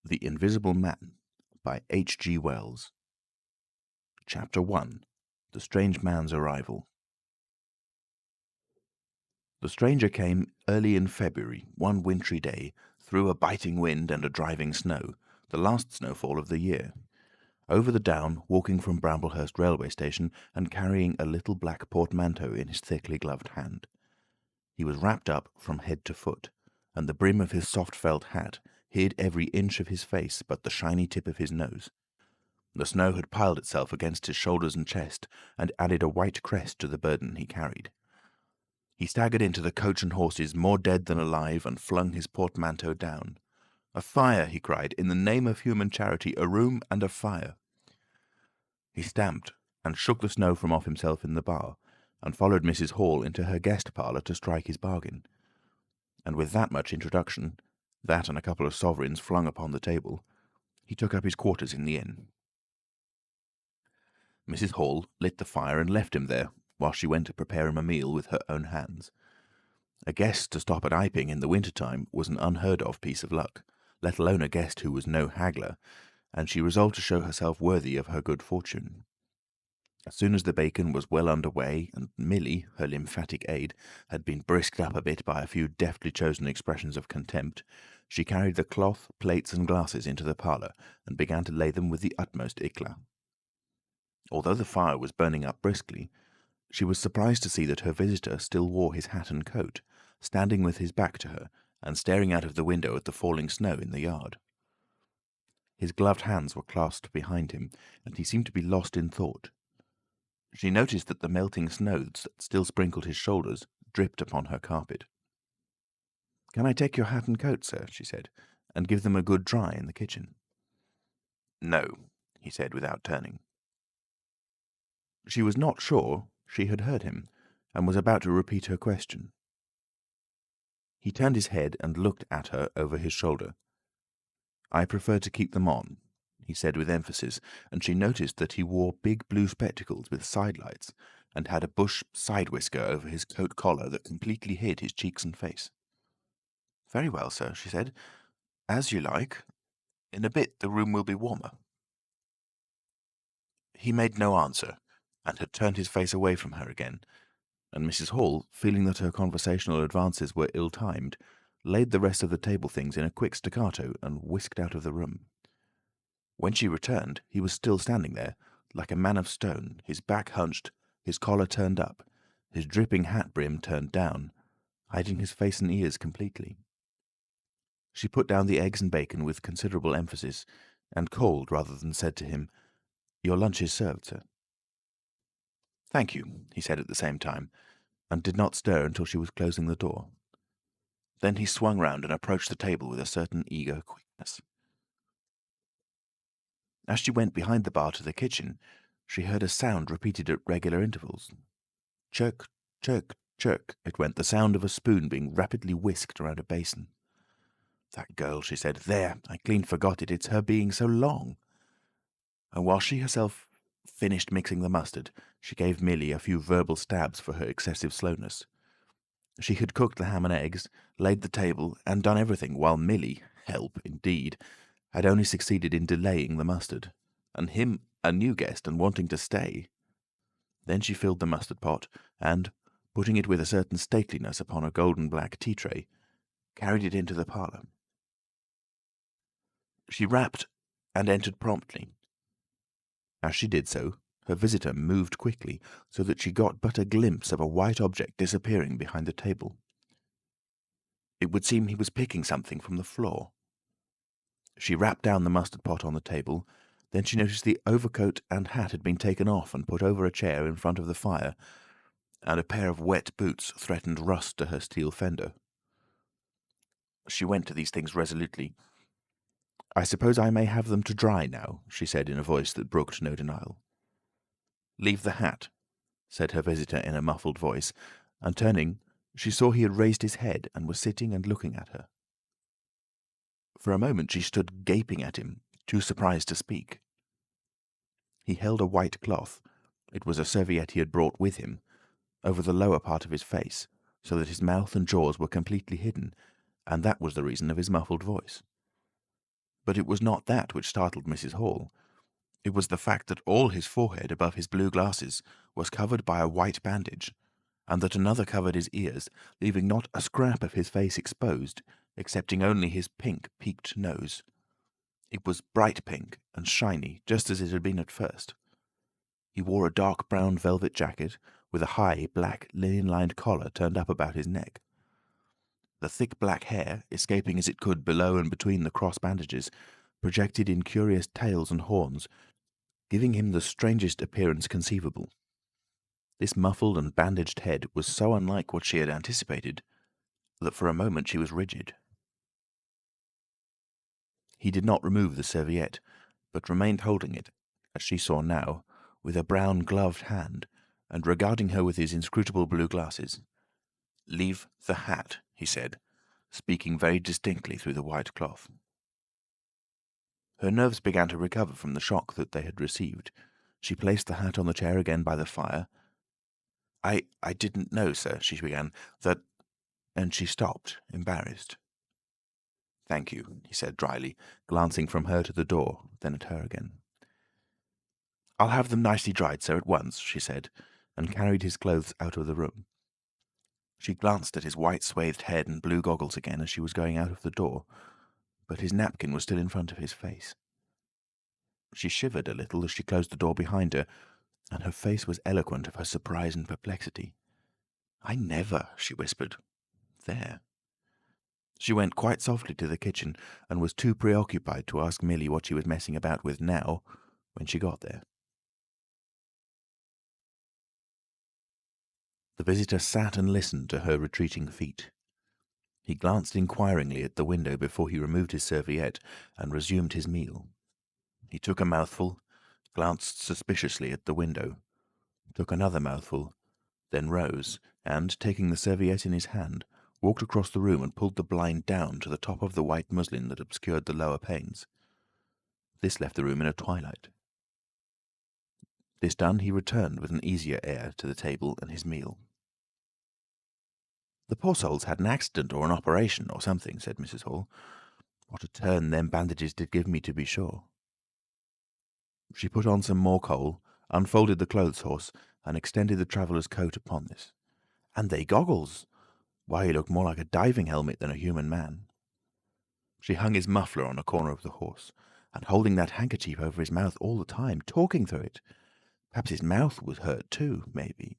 The Invisible Man by H.G. Wells. Chapter 1. The Strange Man's Arrival. The stranger came early in February, one wintry day, through a biting wind and a driving snow, the last snowfall of the year. Over the down, walking from Bramblehurst railway station and carrying a little black portmanteau in his thickly gloved hand. He was wrapped up from head to foot, and the brim of his soft felt hat hid every inch of his face but the shiny tip of his nose. The snow had piled itself against his shoulders and chest, and added a white crest to the burden he carried. He staggered into the coach and horses, more dead than alive, and flung his portmanteau down. "A fire!" he cried. "In the name of human charity, a room and a fire!" He stamped and shook the snow from off himself in the bar, and followed Mrs. Hall into her guest parlour to strike his bargain. And with that much introduction, that and a couple of sovereigns flung upon the table, he took up his quarters in the inn. Mrs. Hall lit the fire and left him there, while she went to prepare him a meal with her own hands. A guest to stop at Iping in the winter-time was an unheard-of piece of luck, let alone a guest who was no haggler, and she resolved to show herself worthy of her good fortune. As soon as the bacon was well under way, and Milly, her lymphatic aid, had been brisked up a bit by a few deftly chosen expressions of contempt, she carried the cloth, plates, and glasses into the parlour, and began to lay them with the utmost éclat. Although the fire was burning up briskly, she was surprised to see that her visitor still wore his hat and coat, standing with his back to her, and staring out of the window at the falling snow in the yard. His gloved hands were clasped behind him, and he seemed to be lost in thought. She noticed that the melting snow that still sprinkled his shoulders dripped upon her carpet. "Can I take your hat and coat, sir?" she said, "and give them a good dry in the kitchen?" "No," he said without turning. She was not sure she had heard him, and was about to repeat her question. He turned his head and looked at her over his shoulder. "I prefer to keep them on," he said with emphasis, and she noticed that he wore big blue spectacles with sidelights, and had a bush side-whisker over his coat collar that completely hid his cheeks and face. "Very well, sir," she said. "As you like. In a bit the room will be warmer." He made no answer, and had turned his face away from her again, and Mrs. Hall, feeling that her conversational advances were ill-timed, laid the rest of the table things in a quick staccato and whisked out of the room. When she returned, he was still standing there, like a man of stone, his back hunched, his collar turned up, his dripping hat brim turned down, hiding his face and ears completely. She put down the eggs and bacon with considerable emphasis, and called rather than said to him, "Your lunch is served, sir." "Thank you," he said at the same time, and did not stir until she was closing the door. Then he swung round and approached the table with a certain eager quickness. As she went behind the bar to the kitchen, she heard a sound repeated at regular intervals. Chirk, chirk, chirk, it went, the sound of a spoon being rapidly whisked around a basin. "That girl," she said. "There, I clean forgot it. It's her being so long." And while she herself finished mixing the mustard, she gave Milly a few verbal stabs for her excessive slowness. She had cooked the ham and eggs, laid the table, and done everything, while Milly, help indeed, had only succeeded in delaying the mustard, and him a new guest and wanting to stay. Then she filled the mustard pot, and, putting it with a certain stateliness upon a golden black tea-tray, carried it into the parlour. She rapped and entered promptly. As she did so, her visitor moved quickly, so that she got but a glimpse of a white object disappearing behind the table. It would seem he was picking something from the floor. She rapped down the mustard pot on the table. Then she noticed the overcoat and hat had been taken off and put over a chair in front of the fire, and a pair of wet boots threatened rust to her steel fender. She went to these things resolutely. "I suppose I may have them to dry now," she said in a voice that brooked no denial. "Leave the hat," said her visitor in a muffled voice, and turning, she saw he had raised his head and was sitting and looking at her. For a moment she stood gaping at him, too surprised to speak. He held a white cloth, it was a serviette he had brought with him, over the lower part of his face, so that his mouth and jaws were completely hidden, and that was the reason of his muffled voice. But it was not that which startled Mrs. Hall. It was the fact that all his forehead above his blue glasses was covered by a white bandage, and that another covered his ears, leaving not a scrap of his face exposed, excepting only his pink, peaked nose. It was bright pink and shiny, just as it had been at first. He wore a dark brown velvet jacket, with a high, black, linen-lined collar turned up about his neck. The thick black hair, escaping as it could below and between the cross bandages, projected in curious tails and horns, giving him the strangest appearance conceivable. This muffled and bandaged head was so unlike what she had anticipated that for a moment she was rigid. He did not remove the serviette, but remained holding it, as she saw now, with a brown gloved hand, and regarding her with his inscrutable blue glasses. "Leave the hat," he said, speaking very distinctly through the white cloth. Her nerves began to recover from the shock that they had received. She placed the hat on the chair again by the fire. I didn't know, sir," she began, "that—" and she stopped, embarrassed. "Thank you," he said dryly, glancing from her to the door, then at her again. "I'll have them nicely dried, sir, at once," she said, and carried his clothes out of the room. She glanced at his white swathed head and blue goggles again as she was going out of the door, but his napkin was still in front of his face. She shivered a little as she closed the door behind her, and her face was eloquent of her surprise and perplexity. "I never," she whispered. "There." She went quite softly to the kitchen, and was too preoccupied to ask Milly what she was messing about with now when she got there. The visitor sat and listened to her retreating feet. He glanced inquiringly at the window before he removed his serviette and resumed his meal. He took a mouthful, glanced suspiciously at the window, took another mouthful, then rose, and, taking the serviette in his hand, walked across the room and pulled the blind down to the top of the white muslin that obscured the lower panes. This left the room in a twilight. This done, he returned with an easier air to the table and his meal. "The poor soul's had an accident or an operation or something," said Mrs. Hall. "What a turn them bandages did give me, to be sure." She put on some more coal, unfolded the clothes horse, and extended the traveller's coat upon this. "And they goggles! Why, he looked more like a diving helmet than a human man." She hung his muffler on a corner of the horse, and holding that handkerchief over his mouth all the time, talking through it. Perhaps his mouth was hurt too, maybe.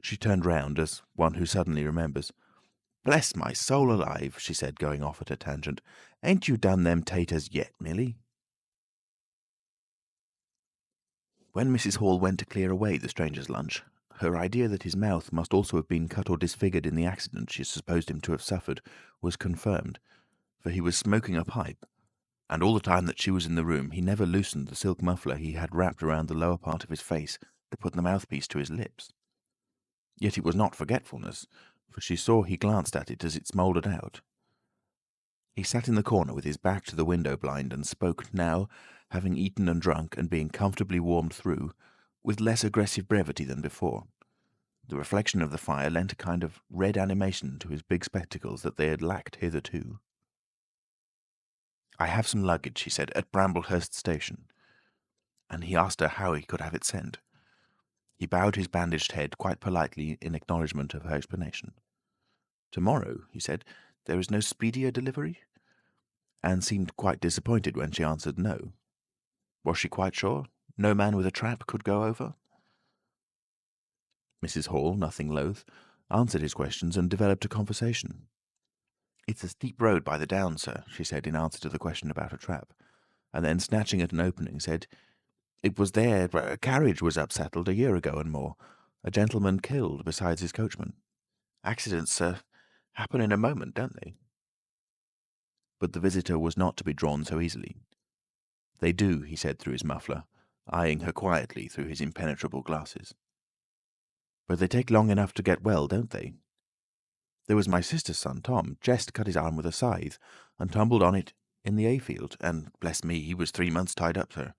She turned round, as one who suddenly remembers. "Bless my soul alive," she said, going off at a tangent. "Ain't you done them taters yet, Milly?" When Mrs. Hall went to clear away the stranger's lunch, her idea that his mouth must also have been cut or disfigured in the accident she supposed him to have suffered was confirmed, for he was smoking a pipe, and all the time that she was in the room he never loosened the silk muffler he had wrapped around the lower part of his face to put the mouthpiece to his lips. Yet it was not forgetfulness, for she saw he glanced at it as it smouldered out. He sat in the corner with his back to the window blind and spoke now, having eaten and drunk and being comfortably warmed through, with less aggressive brevity than before. The reflection of the fire lent a kind of red animation to his big spectacles that they had lacked hitherto. "I have some luggage," he said, "at Bramblehurst station." And he asked her how he could have it sent. He bowed his bandaged head quite politely in acknowledgment of her explanation. "Tomorrow," he said, "there is no speedier delivery?" And seemed quite disappointed when she answered no. Was she quite sure? No man with a trap could go over? Mrs. Hall, nothing loath, answered his questions and developed a conversation. "It's a steep road by the down, sir," she said in answer to the question about a trap, and then, snatching at an opening, said, "It was there a carriage was upsettled a year ago and more. A gentleman killed besides his coachman. Accidents, sir, happen in a moment, don't they?" But the visitor was not to be drawn so easily. "They do," he said through his muffler, eyeing her quietly through his impenetrable glasses. "But they take long enough to get well, don't they? There was my sister's son, Tom, just cut his arm with a scythe, and tumbled on it in the hayfield, and, bless me, he was 3 months tied up, sir.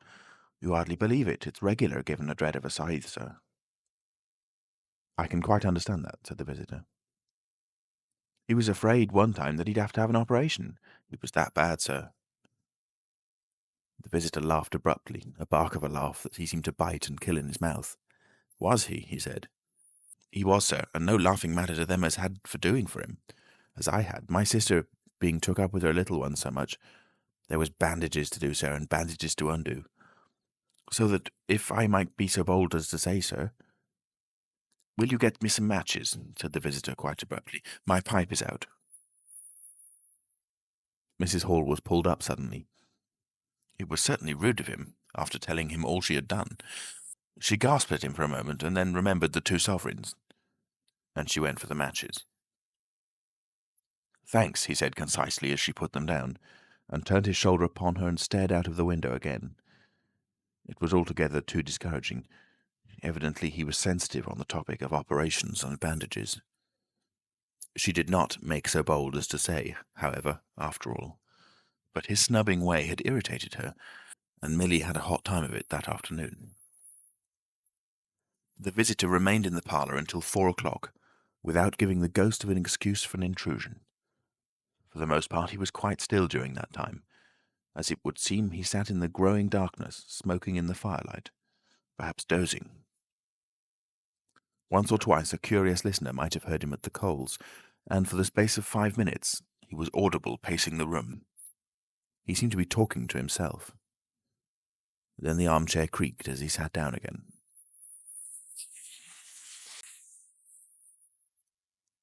You hardly believe it. It's regular, given a dread of a scythe, sir." "I can quite understand that," said the visitor. He was afraid one time that he'd have to have an operation. It was that bad, sir." The visitor laughed abruptly, a bark of a laugh that he seemed to bite and kill in his mouth. "Was he?" he said. "He was, sir, and no laughing matter to them as had for doing for him, as I had. My sister being took up with her little one so much, there was bandages to do, sir, and bandages to undo. So that, if I might be so bold as to say, sir—" "Will you get me some matches?" said the visitor quite abruptly. "My pipe is out." Mrs. Hall was pulled up suddenly. It was certainly rude of him, after telling him all she had done. She gasped at him for a moment, and then remembered the 2 sovereigns, and she went for the matches. "Thanks," he said concisely as she put them down, and turned his shoulder upon her and stared out of the window again. It was altogether too discouraging. Evidently he was sensitive on the topic of operations and bandages. She did not make so bold as to say, however, after all. But his snubbing way had irritated her, and Milly had a hot time of it that afternoon. The visitor remained in the parlour until 4 o'clock, without giving the ghost of an excuse for an intrusion. For the most part he was quite still during that time. As it would seem, he sat in the growing darkness, smoking in the firelight, perhaps dozing. Once or twice a curious listener might have heard him at the coals, and for the space of 5 minutes he was audible pacing the room. He seemed to be talking to himself. Then the armchair creaked as he sat down again.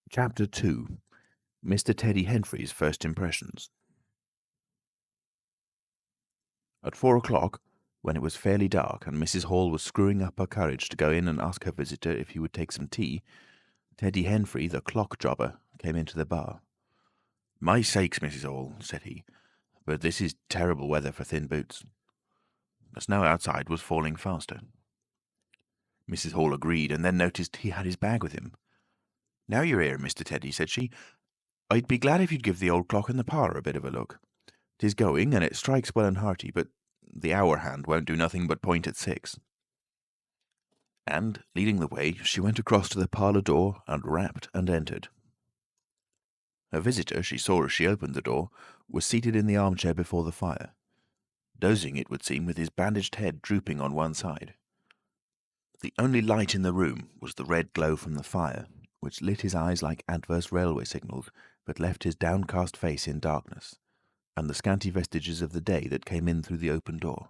Chapter 2. Mr. Teddy Henfrey's First Impressions. At 4 o'clock, when it was fairly dark and Mrs. Hall was screwing up her courage to go in and ask her visitor if he would take some tea, Teddy Henfrey, the clock jobber, came into the bar. "My sakes, Mrs. Hall," said he, "but this is terrible weather for thin boots." The snow outside was falling faster. Mrs. Hall agreed, and then noticed he had his bag with him. "Now you're here, Mr. Teddy," said she, "I'd be glad if you'd give the old clock in the parlour a bit of a look. 'Tis going, and it strikes well and hearty, but the hour hand won't do nothing but point at 6. And, leading the way, she went across to the parlour door and rapped and entered. Her visitor, she saw as she opened the door, was seated in the armchair before the fire, dozing, it would seem, with his bandaged head drooping on one side. The only light in the room was the red glow from the fire, which lit his eyes like adverse railway signals, but left his downcast face in darkness, and the scanty vestiges of the day that came in through the open door.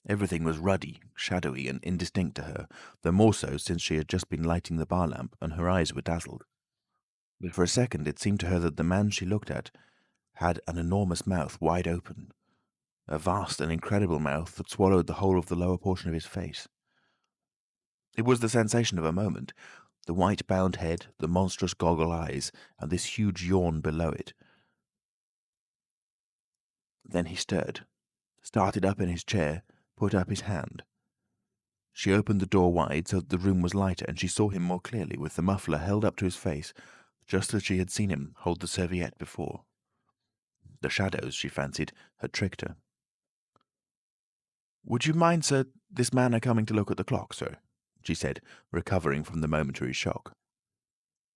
Everything was ruddy, shadowy, and indistinct to her, the more so since she had just been lighting the bar lamp, and her eyes were dazzled. But for a second it seemed to her that the man she looked at had an enormous mouth wide open, a vast and incredible mouth that swallowed the whole of the lower portion of his face. It was the sensation of a moment, the white bound head, the monstrous goggle eyes, and this huge yawn below it. Then he started up in his chair, put up his hand. She opened the door wide so that the room was lighter, and she saw him more clearly, with the muffler held up to his face, just as she had seen him hold the serviette before. The shadows, she fancied, had tricked her. "Would you mind, sir, this man a coming to look at the clock, sir?" she said, recovering from the momentary shock.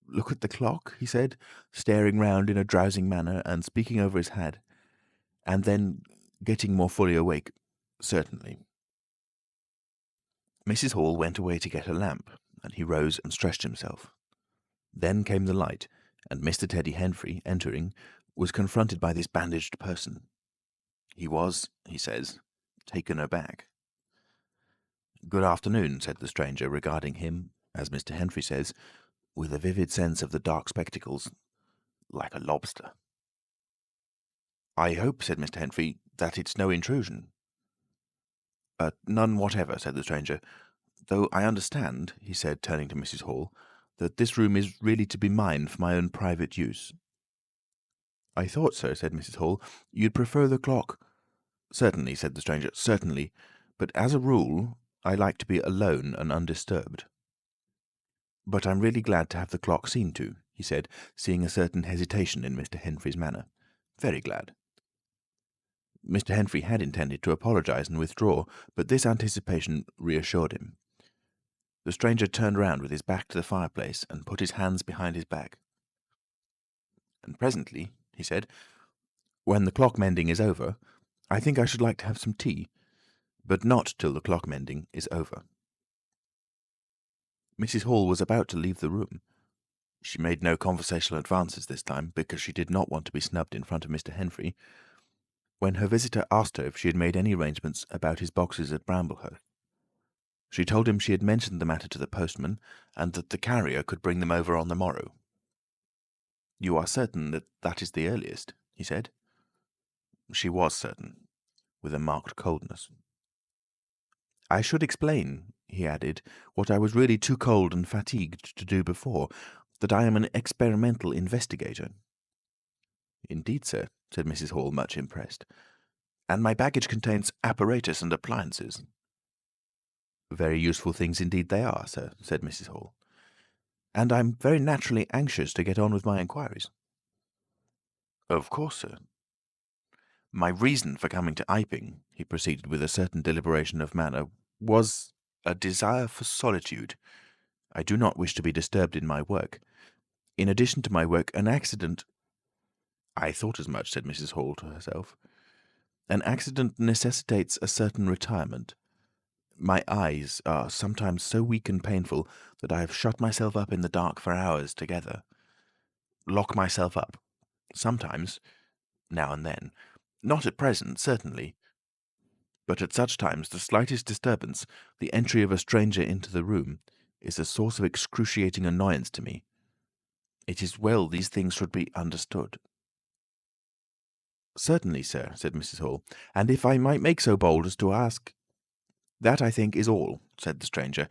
"Look at the clock?" he said, staring round in a drowsing manner and speaking over his head, and then, getting more fully awake, "Certainly." Mrs. Hall went away to get a lamp, and he rose and stretched himself. Then came the light, and Mr. Teddy Henfrey, entering, was confronted by this bandaged person. He was, he says, taken aback. "Good afternoon," said the stranger, regarding him, as Mr. Henfrey says, with a vivid sense of the dark spectacles, like a lobster. "I hope," said Mr. Henfrey, "that it's no intrusion." None whatever," said the stranger, "though I understand," he said, turning to Mrs. Hall, "that this room is really to be mine for my own private use." "I thought, sir," said Mrs. Hall, "you'd prefer the clock—" "Certainly," said the stranger, "certainly. But as a rule, I like to be alone and undisturbed. But I'm really glad to have the clock seen to," he said, seeing a certain hesitation in Mr. Henfrey's manner. "Very glad." Mr. Henfrey had intended to apologize and withdraw, but this anticipation reassured him. The stranger turned round with his back to the fireplace and put his hands behind his back. And presently, he said, when the clock mending is over, I think I should like to have some tea, but not till the clock mending is over. Mrs. Hall was about to leave the room. She made no conversational advances this time, because she did not want to be snubbed in front of Mr. Henfrey, when her visitor asked her if she had made any arrangements about his boxes at Bramblehurst. She told him she had mentioned the matter to the postman, and that the carrier could bring them over on the morrow. "You are certain that that is the earliest?" he said. She was certain, with a marked coldness. "I should explain," he added, "what I was really too cold and fatigued to do before, that I am an experimental investigator." "Indeed, sir," said Mrs. Hall, much impressed. "And my baggage contains apparatus and appliances." "Very useful things indeed they are, sir," said Mrs. Hall. "And I'm very naturally anxious to get on with my inquiries." "Of course, sir." "My reason for coming to Iping," he proceeded with a certain deliberation of manner, "was a desire for solitude. I do not wish to be disturbed in my work. In addition to my work, an accident—" "I thought as much," said Mrs. Hall to herself. "An accident necessitates a certain retirement. My eyes are sometimes so weak and painful that I have shut myself up in the dark for hours together. Lock myself up. Sometimes, now and then. Not at present, certainly. But at such times the slightest disturbance, the entry of a stranger into the room, is a source of excruciating annoyance to me. It is well these things should be understood." "Certainly, sir," said Mrs. Hall. "And if I might make so bold as to ask—" "That, I think, is all," said the stranger,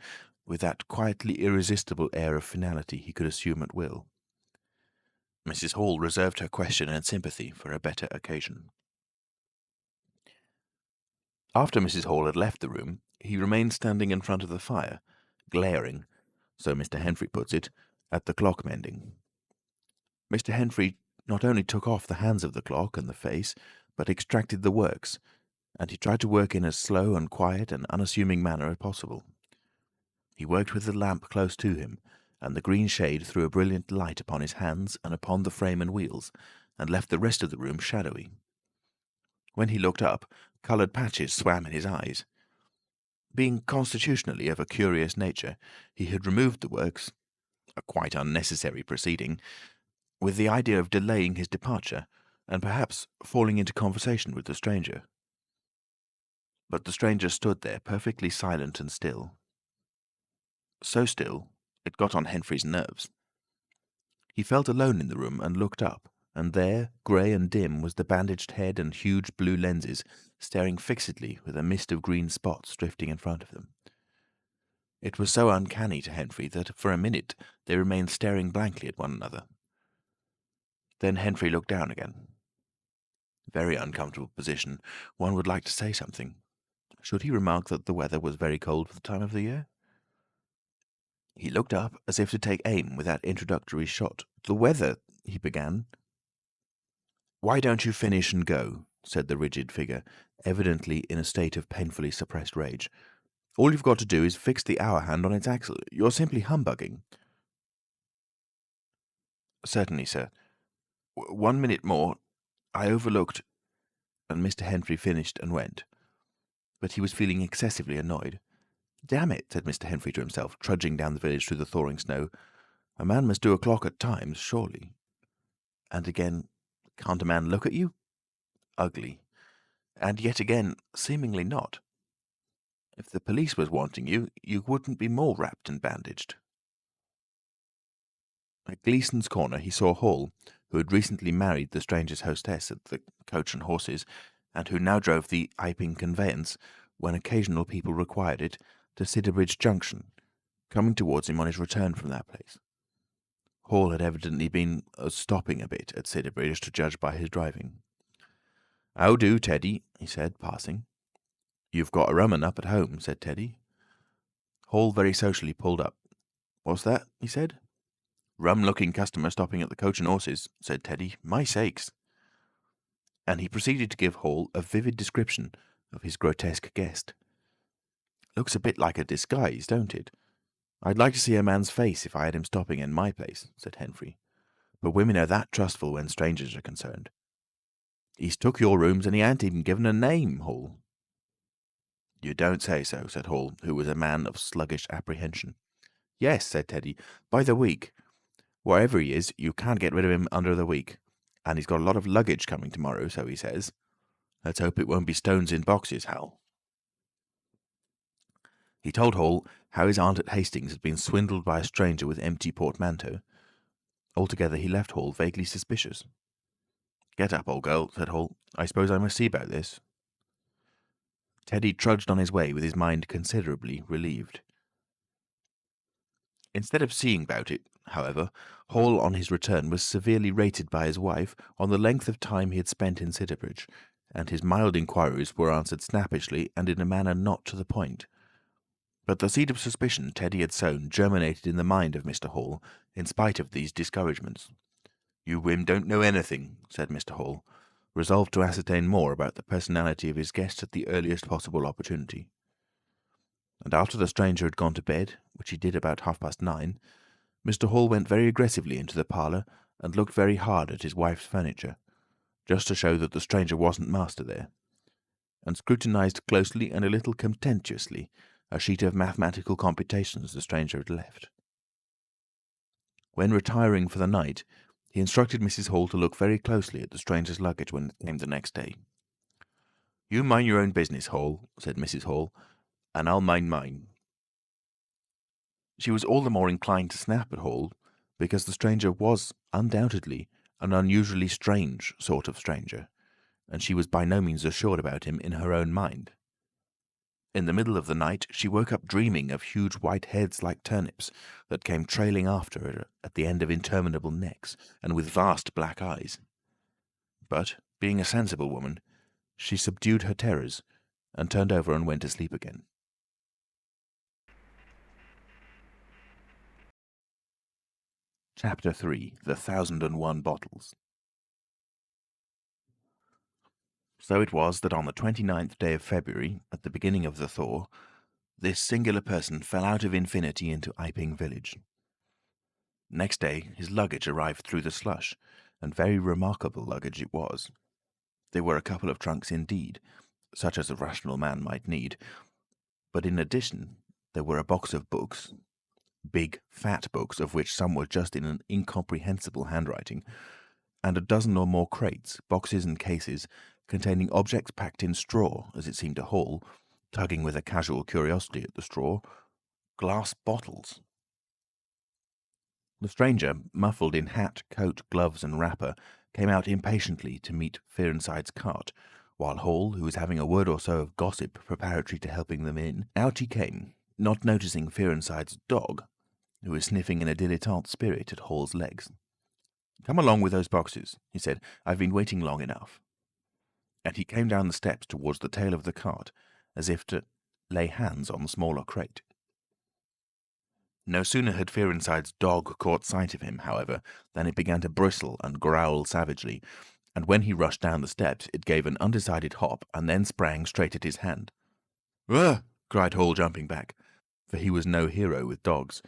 with that quietly irresistible air of finality he could assume at will. Mrs. Hall reserved her question and sympathy for a better occasion. After Mrs. Hall had left the room, he remained standing in front of the fire, glaring, so Mr. Henfrey puts it, at the clock mending. Mr. Henfrey not only took off the hands of the clock and the face, but extracted the works, and he tried to work in as slow and quiet and unassuming manner as possible. He worked with the lamp close to him, and the green shade threw a brilliant light upon his hands and upon the frame and wheels, and left the rest of the room shadowy. When he looked up, coloured patches swam in his eyes. Being constitutionally of a curious nature, he had removed the works, a quite unnecessary proceeding, with the idea of delaying his departure, and perhaps falling into conversation with the stranger. But the stranger stood there perfectly silent and still. So still, it got on Henfrey's nerves. He felt alone in the room and looked up, and there, grey and dim, was the bandaged head and huge blue lenses, staring fixedly with a mist of green spots drifting in front of them. It was so uncanny to Henfrey that for a minute they remained staring blankly at one another. Then Henfrey looked down again. Very uncomfortable position. One would like to say something. Should he remark that the weather was very cold for the time of the year? He looked up as if to take aim with that introductory shot. "The weather—" he began. "Why don't you finish and go?" said the rigid figure, evidently in a state of painfully suppressed rage. "All you've got to do is fix the hour hand on its axle. You're simply humbugging." "Certainly, sir. 1 minute more. I overlooked—" and Mr. Henfrey finished and went. But he was feeling excessively annoyed. "Damn it," said Mr. Henfrey to himself, trudging down the village through the thawing snow. "A man must do a clock at times, surely." And again, "Can't a man look at you?" Ugly. And yet again, seemingly not. If the police was wanting you, you wouldn't be more wrapped and bandaged. At Gleason's corner he saw Hall, who had recently married the stranger's hostess at the Coach and Horses, and who now drove the Iping conveyance, when occasional people required it, to Sidderbridge Junction, coming towards him on his return from that place. Hall had evidently been stopping a bit at Sidderbridge, to judge by his driving. "How do, Teddy?" he said, passing. "You've got a rum un up at home," said Teddy. Hall very socially pulled up. "What's that?" he said. "Rum-looking customer stopping at the Coach and Horses," said Teddy. "My sakes!" And he proceeded to give Hall a vivid description of his grotesque guest. "Looks a bit like a disguise, don't it? I'd like to see a man's face if I had him stopping in my place," said Henfrey. but women are that trustful when strangers are concerned. He's took your rooms and he ain't even given a name, Hall. You don't say so, said Hall, who was a man of sluggish apprehension. Yes, said Teddy, by the week. Wherever he is, you can't get rid of him under the week. And he's got a lot of luggage coming tomorrow, so he says. Let's hope it won't be stones in boxes, Hal. He told Hall how his aunt at Hastings had been swindled by a stranger with empty portmanteau. Altogether, he left Hall vaguely suspicious. Get up, old girl, said Hall. I suppose I must see about this. Teddy trudged on his way with his mind considerably relieved. Instead of seeing about it, however, Hall on his return was severely rated by his wife on the length of time he had spent in Sidderbridge, and his mild inquiries were answered snappishly and in a manner not to the point. But the seed of suspicion Teddy had sown germinated in the mind of Mr. Hall, in spite of these discouragements. "You Wim don't know anything," said Mr. Hall, resolved to ascertain more about the personality of his guest at the earliest possible opportunity. And after the stranger had gone to bed, which he did about 9:30, Mr. Hall went very aggressively into the parlour and looked very hard at his wife's furniture, just to show that the stranger wasn't master there, and scrutinised closely and a little contemptuously a sheet of mathematical computations the stranger had left. When retiring for the night, he instructed Mrs. Hall to look very closely at the stranger's luggage when it came the next day. "You mind your own business, Hall," said Mrs. Hall, "and I'll mind mine." She was all the more inclined to snap at Hall because the stranger was undoubtedly an unusually strange sort of stranger, and she was by no means assured about him in her own mind. In the middle of the night she woke up dreaming of huge white heads like turnips that came trailing after her at the end of interminable necks, and with vast black eyes. But, being a sensible woman, she subdued her terrors, and turned over and went to sleep again. Chapter 3. The 1001 Bottles. So it was that on the 29th day of February, at the beginning of the thaw, this singular person fell out of infinity into Iping village. Next day his luggage arrived through the slush, and very remarkable luggage it was. There were a couple of trunks indeed, such as a rational man might need, but in addition there were a box of books, big, fat books of which some were just in an incomprehensible handwriting, and a dozen or more crates, boxes and cases, containing objects packed in straw, as it seemed to Hall, tugging with a casual curiosity at the straw, glass bottles. The stranger, muffled in hat, coat, gloves, and wrapper, came out impatiently to meet Fearenside's cart, while Hall, who was having a word or so of gossip preparatory to helping them in, out he came, not noticing Fearenside's dog, who was sniffing in a dilettante spirit at Hall's legs. "Come along with those boxes," he said. "I've been waiting long enough." And he came down the steps towards the tail of the cart, as if to lay hands on the smaller crate. No sooner had Fearenside's dog caught sight of him, however, than it began to bristle and growl savagely, and when he rushed down the steps it gave an undecided hop and then sprang straight at his hand. "Ugh!" cried Hall, jumping back, for he was no hero with dogs,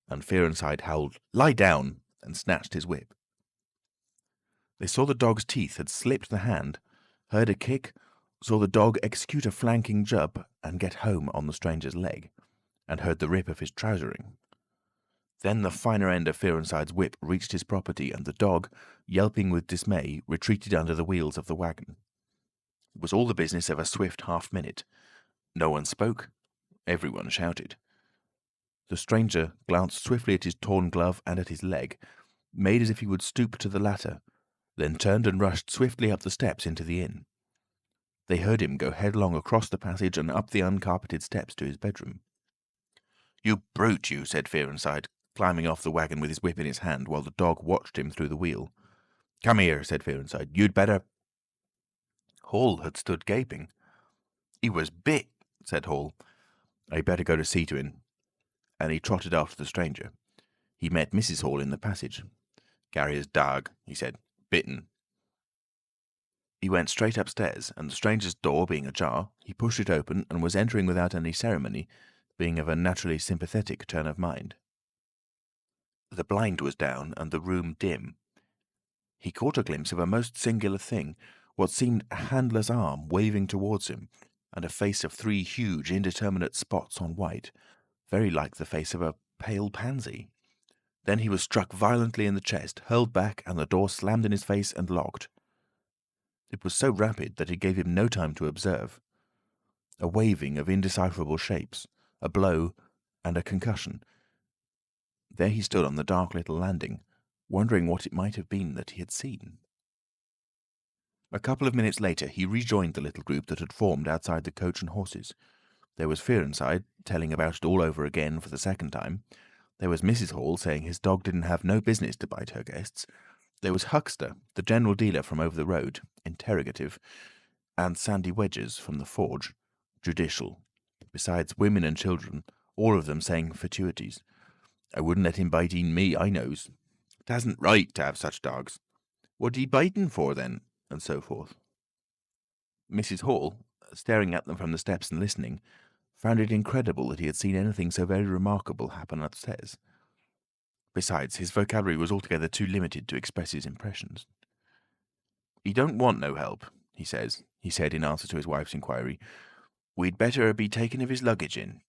and Fearenside howled, "Lie down!" and snatched his whip. They saw the dog's teeth had slipped the hand, heard a kick, saw the dog execute a flanking jump and get home on the stranger's leg, and heard the rip of his trousering. Then the finer end of Fearenside's whip reached his property, and the dog, yelping with dismay, retreated under the wheels of the wagon. It was all the business of a swift half-minute. No one spoke. Everyone shouted. The stranger glanced swiftly at his torn glove and at his leg, made as if he would stoop to the latter, then turned and rushed swiftly up the steps into the inn. They heard him go headlong across the passage and up the uncarpeted steps to his bedroom. "You brute, you," said Fearenside, climbing off the wagon with his whip in his hand, while the dog watched him through the wheel. "Come here," said Fearenside. "You'd better—" Hall had stood gaping. "He was bit," said Hall. "I'd better go to see to him." And he trotted after the stranger. He met Mrs. Hall in the passage. "Carrier's dog," he said. "Bitten." He went straight upstairs, and the stranger's door being ajar, he pushed it open and was entering without any ceremony, being of a naturally sympathetic turn of mind. The blind was down and the room dim. He caught a glimpse of a most singular thing, what seemed a handless arm waving towards him, and a face of 3 huge, indeterminate spots on white, very like the face of a pale pansy. Then he was struck violently in the chest, hurled back, and the door slammed in his face and locked. It was so rapid that it gave him no time to observe. A waving of indecipherable shapes, a blow, and a concussion. There he stood on the dark little landing, wondering what it might have been that he had seen. A couple of minutes later he rejoined the little group that had formed outside the Coach and Horses. There was Fearenside, telling about it all over again for the second time. There was Mrs. Hall, saying his dog didn't have no business to bite her guests. There was Huckster, the general dealer from over the road, interrogative, and Sandy Wedges from the forge, judicial, besides women and children, all of them saying fatuities. I wouldn't let him bite e'en me, I knows. T'asn't right to have such dogs. What he biting for, then? And so forth. Mrs. Hall, staring at them from the steps and listening, found it incredible that he had seen anything so very remarkable happen upstairs. Besides, his vocabulary was altogether too limited to express his impressions. "He don't want no help, he says," he said in answer to his wife's inquiry. "We'd better be taking of his luggage in."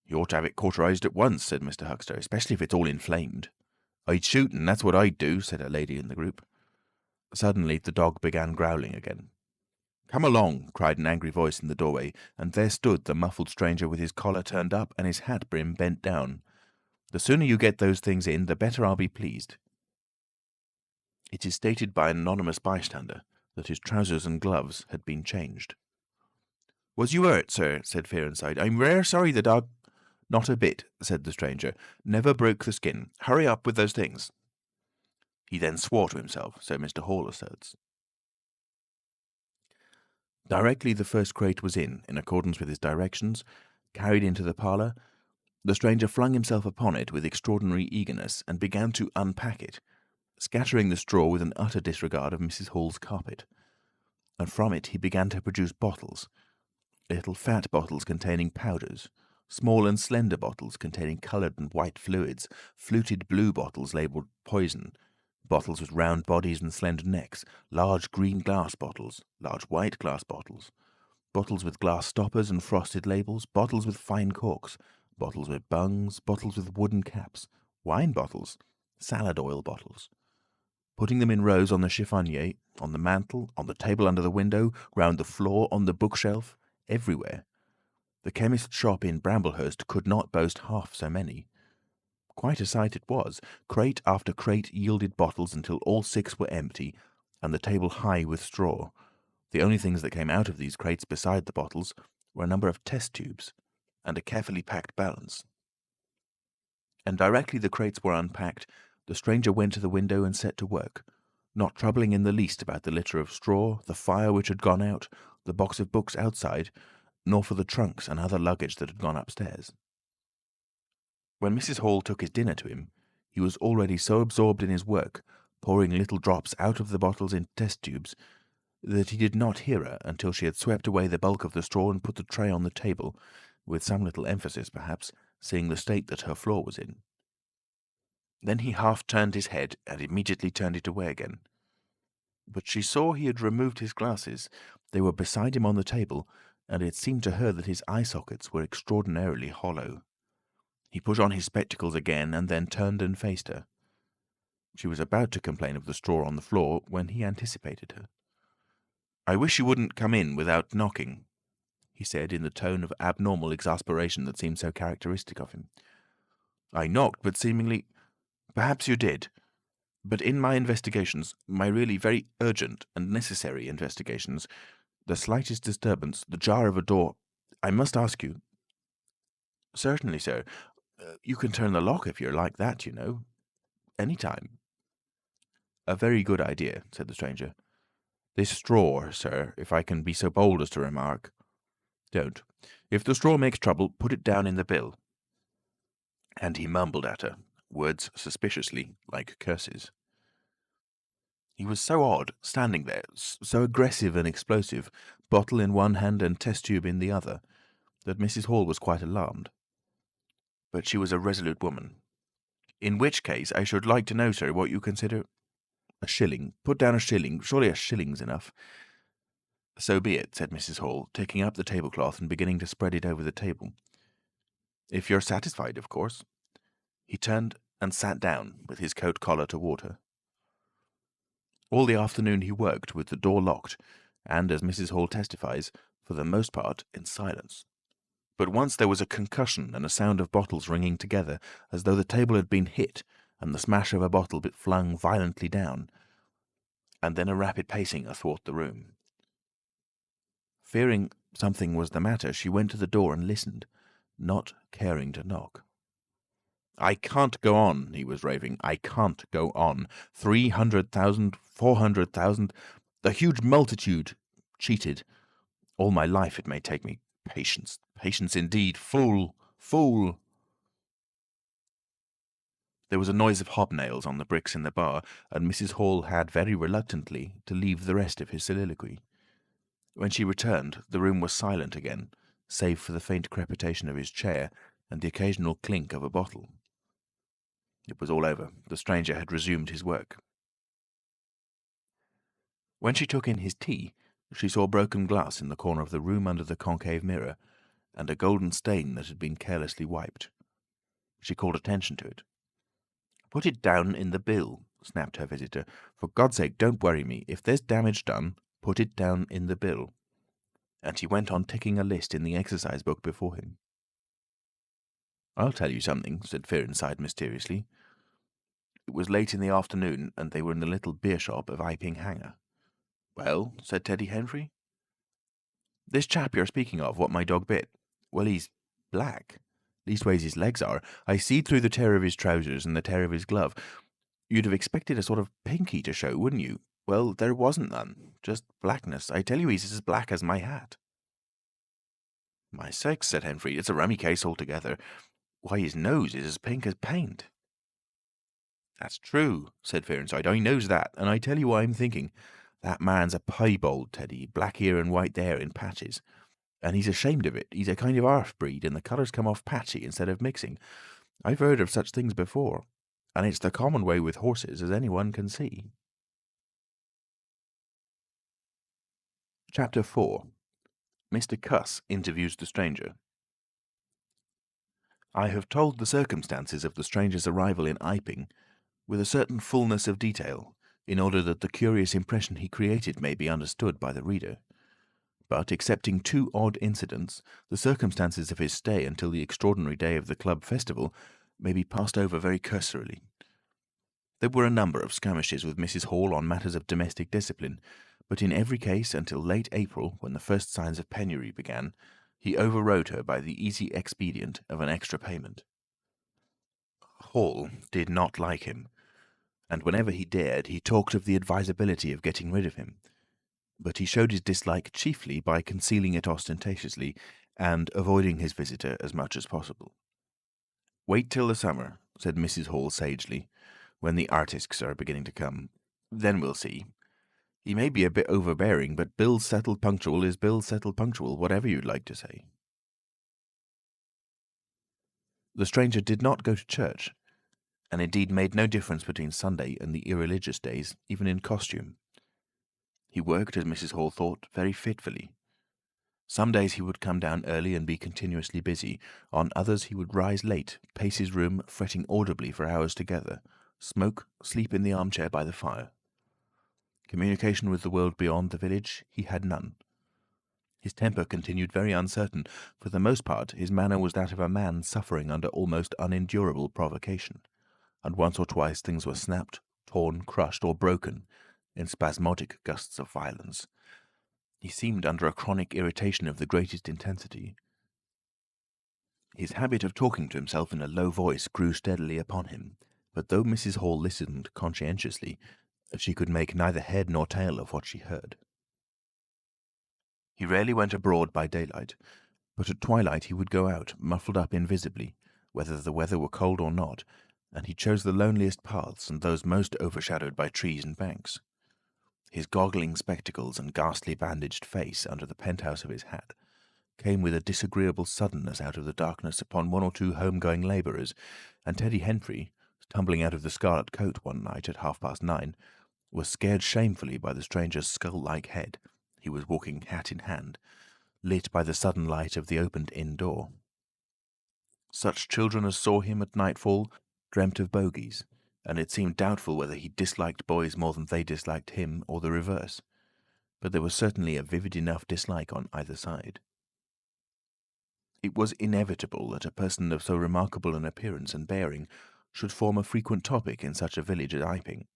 "You ought to have it cauterized at once," said Mr. Huckster, "especially if it's all inflamed." "I'd shoot him, that's what I'd do," said a lady in the group. Suddenly the dog began growling again. "Come along," cried an angry voice in the doorway, and there stood the muffled stranger with his collar turned up and his hat brim bent down. "The sooner you get those things in, the better I'll be pleased." It is stated by an anonymous bystander that his trousers and gloves had been changed. "Was you hurt, sir?" said Fearenside. "I'm rare sorry the dog—" "Not a bit," said the stranger. "Never broke the skin. Hurry up with those things." He then swore to himself, so Mr. Hall asserts. Directly the first crate was in accordance with his directions, carried into the parlour, the stranger flung himself upon it with extraordinary eagerness and began to unpack it, scattering the straw with an utter disregard of Mrs. Hall's carpet. And from it he began to produce bottles, little fat bottles containing powders, small and slender bottles containing coloured and white fluids, fluted blue bottles labelled poison, bottles with round bodies and slender necks, large green glass bottles, large white glass bottles, bottles with glass stoppers and frosted labels, bottles with fine corks, bottles with bungs, bottles with wooden caps, wine bottles, salad oil bottles. Putting them in rows on the chiffonier, on the mantel, on the table under the window, round the floor, on the bookshelf, everywhere. The chemist's shop in Bramblehurst could not boast half so many. Quite a sight it was. Crate after crate yielded bottles until all 6 were empty, and the table high with straw. The only things that came out of these crates beside the bottles were a number of test tubes and a carefully packed balance. And directly the crates were unpacked, the stranger went to the window and set to work, not troubling in the least about the litter of straw, the fire which had gone out, the box of books outside, nor for the trunks and other luggage that had gone upstairs. When Mrs. Hall took his dinner to him, he was already so absorbed in his work, pouring little drops out of the bottles into test tubes, that he did not hear her until she had swept away the bulk of the straw and put the tray on the table, with some little emphasis perhaps, seeing the state that her floor was in. Then he half turned his head and immediately turned it away again. But she saw he had removed his glasses. They were beside him on the table, and it seemed to her that his eye sockets were extraordinarily hollow. He put on his spectacles again and then turned and faced her. She was about to complain of the straw on the floor when he anticipated her. "I wish you wouldn't come in without knocking," he said in the tone of abnormal exasperation that seemed so characteristic of him. "I knocked, but seemingly— Perhaps you did. But in my investigations, my really very urgent and necessary investigations, the slightest disturbance, the jar of a door— I must ask you—" "Certainly, sir. You can turn the lock if you're like that, you know. Any time." "A very good idea," said the stranger. "This straw, sir, if I can be so bold as to remark—" "Don't. If the straw makes trouble, put it down in the bill." And he mumbled at her, words suspiciously like curses. He was so odd, standing there, so aggressive and explosive, bottle in one hand and test tube in the other, that Mrs. Hall was quite alarmed. But she was a resolute woman. "In which case I should like to know, sir, what you consider—" "A shilling. Put down a shilling. Surely a shilling's enough." "So be it," said Mrs. Hall, taking up the tablecloth and beginning to spread it over the table. "If you're satisfied, of course." He turned and sat down, with his coat collar toward her. All the afternoon he worked with the door locked, and, as Mrs. Hall testifies, for the most part in silence. But once there was a concussion and a sound of bottles ringing together, as though the table had been hit, and the smash of a bottle flung violently down, and then a rapid pacing athwart the room. Fearing something was the matter, she went to the door and listened, not caring to knock. "I can't go on," he was raving. "I can't go on. 300,000, 400,000, the huge multitude cheated. All my life it may take me. Patience, patience indeed. Fool, fool." There was a noise of hobnails on the bricks in the bar, and Mrs. Hall had very reluctantly to leave the rest of his soliloquy. When she returned, the room was silent again, save for the faint crepitation of his chair and the occasional clink of a bottle. It was all over. The stranger had resumed his work. When she took in his tea, she saw broken glass in the corner of the room under the concave mirror, and a golden stain that had been carelessly wiped. She called attention to it. "Put it down in the bill," snapped her visitor. "For God's sake, don't worry me. If there's damage done, put it down in the bill." And he went on ticking a list in the exercise book before him. "I'll tell you something," said Fearenside mysteriously. It was late in the afternoon, and they were in the little beer shop of Iping Hanger. "Well," said Teddy Henfrey. "This chap you're speaking of, what my dog bit, well, he's black. Leastways his legs are. I seed through the tear of his trousers and the tear of his glove. You'd have expected a sort of pinky to show, wouldn't you? Well, there wasn't none. Just blackness. I tell you he's as black as my hat." "My sakes," said Henfrey, "it's a rummy case altogether. Why, his nose is as pink as paint." "That's true," said Fearenside. "I knows that, and I tell you what I'm thinking. That man's a piebald, Teddy, black here and white there in patches. And he's ashamed of it. He's a kind of half-breed, and the colours come off patchy instead of mixing. I've heard of such things before, and it's the common way with horses, as anyone can see." Chapter 4. Mr. Cuss interviews the stranger. I have told the circumstances of the stranger's arrival in Iping with a certain fullness of detail, in order that the curious impression he created may be understood by the reader. But, excepting two odd incidents, the circumstances of his stay until the extraordinary day of the club festival may be passed over very cursorily. There were a number of skirmishes with Mrs. Hall on matters of domestic discipline, but in every case, until late April, when the first signs of penury began, he overrode her by the easy expedient of an extra payment. Hall did not like him, and whenever he dared, he talked of the advisability of getting rid of him. But he showed his dislike chiefly by concealing it ostentatiously and avoiding his visitor as much as possible. "Wait till the summer," said Mrs. Hall sagely, "when the artisks are beginning to come. Then we'll see. He may be a bit overbearing, but bills settled punctual is bills settled punctual, whatever you'd like to say." The stranger did not go to church, and indeed made no difference between Sunday and the irreligious days, even in costume. He worked, as Mrs. Hall thought, very fitfully. Some days he would come down early and be continuously busy. On others he would rise late, pace his room, fretting audibly for hours together, smoke, sleep in the armchair by the fire. Communication with the world beyond the village he had none. His temper continued very uncertain. For the most part his manner was that of a man suffering under almost unendurable provocation, and once or twice things were snapped, torn, crushed, or broken in spasmodic gusts of violence. He seemed under a chronic irritation of the greatest intensity. His habit of talking to himself in a low voice grew steadily upon him, but though Mrs. Hall listened conscientiously, she could make neither head nor tail of what she heard. He rarely went abroad by daylight, but at twilight he would go out, muffled up invisibly, whether the weather were cold or not, and he chose the loneliest paths and those most overshadowed by trees and banks. His goggling spectacles and ghastly bandaged face under the penthouse of his hat came with a disagreeable suddenness out of the darkness upon one or two home-going labourers, and Teddy Henfrey, tumbling out of the Scarlet Coat one night at 9:30, was scared shamefully by the stranger's skull-like head. He was walking hat in hand, lit by the sudden light of the opened inn door. Such children as saw him at nightfall dreamt of bogies, and it seemed doubtful whether he disliked boys more than they disliked him, or the reverse. But there was certainly a vivid enough dislike on either side. It was inevitable that a person of so remarkable an appearance and bearing should form a frequent topic in such a village as Iping.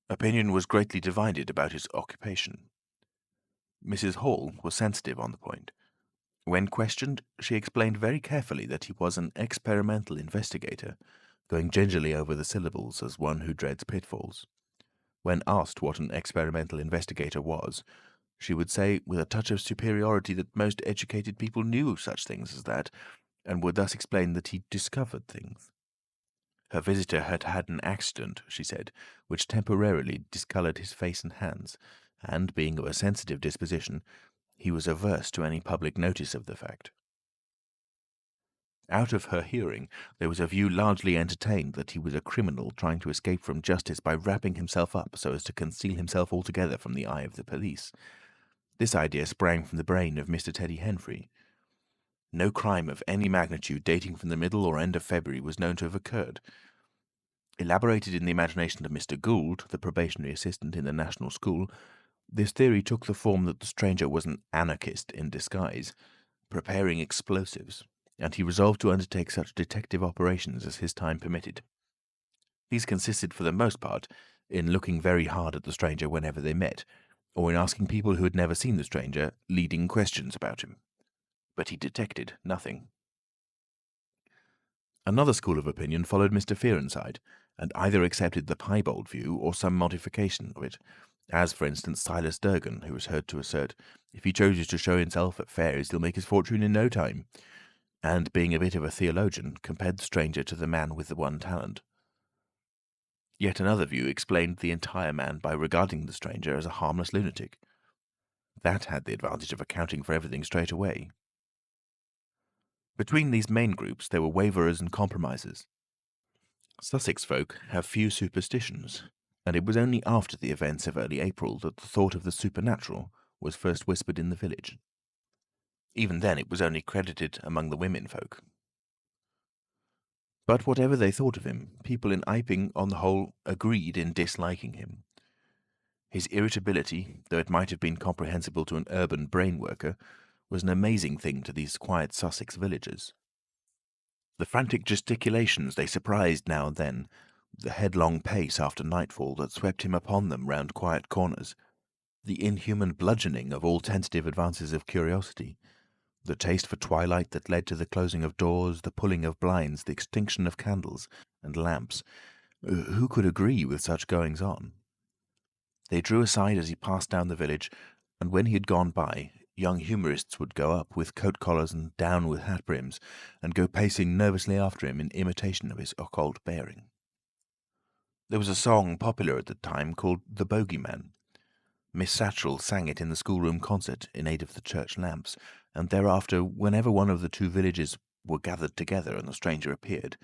Opinion was greatly divided about his occupation. Mrs. Hall was sensitive on the point. When questioned, she explained very carefully that he was an experimental investigator, going gingerly over the syllables as one who dreads pitfalls. When asked what an experimental investigator was, she would say with a touch of superiority that most educated people knew such things as that, and would thus explain that he discovered things. Her visitor had had an accident, she said, which temporarily discoloured his face and hands, and, being of a sensitive disposition, he was averse to any public notice of the fact. Out of her hearing, there was a view largely entertained that he was a criminal trying to escape from justice by wrapping himself up so as to conceal himself altogether from the eye of the police. This idea sprang from the brain of Mr. Teddy Henfrey. No crime of any magnitude dating from the middle or end of February was known to have occurred. Elaborated in the imagination of Mr. Gould, the probationary assistant in the National School, this theory took the form that the stranger was an anarchist in disguise, preparing explosives, and he resolved to undertake such detective operations as his time permitted. These consisted for the most part in looking very hard at the stranger whenever they met, or in asking people who had never seen the stranger leading questions about him. But he detected nothing. Another school of opinion followed Mr. Fearenside, and either accepted the piebald view or some modification of it, as, for instance, Silas Durgan, who was heard to assert, if he chooses to show himself at fairs, he'll make his fortune in no time, and, being a bit of a theologian, compared the stranger to the man with the one talent. Yet another view explained the entire man by regarding the stranger as a harmless lunatic. That had the advantage of accounting for everything straight away. Between these main groups there were waverers and compromisers. Sussex folk have few superstitions, and it was only after the events of early April that the thought of the supernatural was first whispered in the village. Even then it was only credited among the women folk. But whatever they thought of him, people in Iping, on the whole, agreed in disliking him. His irritability, though it might have been comprehensible to an urban brain worker, was an amazing thing to these quiet Sussex villagers. The frantic gesticulations they surprised now and then, the headlong pace after nightfall that swept him upon them round quiet corners, the inhuman bludgeoning of all tentative advances of curiosity, the taste for twilight that led to the closing of doors, the pulling of blinds, the extinction of candles and lamps. Who could agree with such goings-on? They drew aside as he passed down the village, and when he had gone by, young humorists would go up with coat collars and down with hat brims, and go pacing nervously after him in imitation of his occult bearing. There was a song popular at the time called "The Bogeyman." Miss Satchell sang it in the schoolroom concert in aid of the church lamps, and thereafter, whenever one of the two villages were gathered together and the stranger appeared,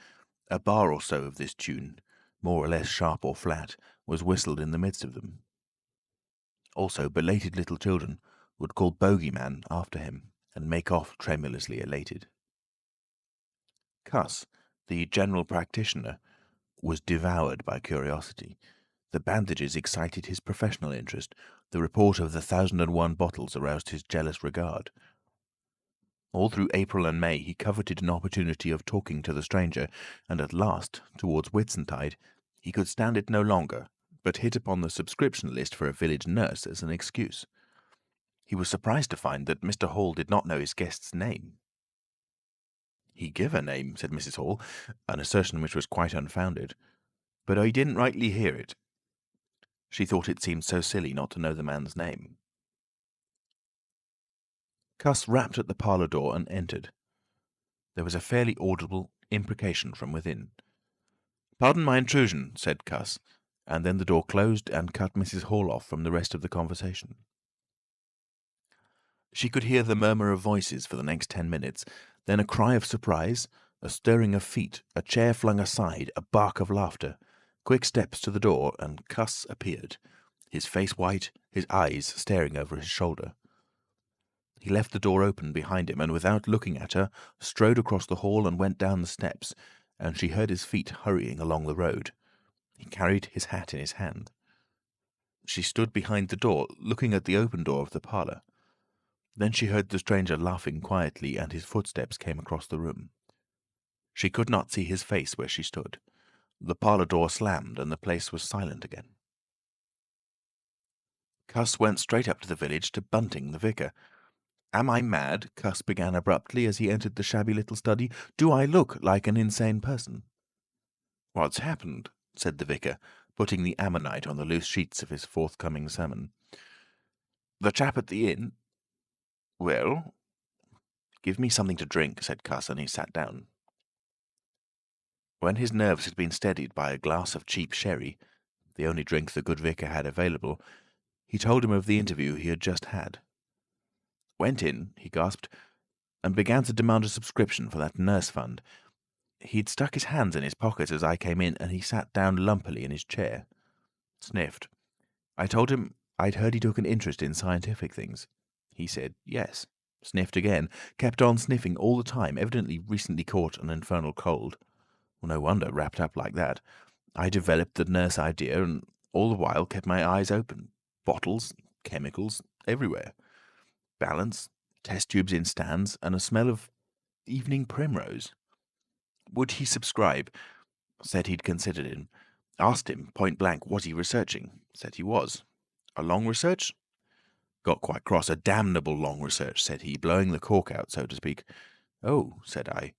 a bar or so of this tune, more or less sharp or flat, was whistled in the midst of them. Also, belated little children would call "Bogeyman" after him, and make off tremulously elated. Cuss, the general practitioner, was devoured by curiosity. The bandages excited his professional interest. The report of the 1,001 bottles aroused his jealous regard. All through April and May he coveted an opportunity of talking to the stranger, and at last, towards Whitsuntide, he could stand it no longer, but hit upon the subscription list for a village nurse as an excuse. He was surprised to find that Mr. Hall did not know his guest's name. "He give a name," said Mrs. Hall, an assertion which was quite unfounded, "but I didn't rightly hear it." She thought it seemed so silly not to know the man's name. Cuss rapped at the parlour door and entered. There was a fairly audible imprecation from within. "Pardon my intrusion," said Cuss, and then the door closed and cut Mrs. Hall off from the rest of the conversation. She could hear the murmur of voices for the next 10 minutes, then a cry of surprise, a stirring of feet, a chair flung aside, a bark of laughter, Quick steps to the door, and Cuss appeared, his face white, his eyes staring over his shoulder. He left the door open behind him, and without looking at her, strode across the hall and went down the steps, and she heard his feet hurrying along the road. He carried his hat in his hand. She stood behind the door, looking at the open door of the parlour. Then she heard the stranger laughing quietly, and his footsteps came across the room. She could not see his face where she stood. The parlour door slammed, and the place was silent again. Cuss went straight up to the village, to Bunting, the vicar. "Am I mad?" Cuss began abruptly as he entered the shabby little study. "Do I look like an insane person?" "What's happened?" said the vicar, putting the ammonite on the loose sheets of his forthcoming sermon. "The chap at the inn—" "Well?" "Give me something to drink," said Cuss, and he sat down. When his nerves had been steadied by a glass of cheap sherry, the only drink the good vicar had available, he told him of the interview he had just had. "Went in," he gasped, "and began to demand a subscription for that nurse fund. He'd stuck his hands in his pockets as I came in, and he sat down lumpily in his chair. Sniffed. I told him I'd heard he took an interest in scientific things. He said yes. Sniffed again. Kept on sniffing all the time, evidently recently caught an infernal cold. No wonder, wrapped up like that. I developed the nurse idea, and all the while kept my eyes open. Bottles, chemicals, everywhere. Balance, test tubes in stands, and a smell of evening primrose. Would he subscribe? Said he'd considered him. Asked him, point blank, was he researching? Said he was. A long research? Got quite cross. A damnable long research, said he, blowing the cork out, so to speak. Oh, said I.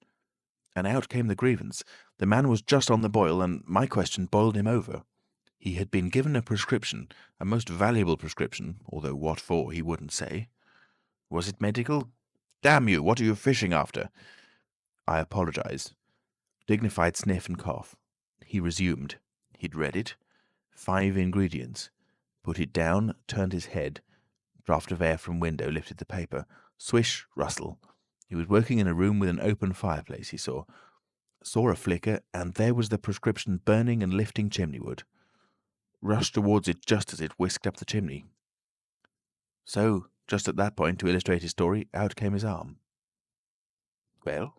And out came the grievance. The man was just on the boil, and my question boiled him over. He had been given a prescription, a most valuable prescription, although what for he wouldn't say. Was it medical? Damn you, what are you fishing after? I apologized. Dignified sniff and cough. He resumed. He'd read it. 5 ingredients. Put it down, turned his head. Draught of air from window lifted the paper. Swish, rustle. He was working in a room with an open fireplace, he saw. Saw a flicker, and there was the prescription burning and lifting chimneywood. Rushed towards it just as it whisked up the chimney. So, just at that point, to illustrate his story, out came his arm. Well?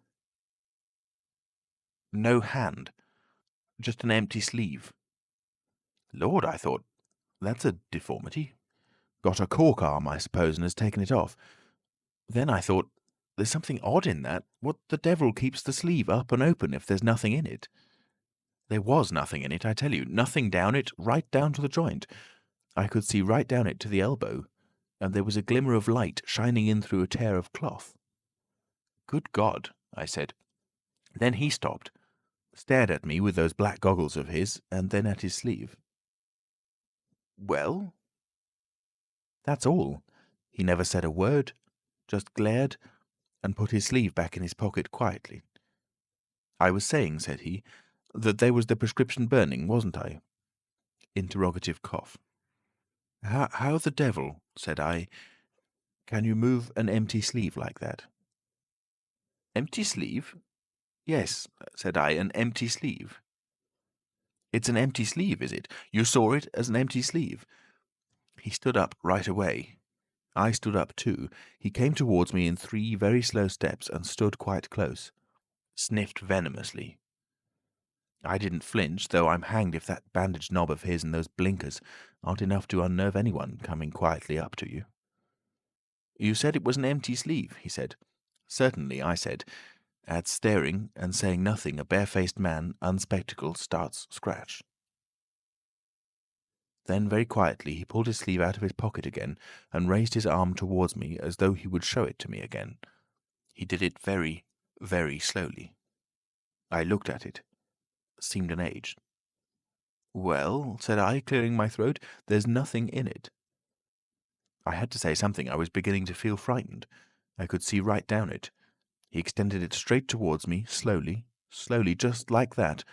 No hand. Just an empty sleeve. Lord, I thought, that's a deformity. Got a cork arm, I suppose, and has taken it off. Then I thought, there's something odd in that. What the devil keeps the sleeve up and open if there's nothing in it? There was nothing in it, I tell you. Nothing down it, right down to the joint. I could see right down it to the elbow, and there was a glimmer of light shining in through a tear of cloth. Good God, I said. Then he stopped, stared at me with those black goggles of his, and then at his sleeve. Well? That's all. He never said a word, just glared, and put his sleeve back in his pocket quietly. I was saying, said he, that there was the prescription burning, wasn't I? Interrogative cough. How the devil, said I, can you move an empty sleeve like that? Empty sleeve? Yes, said I, an empty sleeve. It's an empty sleeve, is it? You saw it as an empty sleeve? He stood up right away. I stood up too. He came towards me in 3 very slow steps and stood quite close. Sniffed venomously. I didn't flinch, though I'm hanged if that bandaged knob of his and those blinkers aren't enough to unnerve anyone coming quietly up to you. You said it was an empty sleeve, he said. Certainly, I said. At staring and saying nothing, a barefaced man, unspectacled, starts scratch. Then very quietly he pulled his sleeve out of his pocket again and raised his arm towards me as though he would show it to me again. He did it very, very slowly. I looked at it. Seemed an age. Well, said I, clearing my throat, there's nothing in it. I had to say something. I was beginning to feel frightened. I could see right down it. He extended it straight towards me, slowly, slowly, just like that,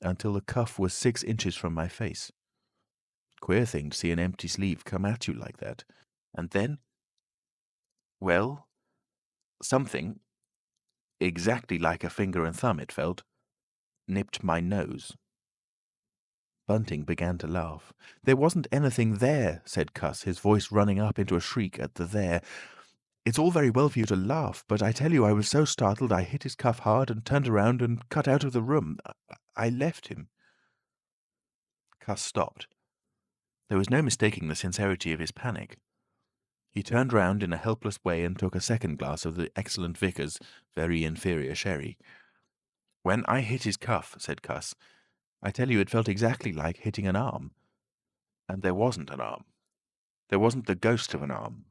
until the cuff was 6 inches from my face. Queer thing to see an empty sleeve come at you like that. And then, well, something, exactly like a finger and thumb it felt, nipped my nose. Bunting began to laugh. "There wasn't anything there," said Cuss, his voice running up into a shriek at the "there." "It's all very well for you to laugh, but I tell you I was so startled I hit his cuff hard and turned around and cut out of the room. I left him." Cuss stopped. There was no mistaking the sincerity of his panic. He turned round in a helpless way and took a second glass of the excellent Vicar's very inferior sherry. "When I hit his cuff," said Cuss, "I tell you it felt exactly like hitting an arm. And there wasn't an arm. There wasn't the ghost of an arm."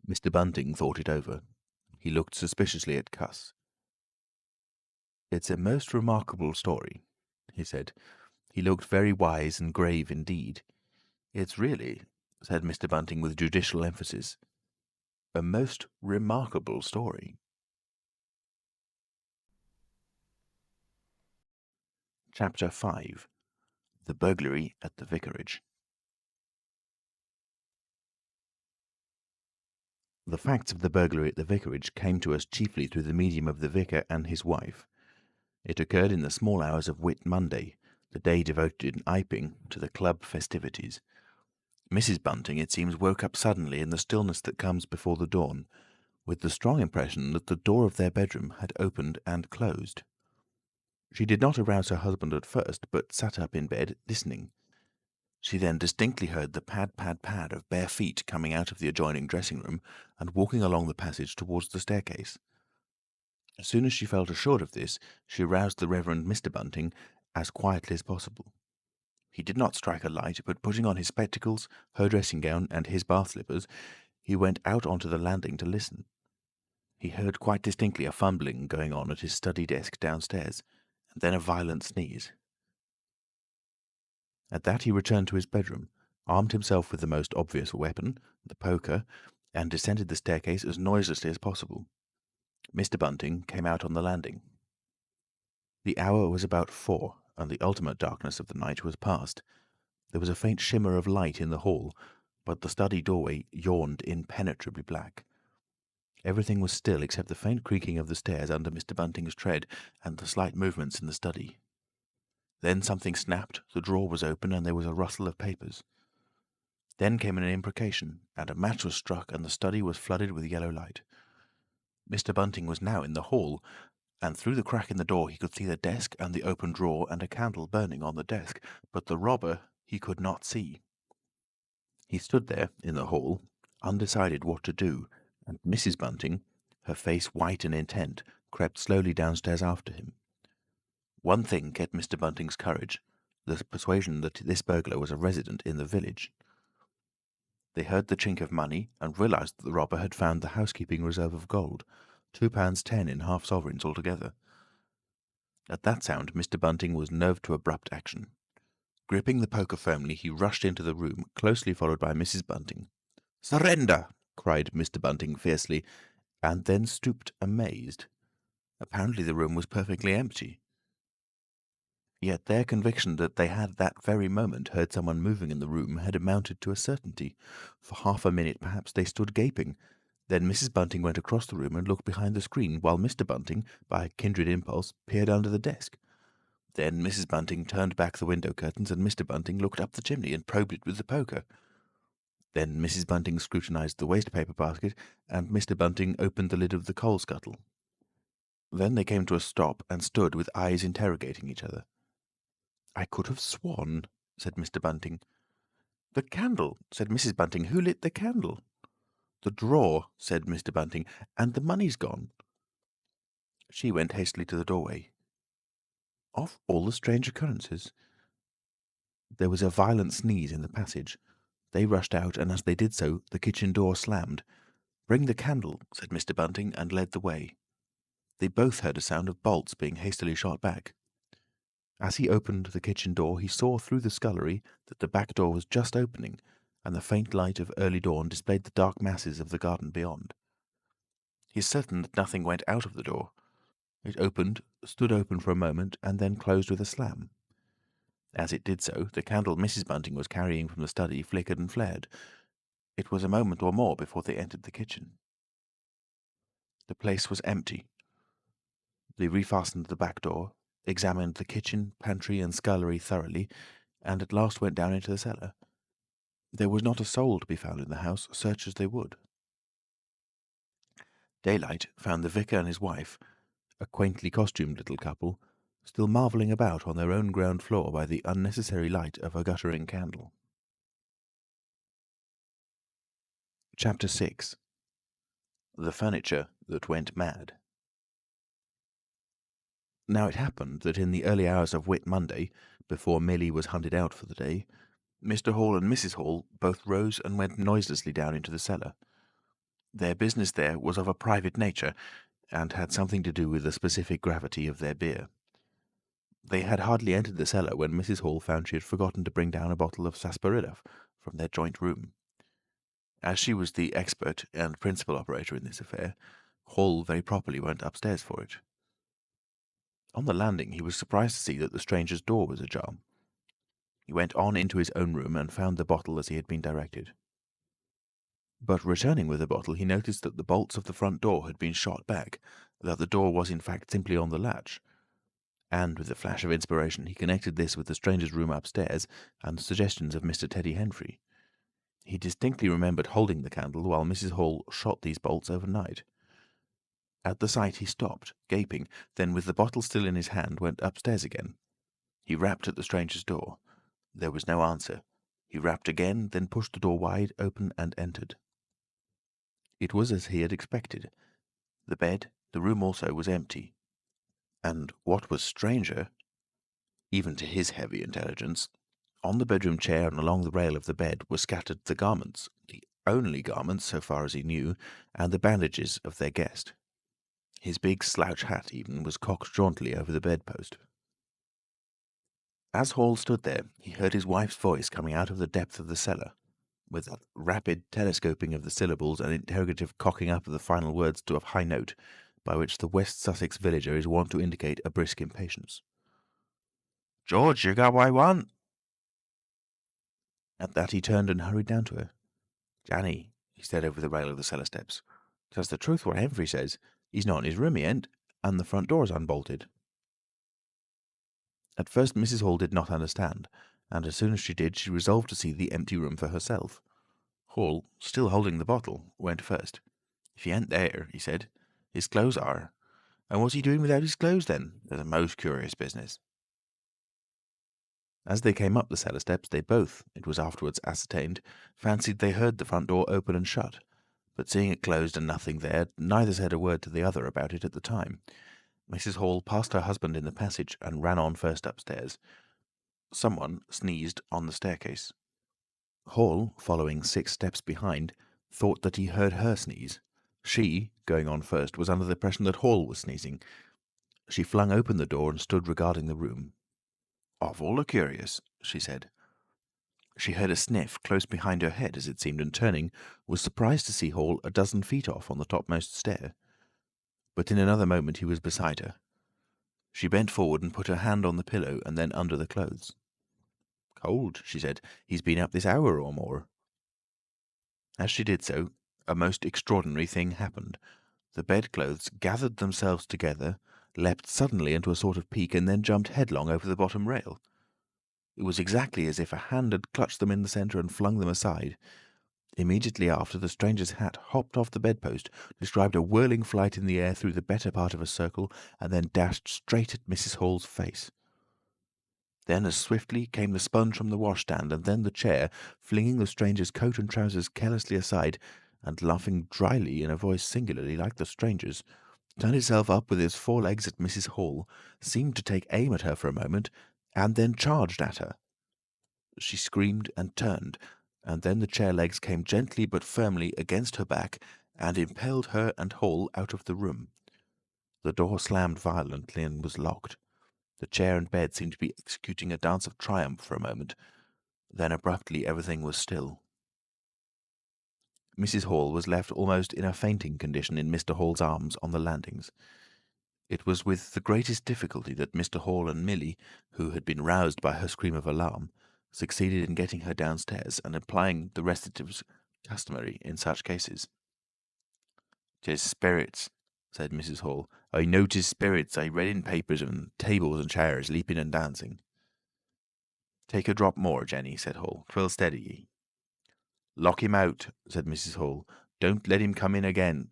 Mr. Bunting thought it over. He looked suspiciously at Cuss. "It's a most remarkable story," he said. He looked very wise and grave indeed. "It's really," said Mr. Bunting with judicial emphasis, "a most remarkable story." Chapter 5. The Burglary at the Vicarage. The facts of the burglary at the vicarage came to us chiefly through the medium of the vicar and his wife. It occurred in the small hours of Whit Monday, the day devoted in Iping to the club festivities. Mrs. Bunting, it seems, woke up suddenly in the stillness that comes before the dawn, with the strong impression that the door of their bedroom had opened and closed. She did not arouse her husband at first, but sat up in bed, listening. She then distinctly heard the pad, pad, pad of bare feet coming out of the adjoining dressing-room and walking along the passage towards the staircase. As soon as she felt assured of this, she roused the Reverend Mr. Bunting as quietly as possible. He did not strike a light, but putting on his spectacles, her dressing-gown, and his bath slippers, he went out onto the landing to listen. He heard quite distinctly a fumbling going on at his study desk downstairs, and then a violent sneeze. At that he returned to his bedroom, armed himself with the most obvious weapon, the poker, and descended the staircase as noiselessly as possible. Mr. Bunting came out on the landing. The hour was about 4, and the ultimate darkness of the night was past. There was a faint shimmer of light in the hall, but the study doorway yawned impenetrably black. Everything was still except the faint creaking of the stairs under Mr. Bunting's tread and the slight movements in the study. Then something snapped, the drawer was open, and there was a rustle of papers. Then came an imprecation, and a match was struck, and the study was flooded with yellow light. Mr. Bunting was now in the hall, and through the crack in the door he could see the desk and the open drawer and a candle burning on the desk, but the robber he could not see. He stood there in the hall, undecided what to do, and Mrs. Bunting, her face white and intent, crept slowly downstairs after him. One thing kept Mr. Bunting's courage, the persuasion that this burglar was a resident in the village. They heard the chink of money, and realised that the robber had found the housekeeping reserve of gold, £2.10 in half-sovereigns altogether. At that sound Mr. Bunting was nerved to abrupt action. Gripping the poker firmly, he rushed into the room, closely followed by Mrs. Bunting. "Surrender!" cried Mr. Bunting fiercely, and then stooped amazed. Apparently the room was perfectly empty. Yet their conviction that they had that very moment heard someone moving in the room had amounted to a certainty. For half a minute perhaps they stood gaping. Then Mrs. Bunting went across the room and looked behind the screen, while Mr. Bunting, by a kindred impulse, peered under the desk. Then Mrs. Bunting turned back the window curtains, and Mr. Bunting looked up the chimney and probed it with the poker. Then Mrs. Bunting scrutinised the waste-paper basket, and Mr. Bunting opened the lid of the coal scuttle. Then they came to a stop and stood with eyes interrogating each other. "I could have sworn," said Mr. Bunting. "The candle," said Mrs. Bunting. "Who lit the candle?" "The drawer," said Mr. Bunting. "And the money's gone." She went hastily to the doorway. Of all the strange occurrences! There was a violent sneeze in the passage. They rushed out, and as they did so, the kitchen door slammed. "Bring the candle," said Mr. Bunting, and led the way. They both heard a sound of bolts being hastily shot back. As he opened the kitchen door, he saw through the scullery that the back door was just opening, and the faint light of early dawn displayed the dark masses of the garden beyond. He is certain that nothing went out of the door. It opened, stood open for a moment, and then closed with a slam. As it did so, the candle Mrs. Bunting was carrying from the study flickered and flared. It was a moment or more before they entered the kitchen. The place was empty. They refastened the back door, examined the kitchen, pantry, and scullery thoroughly, and at last went down into the cellar. There was not a soul to be found in the house, search as they would. Daylight found the vicar and his wife, a quaintly costumed little couple, still marvelling about on their own ground floor by the unnecessary light of a guttering candle. Chapter 6. The Furniture That Went Mad. Now it happened that in the early hours of Whit Monday, before Milly was hunted out for the day, Mr. Hall and Mrs. Hall both rose and went noiselessly down into the cellar. Their business there was of a private nature, and had something to do with the specific gravity of their beer. They had hardly entered the cellar when Mrs. Hall found she had forgotten to bring down a bottle of sarsaparilla from their joint room. As she was the expert and principal operator in this affair, Hall very properly went upstairs for it. On the landing he was surprised to see that the stranger's door was ajar. He went on into his own room and found the bottle as he had been directed. But returning with the bottle, he noticed that the bolts of the front door had been shot back, that the door was in fact simply on the latch, and with a flash of inspiration he connected this with the stranger's room upstairs and the suggestions of Mr. Teddy Henfrey. He distinctly remembered holding the candle while Mrs. Hall shot these bolts overnight. At the sight he stopped, gaping, then with the bottle still in his hand went upstairs again. He rapped at the stranger's door. There was no answer. He rapped again, then pushed the door wide open and entered. It was as he had expected. The bed, the room also, was empty. And what was stranger, even to his heavy intelligence, on the bedroom chair and along the rail of the bed were scattered the garments, the only garments, so far as he knew, and the bandages of their guest. His big slouch hat, even, was cocked jauntily over the bedpost. As Hall stood there, he heard his wife's voice coming out of the depth of the cellar, with that rapid telescoping of the syllables and interrogative cocking up of the final words to a high note, by which the West Sussex villager is wont to indicate a brisk impatience. "George, you got what I want?" At that he turned and hurried down to her. "Janny," he said over the rail of the cellar steps, "'tis the truth what Henfrey says. He's not in his room, he ain't, and the front door's unbolted." At first Mrs. Hall did not understand, and as soon as she did, she resolved to see the empty room for herself. Hall, still holding the bottle, went first. "If he ain't there," he said, "his clothes are. And what's he doing without his clothes, then? There's a most curious business." As they came up the cellar steps, they both, it was afterwards ascertained, fancied they heard the front door open and shut, but seeing it closed and nothing there, neither said a word to the other about it at the time. Mrs. Hall passed her husband in the passage and ran on first upstairs. Someone sneezed on the staircase. Hall, following 6 steps behind, thought that he heard her sneeze. She, going on first, was under the impression that Hall was sneezing. She flung open the door and stood regarding the room. "Awful curious," she said. She heard a sniff close behind her head, as it seemed, and turning, was surprised to see Hall a dozen feet off on the topmost stair. But in another moment he was beside her. She bent forward and put her hand on the pillow and then under the clothes. "Cold," she said. "He's been up this hour or more." As she did so, a most extraordinary thing happened. The bedclothes gathered themselves together, leapt suddenly into a sort of peak, and then jumped headlong over the bottom rail. It was exactly as if a hand had clutched them in the centre and flung them aside. Immediately after, the stranger's hat hopped off the bedpost, described a whirling flight in the air through the better part of a circle, and then dashed straight at Mrs. Hall's face. Then as swiftly came the sponge from the washstand, and then the chair, flinging the stranger's coat and trousers carelessly aside, and laughing dryly in a voice singularly like the stranger's, turned itself up with its 4 legs at Mrs. Hall, seemed to take aim at her for a moment, and then charged at her. She screamed and turned, and then the chair legs came gently but firmly against her back, and impelled her and Hall out of the room. The door slammed violently and was locked. The chair and bed seemed to be executing a dance of triumph for a moment. Then abruptly everything was still. Mrs. Hall was left almost in a fainting condition in Mr. Hall's arms on the landings. It was with the greatest difficulty that Mr. Hall and Milly, who had been roused by her scream of alarm, succeeded in getting her downstairs and applying the restoratives customary in such cases. "'Tis spirits," said Mrs. Hall, I noticed spirits I read in papers on tables and chairs leaping and dancing. Take a drop more, Jenny, said Hall. 'Twill steady ye. Lock him out, said Mrs. Hall. Don't let him come in again.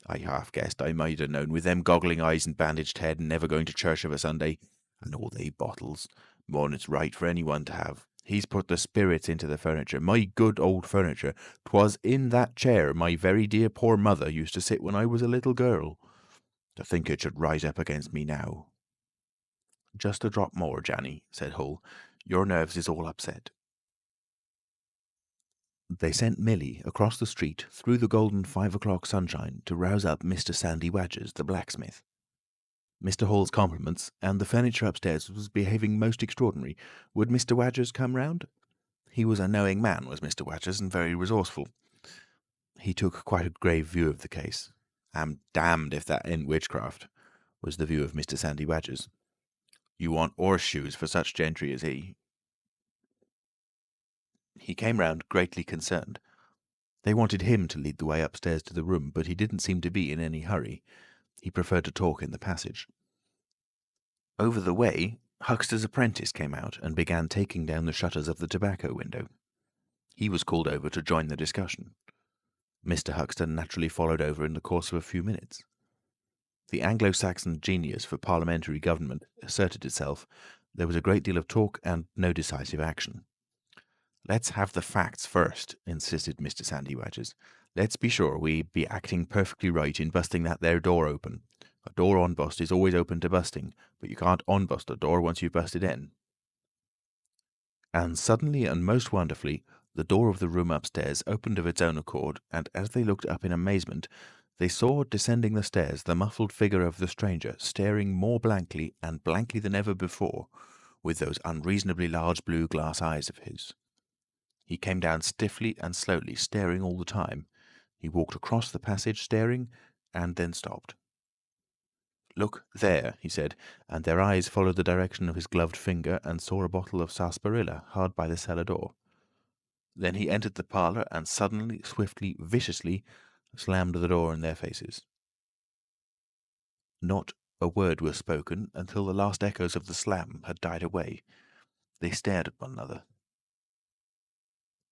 I half guessed I might have known, with them goggling eyes and bandaged head and never going to church of a Sunday. And all they bottles. More'n it's right for anyone to have. He's put the spirits into the furniture. My good old furniture. 'Twas in that chair my very dear poor mother used to sit when I was a little girl. To think it should rise up against me now. Just a drop more, Janny, said Hull. Your nerves is all upset. They sent Millie across the street through the golden 5 o'clock sunshine to rouse up Mr. Sandy Wadgers, the blacksmith. Mr. Hall's compliments, and the furniture upstairs was behaving most extraordinary. Would Mr. Wadgers come round? He was a knowing man, was Mr. Wadgers, and very resourceful. He took quite a grave view of the case. I'm damned if that ain't witchcraft, was the view of Mr. Sandy Wadgers. You want horseshoes for such gentry as he. He came round greatly concerned. They wanted him to lead the way upstairs to the room, but he didn't seem to be in any hurry. He preferred to talk in the passage. Over the way, Huxter's apprentice came out and began taking down the shutters of the tobacco window. He was called over to join the discussion. Mr. Huxter naturally followed over in the course of a few minutes. The Anglo-Saxon genius for parliamentary government asserted itself. There was a great deal of talk and no decisive action. "Let's have the facts first," insisted Mr. Sandy Wadgers. "Let's be sure we be acting perfectly right in busting that there door open. A door on-bust is always open to busting, but you can't on-bust a door once you've busted in." And suddenly and most wonderfully, the door of the room upstairs opened of its own accord, and as they looked up in amazement, they saw descending the stairs the muffled figure of the stranger, staring more blankly and blankly than ever before, with those unreasonably large blue glass eyes of his. He came down stiffly and slowly, staring all the time. He walked across the passage, staring, and then stopped. "Look there," he said, and their eyes followed the direction of his gloved finger and saw a bottle of sarsaparilla hard by the cellar door. Then he entered the parlour and suddenly, swiftly, viciously slammed the door in their faces. Not a word was spoken until the last echoes of the slam had died away. They stared at one another.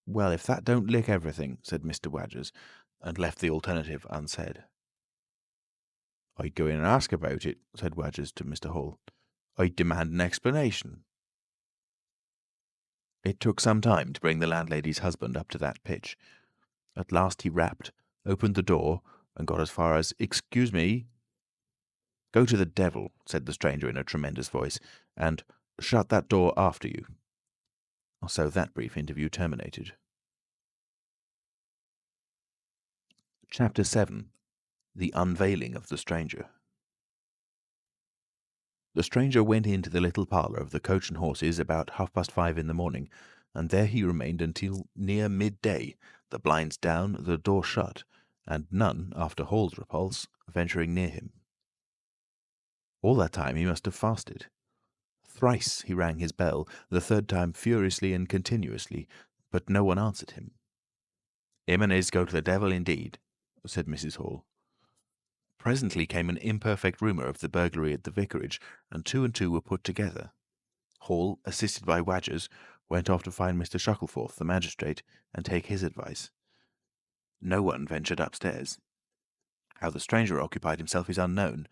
"Well, if that don't lick everything," said Mr. Wadgers, and left the alternative unsaid. "I'd go in and ask about it," said Wadgers to Mr. Hall. "I'd demand an explanation." It took some time to bring the landlady's husband up to that pitch. At last he rapped, opened the door, and got as far as "Excuse me." "Go to the devil," said the stranger in a tremendous voice, "and shut that door after you." So that brief interview terminated. Chapter 7. The Unveiling of the Stranger. The stranger went into the little parlour of the Coach and Horses about 5:30 in the morning, and there he remained until near midday, the blinds down, the door shut, and none, after Hall's repulse, venturing near him. All that time he must have fasted. Thrice he rang his bell, the third time furiously and continuously, but no one answered him. "Him and his go to the devil indeed," said Mrs. Hall. Presently came an imperfect rumour of the burglary at the vicarage, and two were put together. Hall, assisted by Wadgers, went off to find Mr. Shuttleforth, the magistrate, and take his advice. No one ventured upstairs. How the stranger occupied himself is unknown.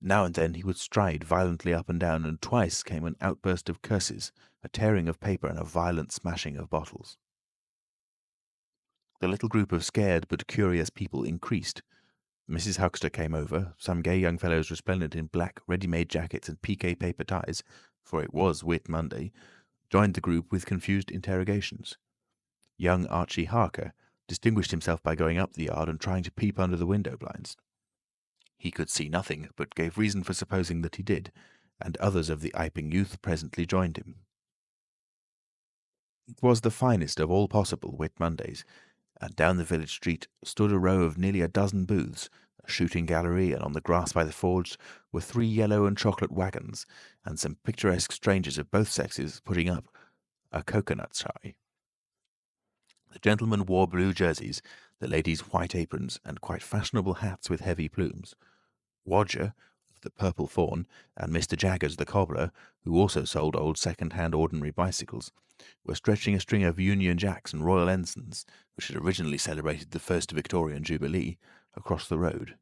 Now and then he would stride violently up and down, and twice came an outburst of curses, a tearing of paper, and a violent smashing of bottles. The little group of scared but curious people increased. Mrs. Huxter came over, some gay young fellows resplendent in black ready-made jackets and piqué paper ties, for it was Whit Monday, joined the group with confused interrogations. Young Archie Harker distinguished himself by going up the yard and trying to peep under the window blinds. He could see nothing, but gave reason for supposing that he did, and others of the Iping youth presently joined him. It was the finest of all possible Whit Mondays, and down the village street stood a row of nearly a dozen booths, a shooting gallery, and on the grass by the forge were 3 yellow and chocolate wagons, and some picturesque strangers of both sexes putting up a cocoanut shy. The gentlemen wore blue jerseys, the ladies white aprons, and quite fashionable hats with heavy plumes. Wodger, the Purple Fawn, and Mr. Jaggers the cobbler, who also sold old second-hand ordinary bicycles, were stretching a string of Union Jacks and Royal Ensigns, which had originally celebrated the first Victorian Jubilee, across the road.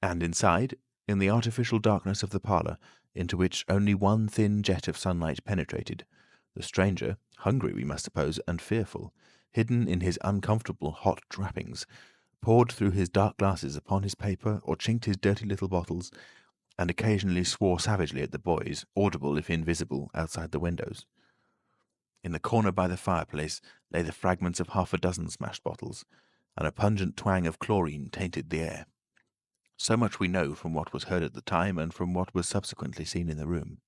And inside, in the artificial darkness of the parlour, into which only one thin jet of sunlight penetrated, the stranger, hungry we must suppose, and fearful, hidden in his uncomfortable hot wrappings, pored through his dark glasses upon his paper or chinked his dirty little bottles, and occasionally swore savagely at the boys, audible if invisible, outside the windows. In the corner by the fireplace lay the fragments of half a dozen smashed bottles, and a pungent twang of chlorine tainted the air. So much we know from what was heard at the time and from what was subsequently seen in the room.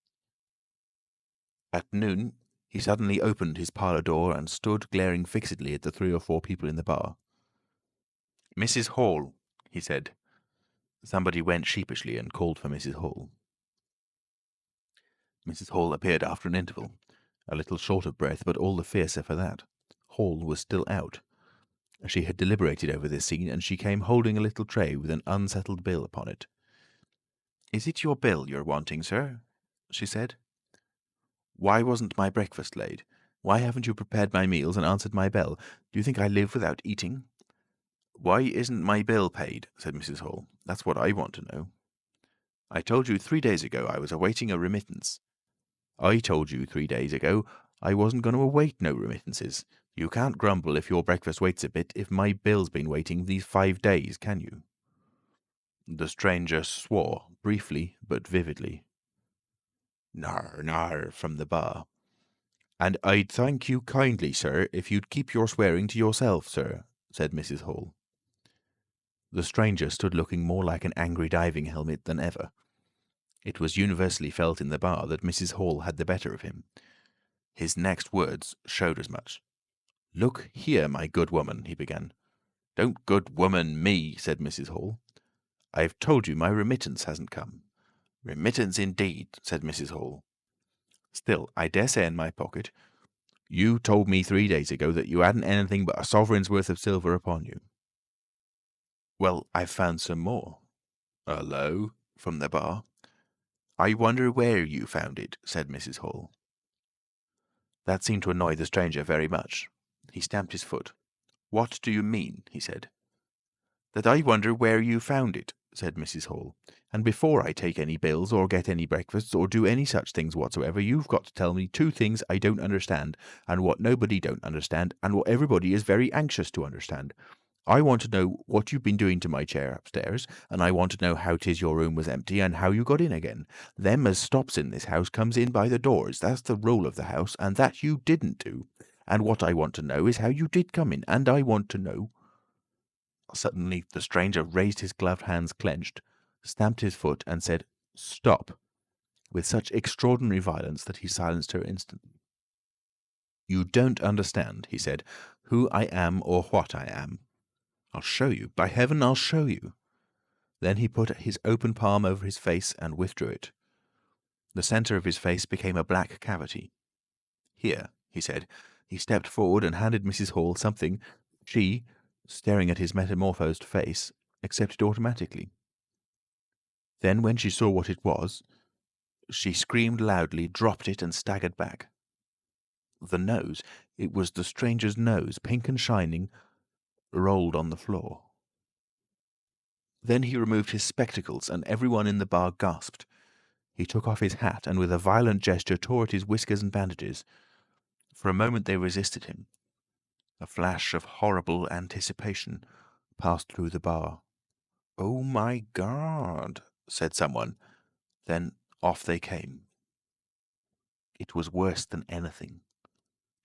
At noon, he suddenly opened his parlour door and stood glaring fixedly at the 3 or 4 people in the bar. "Mrs. Hall," he said. Somebody went sheepishly and called for Mrs. Hall. Mrs. Hall appeared after an interval, a little short of breath, but all the fiercer for that. Hall was still out. She had deliberated over this scene, and she came holding a little tray with an unsettled bill upon it. "Is it your bill you're wanting, sir?" she said. "Why wasn't my breakfast laid? Why haven't you prepared my meals and answered my bell? Do you think I live without eating?" "Why isn't my bill paid?" said Mrs. Hall. "That's what I want to know." "I told you 3 days ago I was awaiting a remittance." "I told you 3 days ago I wasn't going to await no remittances. You can't grumble if your breakfast waits a bit if my bill's been waiting these 5 days, can you?" The stranger swore, briefly but vividly. "Nar, nar," from the bar. "And I'd thank you kindly, sir, if you'd keep your swearing to yourself, sir," said Mrs. Hall. The stranger stood looking more like an angry diving helmet than ever. It was universally felt in the bar that Mrs. Hall had the better of him. His next words showed as much. "Look here, my good woman," he began. "Don't good woman me," said Mrs. Hall. "I've told you my remittance hasn't come." "Remittance indeed," said Mrs. Hall. "Still, I dare say in my pocket. You told me 3 days ago that you hadn't anything but a sovereign's worth of silver upon you." "Well, I've found some more." "Hullo," from the bar. "I wonder where you found it," said Mrs. Hall. That seemed to annoy the stranger very much. He stamped his foot. "What do you mean?" he said. "That I wonder where you found it," said Mrs. Hall. "And before I take any bills, or get any breakfasts, or do any such things whatsoever, you've got to tell me 2 things I don't understand, and what nobody don't understand, and what everybody is very anxious to understand. I want to know what you've been doing to my chair upstairs, and I want to know how 'tis your room was empty, and how you got in again. Them as stops in this house comes in by the doors. That's the rule of the house, and that you didn't do. And what I want to know is how you did come in, and I want to know—" Suddenly the stranger raised his gloved hands clenched, stamped his foot, and said, "Stop!" with such extraordinary violence that he silenced her instantly. "You don't understand," he said, "who I am or what I am. I'll show you. By heaven, I'll show you." Then he put his open palm over his face and withdrew it. The centre of his face became a black cavity. "Here," he said. He stepped forward and handed Mrs. Hall something. She, staring at his metamorphosed face, accepted automatically. Then, when she saw what it was, she screamed loudly, dropped it, and staggered back. The nose, it was the stranger's nose, pink and shining, rolled on the floor. Then he removed his spectacles, and everyone in the bar gasped. He took off his hat, and with a violent gesture tore at his whiskers and bandages. For a moment they resisted him. A flash of horrible anticipation passed through the bar. "Oh, my God!" said someone. Then off they came. It was worse than anything.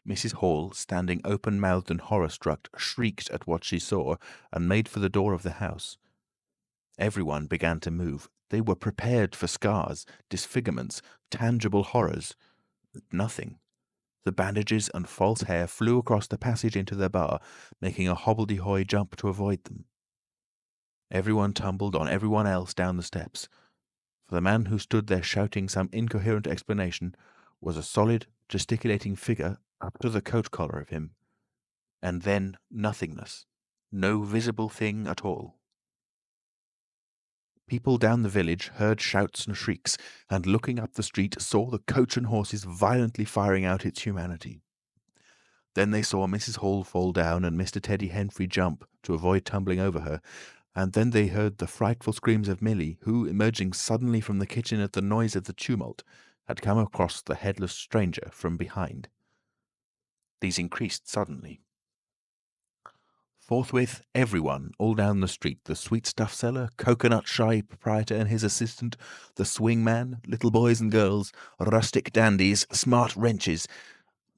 Mrs. Hall, standing open-mouthed and horror-struck, shrieked at what she saw, and made for the door of the house. Everyone began to move. They were prepared for scars, disfigurements, tangible horrors. But nothing. The bandages and false hair flew across the passage into the bar, making a hobbledehoy jump to avoid them. Everyone tumbled on everyone else down the steps. For the man who stood there shouting some incoherent explanation was a solid, gesticulating figure up to the coat collar of him, and then nothingness, no visible thing at all. People down the village heard shouts and shrieks, and looking up the street saw the coach and horses violently firing out its humanity. Then they saw Mrs. Hall fall down and Mr. Teddy Henfrey jump to avoid tumbling over her, and then they heard the frightful screams of Milly, who, emerging suddenly from the kitchen at the noise of the tumult, had come across the headless stranger from behind. These increased suddenly. Forthwith, everyone, all down the street, the sweet-stuff seller, coconut-shy proprietor and his assistant, the swing-man, little boys and girls, rustic dandies, smart wrenches,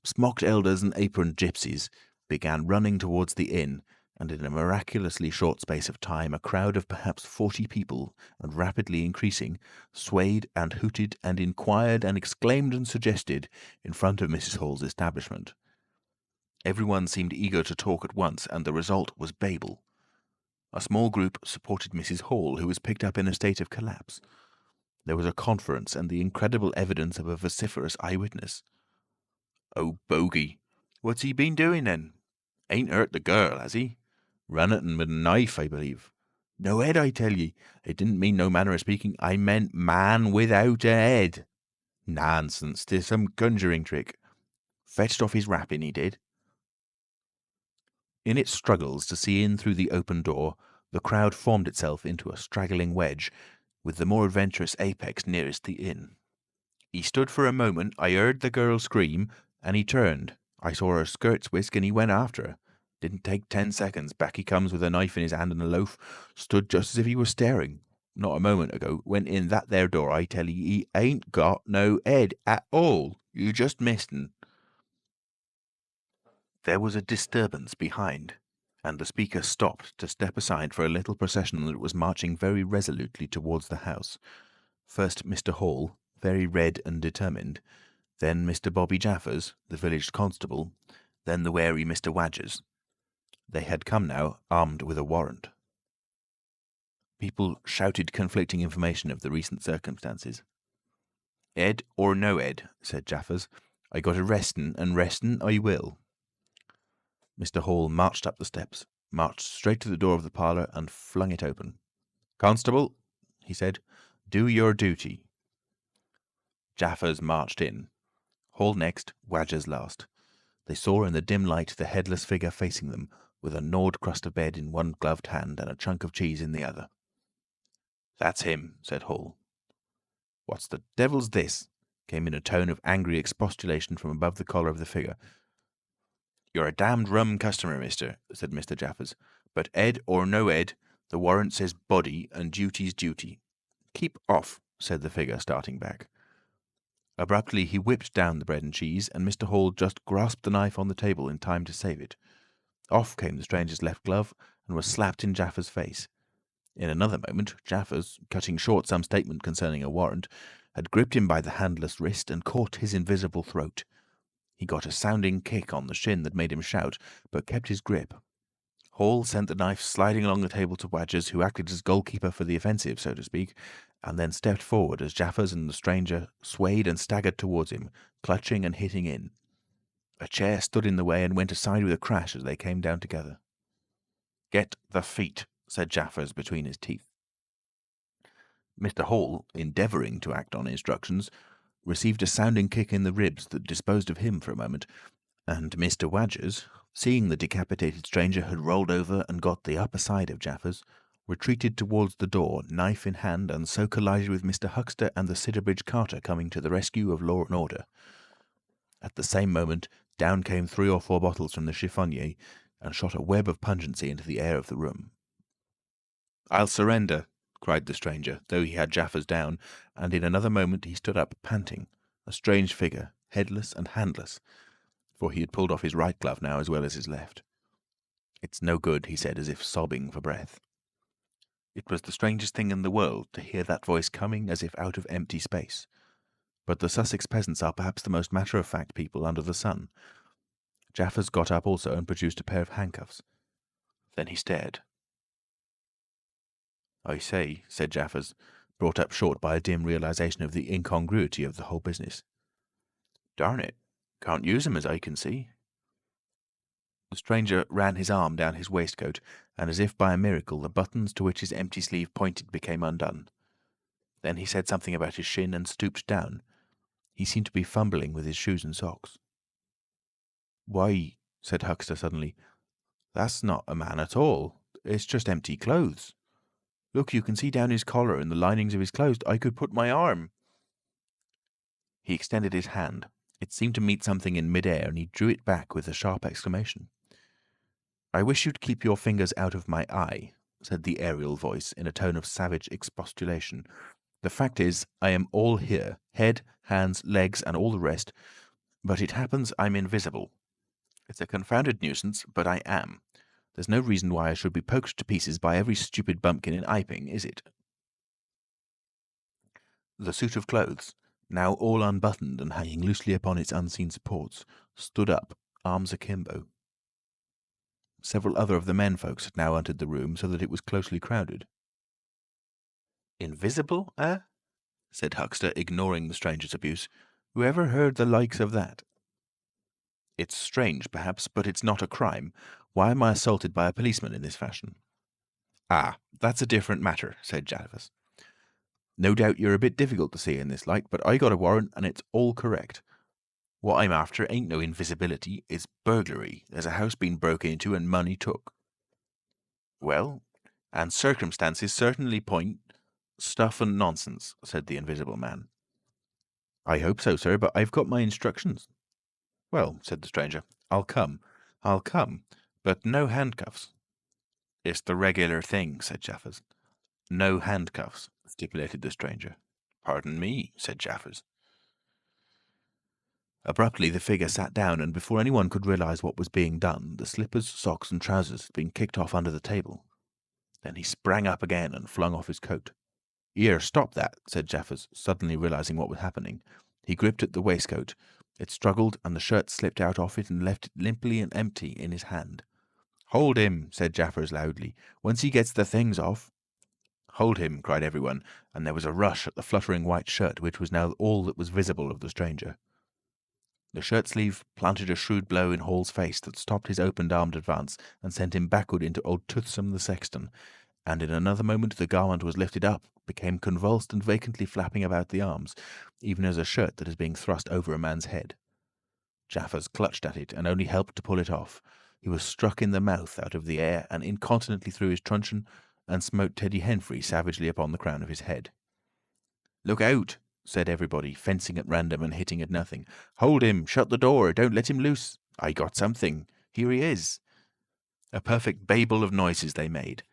smocked elders and aproned gypsies, began running towards the inn, and in a miraculously short space of time a crowd of perhaps 40 people, and rapidly increasing, swayed and hooted and inquired and exclaimed and suggested in front of Mrs. Hall's establishment. Everyone seemed eager to talk at once, and the result was Babel. A small group supported Mrs. Hall, who was picked up in a state of collapse. There was a conference, and the incredible evidence of a vociferous eyewitness. "Oh, bogey! What's he been doing then? Ain't hurt the girl, has he? Run at 'en with a knife, I believe. No head, I tell ye. It didn't mean no manner of speaking. I meant man without a head. Nonsense! 'Tis some conjuring trick. Fetched off his wrapping, he did." In its struggles to see in through the open door, the crowd formed itself into a straggling wedge, with the more adventurous apex nearest the inn. "He stood for a moment. I heard the girl scream, and he turned. I saw her skirts whisk, and he went after her. Didn't take 10 seconds. Back he comes with a knife in his hand and a loaf. Stood just as if he was staring. Not a moment ago. Went in that there door. I tell ye, he ain't got no head at all. You just missed un." There was a disturbance behind, and the speaker stopped to step aside for a little procession that was marching very resolutely towards the house. First Mr. Hall, very red and determined, then Mr. Bobby Jaffers, the village constable, then the wary Mr. Wadgers. They had come now, armed with a warrant. People shouted conflicting information of the recent circumstances. "Ed or no Ed," said Jaffers, "I got arrestin', and restin' I will." Mr. Hall marched up the steps, marched straight to the door of the parlour, and flung it open. "Constable," he said, "do your duty." Jaffers marched in. Hall next, Wadgers last. They saw in the dim light the headless figure facing them, with a gnawed crust of bread in one gloved hand and a chunk of cheese in the other. "That's him," said Hall. "What the devil's this?" came in a tone of angry expostulation from above the collar of the figure. "You're a damned rum customer, mister," said Mr. Jaffers. "But Ed or no Ed, the warrant says body, and duty's duty." "Keep off," said the figure, starting back. Abruptly he whipped down the bread and cheese, and Mr. Hall just grasped the knife on the table in time to save it. Off came the stranger's left glove, and was slapped in Jaffers' face. In another moment, Jaffers, cutting short some statement concerning a warrant, had gripped him by the handless wrist and caught his invisible throat. He got a sounding kick on the shin that made him shout, but kept his grip. Hall sent the knife sliding along the table to Wadgers, who acted as goalkeeper for the offensive, so to speak, and then stepped forward as Jaffers and the stranger swayed and staggered towards him, clutching and hitting in. A chair stood in the way and went aside with a crash as they came down together. "Get the feet," said Jaffers between his teeth. Mr. Hall, endeavouring to act on instructions, received a sounding kick in the ribs that disposed of him for a moment, and Mr. Wadgers, seeing the decapitated stranger had rolled over and got the upper side of Jaffers, retreated towards the door, knife in hand, and so collided with Mr. Huxter and the Sidderbridge carter coming to the rescue of law and order. At the same moment, down came 3 or 4 bottles from the chiffonnier, and shot a web of pungency into the air of the room. "I'll surrender," cried the stranger, though he had Jaffers down, and in another moment he stood up, panting, a strange figure, headless and handless, for he had pulled off his right glove now as well as his left. "It's no good," he said, as if sobbing for breath. It was the strangest thing in the world to hear that voice coming as if out of empty space. But the Sussex peasants are perhaps the most matter-of-fact people under the sun. Jaffers got up also and produced a pair of handcuffs. Then he stared. "I say," said Jaffers, brought up short by a dim realization of the incongruity of the whole business. "Darn it, can't use 'em as I can see." The stranger ran his arm down his waistcoat, and as if by a miracle the buttons to which his empty sleeve pointed became undone. Then he said something about his shin and stooped down. He seemed to be fumbling with his shoes and socks. "Why," said Huckster suddenly, "that's not a man at all. It's just empty clothes. Look, you can see down his collar and the linings of his clothes. I could put my arm—" He extended his hand. It seemed to meet something in mid-air, and he drew it back with a sharp exclamation. "I wish you'd keep your fingers out of my eye," said the aerial voice in a tone of savage expostulation. "The fact is, I am all here, head, hands, legs, and all the rest, but it happens I'm invisible. It's a confounded nuisance, but I am. There's no reason why I should be poked to pieces by every stupid bumpkin in Iping, is it?" The suit of clothes, now all unbuttoned and hanging loosely upon its unseen supports, stood up, arms akimbo. Several other of the men-folks had now entered the room, so that it was closely crowded. "Invisible, eh?" said Huckster, ignoring the stranger's abuse. "Whoever heard the likes of that?" "It's strange, perhaps, but it's not a crime. Why am I assaulted by a policeman in this fashion?" "Ah, that's a different matter," said Jarvis. "No doubt you're a bit difficult to see in this light, but I got a warrant and it's all correct. What I'm after ain't no invisibility, it's burglary. There's a house been broke into and money took." "Well, and circumstances certainly point—" "Stuff and nonsense," said the invisible man. "I hope so, sir, but I've got my instructions." "Well," said the stranger, I'll come, but no handcuffs." "It's the regular thing," said Jaffers. "No handcuffs," stipulated the stranger. "Pardon me," said Jaffers. Abruptly the figure sat down, and before anyone could realize what was being done, the slippers, socks, and trousers had been kicked off under the table. Then he sprang up again and flung off his coat. "Here, stop that," said Jaffers, suddenly realizing what was happening. He gripped at the waistcoat. It struggled, and the shirt slipped out off it and left it limply and empty in his hand. "Hold him," said Jaffers loudly. "Once he gets the things off—" "Hold him," cried everyone, and there was a rush at the fluttering white shirt, which was now all that was visible of the stranger. The shirt sleeve planted a shrewd blow in Hall's face that stopped his open-armed advance and sent him backward into old Toothsome the sexton, and in another moment the garment was lifted up, became convulsed and vacantly flapping about the arms, even as a shirt that is being thrust over a man's head. Jaffers clutched at it and only helped to pull it off. He was struck in the mouth out of the air and incontinently threw his truncheon and smote Teddy Henfrey savagely upon the crown of his head. "Look out!" said everybody, fencing at random and hitting at nothing. "Hold him! Shut the door! Don't let him loose! I got something! Here he is!" A perfect babel of noises they made.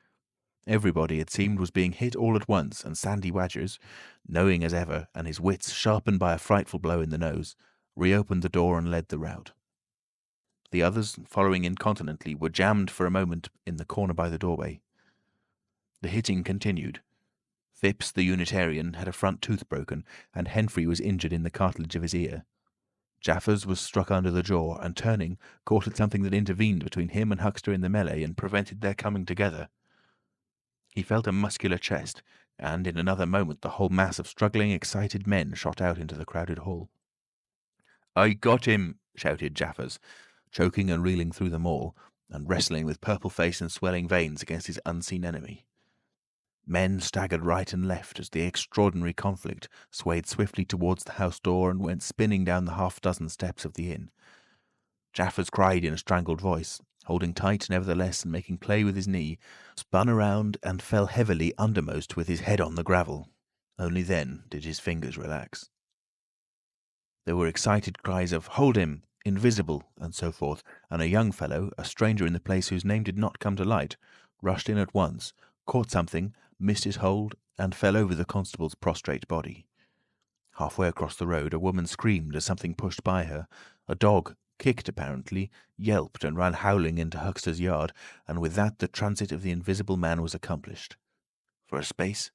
Everybody, it seemed, was being hit all at once, and Sandy Wadgers, knowing as ever, and his wits sharpened by a frightful blow in the nose, reopened the door and led the rout. The others, following incontinently, were jammed for a moment in the corner by the doorway. The hitting continued. Phipps, the Unitarian, had a front tooth broken, and Henfrey was injured in the cartilage of his ear. Jaffers was struck under the jaw, and turning, caught at something that intervened between him and Huckster in the melee and prevented their coming together. He felt a muscular chest, and in another moment the whole mass of struggling, excited men shot out into the crowded hall. "I got him!" shouted Jaffers, choking and reeling through them all, and wrestling with purple face and swelling veins against his unseen enemy. Men staggered right and left as the extraordinary conflict swayed swiftly towards the house door and went spinning down the half-dozen steps of the inn. Jaffers cried in a strangled voice, holding tight nevertheless and making play with his knee, spun around and fell heavily undermost with his head on the gravel. Only then did his fingers relax. There were excited cries of "Hold him!" "Invisible!" and so forth, and a young fellow, a stranger in the place whose name did not come to light, rushed in at once, caught something, missed his hold, and fell over the constable's prostrate body. Halfway across the road a woman screamed as something pushed by her. A dog, kicked apparently, yelped and ran howling into Huckster's yard, and with that the transit of the invisible man was accomplished. For a space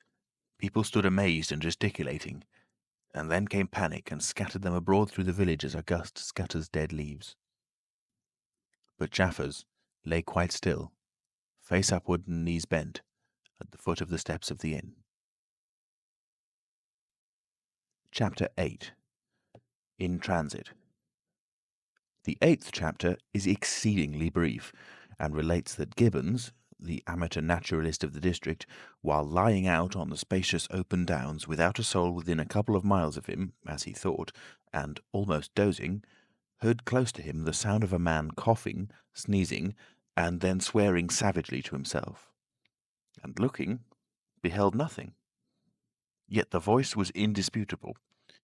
people stood amazed and gesticulating, and then came panic and scattered them abroad through the village as a gust scatters dead leaves. But Jaffers lay quite still, face upward and knees bent, at the foot of the steps of the inn. Chapter 8. In Transit. The 8th chapter is exceedingly brief, and relates that Gibbons, the amateur naturalist of the district, while lying out on the spacious open downs, without a soul within a couple of miles of him, as he thought, and almost dozing, heard close to him the sound of a man coughing, sneezing, and then swearing savagely to himself, and looking, beheld nothing. Yet the voice was indisputable.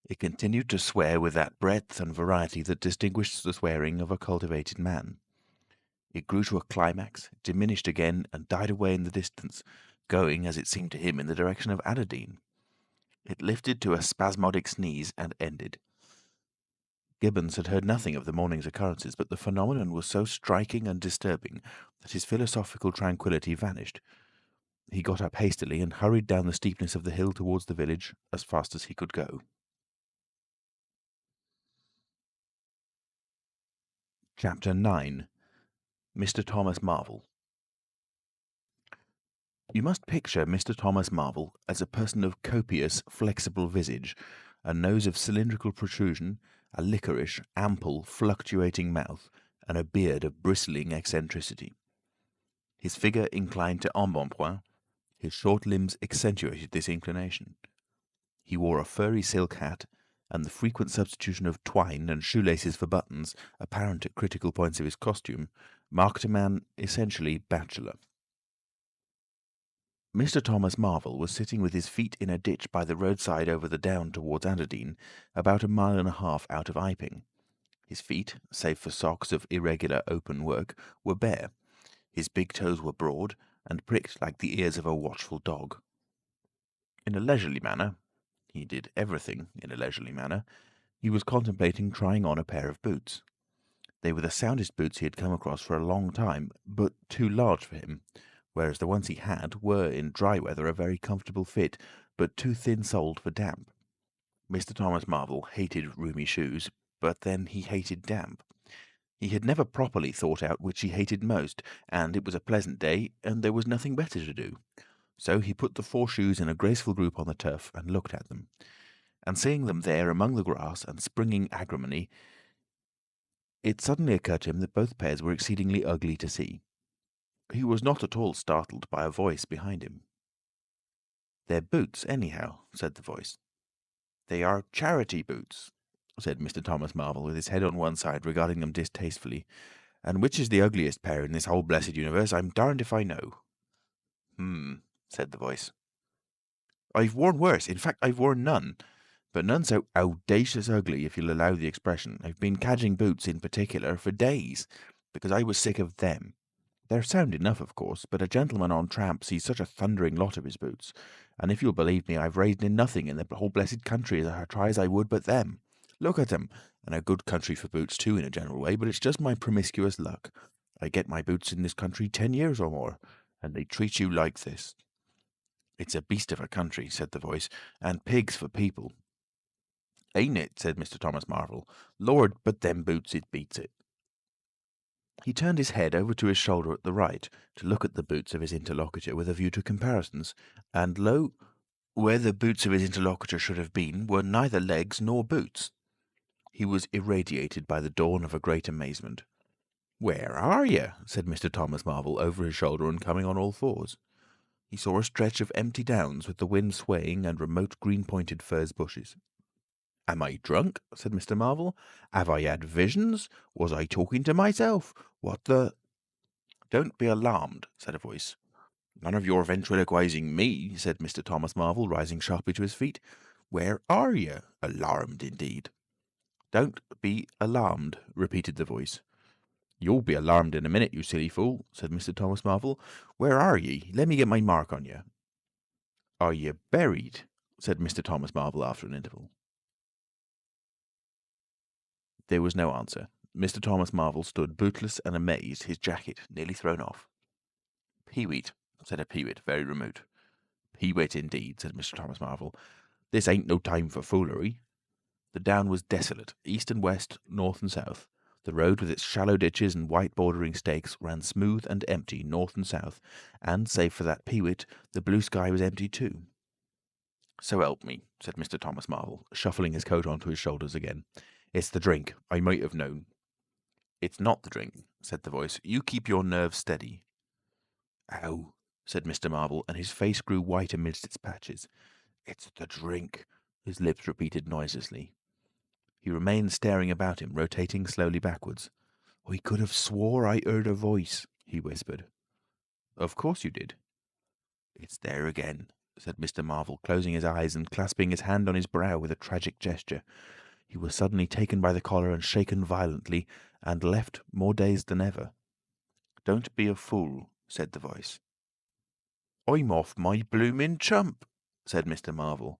It continued to swear with that breadth and variety that distinguishes the swearing of a cultivated man. It grew to a climax, diminished again, and died away in the distance, going, as it seemed to him, in the direction of Adderdean. It lifted to a spasmodic sneeze and ended. Gibbons had heard nothing of the morning's occurrences, but the phenomenon was so striking and disturbing that his philosophical tranquillity vanished. He got up hastily and hurried down the steepness of the hill towards the village as fast as he could go. Chapter 9. Mr. Thomas Marvel. You must picture Mr. Thomas Marvel as a person of copious, flexible visage, a nose of cylindrical protrusion, a liquorish, ample, fluctuating mouth, and a beard of bristling eccentricity. His figure inclined to embonpoint, his short limbs accentuated this inclination. He wore a furry silk hat, and the frequent substitution of twine and shoelaces for buttons, apparent at critical points of his costume, marked a man essentially bachelor. Mr. Thomas Marvel was sitting with his feet in a ditch by the roadside over the down towards Adderdean, about a mile and a half out of Iping. His feet, save for socks of irregular open work, were bare. His big toes were broad, and pricked like the ears of a watchful dog. In a leisurely manner, he did everything in a leisurely manner, he was contemplating trying on a pair of boots. They were the soundest boots he had come across for a long time, but too large for him, whereas the ones he had were, in dry weather, a very comfortable fit, but too thin-soled for damp. Mr. Thomas Marvel hated roomy shoes, but then he hated damp. He had never properly thought out which he hated most, and it was a pleasant day, and there was nothing better to do. So he put the 4 shoes in a graceful group on the turf and looked at them. And seeing them there among the grass and springing agrimony, it suddenly occurred to him that both pairs were exceedingly ugly to see. He was not at all startled by a voice behind him. "They're boots, anyhow," said the voice. "They are charity boots," said Mr. Thomas Marvel, with his head on one side, regarding them distastefully. "And which is the ugliest pair in this whole blessed universe, I'm darned if I know." Said the voice. "I've worn worse. In fact, I've worn none. But none so audacious ugly, if you'll allow the expression. I've been cadging boots in particular for days, because I was sick of them. They're sound enough, of course, but a gentleman on tramp sees such a thundering lot of his boots, and if you'll believe me, I've raised in nothing in the whole blessed country as I try as I would but them. Look at them, and a good country for boots too in a general way, but it's just my promiscuous luck. I get my boots in this country 10 years or more, and they treat you like this." "It's a beast of a country," said the voice, "and pigs for people." "Ain't it?" said Mr. Thomas Marvel. "Lord, but them boots, it beats it." He turned his head over to his shoulder at the right, to look at the boots of his interlocutor with a view to comparisons, and lo! where the boots of his interlocutor should have been were neither legs nor boots. He was irradiated by the dawn of a great amazement. "Where are you?" said Mr. Thomas Marvel, over his shoulder and coming on all fours. He saw a stretch of empty downs, with the wind swaying, and remote green-pointed furze bushes. "Am I drunk?" said Mr. Marvel. "Have I had visions? Was I talking to myself? What the—" "Don't be alarmed," said a voice. "None of your ventriloquizing me," said Mr. Thomas Marvel, rising sharply to his feet. "Where are you? Alarmed, indeed." "Don't be alarmed," repeated the voice. "You'll be alarmed in a minute, you silly fool," said Mr. Thomas Marvel. "Where are ye? Let me get my mark on you." "Are ye buried?" said Mr. Thomas Marvel after an interval. There was no answer. Mr. Thomas Marvel stood bootless and amazed, his jacket nearly thrown off. "Peewit," said a peewit, very remote. "Peewit, indeed," said Mr. Thomas Marvel. "This ain't no time for foolery." The down was desolate, east and west, north and south. The road, with its shallow ditches and white bordering stakes, ran smooth and empty north and south, and, save for that peewit, the blue sky was empty too. "So help me," said Mr. Thomas Marvel, shuffling his coat onto his shoulders again. "It's the drink. I might have known." It's not the drink, said the voice. You keep your nerves steady. Ow, said Mr. Marvel, and his face grew white amidst its patches. It's the drink, his lips repeated noiselessly. He remained staring about him, rotating slowly backwards. I could have swore I heard a voice, he whispered. Of course you did. It's there again, said Mr. Marvel, closing his eyes and clasping his hand on his brow with a tragic gesture. He was suddenly taken by the collar and shaken violently, and left more dazed than ever. Don't be a fool, said the voice. I'm off my bloomin' chump, said Mr. Marvel.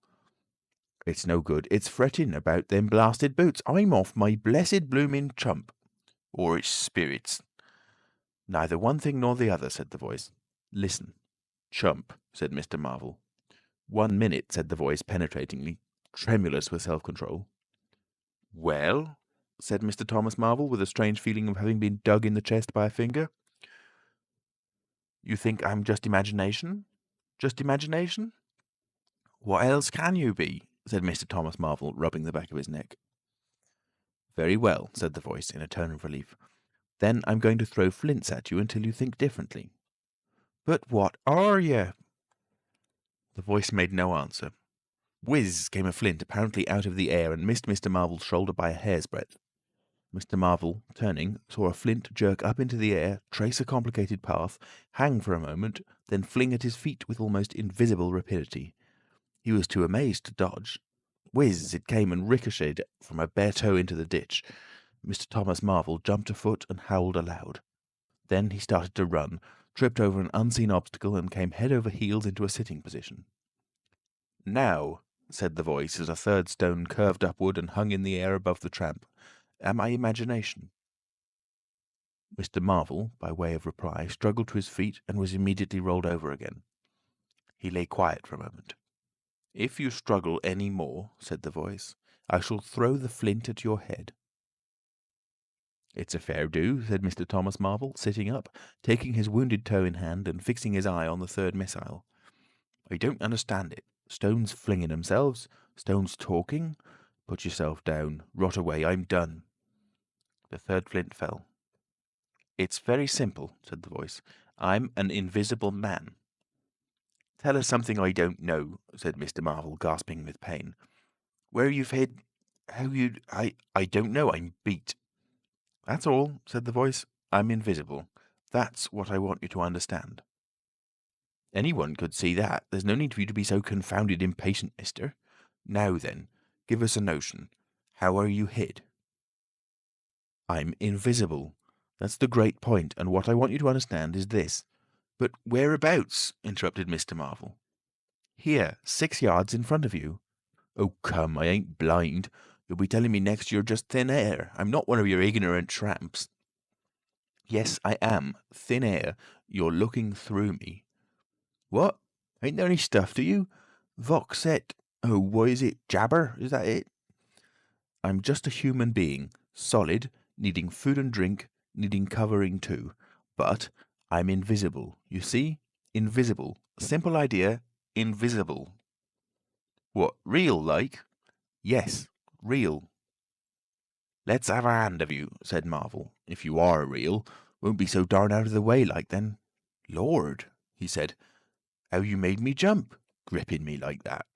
It's no good. It's fretting about them blasted boots. I'm off my blessed bloomin' chump. Or it's spirits. Neither one thing nor the other, said the voice. Listen. Chump, said Mr. Marvel. 1 minute, said the voice penetratingly, tremulous with self-control. Well, said Mr. Thomas Marvel, with a strange feeling of having been dug in the chest by a finger. You think I'm just imagination? Just imagination? What else can you be? Said Mr. Thomas Marvel, rubbing the back of his neck. Very well, said the voice, in a tone of relief. Then I'm going to throw flints at you until you think differently. But what are you? The voice made no answer. Whiz came a flint, apparently out of the air, and missed Mr. Marvel's shoulder by a hair's breadth. Mr. Marvel, turning, saw a flint jerk up into the air, trace a complicated path, hang for a moment, then fling at his feet with almost invisible rapidity. He was too amazed to dodge. Whiz it came and ricocheted from a bare toe into the ditch. Mr. Thomas Marvel jumped a foot and howled aloud. Then he started to run, tripped over an unseen obstacle, and came head over heels into a sitting position. Now, said the voice, as a third stone curved upward and hung in the air above the tramp, am I imagination? Mr. Marvel, by way of reply, struggled to his feet and was immediately rolled over again. He lay quiet for a moment. If you struggle any more, said the voice, I shall throw the flint at your head. It's a fair do, said Mr. Thomas Marvel, sitting up, taking his wounded toe in hand and fixing his eye on the third missile. I don't understand it. Stones flinging themselves, stones talking. Put yourself down. Rot away. I'm done. The third flint fell. It's very simple, said the voice. I'm an invisible man. Tell us something I don't know, said Mr. Marvel, gasping with pain. Where you've hid... How you'd... I don't know. I'm beat. That's all, said the voice. I'm invisible. That's what I want you to understand. Anyone could see that. There's no need for you to be so confounded impatient, mister. Now then, give us a notion. How are you hid? I'm invisible. That's the great point, and what I want you to understand is this. But whereabouts? Interrupted Mr. Marvel. Here, 6 yards in front of you. Oh, come, I ain't blind. You'll be telling me next you're just thin air. I'm not one of your ignorant tramps. Yes, I am. Thin air. You're looking through me. What? Ain't there any stuff to you? Vox et. Oh, what is it? Jabber? Is that it? I'm just a human being. Solid, needing food and drink, needing covering too. But I'm invisible. You see? Invisible. Simple idea. Invisible. What, real like? Yes, real. Let's have a hand of you, said Marvel. If you are real, won't be so darn out of the way like then. Lord, he said, how you made me jump, gripping me like that.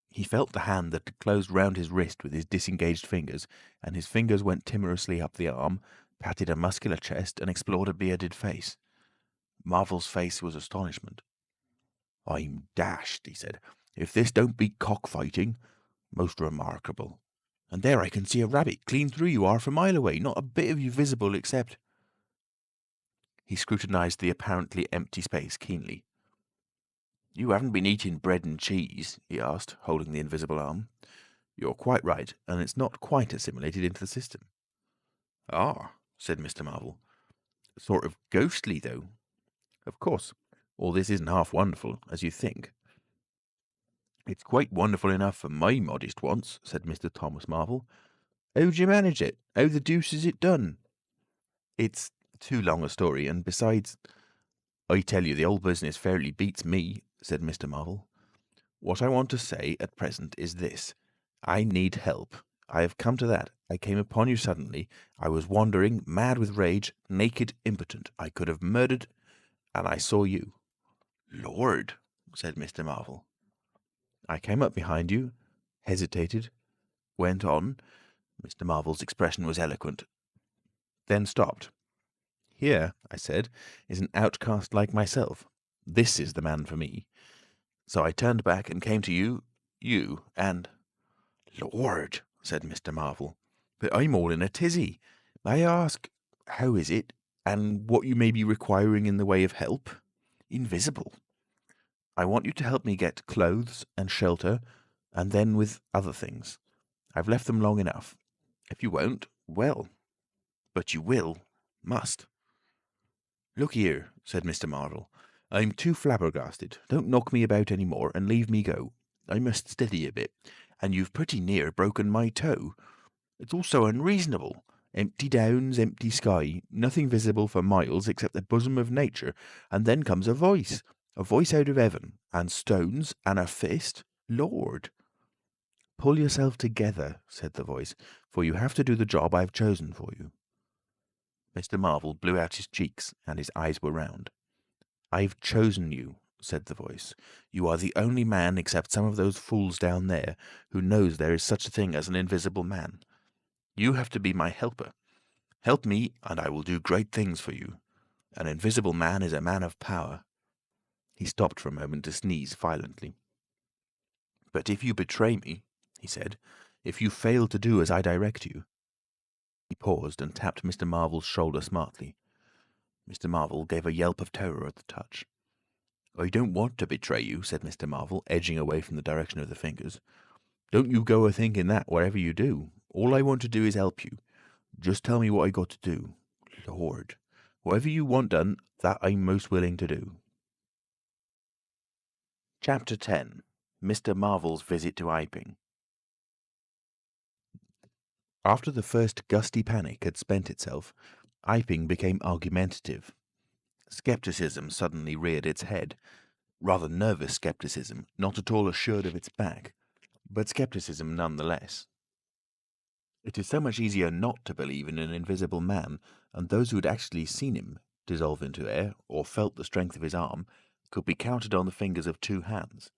He felt the hand that had closed round his wrist with his disengaged fingers, and his fingers went timorously up the arm, patted a muscular chest, and explored a bearded face. Marvel's face was astonishment. I'm dashed, he said. If this don't beat cockfighting, most remarkable. And there I can see a rabbit clean through you half a mile away, not a bit of you visible except... He scrutinized the apparently empty space keenly. You haven't been eating bread and cheese? He asked, holding the invisible arm. You're quite right, and it's not quite assimilated into the system. Ah, said Mr. Marvel. Sort of ghostly, though. Of course, all this isn't half wonderful, as you think. It's quite wonderful enough for my modest wants, said Mr. Thomas Marvel. How'd you manage it? How the deuce is it done? It's too long a story, and besides... I tell you, the old business fairly beats me, said Mr. Marvel. What I want to say at present is this. I need help. I have come to that. I came upon you suddenly. I was wandering, mad with rage, naked, impotent. I could have murdered, and I saw you." "Lord!" said Mr. Marvel. "I came up behind you, hesitated, went on." Mr. Marvel's expression was eloquent. "Then stopped. 'Here,' I said, 'is an outcast like myself. This is the man for me.' So I turned back and came to you, and—" "Lord!" said Mr. Marvel. "But I'm all in a tizzy. May I ask how is it, and what you may be requiring in the way of help? Invisible. I want you to help me get clothes and shelter, and then with other things. I've left them long enough. If you won't, well, but you will, must." "Look here," said Mr. Marvel. "I'm too flabbergasted. Don't knock me about any more, and leave me go. I must steady a bit. And you've pretty near broken my toe. It's all so unreasonable. Empty downs, empty sky, nothing visible for miles except the bosom of nature, and then comes a voice out of heaven, and stones, and a fist. Lord!" "Pull yourself together," said the voice, "for you have to do the job I've chosen for you." Mr. Marvel blew out his cheeks, and his eyes were round. "I've chosen you," said the voice. "You are the only man, except some of those fools down there, who knows there is such a thing as an invisible man. You have to be my helper. Help me, and I will do great things for you. An invisible man is a man of power." He stopped for a moment to sneeze violently. "But if you betray me," he said, "if you fail to do as I direct you—" He paused and tapped Mr. Marvel's shoulder smartly. Mr. Marvel gave a yelp of terror at the touch. "I don't want to betray you," said Mr. Marvel, edging away from the direction of the fingers. "Don't you go a-thinking that, whatever you do. All I want to do is help you. Just tell me what I got to do. Lord! Whatever you want done, that I'm most willing to do." Chapter 10. Mr. Marvel's Visit to Iping. After the first gusty panic had spent itself, Iping became argumentative. Scepticism suddenly reared its head. Rather nervous scepticism, not at all assured of its back, but scepticism none the less. It is so much easier not to believe in an invisible man, and those who had actually seen him dissolve into air, or felt the strength of his arm, could be counted on the fingers of two hands.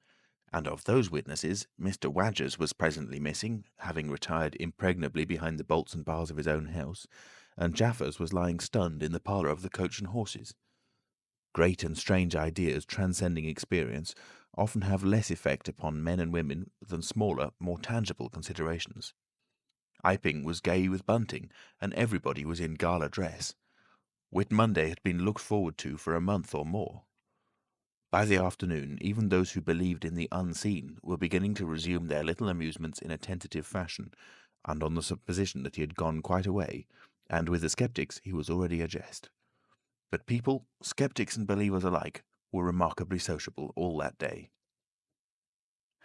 And of those witnesses, Mr. Wadgers was presently missing, having retired impregnably behind the bolts and bars of his own house, and Jaffers was lying stunned in the parlour of the Coach and Horses. Great and strange ideas transcending experience often have less effect upon men and women than smaller, more tangible considerations. Iping was gay with bunting, and everybody was in gala dress. Whit Monday had been looked forward to for a month or more. By the afternoon, even those who believed in the unseen were beginning to resume their little amusements in a tentative fashion, and on the supposition that he had gone quite away, and with the sceptics he was already a jest. But people, sceptics and believers alike, were remarkably sociable all that day.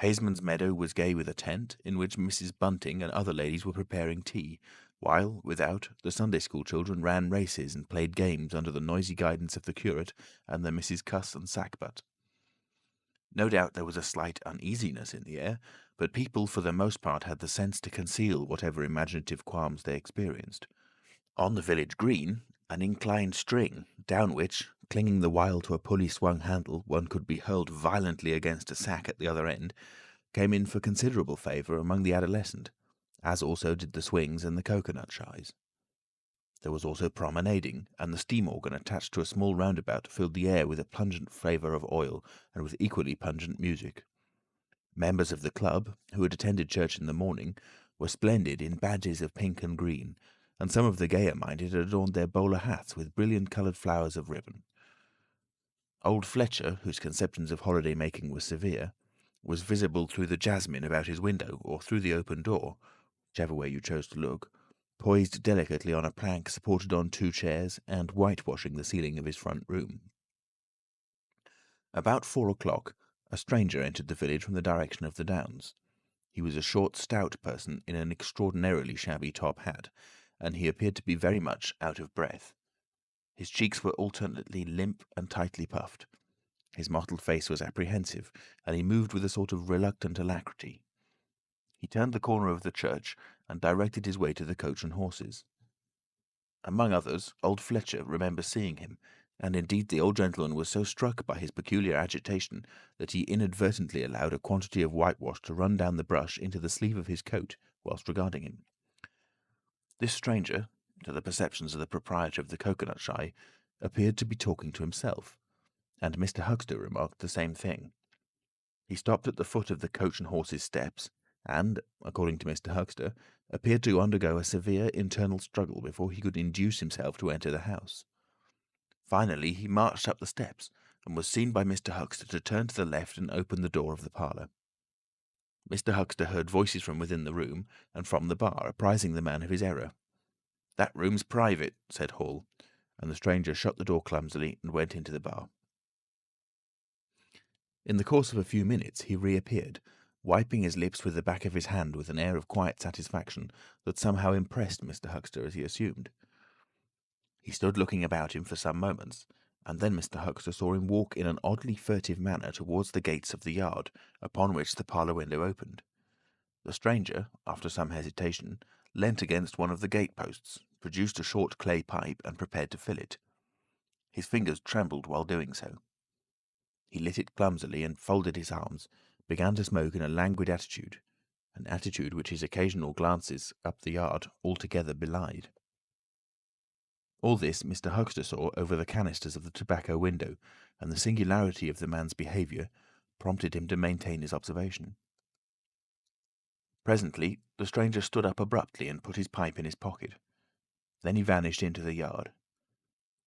Haysman's Meadow was gay with a tent, in which Mrs. Bunting and other ladies were preparing tea, while, without, the Sunday school children ran races and played games under the noisy guidance of the curate and the Misses Cuss and Sackbut. No doubt there was a slight uneasiness in the air, but people for the most part had the sense to conceal whatever imaginative qualms they experienced. On the village green, an inclined string, down which, clinging the while to a pulley-swung handle, one could be hurled violently against a sack at the other end, came in for considerable favour among the adolescent, as also did the swings and the cocoanut shies. There was also promenading, and the steam organ attached to a small roundabout filled the air with a pungent flavour of oil and with equally pungent music. Members of the club, who had attended church in the morning, were splendid in badges of pink and green, and some of the gayer-minded had adorned their bowler hats with brilliant-coloured flowers of ribbon. Old Fletcher, whose conceptions of holiday-making were severe, was visible through the jasmine about his window or through the open door, whichever way you chose to look, poised delicately on a plank supported on two chairs and whitewashing the ceiling of his front room. About 4 o'clock, a stranger entered the village from the direction of the Downs. He was a short, stout person in an extraordinarily shabby top hat, and he appeared to be very much out of breath. His cheeks were alternately limp and tightly puffed. His mottled face was apprehensive, and he moved with a sort of reluctant alacrity. He turned the corner of the church, and directed his way to the Coach and Horses. Among others, old Fletcher remembers seeing him, and indeed the old gentleman was so struck by his peculiar agitation that he inadvertently allowed a quantity of whitewash to run down the brush into the sleeve of his coat whilst regarding him. This stranger, to the perceptions of the proprietor of the cocoanut shy, appeared to be talking to himself, and Mr. Huxter remarked the same thing. He stopped at the foot of the Coach and Horses steps, and, according to Mr. Huxter, appeared to undergo a severe internal struggle before he could induce himself to enter the house. Finally, he marched up the steps, and was seen by Mr. Huxter to turn to the left and open the door of the parlour. Mr. Huxter heard voices from within the room and from the bar, apprising the man of his error. "That room's private," said Hall, and the stranger shut the door clumsily and went into the bar. In the course of a few minutes he reappeared, wiping his lips with the back of his hand with an air of quiet satisfaction that somehow impressed Mr. Huxter, as he assumed. He stood looking about him for some moments, and then Mr. Huxter saw him walk in an oddly furtive manner towards the gates of the yard, upon which the parlour window opened. The stranger, after some hesitation, leant against one of the gate-posts, produced a short clay pipe, and prepared to fill it. His fingers trembled while doing so. He lit it clumsily and folded his arms, began to smoke in a languid attitude, an attitude which his occasional glances up the yard altogether belied. All this Mr. Huxter saw over the canisters of the tobacco window, and the singularity of the man's behaviour prompted him to maintain his observation. Presently the stranger stood up abruptly and put his pipe in his pocket. Then he vanished into the yard.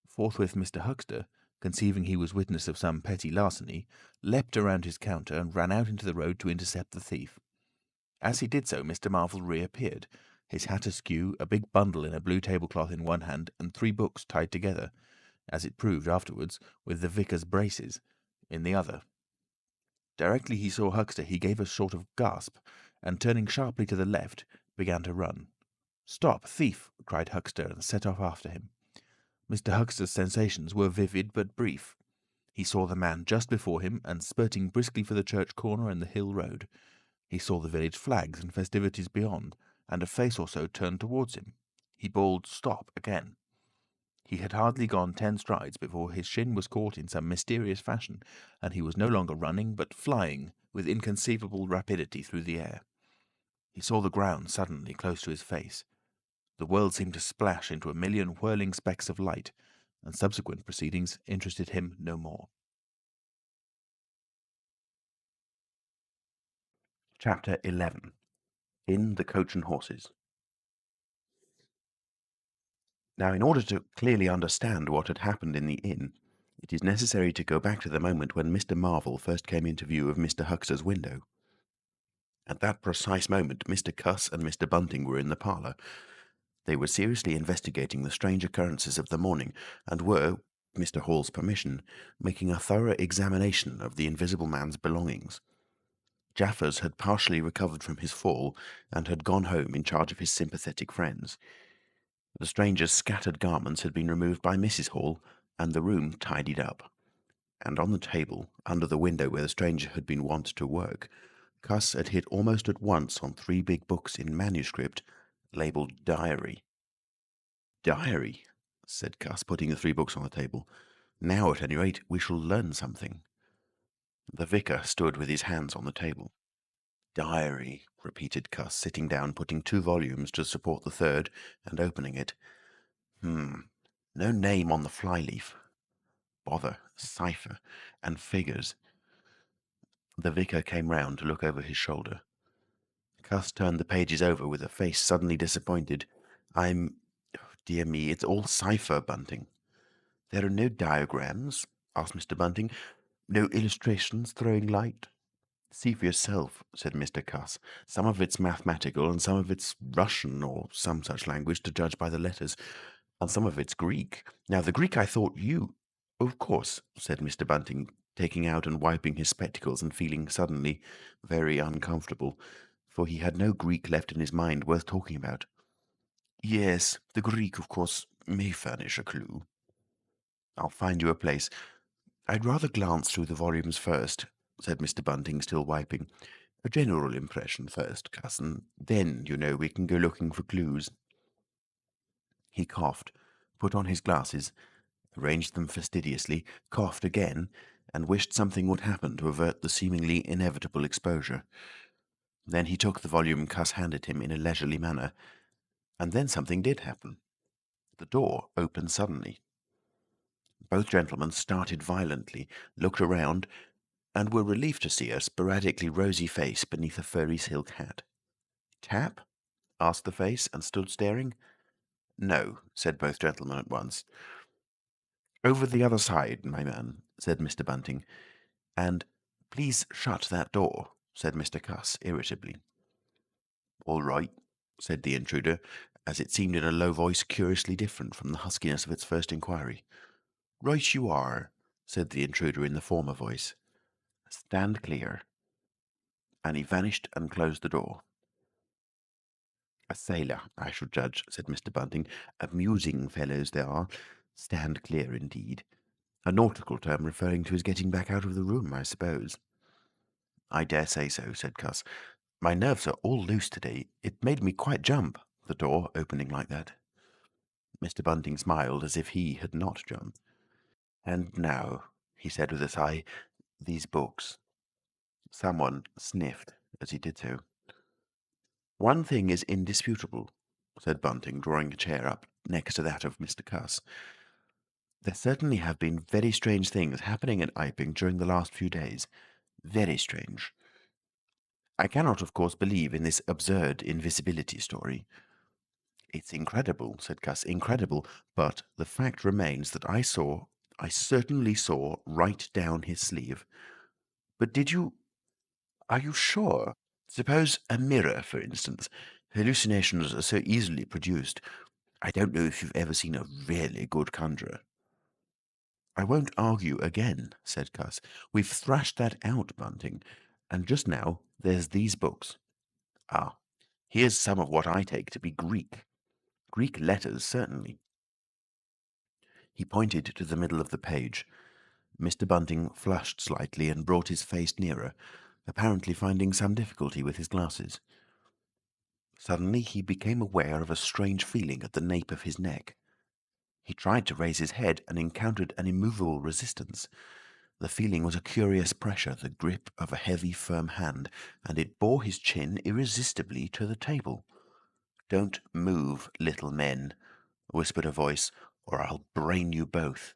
Forthwith Mr. Huxter, conceiving he was witness of some petty larceny, leapt around his counter and ran out into the road to intercept the thief. As he did so, Mr. Marvel reappeared, his hat askew, a big bundle in a blue tablecloth in one hand, and 3 books tied together, as it proved afterwards, with the vicar's braces, in the other. Directly he saw Huxter, he gave a sort of gasp, and turning sharply to the left, began to run. "Stop, thief!" cried Huxter, and set off after him. Mr. Huxter's sensations were vivid but brief. He saw the man just before him, and spurting briskly for the church corner and the hill road. He saw the village flags and festivities beyond, and a face or so turned towards him. He bawled "Stop!" again. He had hardly gone 10 strides before his shin was caught in some mysterious fashion, and he was no longer running, but flying with inconceivable rapidity through the air. He saw the ground suddenly close to his face. The world seemed to splash into a million whirling specks of light, and subsequent proceedings interested him no more. Chapter 11. In the Coach and Horses. Now, in order to clearly understand what had happened in the inn, it is necessary to go back to the moment when Mr. Marvel first came into view of Mr. Huxter's window. At that precise moment, Mr. Cuss and Mr. Bunting were in the parlour. They were seriously investigating the strange occurrences of the morning, and were, with Mr. Hall's permission, making a thorough examination of the invisible man's belongings. Jaffers had partially recovered from his fall, and had gone home in charge of his sympathetic friends. The stranger's scattered garments had been removed by Mrs. Hall, and the room tidied up. And on the table, under the window where the stranger had been wont to work, Cuss had hit almost at once on 3 big books in manuscript, labelled Diary. "Diary," said Cuss, putting the 3 books on the table. "Now, at any rate, we shall learn something." The vicar stood with his hands on the table. "Diary," repeated Cuss, sitting down, putting 2 volumes to support the third, and opening it. No name on the flyleaf. Bother, cipher, and figures." The vicar came round to look over his shoulder. Cuss turned the pages over with a face suddenly disappointed. Dear me, it's all cipher, Bunting." "There are no diagrams?" asked Mr. Bunting. "No illustrations throwing light?" "See for yourself," said Mr. Cuss. "Some of it's mathematical, and some of it's Russian, or some such language, to judge by the letters, and some of it's Greek. Now, the Greek I thought you—" "Of course," said Mr. Bunting, taking out and wiping his spectacles, and feeling suddenly very uncomfortable, for he had no Greek left in his mind worth talking about. "Yes, the Greek, of course, may furnish a clue." "I'll find you a place. I'd rather glance through the volumes first," said Mr. Bunting, still wiping. A general impression first, cousin. Then, we can go looking for clues." He coughed, put on his glasses, arranged them fastidiously, coughed again, and wished something would happen to avert the seemingly inevitable exposure. Then he took the volume Cuss handed him in a leisurely manner, and then something did happen. The door opened suddenly. Both gentlemen started violently, looked around, and were relieved to see a sporadically rosy face beneath a furry silk hat. "Tap?" asked the face, and stood staring. "No," said both gentlemen at once. "Over the other side, my man," said Mr. Bunting. "And please shut that door," said Mr. Cuss, irritably. "All right," said the intruder, as it seemed in a low voice curiously different from the huskiness of its first inquiry. "Right you are," said the intruder in the former voice. "Stand clear." And he vanished and closed the door. "A sailor, I should judge," said Mr. Bunting. "Amusing fellows they are. Stand clear, indeed. A nautical term referring to his getting back out of the room, I suppose." "I dare say so," said Cuss. "My nerves are all loose today. It made me quite jump, the door opening like that." Mr. Bunting smiled as if he had not jumped. "And now," he said with a sigh, "these books." Someone sniffed as he did so. "One thing is indisputable," said Bunting, drawing a chair up next to that of Mr. Cuss. "There certainly have been very strange things happening at Iping during the last few days. Very strange. I cannot, of course, believe in this absurd invisibility story." "It's incredible," said Cuss, "incredible. But the fact remains that I certainly saw right down his sleeve." "But are you sure? Suppose a mirror, for instance. Hallucinations are so easily produced. I don't know if you've ever seen a really good conjurer." "I won't argue again," said Cuss. "We've thrashed that out, Bunting. And just now there's these books. Ah, here's some of what I take to be Greek. Greek letters, certainly." He pointed to the middle of the page. Mr. Bunting flushed slightly and brought his face nearer, apparently finding some difficulty with his glasses. Suddenly he became aware of a strange feeling at the nape of his neck. He tried to raise his head and encountered an immovable resistance. The feeling was a curious pressure, the grip of a heavy, firm hand, and it bore his chin irresistibly to the table. "Don't move, little men," whispered a voice, "or I'll brain you both."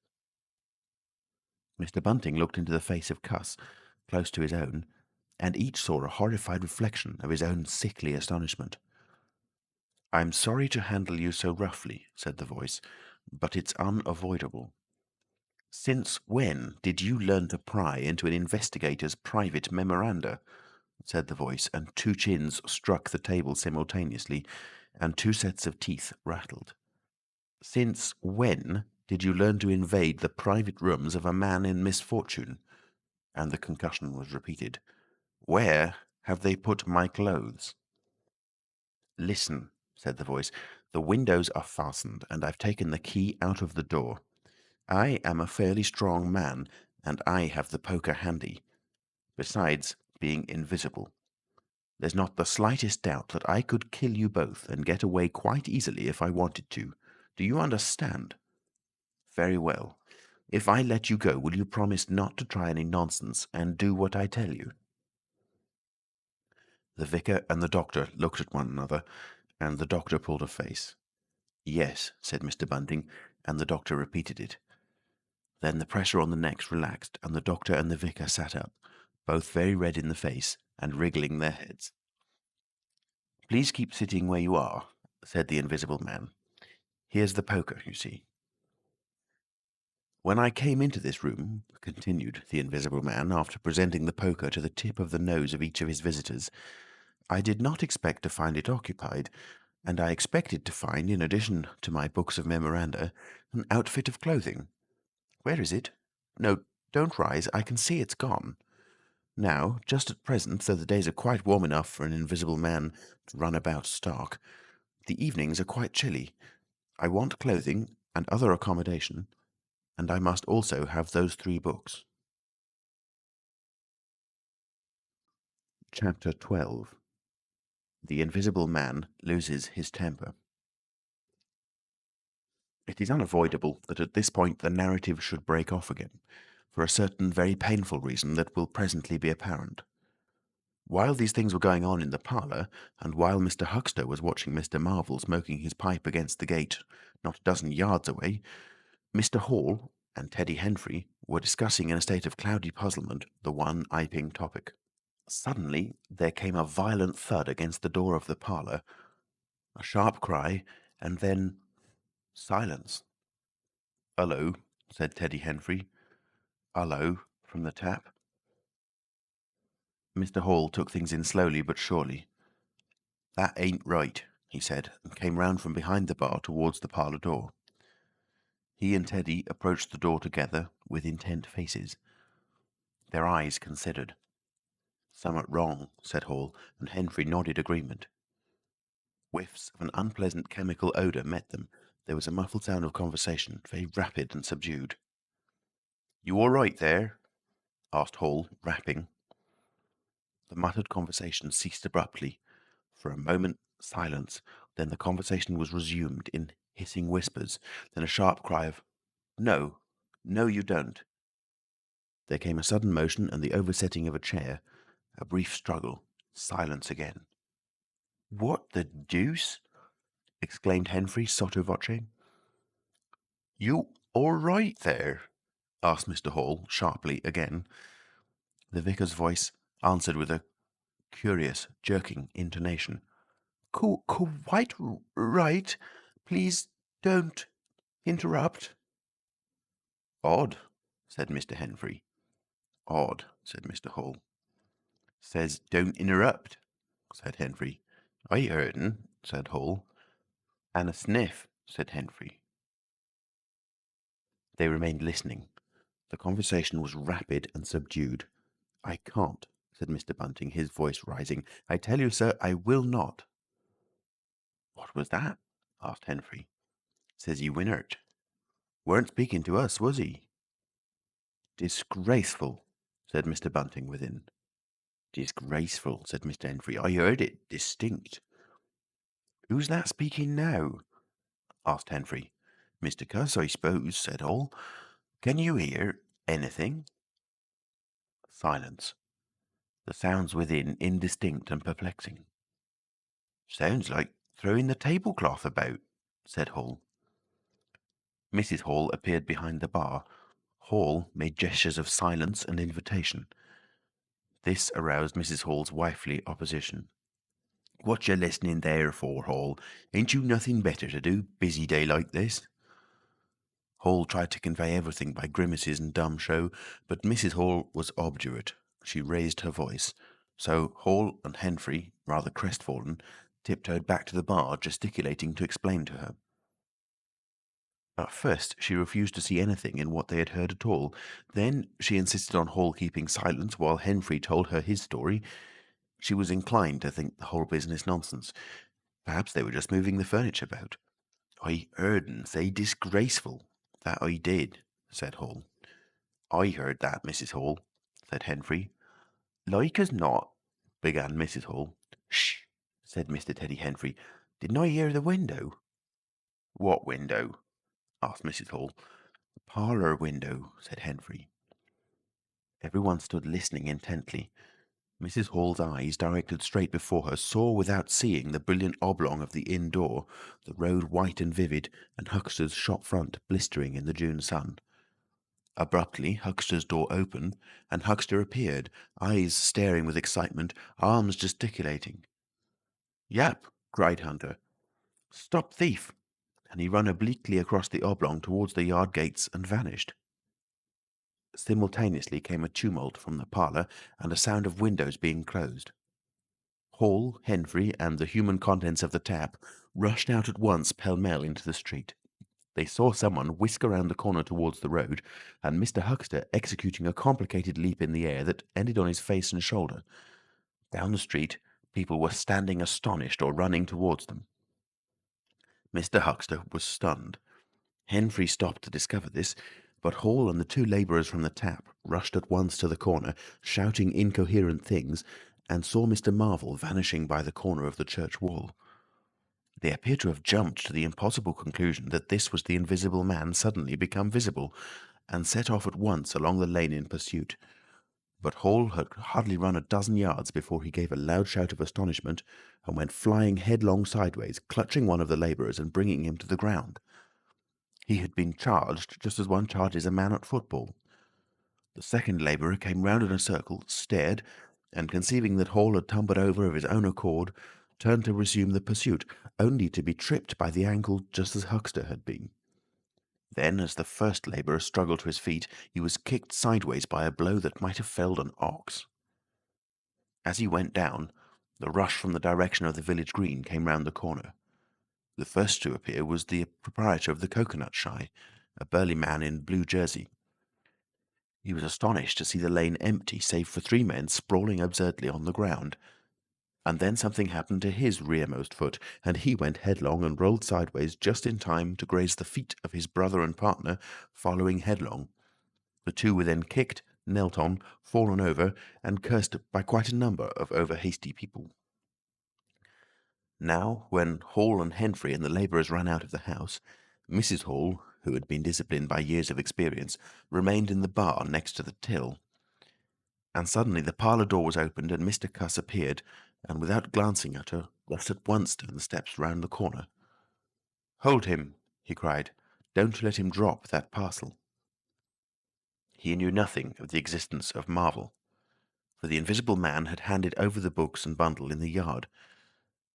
Mr. Bunting looked into the face of Cuss, close to his own, and each saw a horrified reflection of his own sickly astonishment. "I'm sorry to handle you so roughly," said the voice, "but it's unavoidable. Since when did you learn to pry into an investigator's private memoranda?" said the voice, and two chins struck the table simultaneously, and two sets of teeth rattled. "Since when did you learn to invade the private rooms of a man in misfortune?" And the concussion was repeated. "Where have they put my clothes?" "Listen," said the voice. "The windows are fastened, and I've taken the key out of the door. I am a fairly strong man, and I have the poker handy, besides being invisible. There's not the slightest doubt that I could kill you both and get away quite easily if I wanted to. Do you understand? Very well. If I let you go, will you promise not to try any nonsense and do what I tell you?" The vicar and the doctor looked at one another, and the doctor pulled a face. "Yes," said Mr. Bunting, and the doctor repeated it. Then the pressure on the necks relaxed, and the doctor and the vicar sat up, both very red in the face and wriggling their heads. "Please keep sitting where you are," said the Invisible Man. "Here's the poker, you see." "When I came into this room," continued the Invisible Man, after presenting the poker to the tip of the nose of each of his visitors, "I did not expect to find it occupied, and I expected to find, in addition to my books of memoranda, an outfit of clothing. Where is it? No, don't rise. I can see it's gone. Now, just at present, though the days are quite warm enough for an invisible man to run about stark, the evenings are quite chilly. I want clothing and other accommodation, and I must also have those 3 books." Chapter 12. The Invisible Man Loses His Temper. It is unavoidable that at this point the narrative should break off again, for a certain very painful reason that will presently be apparent. While these things were going on in the parlour, and while Mr. Huxter was watching Mr. Marvel smoking his pipe against the gate not a dozen yards away, Mr. Hall and Teddy Henfrey were discussing in a state of cloudy puzzlement the one Iping topic. Suddenly there came a violent thud against the door of the parlour, a sharp cry, and then silence. "Hullo," said Teddy Henfrey. "Hullo," from the tap. Mr. Hall took things in slowly but surely. "That ain't right," he said, and came round from behind the bar towards the parlour door. He and Teddy approached the door together with intent faces. Their eyes considered. "Summat wrong," said Hall, and Henfrey nodded agreement. Whiffs of an unpleasant chemical odour met them. There was a muffled sound of conversation, very rapid and subdued. "You all right there?" asked Hall, rapping. The muttered conversation ceased abruptly. For a moment, silence. Then the conversation was resumed in hissing whispers. Then a sharp cry of, "No, no, you don't." There came a sudden motion and the oversetting of a chair. A brief struggle. Silence again. "What the deuce?" exclaimed Henfrey sotto voce. "You all right there?" asked Mr. Hall sharply again. The vicar's voice answered with a curious, jerking intonation. Quite right. Please don't interrupt." "Odd," said Mr. Henfrey. "Odd," said Mr. Hall. "Says don't interrupt," said Henfrey. "I heard'n," said Hall. "And a sniff," said Henfrey. They remained listening. The conversation was rapid and subdued. "I can't," said Mr. Bunting, his voice rising. "I tell you, sir, I will not." "What was that?" asked Henfrey. "Says he winnert. Weren't speaking to us, was he?" "Disgraceful," said Mr. Bunting within. "Disgraceful," said Mr. Henfrey. "I heard it distinct." "Who's that speaking now?" asked Henfrey. "Mr. Cuss, I suppose," said Hall. "Can you hear anything?" Silence. The sounds within indistinct and perplexing. "Sounds like throwing the tablecloth about," said Hall. Mrs. Hall appeared behind the bar. Hall made gestures of silence and invitation. This aroused Mrs. Hall's wifely opposition. "What you listening there for, Hall? Ain't you nothing better to do, busy day like this?" Hall tried to convey everything by grimaces and dumb show, but Mrs. Hall was obdurate. She raised her voice. So Hall and Henfrey, rather crestfallen, tiptoed back to the bar, gesticulating to explain to her. At first she refused to see anything in what they had heard at all. Then she insisted on Hall keeping silence while Henfrey told her his story. She was inclined to think the whole business nonsense. Perhaps they were just moving the furniture about. "I heard un say disgraceful. That I did," said Hall. "I heard that, Mrs. Hall," said Henfrey. "Like as not," began Mrs. Hall. "Shh!" said Mr. Teddy Henfrey. "Didn't I hear the window?" "What window?" asked Mrs. Hall. "The parlour window," said Henfrey. Everyone stood listening intently. Mrs. Hall's eyes, directed straight before her, saw without seeing the brilliant oblong of the inn door, the road white and vivid, and Huxter's shop front blistering in the June sun. Abruptly Huxter's door opened, and Huxter appeared, eyes staring with excitement, arms gesticulating. "Yap!" cried Hunter. "Stop thief!" And he ran obliquely across the oblong towards the yard gates and vanished. Simultaneously came a tumult from the parlour and a sound of windows being closed. Hall, Henfrey, and the human contents of the tap rushed out at once pell-mell into the street. They saw someone whisk around the corner towards the road, and Mr. Huxter executing a complicated leap in the air that ended on his face and shoulder. Down the street, people were standing astonished or running towards them. Mr. Huxter was stunned. Henfrey stopped to discover this, but Hall and the two labourers from the tap rushed at once to the corner, shouting incoherent things, and saw Mr. Marvel vanishing by the corner of the church wall. They appeared to have jumped to the impossible conclusion that this was the Invisible Man suddenly become visible, and set off at once along the lane in pursuit. But Hall had hardly run a dozen yards before he gave a loud shout of astonishment and went flying headlong sideways, clutching one of the labourers and bringing him to the ground. He had been charged just as one charges a man at football. The second labourer came round in a circle, stared, and conceiving that Hall had tumbled over of his own accord, turned to resume the pursuit, only to be tripped by the ankle just as Huckster had been. Then, as the first labourer struggled to his feet, he was kicked sideways by a blow that might have felled an ox. As he went down, the rush from the direction of the village green came round the corner. The first to appear was the proprietor of the coconut shy, a burly man in blue jersey. He was astonished to see the lane empty, save for 3 men sprawling absurdly on the ground. And then something happened to his rearmost foot, and he went headlong and rolled sideways just in time to graze the feet of his brother and partner, following headlong. The two were then kicked, knelt on, fallen over, and cursed by quite a number of over-hasty people. Now, when Hall and Henfrey and the labourers ran out of the house, Mrs. Hall, who had been disciplined by years of experience, remained in the bar next to the till. And suddenly the parlour door was opened and Mr. Cuss appeared, and without glancing at her, rushed at once down the steps round the corner. "Hold him!" he cried. "Don't let him drop that parcel." He knew nothing of the existence of Marvel, for the Invisible Man had handed over the books and bundle in the yard.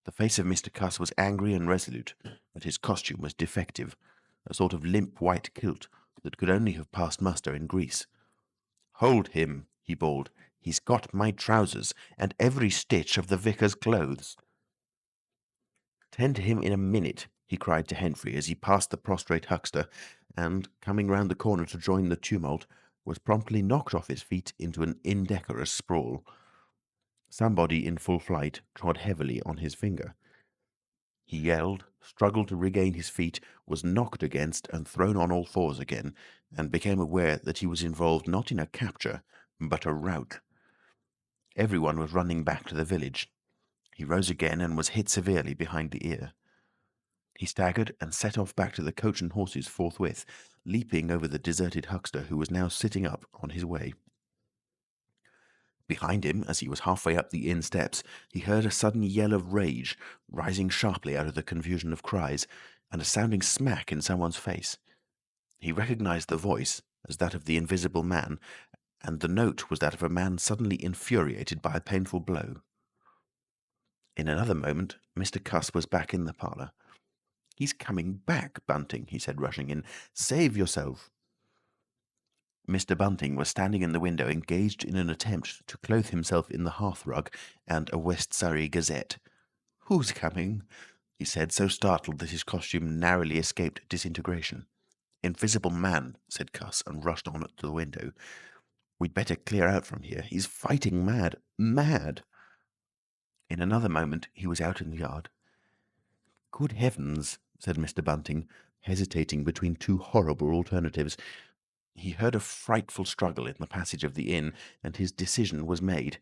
The face of Mr. Cuss was angry and resolute, but his costume was defective, a sort of limp white kilt that could only have passed muster in Greece. "Hold him!" he bawled. "He's got my trousers, and every stitch of the vicar's clothes." "Tend to him in a minute," he cried to Henfrey as he passed the prostrate huckster, and, coming round the corner to join the tumult, was promptly knocked off his feet into an indecorous sprawl. Somebody in full flight trod heavily on his finger. He yelled, struggled to regain his feet, was knocked against and thrown on all fours again, and became aware that he was involved not in a capture, but a rout. Everyone was running back to the village. He rose again and was hit severely behind the ear. He staggered and set off back to the coach and horses forthwith, leaping over the deserted huckster who was now sitting up on his way. Behind him, as he was halfway up the inn steps, he heard a sudden yell of rage, rising sharply out of the confusion of cries, and a sounding smack in someone's face. He recognized the voice as that of the Invisible Man, and the note was that of a man suddenly infuriated by a painful blow. In another moment, Mr. Cuss was back in the parlour. "He's coming back, Bunting," he said, rushing in. "Save yourself." Mr. Bunting was standing in the window, engaged in an attempt to clothe himself in the hearth-rug and a West Surrey Gazette. "Who's coming?" he said, so startled that his costume narrowly escaped disintegration. "Invisible Man," said Cuss, and rushed on to the window. "We'd better clear out from here. He's fighting mad. Mad!" In another moment he was out in the yard. "Good heavens!" said Mr. Bunting, hesitating between two horrible alternatives. He heard a frightful struggle in the passage of the inn, and his decision was made.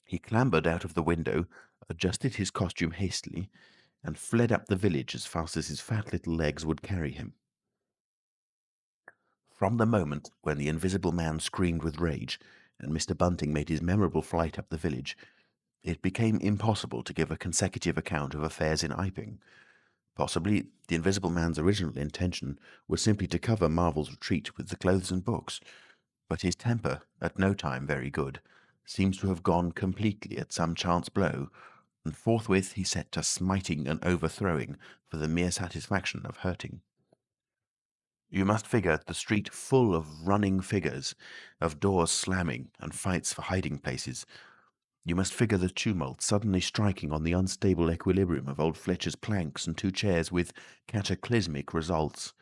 He clambered out of the window, adjusted his costume hastily, and fled up the village as fast as his fat little legs would carry him. From the moment when the Invisible Man screamed with rage, and Mr. Bunting made his memorable flight up the village, it became impossible to give a consecutive account of affairs in Iping. Possibly the Invisible Man's original intention was simply to cover Marvel's retreat with the clothes and books, but his temper, at no time very good, seems to have gone completely at some chance blow, and forthwith he set to smiting and overthrowing for the mere satisfaction of hurting. You must figure the street full of running figures, of doors slamming and fights for hiding places. You must figure the tumult suddenly striking on the unstable equilibrium of old Fletcher's planks and 2 chairs with cataclysmic results.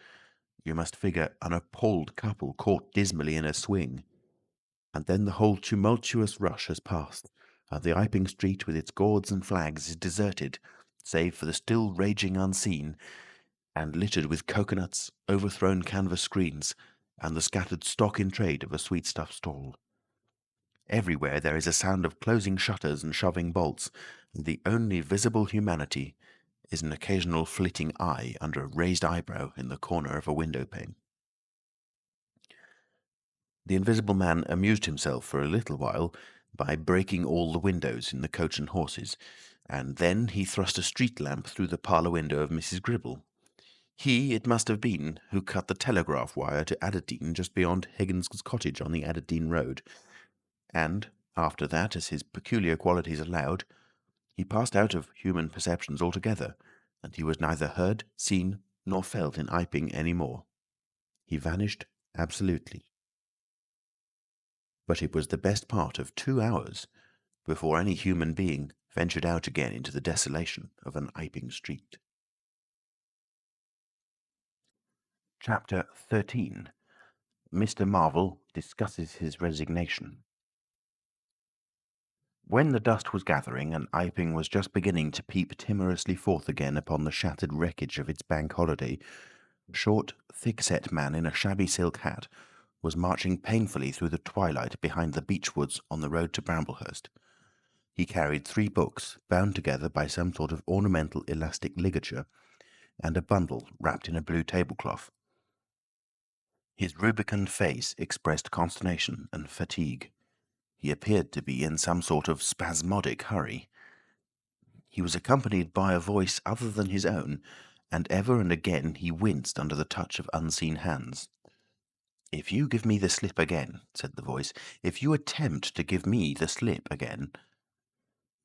You must figure an appalled couple caught dismally in a swing. And then the whole tumultuous rush has passed, and the Iping street with its gourds and flags is deserted, save for the still raging unseen, and littered with coconuts, overthrown canvas screens, and the scattered stock in trade of a sweetstuff stall. Everywhere there is a sound of closing shutters and shoving bolts, and the only visible humanity is an occasional flitting eye under a raised eyebrow in the corner of a window pane. The Invisible Man amused himself for a little while by breaking all the windows in the Coach and Horses, and then he thrust a street lamp through the parlour window of Mrs. Gribble. He, it must have been, who cut the telegraph wire to Adderdean just beyond Higgins's cottage on the Adderdean road, and, after that, as his peculiar qualities allowed, he passed out of human perceptions altogether, and he was neither heard, seen, nor felt in Iping any more. He vanished absolutely. But it was the best part of 2 hours before any human being ventured out again into the desolation of an Iping street. Chapter 13. Mr. Marvel discusses his resignation. When the dust was gathering and Iping was just beginning to peep timorously forth again upon the shattered wreckage of its bank holiday, a short, thick-set man in a shabby silk hat was marching painfully through the twilight behind the beech woods on the road to Bramblehurst. He carried 3 books, bound together by some sort of ornamental elastic ligature, and a bundle wrapped in a blue tablecloth. His rubicund face expressed consternation and fatigue. He appeared to be in some sort of spasmodic hurry. He was accompanied by a voice other than his own, and ever and again he winced under the touch of unseen hands. "If you give me the slip again," said the voice, "if you attempt to give me the slip again—"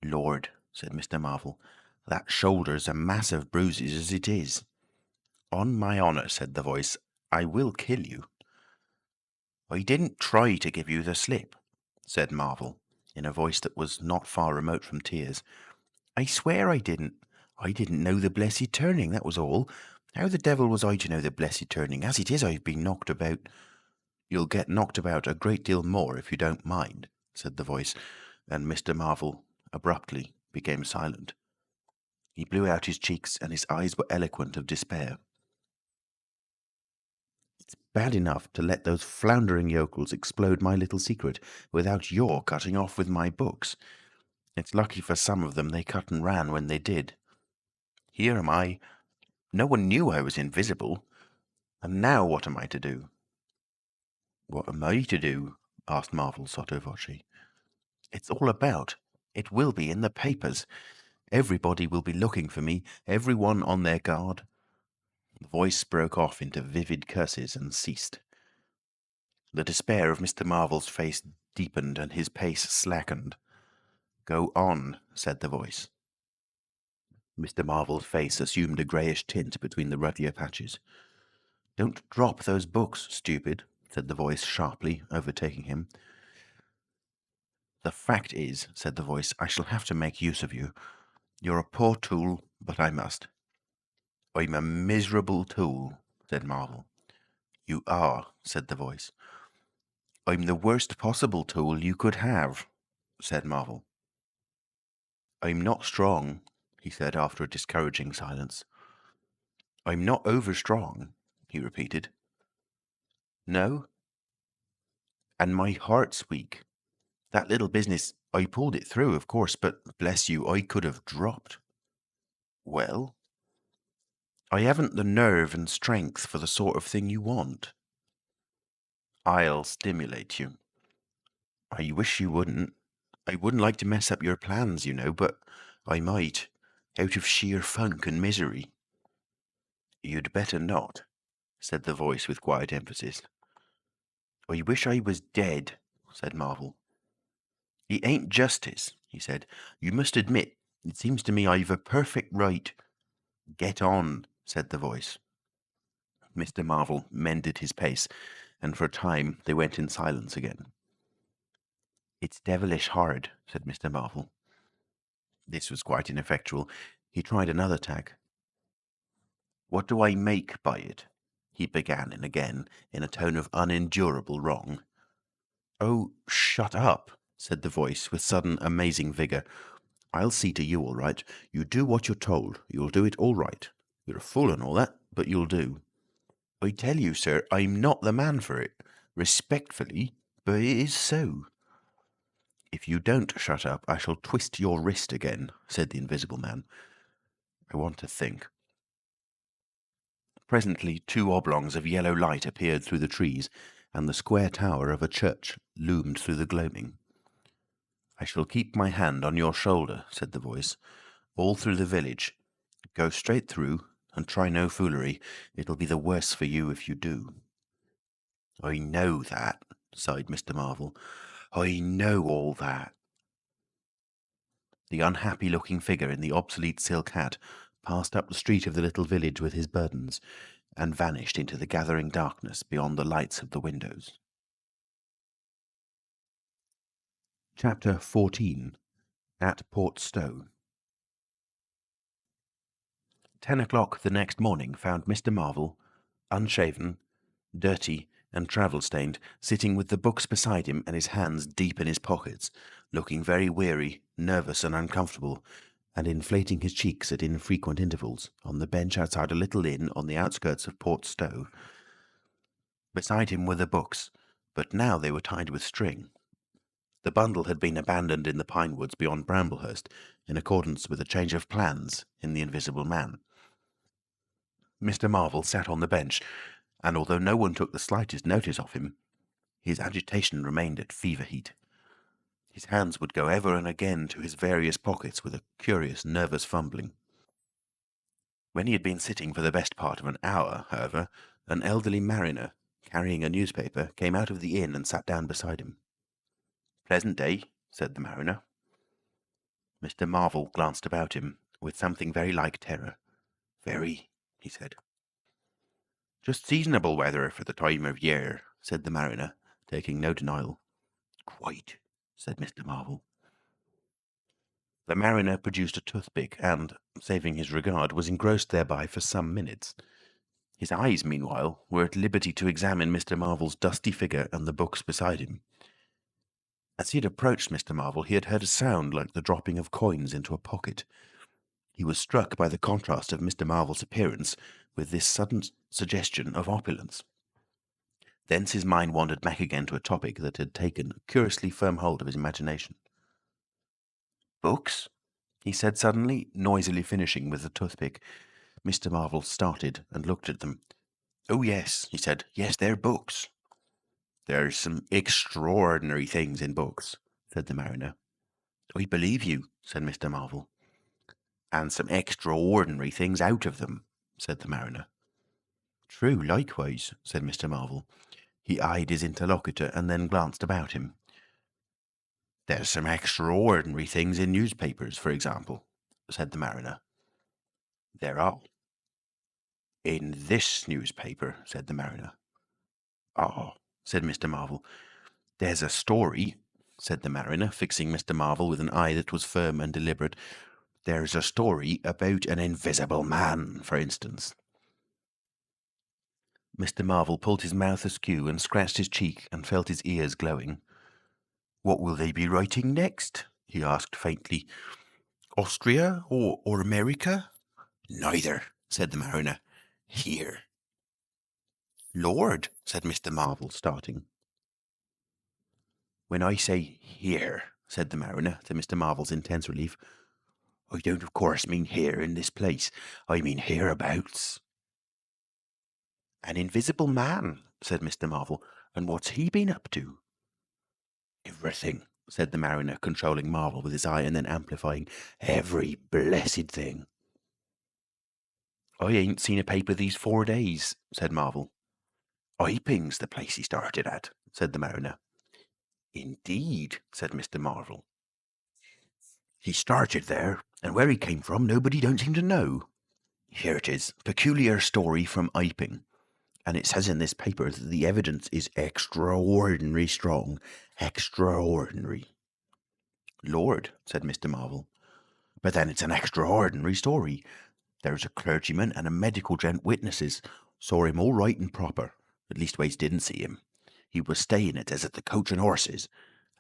"Lord," said Mr. Marvel, "that shoulder's a mass of bruises as it is." "On my honour," said the voice, "I will kill you." "I didn't try to give you the slip," said Marvel, in a voice that was not far remote from tears. "I swear I didn't. I didn't know the blessed turning, that was all. How the devil was I to know the blessed turning? As it is, I've been knocked about—" "You'll get knocked about a great deal more if you don't mind," said the voice, and Mr. Marvel abruptly became silent. He blew out his cheeks, and his eyes were eloquent of despair. "It's bad enough to let those floundering yokels explode my little secret without your cutting off with my books. It's lucky for some of them they cut and ran when they did. Here am I. No one knew I was invisible. And now what am I to do?" "What am I to do?" asked Marvel sotto voce. "It's all about. It will be in the papers. Everybody will be looking for me, every one on their guard." The voice broke off into vivid curses and ceased. The despair of Mr. Marvel's face deepened and his pace slackened. "Go on," said the voice. Mr. Marvel's face assumed a greyish tint between the ruddier patches. "Don't drop those books, stupid," said the voice sharply, overtaking him. "The fact is," said the voice, "I shall have to make use of you. You're a poor tool, but I must." "I'm a miserable tool," said Marvel. "You are," said the voice. "I'm the worst possible tool you could have," said Marvel. "I'm not strong," he said after a discouraging silence. "I'm not over-strong," he repeated. "No? And my heart's weak. That little business, I pulled it through, of course, but bless you, I could have dropped." "Well?" "I haven't the nerve and strength for the sort of thing you want." "I'll stimulate you." "I wish you wouldn't. I wouldn't like to mess up your plans, you know, but I might, out of sheer funk and misery." "You'd better not," said the voice with quiet emphasis. "I wish I was dead," said Marvel. "It ain't justice," he said. "You must admit, it seems to me I've a perfect right—" "Get on," said the voice. Mr. Marvel mended his pace, and for a time they went in silence again. "It's devilish hard," said Mr. Marvel. This was quite ineffectual. He tried another tack. "What do I make by it?" he began again, in a tone of unendurable wrong. "Oh, shut up," said the voice, with sudden amazing vigour. "I'll see to you all right. You do what you're told. You'll do it all right. You're a fool and all that, but you'll do." "I tell you, sir, I'm not the man for it. Respectfully, but it is so." "If you don't shut up, I shall twist your wrist again," said the Invisible Man. "I want to think." Presently 2 oblongs of yellow light appeared through the trees, and the square tower of a church loomed through the gloaming. "I shall keep my hand on your shoulder," said the voice, "all through the village. Go straight through, and try no foolery. It'll be the worse for you if you do." "I know that," sighed Mr. Marvel. "I know all that." The unhappy-looking figure in the obsolete silk hat passed up the street of the little village with his burdens, and vanished into the gathering darkness beyond the lights of the windows. Chapter 14. At Port Stowe. 10 o'clock the next morning found Mr. Marvel, unshaven, dirty, and travel-stained, sitting with the books beside him and his hands deep in his pockets, looking very weary, nervous, and uncomfortable, and inflating his cheeks at infrequent intervals, on the bench outside a little inn on the outskirts of Port Stowe. Beside him were the books, but now they were tied with string. The bundle had been abandoned in the pine woods beyond Bramblehurst, in accordance with a change of plans in the Invisible Man. Mr. Marvel sat on the bench, and although no one took the slightest notice of him, his agitation remained at fever heat. His hands would go ever and again to his various pockets with a curious, nervous fumbling. When he had been sitting for the best part of an hour, however, an elderly mariner, carrying a newspaper, came out of the inn and sat down beside him. "Pleasant day," said the mariner. Mr. Marvel glanced about him, with something very like terror. "Very," he said. "Just seasonable weather for the time of year," said the mariner, taking no denial. "Quite," said Mr. Marvel. The mariner produced a toothpick, and, saving his regard, was engrossed thereby for some minutes. His eyes, meanwhile, were at liberty to examine Mr. Marvel's dusty figure and the books beside him. As he had approached Mr. Marvel, he had heard a sound like the dropping of coins into a pocket. He was struck by the contrast of Mr. Marvel's appearance with this sudden suggestion of opulence. Thence his mind wandered back again to a topic that had taken a curiously firm hold of his imagination. "Books?" he said suddenly, noisily finishing with the toothpick. Mr. Marvel started and looked at them. "Oh, yes," he said. "Yes, they're books." "There's some extraordinary things in books," said the mariner. "I believe you," said Mr. Marvel. "And some extraordinary things out of them," said the mariner. "True, likewise," said Mr. Marvel. He eyed his interlocutor and then glanced about him. "There's some extraordinary things in newspapers, for example," said the mariner. "There are." "In this newspaper," said the mariner. "Ah," said Mr. Marvel. "There's a story," said the mariner, fixing Mr. Marvel with an eye that was firm and deliberate. "There's a story about an invisible man, for instance." Mr. Marvel pulled his mouth askew and scratched his cheek and felt his ears glowing. "What will they be writing next?" he asked faintly. "Austria or America?" "Neither," said the mariner. "Here." "Lord," said Mr. Marvel, starting. "When I say here," said the mariner, to Mr. Marvel's intense relief, "I don't of course mean here in this place. I mean hereabouts." "An invisible man," said Mr. Marvel. "And what's he been up to?" "Everything," said the mariner, controlling Marvel with his eye and then amplifying. "Every blessed thing." "I ain't seen a paper these 4 days," said Marvel. "Iping's the place he started at," said the mariner. "Indeed," said Mr. Marvel. "He started there, and where he came from nobody don't seem to know. Here it is, Peculiar Story from Iping. And it says in this paper that the evidence is extraordinary strong. Extraordinary." "Lord," said Mr. Marvel. "But then it's an extraordinary story. There's a clergyman and a medical gent witnesses. Saw him all right and proper. At leastways didn't see him. He was staying it as at the Coach and Horses.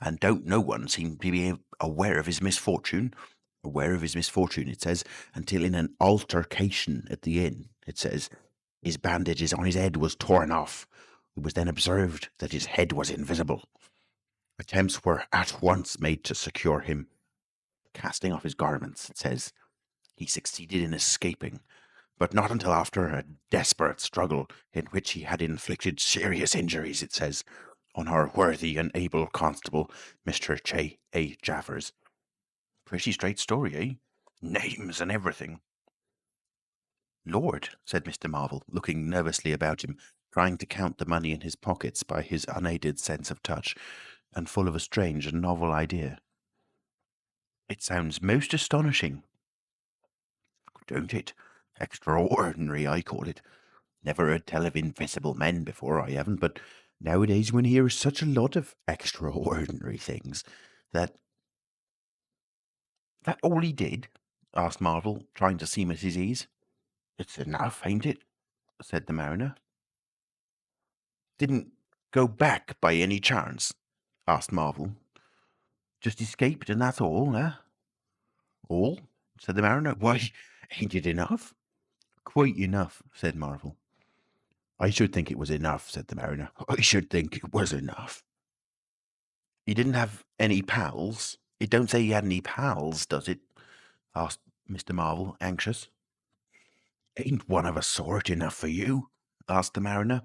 And don't no one seem to be aware of his misfortune. Aware of his misfortune, it says, until in an altercation at the inn, it says, his bandages on his head was torn off. It was then observed that his head was invisible. I Attempts were at once made to secure him. Casting off his garments, it says, he succeeded in escaping, but not until after a desperate struggle in which he had inflicted serious injuries, it says, on our worthy and able constable, Mr. J. A. Jaffers. Pretty straight story, eh? Names and everything. Lord, said Mr. Marvel, looking nervously about him, trying to count the money in his pockets by his unaided sense of touch, and full of a strange and novel idea. It sounds most astonishing. Don't it? Extraordinary, I call it. Never heard tell of invisible men before, I haven't, but nowadays one hears such a lot of extraordinary things that... That all he did? Asked Marvel, trying to seem at his ease. It's enough, ain't it? Said the mariner. Didn't go back by any chance? Asked Marvel. Just escaped and that's all, eh? All? Said the mariner. Why, ain't it enough? Quite enough, said Marvel. I should think it was enough, said the mariner. I should think it was enough. He didn't have any pals? It don't say he had any pals, does it? Asked Mr. Marvel, anxious. Ain't one of a sort enough for you? Asked the mariner.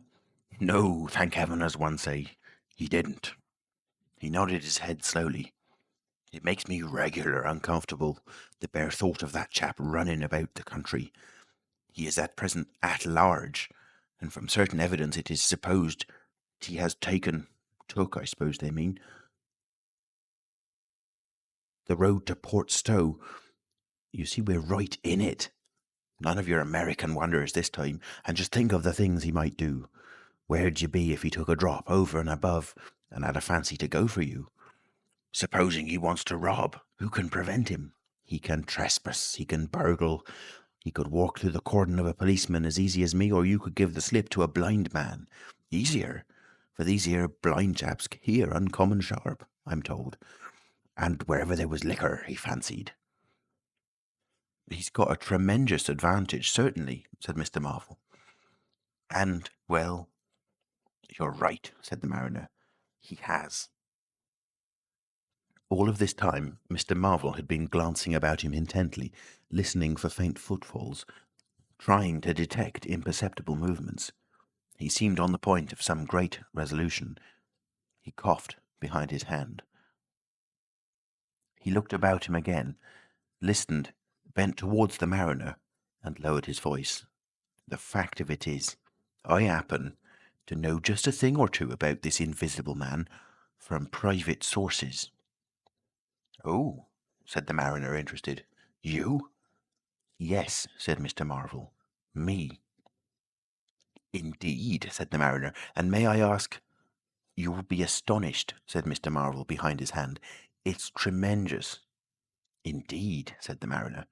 No, thank heaven, as one say. He didn't. He nodded his head slowly. It makes me regular uncomfortable, the bare thought of that chap running about the country. He is at present at large, and from certain evidence it is supposed he has took, I suppose they mean, the road to Port Stowe. You see, we're right in it. None of your American wonders this time, and just think of the things he might do. Where'd you be if he took a drop over and above and had a fancy to go for you? Supposing he wants to rob, who can prevent him? He can trespass, he can burgle, he could walk through the cordon of a policeman as easy as me, or you could give the slip to a blind man. Easier, for these here blind chaps hear uncommon sharp, I'm told. And wherever there was liquor, he fancied. He's got a tremendous advantage, certainly, said Mr. Marvel. And, well, you're right, said the mariner. He has. All of this time, Mr. Marvel had been glancing about him intently, listening for faint footfalls, trying to detect imperceptible movements. He seemed on the point of some great resolution. He coughed behind his hand. He looked about him again, listened, bent towards the mariner, and lowered his voice. The fact of it is, I happen to know just a thing or two about this invisible man from private sources. Oh, said the mariner, interested. You? Yes, said Mr. Marvel. Me. Indeed, said the mariner. And may I ask... You will be astonished, said Mr. Marvel behind his hand. It's tremendous. Indeed, said the mariner.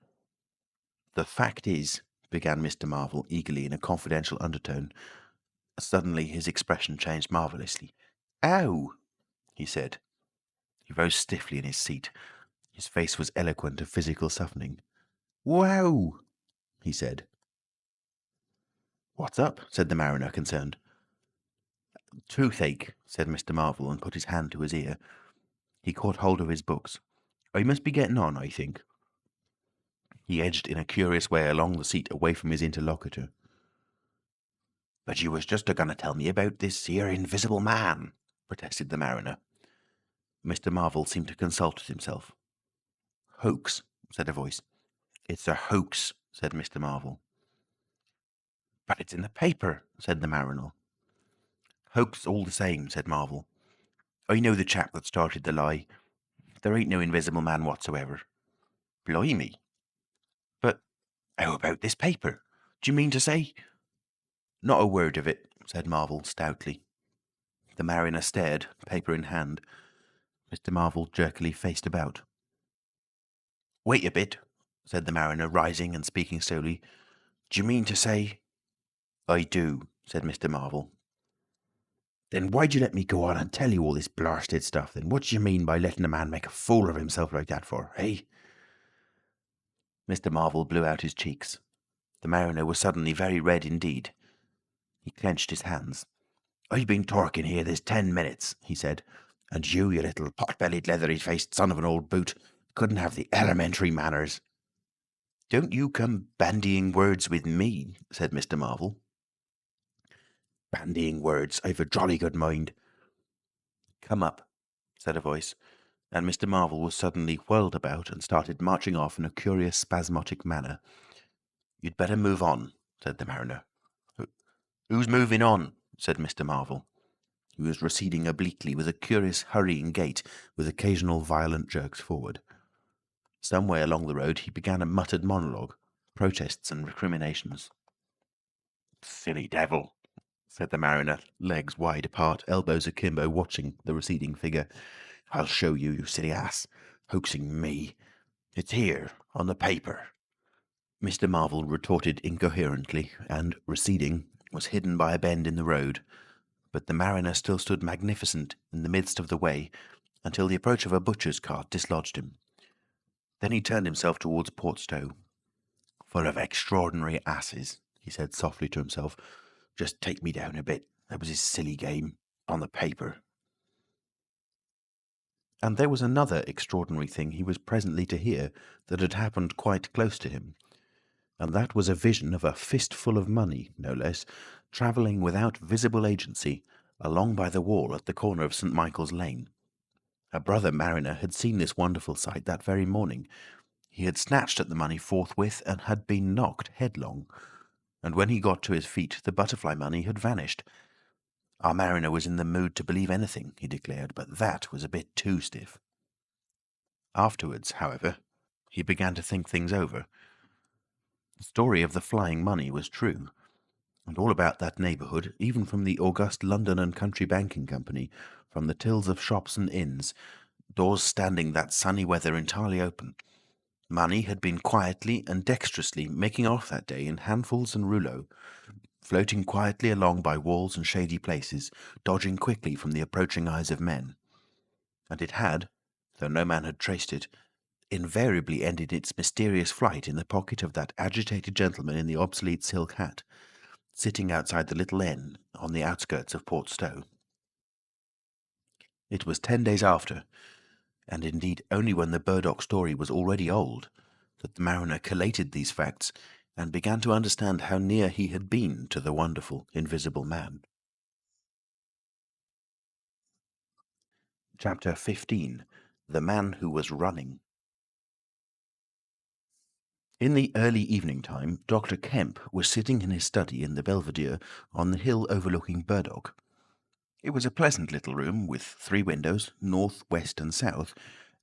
The fact is, began Mr. Marvel eagerly in a confidential undertone. Suddenly his expression changed marvellously. Ow! He said. He rose stiffly in his seat. His face was eloquent of physical suffering. Wow! He said. What's up? Said the mariner, concerned. Toothache, said Mr. Marvel, and put his hand to his ear. He caught hold of his books. I must be getting on, I think. He edged in a curious way along the seat away from his interlocutor. But you was just a-going to tell me about this here invisible man, protested the mariner. Mr. Marvel seemed to consult with himself. Hoax, said a voice. It's a hoax, said Mr. Marvel. But it's in the paper, said the mariner. Hoax all the same, said Marvel. I know the chap that started the lie. There ain't no invisible man whatsoever. Blimey. But how about this paper? Do you mean to say... Not a word of it, said Marvel stoutly. The mariner stared, paper in hand. Mr. Marvel jerkily faced about. Wait a bit, said the mariner, rising and speaking slowly. Do you mean to say... I do, said Mr. Marvel. Then why'd you let me go on and tell you all this blasted stuff, then? What do you mean by letting a man make a fool of himself like that for, eh? Mr. Marvel blew out his cheeks. The mariner was suddenly very red indeed. He clenched his hands. I've been talking here this 10 minutes, he said, And you little pot-bellied, leathery-faced son of an old boot, couldn't have the elementary manners." "Don't you come bandying words with me," said Mr. Marvel. "Bandying words! I've a jolly good mind." "Come up," said a voice, and Mr. Marvel was suddenly whirled about and started marching off in a curious spasmodic manner. "You'd better move on," said the mariner. "Who's moving on?" said Mr. Marvel. He was receding obliquely with a curious hurrying gait, with occasional violent jerks forward. Some way along the road he began a muttered monologue, protests and recriminations. "Silly devil," said the mariner, legs wide apart, elbows akimbo, watching the receding figure. "I'll show you, you silly ass. Hoaxing me. It's here, on the paper." Mr. Marvel retorted incoherently, and, receding, was hidden by a bend in the road. But the mariner still stood magnificent in the midst of the way, until the approach of a butcher's cart dislodged him. Then he turned himself towards Portstow. "Full of extraordinary asses," he said softly to himself. "Just take me down a bit. That was his silly game. On the paper." And there was another extraordinary thing he was presently to hear that had happened quite close to him. And that was a vision of a fistful of money, no less, travelling without visible agency along by the wall at the corner of St. Michael's Lane. A brother mariner had seen this wonderful sight that very morning. He had snatched at the money forthwith and had been knocked headlong. And when he got to his feet, the butterfly money had vanished. Our mariner was in the mood to believe anything, he declared, but that was a bit too stiff. Afterwards, however, he began to think things over. The story of the flying money was true, and all about that neighbourhood, even from the august London and Country Banking Company, from the tills of shops and inns, doors standing that sunny weather entirely open. Money had been quietly and dexterously making off that day in handfuls and rouleaux, floating quietly along by walls and shady places, dodging quickly from the approaching eyes of men. And it had, though no man had traced it, invariably ended its mysterious flight in the pocket of that agitated gentleman in the obsolete silk hat, sitting outside the little inn on the outskirts of Portstow. It was 10 days after, and indeed only when the Burdock story was already old, that the mariner collated these facts and began to understand how near he had been to the wonderful invisible man. Chapter 15. The Man Who Was Running. In the early evening time, Dr. Kemp was sitting in his study in the Belvedere on the hill overlooking Burdock. It was a pleasant little room with 3 windows, north, west, and south,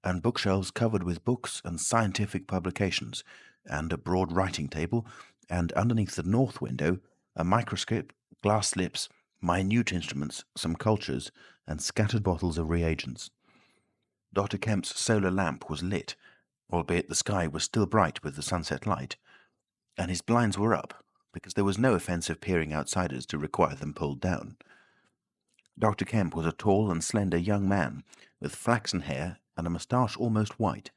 and bookshelves covered with books and scientific publications, and a broad writing table, and underneath the north window a microscope, glass slips, minute instruments, some cultures, and scattered bottles of reagents. Dr. Kemp's solar lamp was lit, albeit the sky was still bright with the sunset light, and his blinds were up, because there was no offence of peering outsiders to require them pulled down. Dr. Kemp was a tall and slender young man, with flaxen hair and a moustache almost white,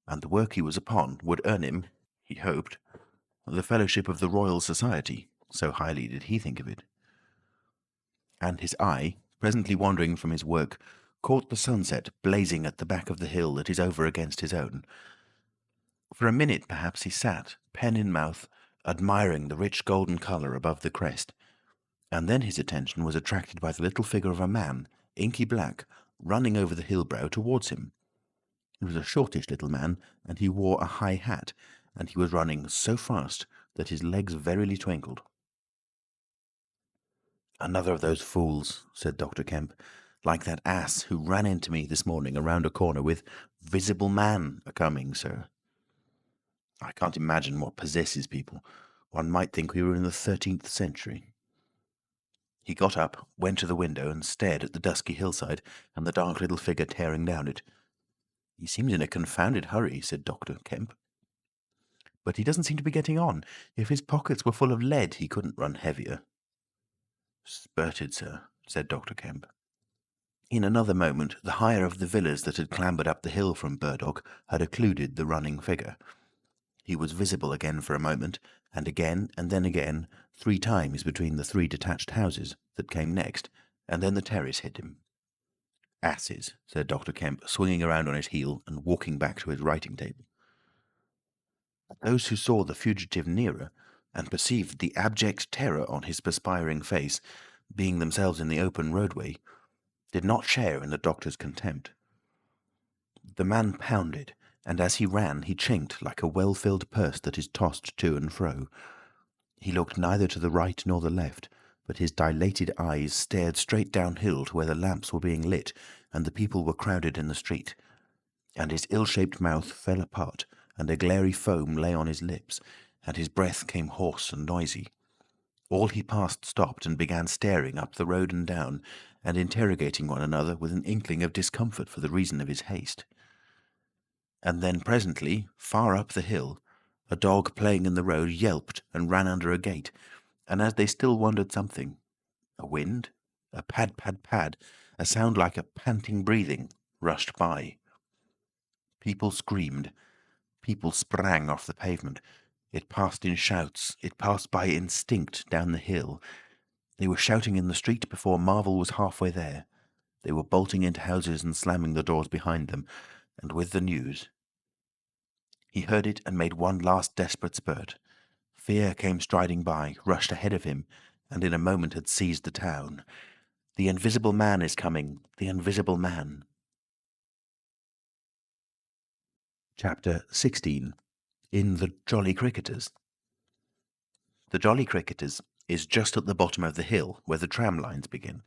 and the work he was upon would earn him, he hoped, the fellowship of the Royal Society, so highly did he think of it. And his eye, presently wandering from his work, caught the sunset blazing at the back of the hill that is over against his own. For a minute perhaps he sat, pen in mouth, admiring the rich golden colour above the crest, and then his attention was attracted by the little figure of a man, inky black, running over the hill brow towards him. He was a shortish little man, and he wore a high hat, and he was running so fast that his legs verily twinkled. "Another of those fools," said Dr. Kemp, "like that ass who ran into me this morning around a corner with 'Visible Man a-coming, sir.' I can't imagine what possesses people. One might think we were in the 13th century. He got up, went to the window, and stared at the dusky hillside and the dark little figure tearing down it. "He seems in a confounded hurry," said Dr. Kemp. "But he doesn't seem to be getting on. If his pockets were full of lead, he couldn't run heavier." "Spurted, sir," said Dr. Kemp. In another moment, the higher of the villas that had clambered up the hill from Burdock had occluded the running figure. He was visible again for a moment, and then again, 3 times between the 3 detached houses that came next, and then the terrace hid him. Asses, said Dr. Kemp, swinging around on his heel and walking back to his writing table. Those who saw the fugitive nearer, and perceived the abject terror on his perspiring face, being themselves in the open roadway, did not share in the doctor's contempt. The man pounded, and as he ran he chinked like a well-filled purse that is tossed to and fro. He looked neither to the right nor the left, but his dilated eyes stared straight downhill to where the lamps were being lit and the people were crowded in the street, and his ill-shaped mouth fell apart, and a glary foam lay on his lips, and his breath came hoarse and noisy. All he passed stopped and began staring up the road and down, and interrogating one another with an inkling of discomfort for the reason of his haste. And then presently, far up the hill, a dog playing in the road yelped and ran under a gate, and as they still wondered something, a wind, a pad, pad, pad, a sound like a panting breathing, rushed by. People screamed. People sprang off the pavement. It passed in shouts. It passed by instinct down the hill. They were shouting in the street before Marvel was halfway there. They were bolting into houses and slamming the doors behind them, and with the news. He heard it and made one last desperate spurt. Fear came striding by, rushed ahead of him, and in a moment had seized the town. The Invisible Man is coming. The Invisible Man. Chapter 16. In the Jolly Cricketers. The Jolly Cricketers is just at the bottom of the hill where the tram lines begin.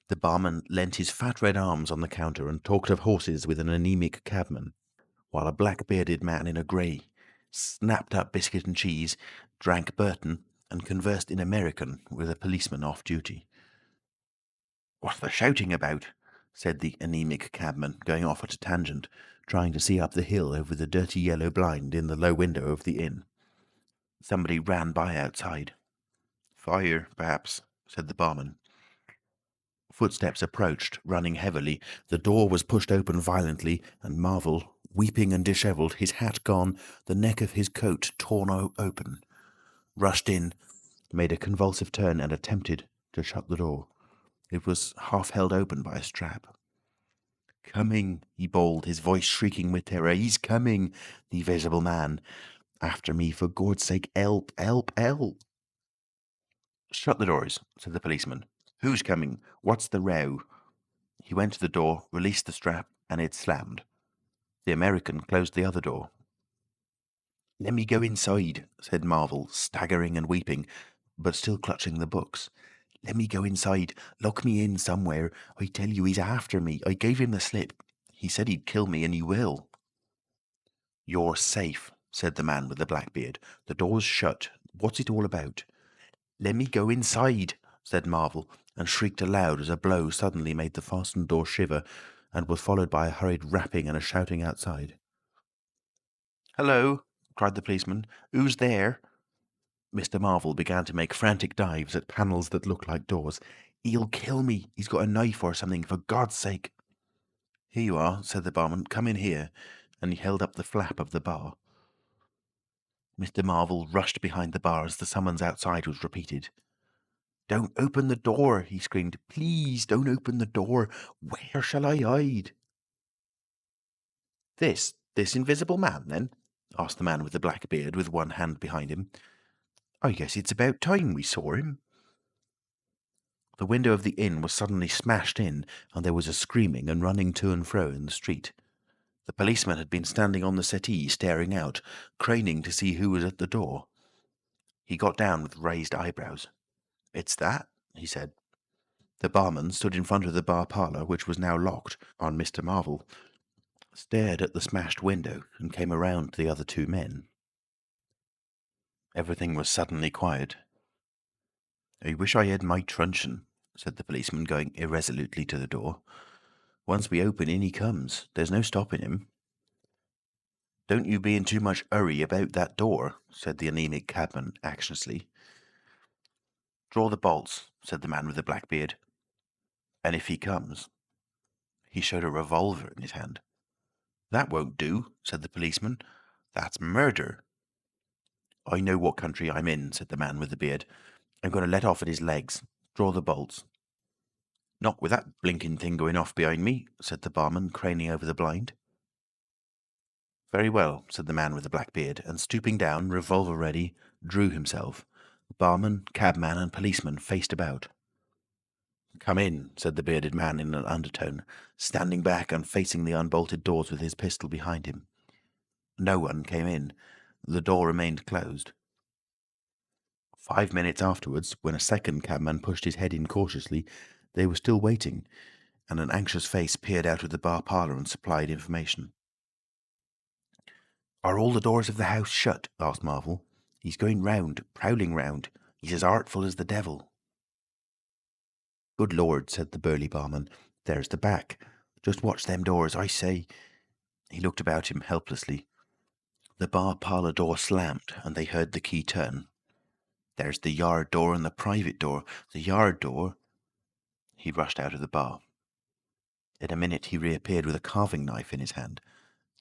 The barman leant his fat red arms on the counter and talked of horses with an anemic cabman, while a black-bearded man in a grey snapped up biscuit and cheese, drank Burton, and conversed in American with a policeman off duty. "What's the shouting about?" said the anemic cabman, going off at a tangent, trying to see up the hill over the dirty yellow blind in the low window of the inn. Somebody ran by outside. "Fire, perhaps," said the barman. Footsteps approached, running heavily. The door was pushed open violently, and Marvel, weeping and dishevelled, his hat gone, the neck of his coat torn open, rushed in, made a convulsive turn, and attempted to shut the door. It was half held open by a strap. "Coming," he bawled, his voice shrieking with terror. "He's coming, the Invisible Man. After me, for God's sake, help, help, help!" "Shut the doors," said the policeman. "Who's coming? What's the row?" He went to the door, released the strap, and it slammed. The American closed the other door. "Let me go inside," said Marvel, staggering and weeping, but still clutching the books. "Let me go inside. Lock me in somewhere. I tell you, he's after me. I gave him the slip. He said he'd kill me, and he will." "You're safe," said the man with the black beard. "The door's shut. What's it all about?" "Let me go inside," said Marvel, and shrieked aloud as a blow suddenly made the fastened door shiver, and was followed by a hurried rapping and a shouting outside. "Hello!" cried the policeman. "Who's there?" Mr. Marvel began to make frantic dives at panels that looked like doors. "He'll kill me. He's got a knife or something, for God's sake." "Here you are," said the barman. "Come in here." And he held up the flap of the bar. Mr. Marvel rushed behind the bar as the summons outside was repeated. "Don't open the door," he screamed. "Please don't open the door. Where shall I hide?" This Invisible Man, then?" asked the man with the black beard, with one hand behind him. "I guess it's about time we saw him." The window of the inn was suddenly smashed in, and there was a screaming and running to and fro in the street. The policeman had been standing on the settee, staring out, craning to see who was at the door. He got down with raised eyebrows. "It's that," he said. The barman stood in front of the bar parlour, which was now locked on Mr. Marvel, stared at the smashed window, and came around to the other two men. Everything was suddenly quiet. "I wish I had my truncheon," said the policeman, going irresolutely to the door. "Once we open, in he comes. There's no stopping him." "Don't you be in too much hurry about that door," said the anemic cabman anxiously. "Draw the bolts," said the man with the black beard. "And if he comes—" He showed a revolver in his hand. "That won't do," said the policeman. "That's murder." "I know what country I'm in," said the man with the beard. "I'm going to let off at his legs. Draw the bolts." "Not with that blinking thing going off behind me," said the barman, craning over the blind. "Very well," said the man with the black beard, and stooping down, revolver ready, drew himself. Barman, cabman, and policeman faced about. "Come in," said the bearded man in an undertone, standing back and facing the unbolted doors with his pistol behind him. No one came in. The door remained closed. 5 minutes afterwards, when a second cabman pushed his head in cautiously, they were still waiting, and an anxious face peered out of the bar parlour and supplied information. "Are all the doors of the house shut?" asked Marvel. "He's going round, prowling round. He's as artful as the devil." "Good Lord," said the burly barman. "There's the back. Just watch them doors, I say." He looked about him helplessly. The bar parlour door slammed, and they heard the key turn. "There's the yard door and the private door. The yard door—" He rushed out of the bar. In a minute he reappeared with a carving knife in his hand.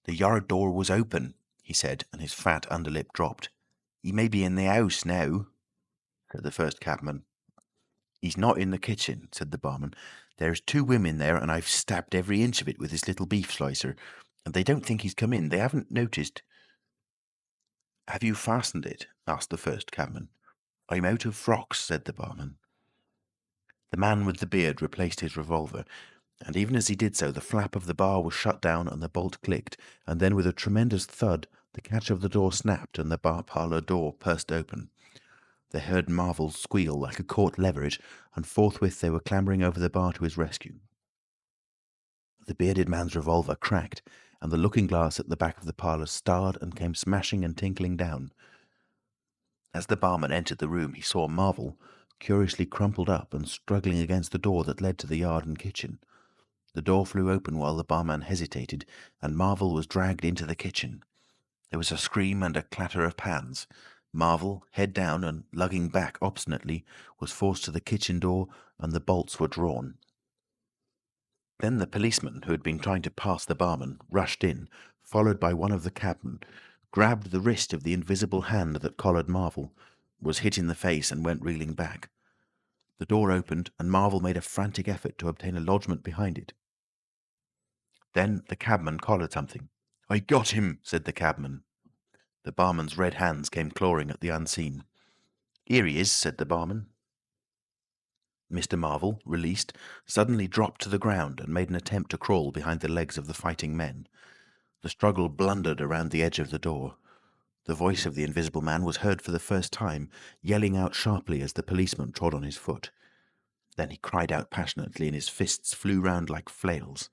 "The yard door was open," he said, and his fat underlip dropped. "He may be in the house now," said the first cabman. "He's not in the kitchen," said the barman. "There's 2 women there, and I've stabbed every inch of it with this little beef slicer, and they don't think he's come in. They haven't noticed." "Have you fastened it?" asked the first cabman. "I'm out of frocks," said the barman. The man with the beard replaced his revolver, and even as he did so, the flap of the bar was shut down and the bolt clicked, and then with a tremendous thud, the catch of the door snapped and the bar parlour door burst open. They heard Marvel squeal like a caught leveret, and forthwith they were clambering over the bar to his rescue. The bearded man's revolver cracked, and the looking-glass at the back of the parlour starred and came smashing and tinkling down. As the barman entered the room, he saw Marvel, curiously crumpled up and struggling against the door that led to the yard and kitchen. The door flew open while the barman hesitated, and Marvel was dragged into the kitchen. There was a scream and a clatter of pans. Marvel, head down and lugging back obstinately, was forced to the kitchen door, and the bolts were drawn. Then the policeman, who had been trying to pass the barman, rushed in, followed by one of the cabmen, grabbed the wrist of the invisible hand that collared Marvel, was hit in the face, and went reeling back. The door opened, and Marvel made a frantic effort to obtain a lodgment behind it. Then the cabman collared something. "I got him," said the cabman. The barman's red hands came clawing at the unseen. "Here he is," said the barman. Mr. Marvel, released, suddenly dropped to the ground and made an attempt to crawl behind the legs of the fighting men. The struggle blundered around the edge of the door. The voice of the invisible man was heard for the first time, yelling out sharply as the policeman trod on his foot. Then he cried out passionately, and his fists flew round like flails.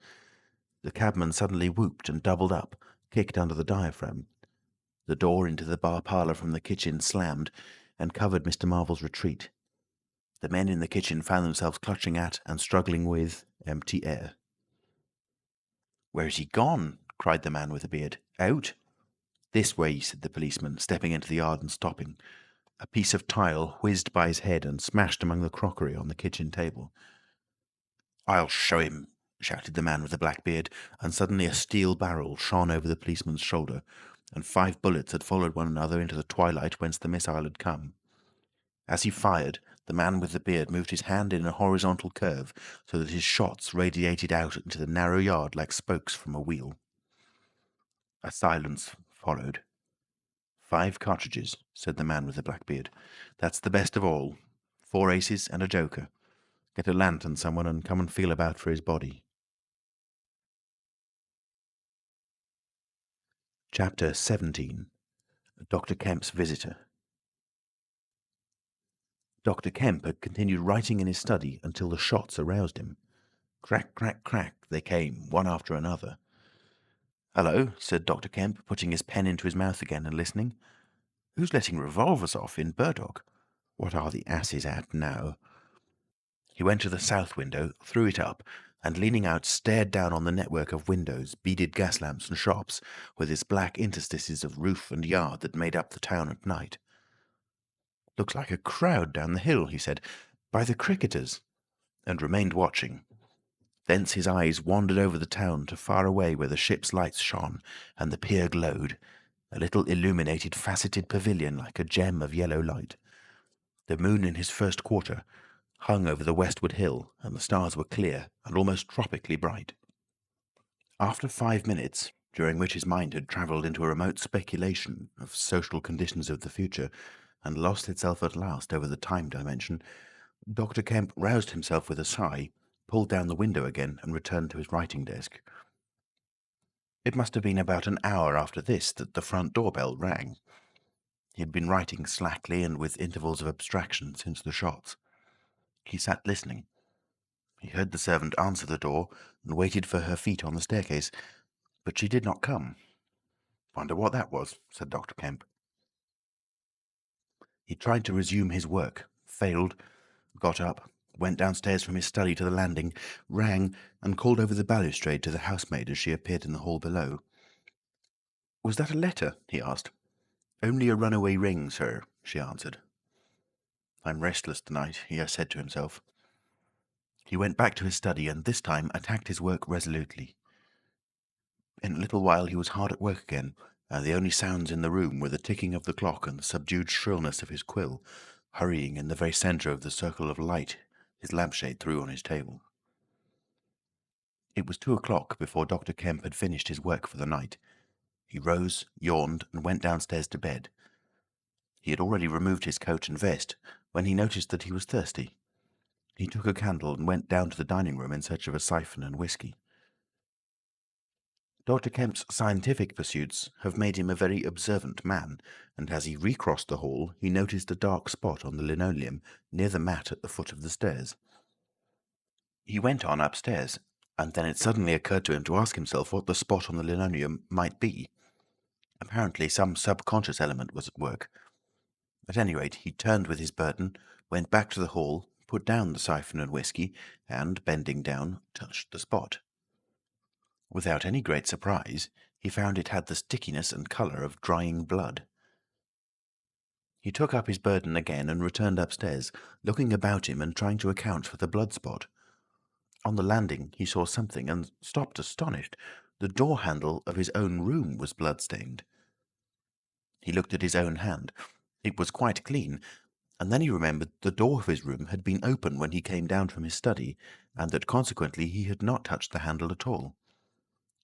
The cabman suddenly whooped and doubled up, kicked under the diaphragm. The door into the bar parlour from the kitchen slammed and covered Mr. Marvel's retreat. The men in the kitchen found themselves clutching at and struggling with empty air. "Where's he gone?" cried the man with the beard. "Out?" "This way," said the policeman, stepping into the yard and stopping. A piece of tile whizzed by his head and smashed among the crockery on the kitchen table. "I'll show him," shouted the man with the black beard, and suddenly a steel barrel shone over the policeman's shoulder, and 5 bullets had followed one another into the twilight whence the missile had come. As he fired, the man with the beard moved his hand in a horizontal curve so that his shots radiated out into the narrow yard like spokes from a wheel. A silence followed. "5 cartridges," said the man with the black beard. "That's the best of all. 4 aces and a joker. Get a lantern, someone, and come and feel about for his body." Chapter 17. Dr. Kemp's Visitor. Dr. Kemp had continued writing in his study until the shots aroused him. Crack, crack, crack, they came, one after another. "Hello," said Dr. Kemp, putting his pen into his mouth again and listening. "Who's letting revolvers off in Burdock? What are the asses at now?" He went to the south window, threw it up, and leaning out stared down on the network of windows, beaded gas lamps and shops, with its black interstices of roof and yard that made up the town at night. "Looks like a crowd down the hill," he said, "by the cricketers," and remained watching. Thence his eyes wandered over the town to far away where the ship's lights shone and the pier glowed, a little illuminated faceted pavilion like a gem of yellow light. The moon in his first quarter, hung over the westward hill, and the stars were clear and almost tropically bright. After 5 minutes, during which his mind had travelled into a remote speculation of social conditions of the future, and lost itself at last over the time dimension, Dr. Kemp roused himself with a sigh, pulled down the window again, and returned to his writing desk. It must have been about an hour after this that the front doorbell rang. He had been writing slackly and with intervals of abstraction since the shots. He sat listening. He heard the servant answer the door and waited for her feet on the staircase, but she did not come. "Wonder what that was," said Dr. Kemp. He tried to resume his work, failed, got up, went downstairs from his study to the landing, rang, and called over the balustrade to the housemaid as she appeared in the hall below. "Was that a letter?" he asked. "Only a runaway ring, sir," she answered. "I'm restless tonight," he said to himself. He went back to his study and this time attacked his work resolutely. In a little while he was hard at work again, and the only sounds in the room were the ticking of the clock and the subdued shrillness of his quill, hurrying in the very centre of the circle of light his lampshade threw on his table. It was 2 o'clock before Dr. Kemp had finished his work for the night. He rose, yawned, and went downstairs to bed. He had already removed his coat and vest when he noticed that he was thirsty. He took a candle and went down to the dining room in search of a siphon and whisky. Dr. Kemp's scientific pursuits have made him a very observant man, and as he recrossed the hall, he noticed a dark spot on the linoleum near the mat at the foot of the stairs. He went on upstairs, and then it suddenly occurred to him to ask himself what the spot on the linoleum might be. Apparently some subconscious element was at work. At any rate, he turned with his burden, went back to the hall, put down the siphon and whisky, and, bending down, touched the spot. Without any great surprise, he found it had the stickiness and colour of drying blood. He took up his burden again and returned upstairs, looking about him and trying to account for the blood spot. On the landing he saw something and stopped astonished. The door handle of his own room was blood-stained. He looked at his own hand. It was quite clean, and then he remembered the door of his room had been open when he came down from his study, and that consequently he had not touched the handle at all.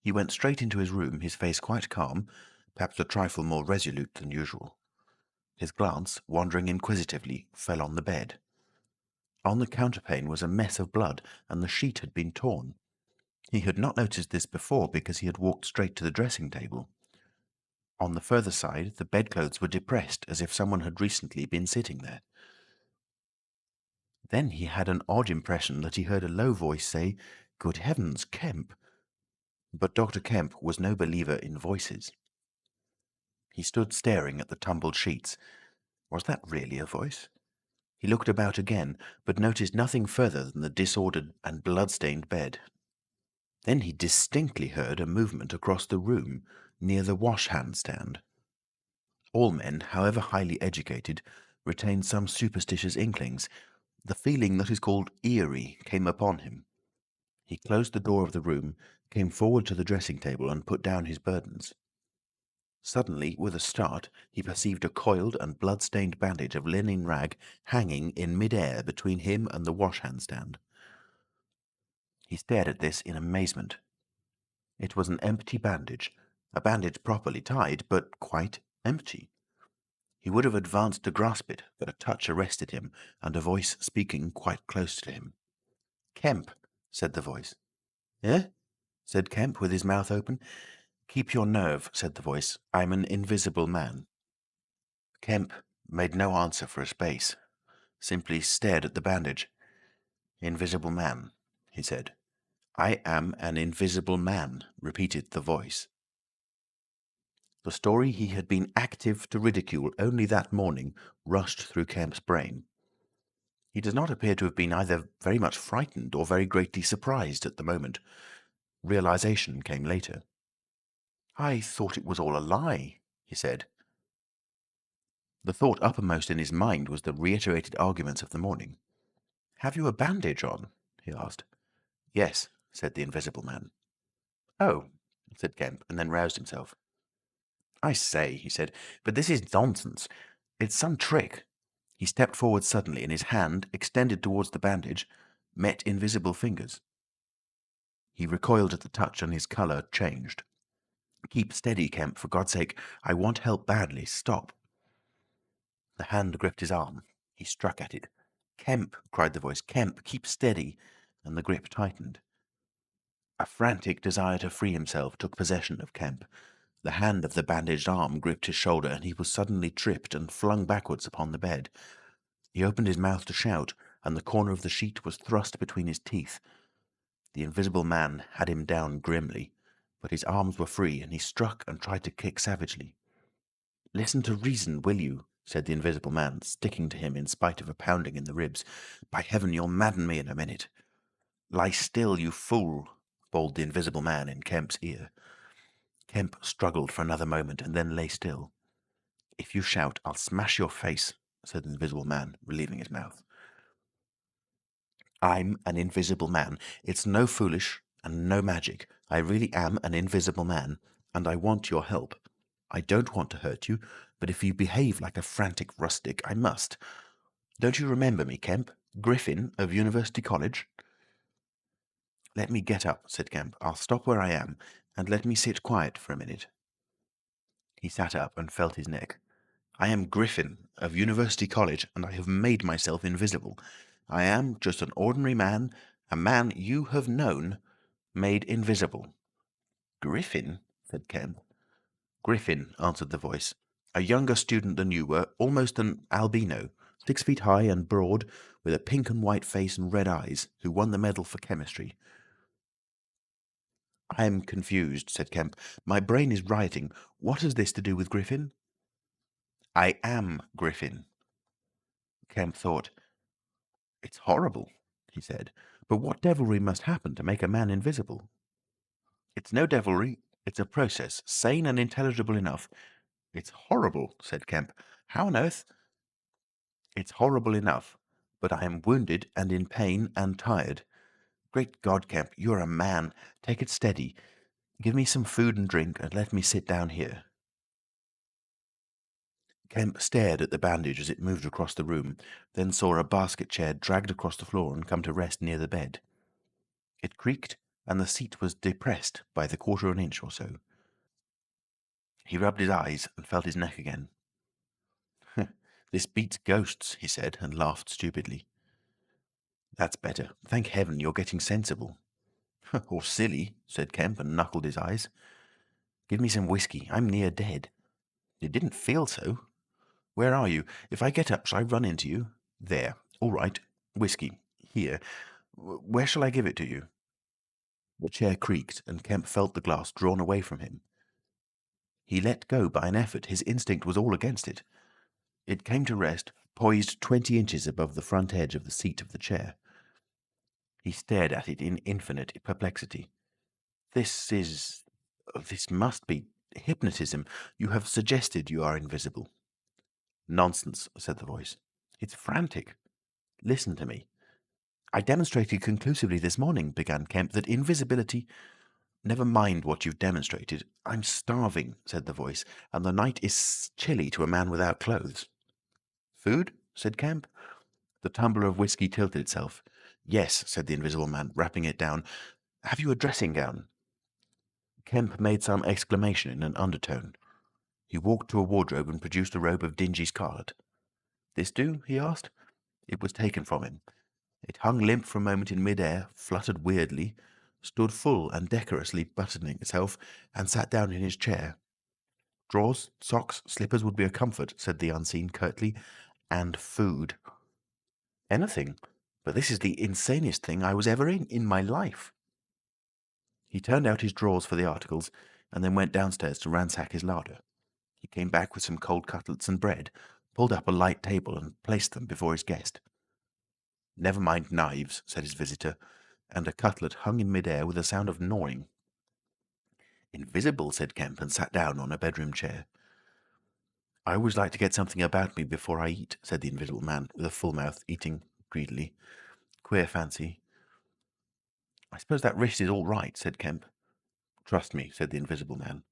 He went straight into his room, his face quite calm, perhaps a trifle more resolute than usual. His glance, wandering inquisitively, fell on the bed. On the counterpane was a mess of blood, and the sheet had been torn. He had not noticed this before because he had walked straight to the dressing-table. On the further side, the bedclothes were depressed, as if someone had recently been sitting there. Then he had an odd impression that he heard a low voice say, "Good heavens, Kemp!" But Dr. Kemp was no believer in voices. He stood staring at the tumbled sheets. Was that really a voice? He looked about again, but noticed nothing further than the disordered and blood-stained bed. Then he distinctly heard a movement across the room, near the wash-hand stand. All men, however highly educated, retain some superstitious inklings. The feeling that is called eerie came upon him. He closed the door of the room, came forward to the dressing-table, and put down his burdens. Suddenly, with a start, he perceived a coiled and blood-stained bandage of linen rag hanging in mid-air between him and the wash-hand stand. He stared at this in amazement. It was an empty bandage, a bandage properly tied, but quite empty. He would have advanced to grasp it, but a touch arrested him, and a voice speaking quite close to him. "Kemp," said the voice. "Eh?" said Kemp, with his mouth open. "Keep your nerve," said the voice. "I'm an invisible man." Kemp made no answer for a space, simply stared at the bandage. "Invisible man," he said. "I am an invisible man," repeated the voice. The story he had been active to ridicule only that morning rushed through Kemp's brain. He does not appear to have been either very much frightened or very greatly surprised at the moment. Realization came later. "I thought it was all a lie," he said. The thought uppermost in his mind was the reiterated arguments of the morning. "Have you a bandage on?" he asked. "Yes," said the invisible man. "Oh," said Kemp, and then roused himself. "I say," he said, "but this is nonsense. It's some trick." He stepped forward suddenly, and his hand, extended towards the bandage, met invisible fingers. He recoiled at the touch, and his colour changed. "Keep steady, Kemp, for God's sake. I want help badly. Stop." The hand gripped his arm. He struck at it. "Kemp!" cried the voice. "Kemp, keep steady!" And the grip tightened. A frantic desire to free himself took possession of Kemp. The hand of the bandaged arm gripped his shoulder, and he was suddenly tripped and flung backwards upon the bed. He opened his mouth to shout, and the corner of the sheet was thrust between his teeth. The invisible man had him down grimly, but his arms were free, and he struck and tried to kick savagely. "Listen to reason, will you?" said the invisible man, sticking to him in spite of a pounding in the ribs. "By heaven, you'll madden me in a minute." "Lie still, you fool!" bawled the invisible man in Kemp's ear. Kemp struggled for another moment and then lay still. "If you shout, I'll smash your face," said the invisible man, relieving his mouth. "I'm an invisible man. It's no foolish and no magic. I really am an invisible man, and I want your help. I don't want to hurt you, but if you behave like a frantic rustic, I must. Don't you remember me, Kemp? Griffin of University College?" "Let me get up," said Kemp. "I'll stop where I am, and let me sit quiet for a minute." He sat up and felt his neck. "I am Griffin of University College, and I have made myself invisible. I am just an ordinary man, a man you have known, made invisible." "Griffin?" said Kemp. "Griffin," answered the voice. "A younger student than you were, almost an albino, 6 feet high and broad, with a pink and white face and red eyes, who won the medal for chemistry." "I am confused," said Kemp. "My brain is rioting. What has this to do with Griffin?" "I am Griffin." Kemp thought. "It's horrible," he said. "But what devilry must happen to make a man invisible?" "It's no devilry. It's a process, sane and intelligible enough." "It's horrible," said Kemp. "How on earth—" "It's horrible enough. But I am wounded and in pain and tired. Great God, Kemp, you're a man. Take it steady. Give me some food and drink, and let me sit down here." Kemp stared at the bandage as it moved across the room, then saw a basket chair dragged across the floor and come to rest near the bed. It creaked, and the seat was depressed by the quarter of an inch or so. He rubbed his eyes and felt his neck again. "This beats ghosts," he said, and laughed stupidly. "That's better. Thank heaven you're getting sensible." "Or silly," said Kemp, and knuckled his eyes. "Give me some whiskey. I'm near dead." "It didn't feel so. Where are you? If I get up, shall I run into you? There. All right. Whiskey. Here. Where shall I give it to you?" The chair creaked, and Kemp felt the glass drawn away from him. He let go by an effort. His instinct was all against it. It came to rest, poised 20 inches above the front edge of the seat of the chair. He stared at it in infinite perplexity. This must be hypnotism. You have suggested you are invisible." "Nonsense," said the voice. "It's frantic. Listen to me." "I demonstrated conclusively this morning," began Kemp, "that invisibility—" "Never mind what you've demonstrated. I'm starving," said the voice, "and the night is chilly to a man without clothes." "Food?" said Kemp. The tumbler of whiskey tilted itself. "Yes," said the invisible man, rapping it down. "Have you a dressing gown?" Kemp made some exclamation in an undertone. He walked to a wardrobe and produced a robe of dingy scarlet. "This do?" he asked. It was taken from him. It hung limp for a moment in mid-air, fluttered weirdly, stood full and decorously buttoning itself, and sat down in his chair. "Drawers, socks, slippers would be a comfort," said the unseen curtly. "And food." "Anything. But this is the insanest thing I was ever in my life." He turned out his drawers for the articles, and then went downstairs to ransack his larder. He came back with some cold cutlets and bread, pulled up a light table, and placed them before his guest. "Never mind knives," said his visitor, and a cutlet hung in mid-air with a sound of gnawing. "Invisible," said Kemp, and sat down on a bedroom chair. "I always like to get something about me before I eat," said the invisible man, with a full mouth, eating greedily. "Queer fancy." "I suppose that wrist is all right," said Kemp. "Trust me," said the invisible man.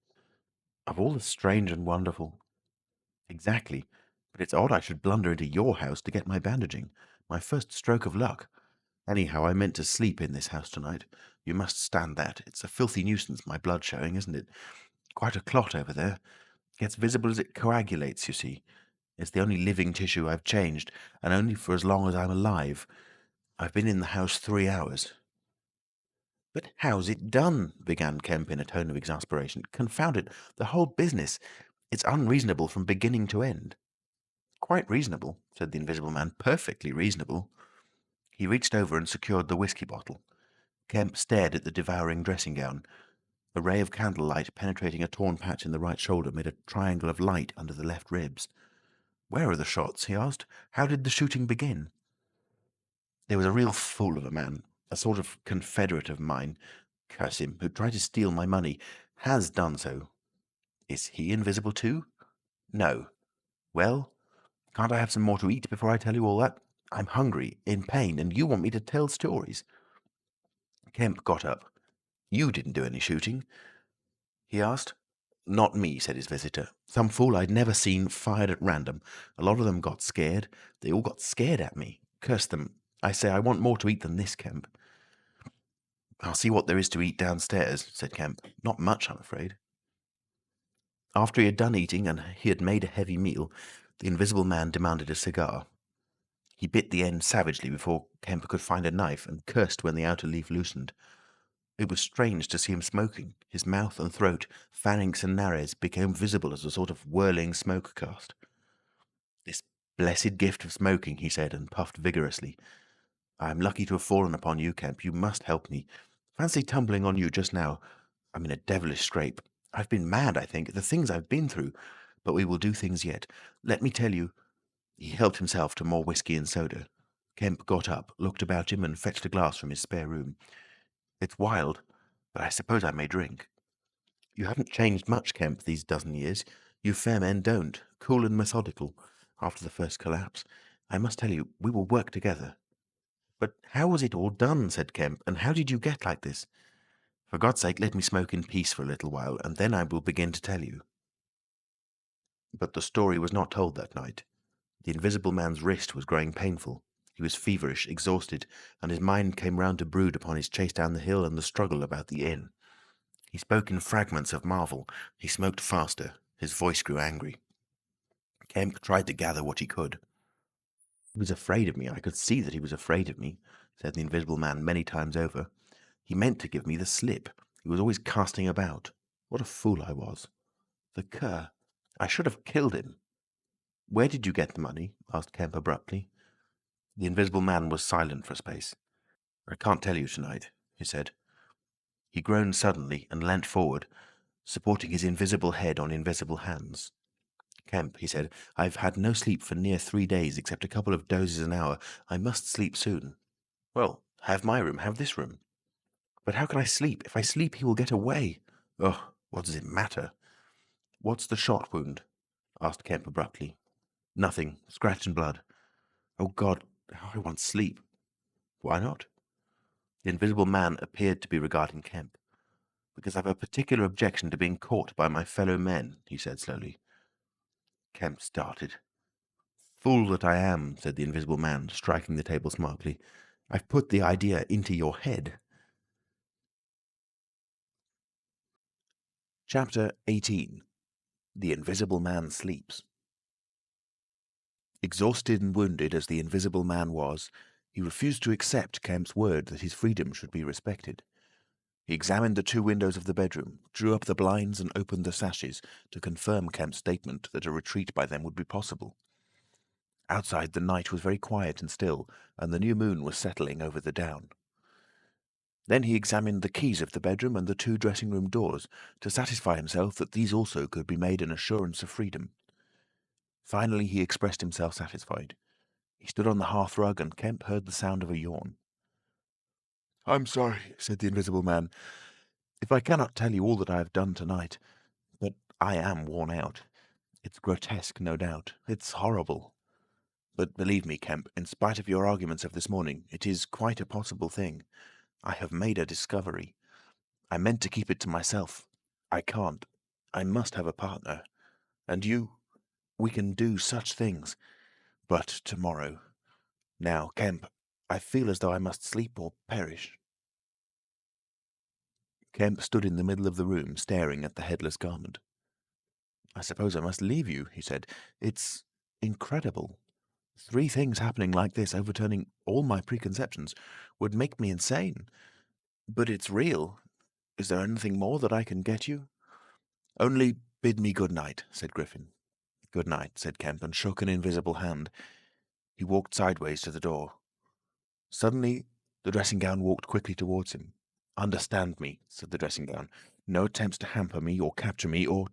"Of all the strange and wonderful—" "Exactly. But it's odd I should blunder into your house to get my bandaging. My first stroke of luck. Anyhow, I meant to sleep in this house tonight. You must stand that. It's a filthy nuisance, my blood showing, isn't it? Quite a clot over there. Gets visible as it coagulates, you see. It's the only living tissue I've changed, and only for as long as I'm alive. I've been in the house 3 hours. "But how's it done?" began Kemp in a tone of exasperation. "Confound it, the whole business. It's unreasonable from beginning to end." "Quite reasonable," said the Invisible Man. "Perfectly reasonable." He reached over and secured the whisky bottle. Kemp stared at the devouring dressing-gown. A ray of candlelight penetrating a torn patch in the right shoulder made a triangle of light under the left ribs. "Where are the shots?" he asked. "How did the shooting begin?" "There was a real fool of a man, a sort of confederate of mine, curse him, who tried to steal my money. Has done so." "Is he invisible too?" "No." "Well, can't I have some more to eat before I tell you all that? I'm hungry, in pain, and you want me to tell stories." Kemp got up. "You didn't do any shooting?" he asked. "Not me," said his visitor. "Some fool I'd never seen fired at random. A lot of them got scared. They all got scared at me. Curse them. I say, I want more to eat than this, Kemp." "I'll see what there is to eat downstairs," said Kemp. "Not much, I'm afraid." After he had done eating and he had made a heavy meal, the Invisible Man demanded a cigar. He bit the end savagely before Kemp could find a knife, and cursed when the outer leaf loosened. It was strange to see him smoking. His mouth and throat, pharynx and nares, became visible as a sort of whirling smoke cast. "This blessed gift of smoking," he said, and puffed vigorously. "I am lucky to have fallen upon you, Kemp. You must help me. Fancy tumbling on you just now. I'm in a devilish scrape. I've been mad, I think, the things I've been through. But we will do things yet. Let me tell you—" He helped himself to more whisky and soda. Kemp got up, looked about him, and fetched a glass from his spare room. "It's wild, but I suppose I may drink. You haven't changed much, Kemp, these dozen years. You fair men don't. Cool and methodical, after the first collapse. I must tell you, we will work together." "But how was it all done?" said Kemp. "And how did you get like this?" "For God's sake, let me smoke in peace for a little while, and then I will begin to tell you." But the story was not told that night. The Invisible Man's wrist was growing painful. He was feverish, exhausted, and his mind came round to brood upon his chase down the hill and the struggle about the inn. He spoke in fragments of marvel. He smoked faster. His voice grew angry. Kemp tried to gather what he could. "He was afraid of me. I could see that he was afraid of me," said the Invisible Man many times over. "He meant to give me the slip. He was always casting about. What a fool I was. The cur! I should have killed him." "Where did you get the money?" asked Kemp abruptly. The Invisible Man was silent for a space. "I can't tell you tonight," he said. He groaned suddenly and leant forward, supporting his invisible head on invisible hands. "Kemp," he said, "I've had no sleep for near 3 days, except a couple of dozes an hour. I must sleep soon." "Well, have my room, have this room." "But how can I sleep? If I sleep, he will get away." "Oh, what does it matter?" "What's the shot wound?" asked Kemp abruptly. "Nothing. Scratch and blood." "Oh, God, how I want sleep." "Why not?" The Invisible Man appeared to be regarding Kemp. "Because I've a particular objection to being caught by my fellow men," he said slowly. Kemp started. "Fool that I am," said the Invisible Man, striking the table smartly. "I've put the idea into your head." Chapter 18. The Invisible Man Sleeps. Exhausted and wounded as the Invisible Man was, he refused to accept Kemp's word that his freedom should be respected. He examined the 2 windows of the bedroom, drew up the blinds and opened the sashes to confirm Kemp's statement that a retreat by them would be possible. Outside the night was very quiet and still, and the new moon was settling over the down. Then he examined the keys of the bedroom and the 2 dressing-room doors to satisfy himself that these also could be made an assurance of freedom. Finally he expressed himself satisfied. He stood on the hearthrug, and Kemp heard the sound of a yawn. "I'm sorry," said the Invisible Man, "if I cannot tell you all that I have done tonight, but I am worn out. It's grotesque, no doubt. It's horrible. But believe me, Kemp, in spite of your arguments of this morning, it is quite a possible thing. I have made a discovery. I meant to keep it to myself. I can't. I must have a partner. And you We can do such things. But tomorrow. Now, Kemp, I feel as though I must sleep or perish." Kemp stood in the middle of the room, staring at the headless garment. "I suppose I must leave you," he said. "It's incredible. 3 things happening like this, overturning all my preconceptions, would make me insane. But it's real. Is there anything more that I can get you?" "Only bid me good night," said Griffin. "Good night," said Kemp, and shook an invisible hand. He walked sideways to the door. Suddenly, the dressing-gown walked quickly towards him. "Understand me," said the dressing-gown. "No attempts to hamper me or capture me or—"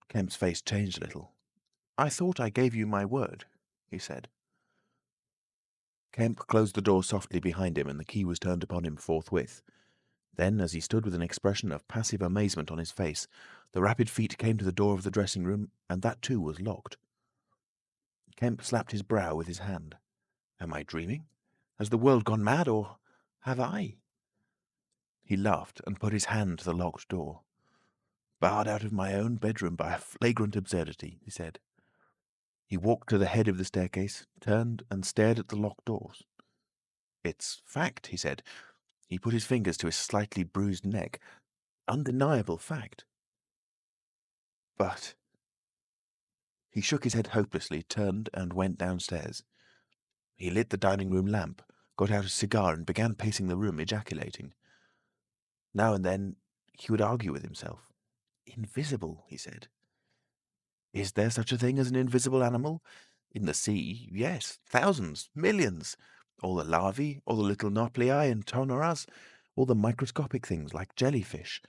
Kemp's face changed a little. "I thought I gave you my word," he said. Kemp closed the door softly behind him, and the key was turned upon him forthwith. Then, as he stood with an expression of passive amazement on his face, the rapid feet came to the door of the dressing-room, and that too was locked. Kemp slapped his brow with his hand. "Am I dreaming? Has the world gone mad, or have I?" He laughed and put his hand to the locked door. "Barred out of my own bedroom by a flagrant absurdity," he said. He walked to the head of the staircase, turned, and stared at the locked doors. "It's fact," he said. He put his fingers to his slightly bruised neck. "Undeniable fact. But—" He shook his head hopelessly, turned, and went downstairs. He lit the dining-room lamp, got out a cigar, and began pacing the room, ejaculating. Now and then he would argue with himself. "Invisible," he said. "Is there such a thing as an invisible animal? In the sea, yes. Thousands, millions. All the larvae, all the little nauplii and tonoras, all the microscopic things like jellyfish.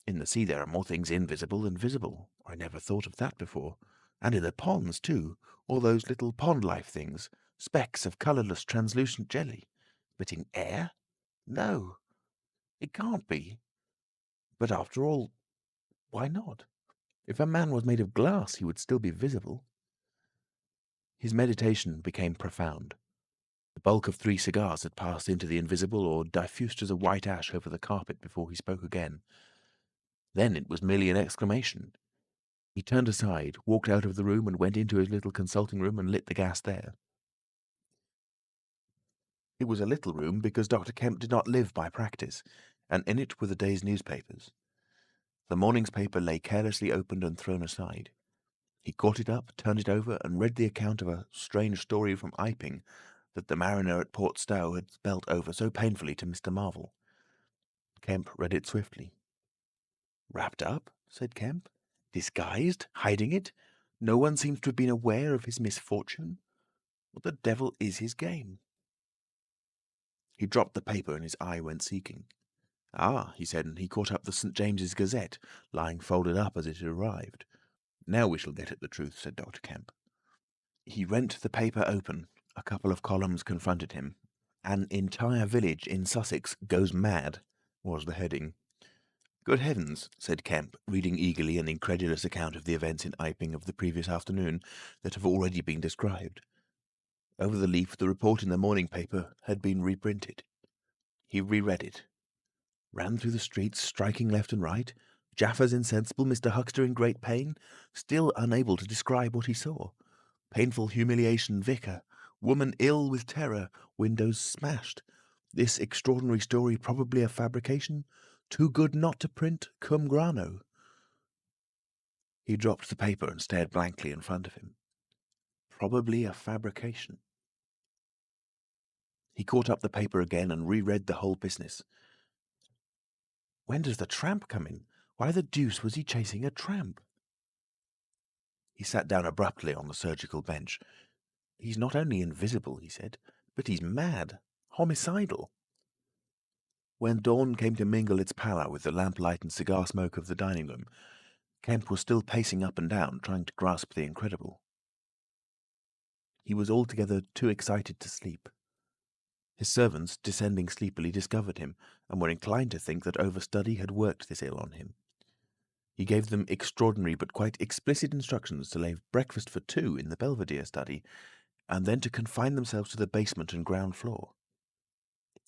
In the sea there are more things invisible than visible. I never thought of that before. And in the ponds, too, all those little pond-life things, specks of colourless, translucent jelly. But in air? No, it can't be. But after all, why not? If a man was made of glass, he would still be visible." His meditation became profound. The bulk of 3 cigars had passed into the invisible or diffused as a white ash over the carpet before he spoke again. Then it was merely an exclamation. He turned aside, walked out of the room, and went into his little consulting room and lit the gas there. It was a little room because Dr. Kemp did not live by practice, and in it were the day's newspapers. The morning's paper lay carelessly opened and thrown aside. He caught it up, turned it over, and read the account of a strange story from Iping that the mariner at Port Stowe had spelt over so painfully to Mr. Marvel. Kemp read it swiftly. "Wrapped up?" said Kemp. "Disguised? Hiding it? No one seems to have been aware of his misfortune? What the devil is his game?" He dropped the paper and his eye went seeking. "Ah," he said, and he caught up the St. James's Gazette, lying folded up as it had arrived. "Now we shall get at the truth," said Dr. Kemp. He rent the paper open. A couple of columns confronted him. "An entire village in Sussex goes mad," was the heading. "Good heavens," said Kemp, reading eagerly an incredulous account of the events in Iping of the previous afternoon that have already been described. Over the leaf, the report in the morning paper had been reprinted. He reread it. "Ran through the streets, striking left and right. Jaffers insensible, Mr. Huxter in great pain, still unable to describe what he saw. Painful humiliation, vicar. Woman ill with terror, windows smashed. This extraordinary story probably a fabrication. Too good not to print, cum grano." He dropped the paper and stared blankly in front of him. Probably a fabrication. He caught up the paper again and reread the whole business. When does the tramp come in? Why the deuce was he chasing a tramp? He sat down abruptly on the surgical bench. "He's not only invisible," he said, "but he's mad. Homicidal." When dawn came to mingle its pallor with the lamplight and cigar smoke of the dining-room, Kemp was still pacing up and down, trying to grasp the incredible. He was altogether too excited to sleep. His servants, descending sleepily, discovered him, and were inclined to think that overstudy had worked this ill on him. He gave them extraordinary but quite explicit instructions to lay breakfast for 2 in the Belvedere study, and then to confine themselves to the basement and ground floor.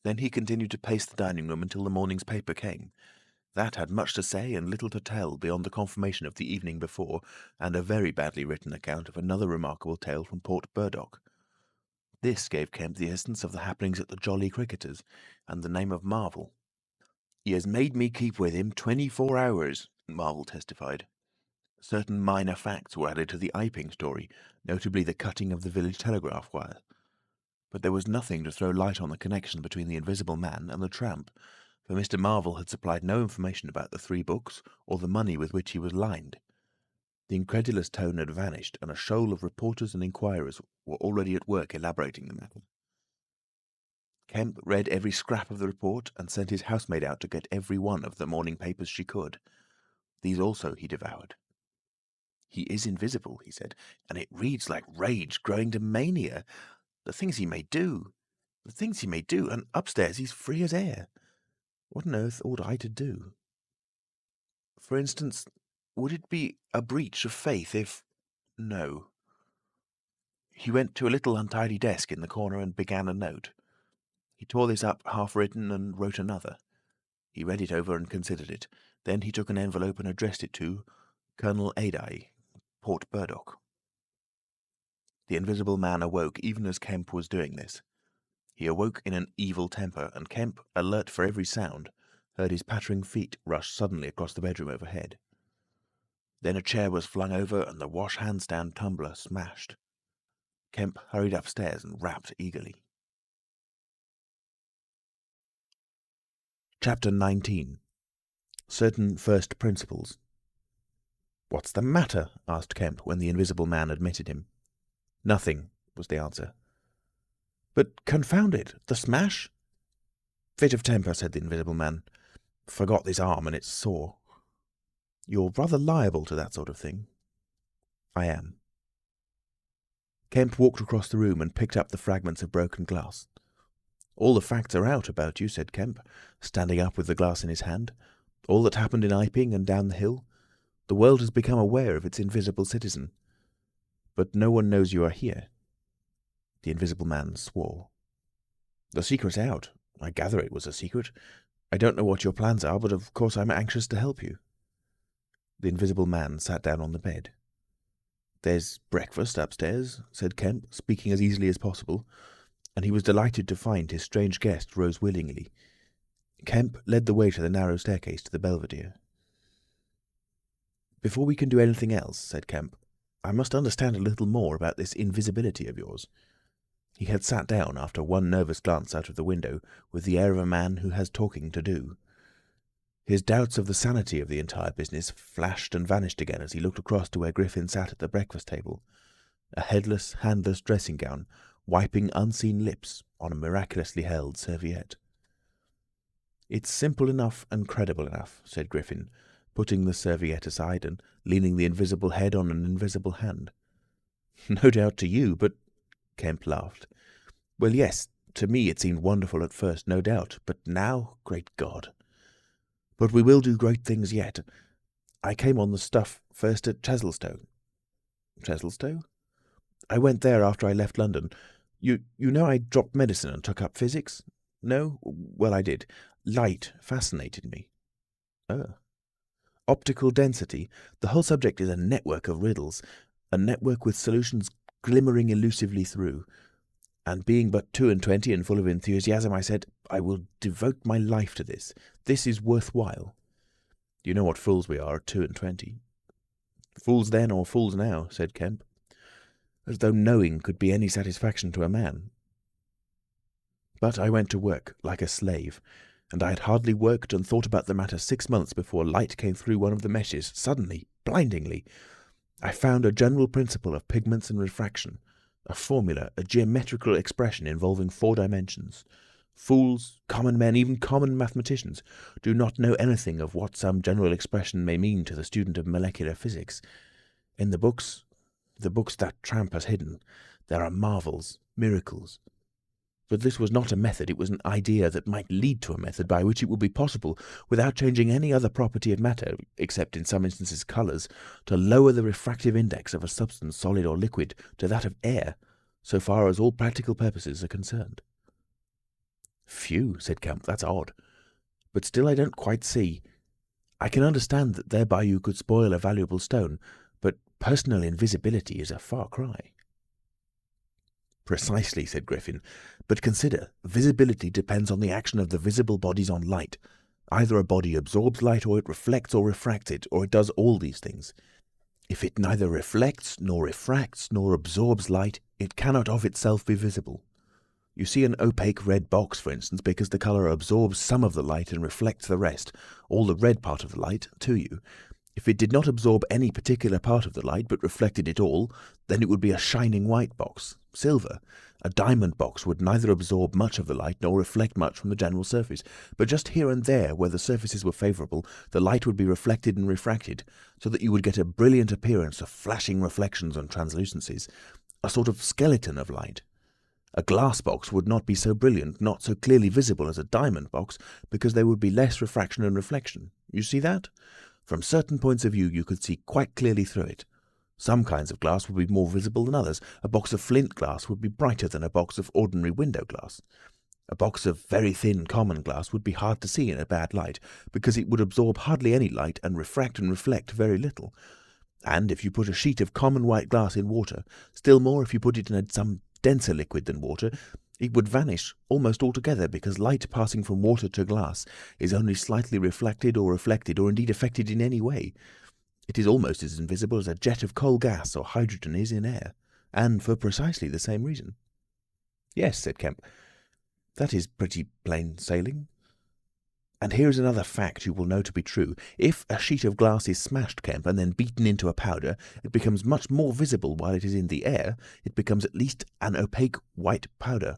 Then he continued to pace the dining-room until the morning's paper came. That had much to say and little to tell beyond the confirmation of the evening before and a very badly written account of another remarkable tale from Port Burdock. This gave Kemp the essence of the happenings at the Jolly Cricketers and the name of Marvel. "He has made me keep with him 24 hours, Marvel testified. Certain minor facts were added to the Iping story, notably the cutting of the village telegraph wire. But there was nothing to throw light on the connection between the Invisible Man and the tramp, for Mr. Marvel had supplied no information about the 3 books or the money with which he was lined. The incredulous tone had vanished, and a shoal of reporters and inquirers were already at work elaborating the matter. Kemp read every scrap of the report and sent his housemaid out to get every one of the morning papers she could. These also he devoured. "He is invisible," he said, "and it reads like rage growing to mania. The things he may do, and upstairs he's free as air. What on earth ought I to do? For instance, would it be a breach of faith if... No." He went to a little untidy desk in the corner and began a note. He tore this up half-written and wrote another. He read it over and considered it. Then he took an envelope and addressed it to Colonel Adye, Port Burdock. The Invisible Man awoke even as Kemp was doing this. He awoke in an evil temper, and Kemp, alert for every sound, heard his pattering feet rush suddenly across the bedroom overhead. Then a chair was flung over and the wash-hand-stand tumbler smashed. Kemp hurried upstairs and rapped eagerly. Chapter 19. Certain First Principles. "What's the matter?" asked Kemp when the Invisible Man admitted him. "Nothing," was the answer. "But confound it, the smash?" "Fit of temper," said the Invisible Man. "Forgot this arm and it's sore." "You're rather liable to that sort of thing." "I am." Kemp walked across the room and picked up the fragments of broken glass. "All the facts are out about you," said Kemp, standing up with the glass in his hand. "All that happened in Iping and down the hill. The world has become aware of its invisible citizen. But no one knows you are here." The Invisible Man swore. "The secret's out. I gather it was a secret. I don't know what your plans are, but of course I'm anxious to help you." The Invisible Man sat down on the bed. "There's breakfast upstairs," said Kemp, speaking as easily as possible, and he was delighted to find his strange guest rose willingly. Kemp led the way to the narrow staircase to the belvedere. "Before we can do anything else," said Kemp, "I must understand a little more about this invisibility of yours." He had sat down, after one nervous glance out of the window, with the air of a man who has talking to do. His doubts of the sanity of the entire business flashed and vanished again as he looked across to where Griffin sat at the breakfast table, a headless, handless dressing gown, wiping unseen lips on a miraculously held serviette. "It's simple enough and credible enough," said Griffin, putting the serviette aside and leaning the invisible head on an invisible hand. "No doubt to you, but—" Kemp laughed. "Well, yes, to me it seemed wonderful at first, no doubt, but now, great God! But we will do great things yet. I came on the stuff first at Chesilstowe." "Chesilstowe?" "I went there after I left London. You know I dropped medicine and took up physics? No? Well, I did. Light fascinated me." "Oh." "Optical density. The whole subject is a network of riddles, a network with solutions glimmering elusively through. And being but 22 and full of enthusiasm, I said, I will devote my life to this. This is worthwhile. You know what fools we are at 22. "Fools then or fools now," said Kemp. "As though knowing could be any satisfaction to a man." But I went to work like a slave, and I had hardly worked and thought about the matter 6 months before light came through one of the meshes, suddenly, blindingly. I found a general principle of pigments and refraction, a formula, a geometrical expression involving 4 dimensions. Fools, common men, even common mathematicians, do not know anything of what some general expression may mean to the student of molecular physics. In the books that tramp has hidden, there are marvels, miracles. But this was not a method, it was an idea that might lead to a method by which it would be possible, without changing any other property of matter, except in some instances colours, to lower the refractive index of a substance, solid or liquid, to that of air, so far as all practical purposes are concerned." "Phew," said Kemp, "that's odd. But still I don't quite see. I can understand that thereby you could spoil a valuable stone, but personal invisibility is a far cry." "Precisely," said Griffin. "But consider, visibility depends on the action of the visible bodies on light. Either a body absorbs light, or it reflects or refracts it, or it does all these things. If it neither reflects, nor refracts, nor absorbs light, it cannot of itself be visible. You see an opaque red box, for instance, because the colour absorbs some of the light and reflects the rest, all the red part of the light, to you. If it did not absorb any particular part of the light, but reflected it all, then it would be a shining white box, silver. A diamond box would neither absorb much of the light nor reflect much from the general surface, but just here and there, where the surfaces were favourable, the light would be reflected and refracted, so that you would get a brilliant appearance of flashing reflections and translucencies, a sort of skeleton of light. A glass box would not be so brilliant, not so clearly visible as a diamond box, because there would be less refraction and reflection. You see that? From certain points of view you could see quite clearly through it. Some kinds of glass would be more visible than others. A box of flint glass would be brighter than a box of ordinary window glass. A box of very thin common glass would be hard to see in a bad light, because it would absorb hardly any light and reflect very little. And if you put a sheet of common white glass in water, still more if you put it in some denser liquid than water, it would vanish almost altogether, because light passing from water to glass is only slightly reflected, or indeed affected in any way. It is almost as invisible as a jet of coal gas or hydrogen is in air, and for precisely the same reason." "Yes," said Kemp, "that is pretty plain sailing. And here is another fact you will know to be true. If a sheet of glass is smashed, Kemp, and then beaten into a powder, it becomes much more visible while it is in the air. It becomes at least an opaque white powder.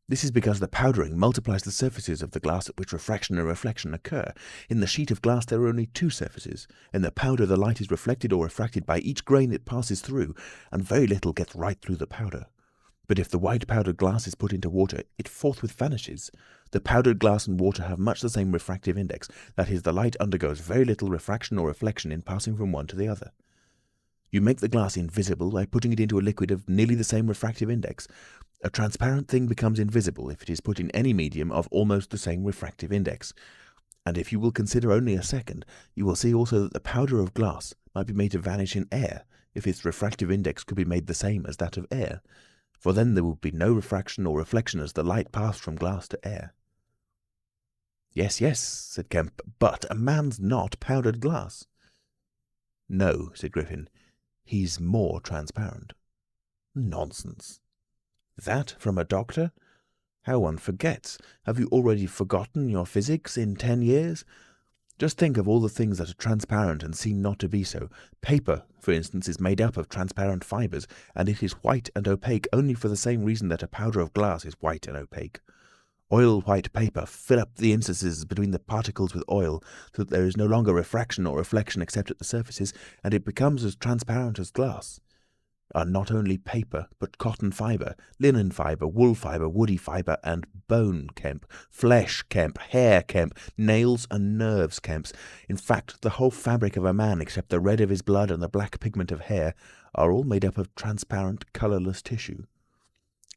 This is because the powdering multiplies the surfaces of the glass at which refraction and reflection occur. In the sheet of glass there are only two surfaces. In the powder the light is reflected or refracted by each grain it passes through, and very little gets right through the powder. But if the white powdered glass is put into water, it forthwith vanishes. The powdered glass and water have much the same refractive index. That is, the light undergoes very little refraction or reflection in passing from one to the other. You make the glass invisible by putting it into a liquid of nearly the same refractive index. A transparent thing becomes invisible if it is put in any medium of almost the same refractive index. And if you will consider only a second, you will see also that the powder of glass might be made to vanish in air, if its refractive index could be made the same as that of air. For then there would be no refraction or reflection as the light passed from glass to air." Yes, yes," said Kemp, "but a man's not powdered glass." "No," said Griffin. "He's more transparent." "Nonsense." "That from a doctor? How one forgets! Have you already forgotten your physics in 10 years? Just think of all the things that are transparent and seem not to be so. Paper, for instance, is made up of transparent fibres, and it is white and opaque only for the same reason that a powder of glass is white and opaque. Oil-white paper fill up the interstices between the particles with oil, so that there is no longer refraction or reflection except at the surfaces, and it becomes as transparent as glass. Are not only paper, but cotton fibre, linen fibre, wool fibre, woody fibre, and bone, Kemp, flesh, Kemp, hair, Kemp, nails and nerves, Kemps. In fact, the whole fabric of a man, except the red of his blood and the black pigment of hair, are all made up of transparent, colourless tissue.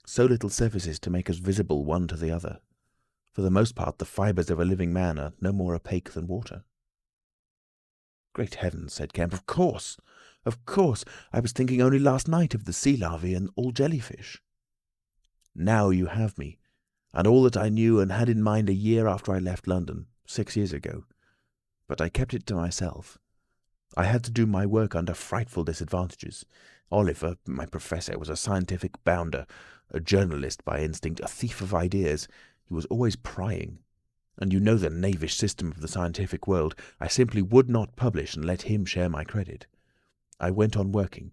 So little surfaces to make us visible one to the other. For the most part, the fibres of a living man are no more opaque than water." "Great heavens," said Kemp, "of course! Of course! I was thinking only last night of the sea larvae and all jellyfish." "Now you have me, and all that I knew and had in mind a year after I left London, 6 years ago. But I kept it to myself. I had to do my work under frightful disadvantages. Oliver, my professor, was a scientific bounder, a journalist by instinct, a thief of ideas. He was always prying. And you know the knavish system of the scientific world. I simply would not publish and let him share my credit. I went on working.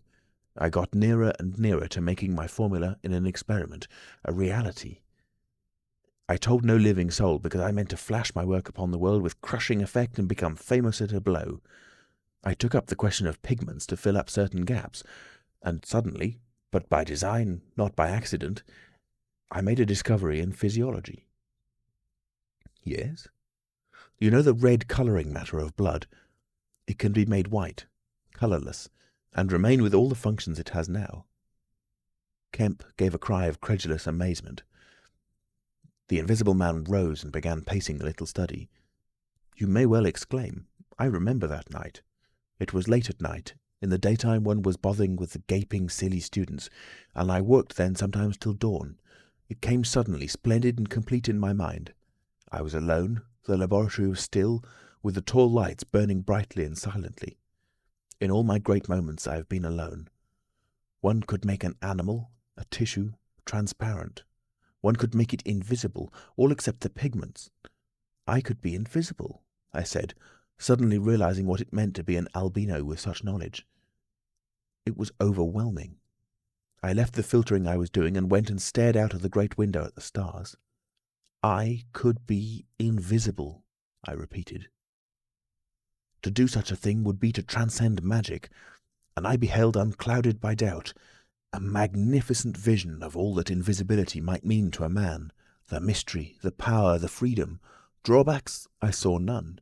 I got nearer and nearer to making my formula in an experiment, a reality. I told no living soul, because I meant to flash my work upon the world with crushing effect and become famous at a blow. I took up the question of pigments to fill up certain gaps, and suddenly, but by design, not by accident, I made a discovery in physiology." "Yes?" "You know the red colouring matter of blood? It can be made white, colourless, and remain with all the functions it has now." Kemp gave a cry of credulous amazement. The Invisible Man rose and began pacing the little study. "You may well exclaim. I remember that night. It was late at night. In the daytime one was bothering with the gaping, silly students, and I worked then sometimes till dawn. It came suddenly, splendid and complete in my mind. I was alone, the laboratory was still, with the tall lights burning brightly and silently. In all my great moments I have been alone. One could make an animal, a tissue, transparent. One could make it invisible, all except the pigments. I could be invisible, I said, suddenly realizing what it meant to be an albino with such knowledge. It was overwhelming. I left the filtering I was doing and went and stared out of the great window at the stars. I could be invisible, I repeated. To do such a thing would be to transcend magic, and I beheld, unclouded by doubt, a magnificent vision of all that invisibility might mean to a man, the mystery, the power, the freedom. Drawbacks I saw none.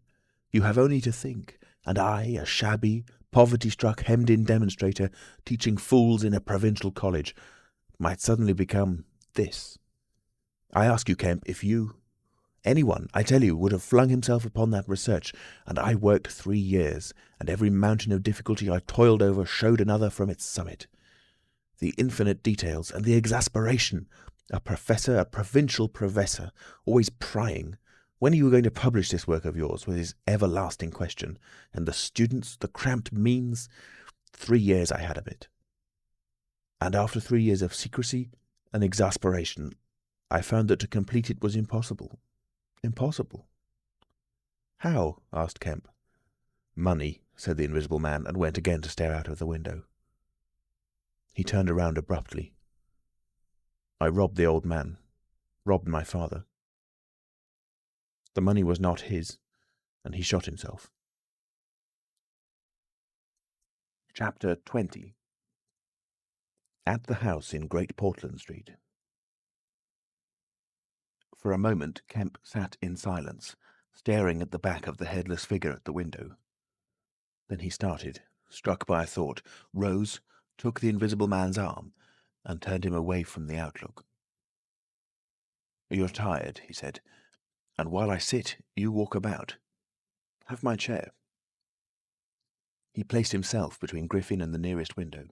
You have only to think, and I, a shabby, poverty-struck, hemmed-in demonstrator, teaching fools in a provincial college, might suddenly become this. I ask you, Kemp, if you, anyone, I tell you, would have flung himself upon that research, and I worked 3 years, and every mountain of difficulty I toiled over showed another from its summit. The infinite details, and the exasperation! A professor, a provincial professor, always prying. When are you going to publish this work of yours, was his everlasting question. And the students, the cramped means. 3 years I had of it. And after 3 years of secrecy and exasperation, I found that to complete it was impossible. Impossible. How? Asked Kemp. Money, said the Invisible Man, and went again to stare out of the window. He turned around abruptly. I robbed the old man. Robbed my father. The money was not his, and he shot himself. Chapter 20. At the house in Great Portland Street. For a moment Kemp sat in silence, staring at the back of the headless figure at the window. Then he started, struck by a thought, rose, took the Invisible Man's arm, and turned him away from the outlook. "You're tired," he said, "and while I sit, you walk about. Have my chair." He placed himself between Griffin and the nearest window.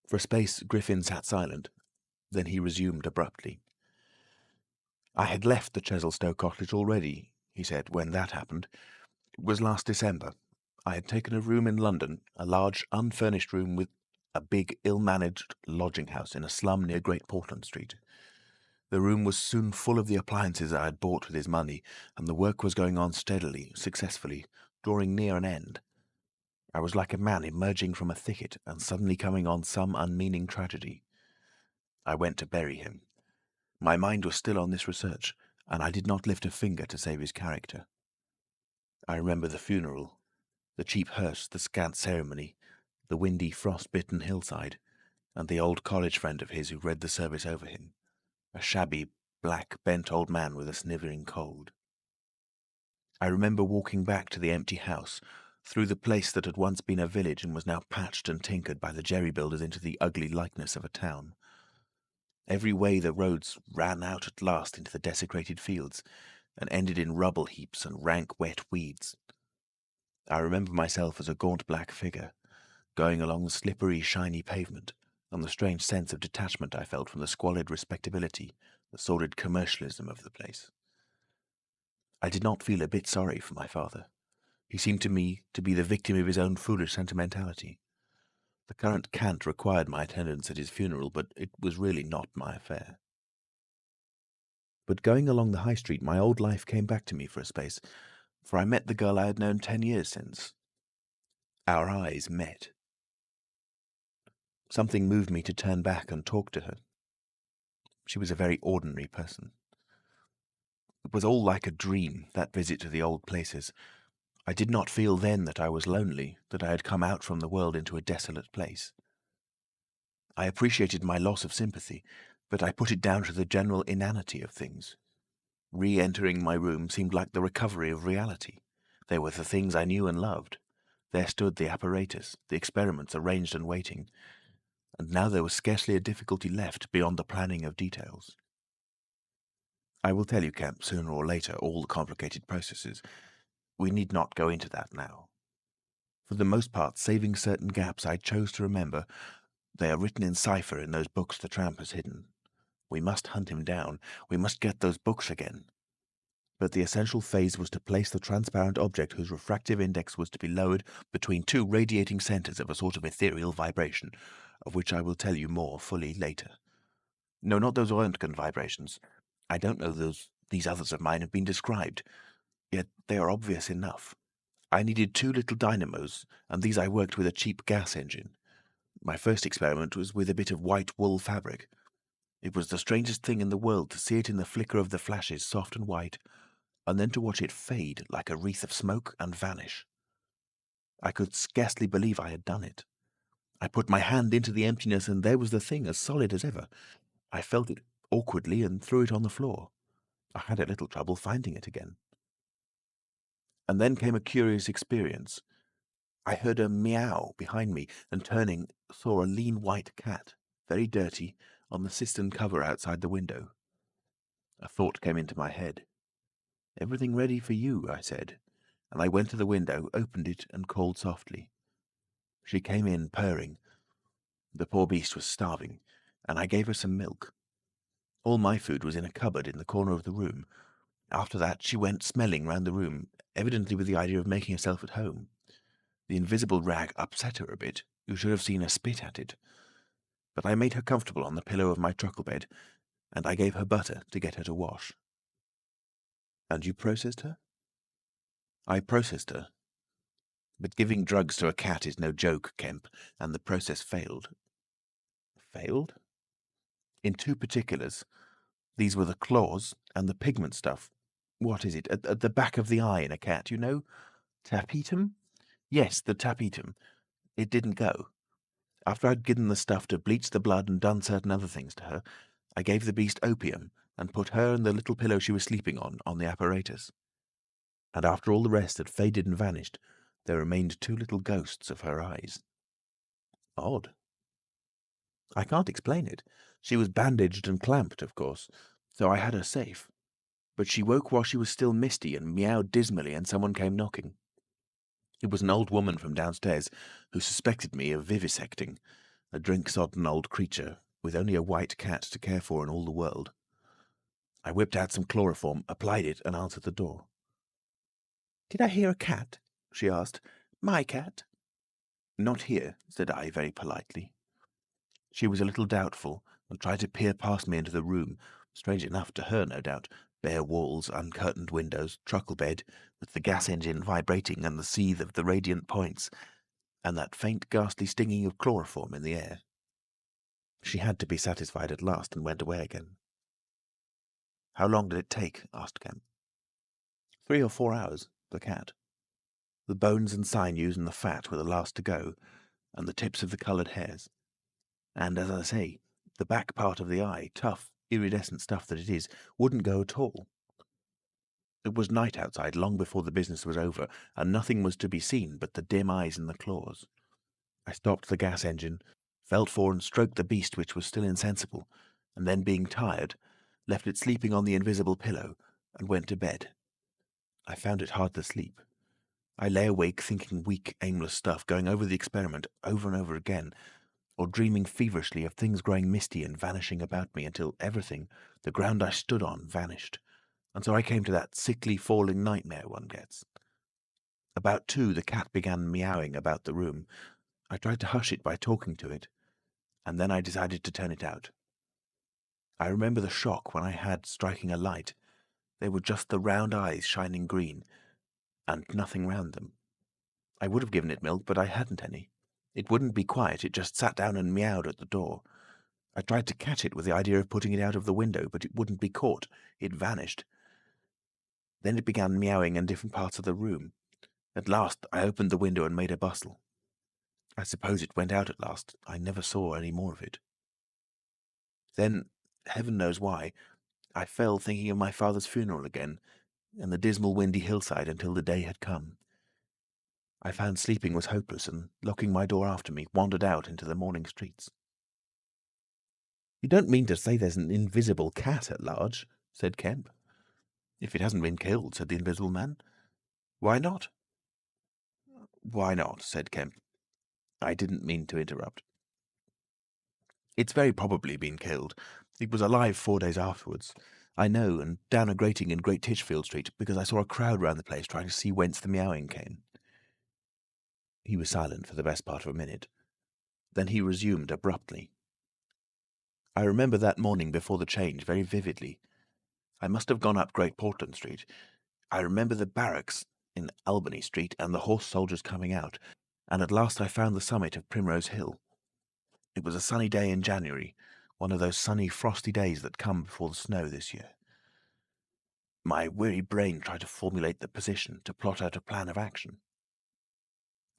For a space Griffin sat silent, then he resumed abruptly. "I had left the Chesilstowe cottage already," he said, "when that happened. It was last December. I had taken a room in London, a large unfurnished room with a big ill-managed lodging-house in a slum near Great Portland Street. The room was soon full of the appliances I had bought with his money, and the work was going on steadily, successfully, drawing near an end. I was like a man emerging from a thicket and suddenly coming on some unmeaning tragedy. I went to bury him. My mind was still on this research, and I did not lift a finger to save his character. I remember the funeral, the cheap hearse, the scant ceremony, the windy, frost-bitten hillside, and the old college friend of his who read the service over him, a shabby, black, bent old man with a snivelling cold. I remember walking back to the empty house, through the place that had once been a village and was now patched and tinkered by the jerry-builders into the ugly likeness of a town. Every way the roads ran out at last into the desecrated fields, and ended in rubble heaps and rank wet weeds. I remember myself as a gaunt black figure, going along the slippery, shiny pavement, and the strange sense of detachment I felt from the squalid respectability, the sordid commercialism of the place. I did not feel a bit sorry for my father. He seemed to me to be the victim of his own foolish sentimentality. The current cant required my attendance at his funeral, but it was really not my affair. But going along the High Street, my old life came back to me for a space, for I met the girl I had known 10 years since. Our eyes met. Something moved me to turn back and talk to her. She was a very ordinary person. It was all like a dream, that visit to the old places. I did not feel then that I was lonely, that I had come out from the world into a desolate place. I appreciated my loss of sympathy, but I put it down to the general inanity of things. Re-entering my room seemed like the recovery of reality. There were the things I knew and loved. There stood the apparatus, the experiments arranged and waiting, and now there was scarcely a difficulty left beyond the planning of details. I will tell you, Kemp, sooner or later, all the complicated processes. We need not go into that now. For the most part, saving certain gaps I chose to remember, they are written in cipher in those books the tramp has hidden. We must hunt him down. We must get those books again. But the essential phase was to place the transparent object whose refractive index was to be lowered between two radiating centres of a sort of ethereal vibration, of which I will tell you more fully later. No, not those Röntgen vibrations. I don't know these others of mine have been described, yet they are obvious enough. I needed 2 little dynamos, and these I worked with a cheap gas engine. My first experiment was with a bit of white wool fabric. It was the strangest thing in the world to see it in the flicker of the flashes, soft and white, and then to watch it fade like a wreath of smoke and vanish. I could scarcely believe I had done it. I put my hand into the emptiness, and there was the thing, as solid as ever. I felt it awkwardly and threw it on the floor. I had a little trouble finding it again. And then came a curious experience. I heard a meow behind me, and turning, saw a lean white cat, very dirty, on the cistern cover outside the window. A thought came into my head. "Everything ready for you," I said, and I went to the window, opened it, and called softly. She came in, purring. The poor beast was starving, and I gave her some milk. All my food was in a cupboard in the corner of the room. After that she went smelling round the room, evidently with the idea of making herself at home. The invisible rag upset her a bit. You should have seen her spit at it. But I made her comfortable on the pillow of my truckle bed, and I gave her butter to get her to wash. And you processed her? I processed her. But giving drugs to a cat is no joke, Kemp, and the process failed. Failed? In 2 particulars. These were the claws and the pigment stuff. What is it? At the back of the eye in a cat, you know? Tapetum? Yes, the tapetum. It didn't go. After I'd given the stuff to bleach the blood and done certain other things to her, I gave the beast opium and put her and the little pillow she was sleeping on the apparatus. And after all the rest had faded and vanished, there remained 2 little ghosts of her eyes. Odd. I can't explain it. She was bandaged and clamped, of course, so I had her safe. But she woke while she was still misty and meowed dismally, and someone came knocking. It was an old woman from downstairs who suspected me of vivisecting, a drink-sodden old creature with only a white cat to care for in all the world. I whipped out some chloroform, applied it, and answered the door. "Did I hear a cat?" she asked. "My cat?" "Not here," said I very politely. She was a little doubtful, and tried to peer past me into the room, strange enough to her, no doubt, bare walls, uncurtained windows, truckle bed, with the gas engine vibrating and the seethe of the radiant points, and that faint ghastly stinging of chloroform in the air. She had to be satisfied at last, and went away again. "How long did it take?" asked Kemp. 3 or 4 hours, the cat. The bones and sinews and the fat were the last to go, and the tips of the coloured hairs. And, as I say, the back part of the eye, tough, iridescent stuff that it is, wouldn't go at all. It was night outside long before the business was over, and nothing was to be seen but the dim eyes and the claws. I stopped the gas engine, felt for and stroked the beast which was still insensible, and then, being tired, left it sleeping on the invisible pillow, and went to bed. I found it hard to sleep. I lay awake thinking weak, aimless stuff, going over the experiment over and over again, or dreaming feverishly of things growing misty and vanishing about me until everything, the ground I stood on, vanished. And so I came to that sickly falling nightmare one gets. About 2, the cat began meowing about the room. I tried to hush it by talking to it, and then I decided to turn it out. I remember the shock when I had striking a light. They were just the round eyes shining green, and nothing round them. I would have given it milk, but I hadn't any. It wouldn't be quiet, it just sat down and meowed at the door. I tried to catch it with the idea of putting it out of the window, but it wouldn't be caught. It vanished. Then it began meowing in different parts of the room. At last I opened the window and made a bustle. I suppose it went out at last. I never saw any more of it. Then, heaven knows why, I fell thinking of my father's funeral again, and the dismal windy hillside until the day had come. I found sleeping was hopeless, and, locking my door after me, wandered out into the morning streets. "You don't mean to say there's an invisible cat at large?" said Kemp. "If it hasn't been killed," said the Invisible Man. Why not? Why not? Said Kemp. I didn't mean to interrupt. It's very probably been killed. It was alive 4 days afterwards. I know, and down a grating in Great Titchfield Street, because I saw a crowd round the place trying to see whence the meowing came. He was silent for the best part of a minute. Then he resumed abruptly. I remember that morning before the change very vividly. I must have gone up Great Portland Street. I remember the barracks in Albany Street and the horse soldiers coming out, and at last I found the summit of Primrose Hill. It was a sunny day in January, one of those sunny, frosty days that come before the snow this year. My weary brain tried to formulate the position, to plot out a plan of action.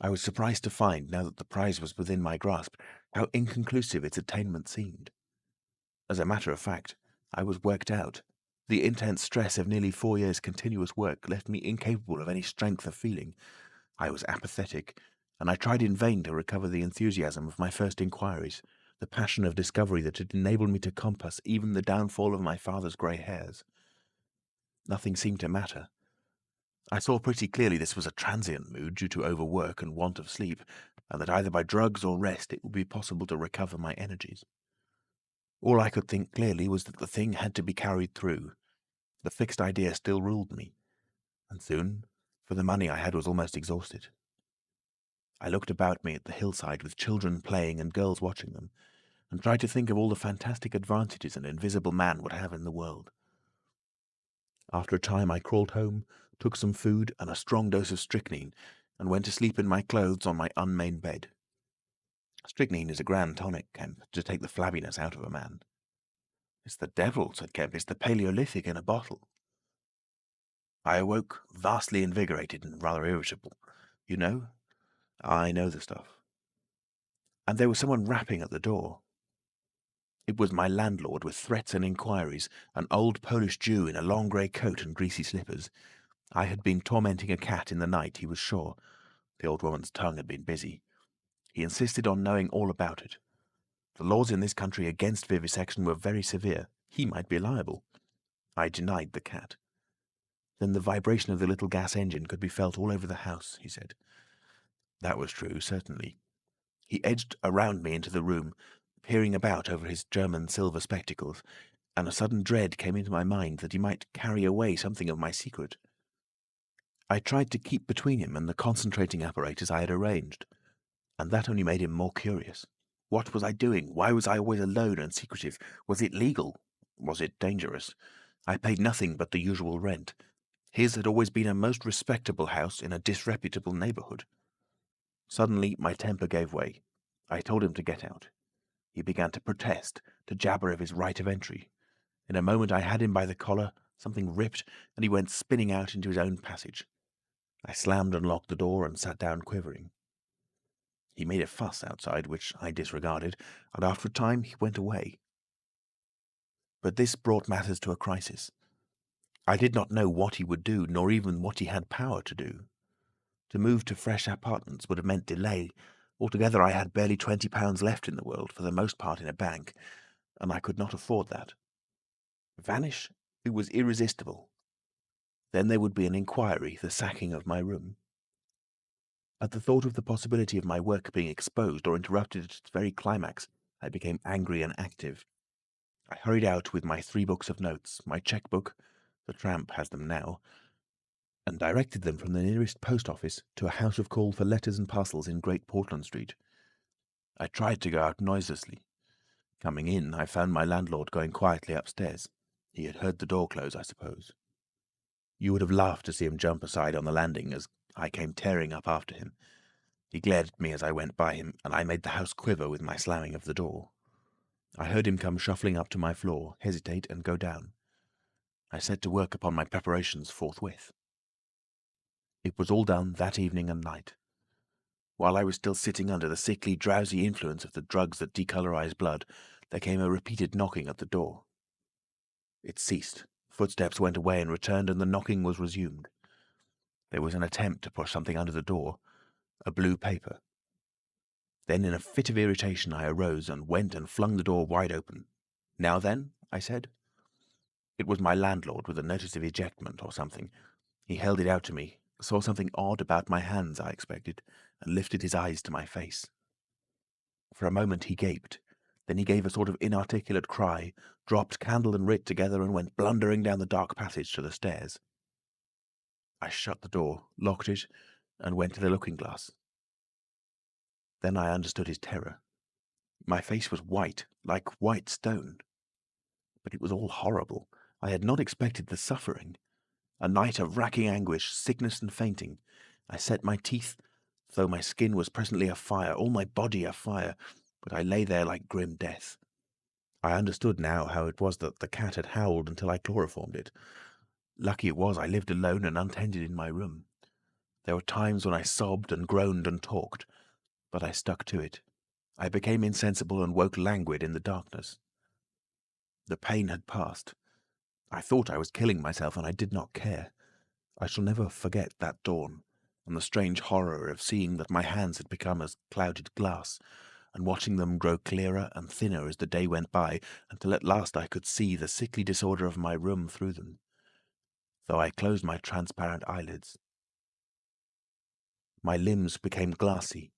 I was surprised to find, now that the prize was within my grasp, how inconclusive its attainment seemed. As a matter of fact, I was worked out. The intense stress of nearly 4 years' continuous work left me incapable of any strength of feeling. I was apathetic, and I tried in vain to recover the enthusiasm of my first inquiries, the passion of discovery that had enabled me to compass even the downfall of my father's grey hairs. Nothing seemed to matter. I saw pretty clearly this was a transient mood due to overwork and want of sleep, and that either by drugs or rest it would be possible to recover my energies. All I could think clearly was that the thing had to be carried through. The fixed idea still ruled me, and soon, for the money I had was almost exhausted. I looked about me at the hillside with children playing and girls watching them, and tried to think of all the fantastic advantages an invisible man would have in the world. After a time I crawled home, took some food and a strong dose of strychnine, and went to sleep in my clothes on my unmade bed. Strychnine is a grand tonic, Kemp, to take the flabbiness out of a man. It's the devil, said Kemp. It's the Paleolithic in a bottle. I awoke vastly invigorated and rather irritable. You know? I know the stuff. And there was someone rapping at the door. It was my landlord with threats and inquiries, an old Polish Jew in a long grey coat and greasy slippers. I had been tormenting a cat in the night, he was sure. The old woman's tongue had been busy. He insisted on knowing all about it. The laws in this country against vivisection were very severe. He might be liable. I denied the cat. Then the vibration of the little gas engine could be felt all over the house, he said. That was true, certainly. He edged around me into the room, peering about over his German silver spectacles, and a sudden dread came into my mind that he might carry away something of my secret. I tried to keep between him and the concentrating apparatus I had arranged, and that only made him more curious. What was I doing? Why was I always alone and secretive? Was it legal? Was it dangerous? I paid nothing but the usual rent. His had always been a most respectable house in a disreputable neighbourhood. Suddenly my temper gave way. I told him to get out. He began to protest, to jabber of his right of entry. In a moment I had him by the collar, something ripped, and he went spinning out into his own passage. I slammed and locked the door and sat down quivering. He made a fuss outside, which I disregarded, and after a time he went away. But this brought matters to a crisis. I did not know what he would do, nor even what he had power to do. To move to fresh apartments would have meant delay. Altogether I had barely £20 left in the world, for the most part in a bank, and I could not afford that. Vanish? It was irresistible. Then there would be an inquiry, the sacking of my room. At the thought of the possibility of my work being exposed or interrupted at its very climax, I became angry and active. I hurried out with my 3 books of notes, my cheque-book, the tramp has them now, and directed them from the nearest post office to a house of call for letters and parcels in Great Portland Street. I tried to go out noiselessly. Coming in, I found my landlord going quietly upstairs. He had heard the door close, I suppose. You would have laughed to see him jump aside on the landing as I came tearing up after him. He glared at me as I went by him, and I made the house quiver with my slamming of the door. I heard him come shuffling up to my floor, hesitate, and go down. I set to work upon my preparations forthwith. It was all done that evening and night. While I was still sitting under the sickly, drowsy influence of the drugs that decolorize blood, there came a repeated knocking at the door. It ceased. Footsteps went away and returned, and the knocking was resumed. There was an attempt to push something under the door, a blue paper. Then, in a fit of irritation, I arose and went and flung the door wide open. "Now then?" I said. It was my landlord with a notice of ejectment or something. He held it out to me, saw something odd about my hands, I expected, and lifted his eyes to my face. For a moment he gaped. Then he gave a sort of inarticulate cry, dropped candle and writ together, and went blundering down the dark passage to the stairs. I shut the door, locked it, and went to the looking-glass. Then I understood his terror. My face was white, like white stone. But it was all horrible. I had not expected the suffering. A night of racking anguish, sickness and fainting. I set my teeth, though my skin was presently afire, all my body afire, but I lay there like grim death. I understood now how it was that the cat had howled until I chloroformed it. Lucky it was I lived alone and untended in my room. There were times when I sobbed and groaned and talked, but I stuck to it. I became insensible and woke languid in the darkness. The pain had passed. I thought I was killing myself, and I did not care. I shall never forget that dawn, and the strange horror of seeing that my hands had become as clouded glass, and watching them grow clearer and thinner as the day went by, until at last I could see the sickly disorder of my room through them, though I closed my transparent eyelids. My limbs became glassy.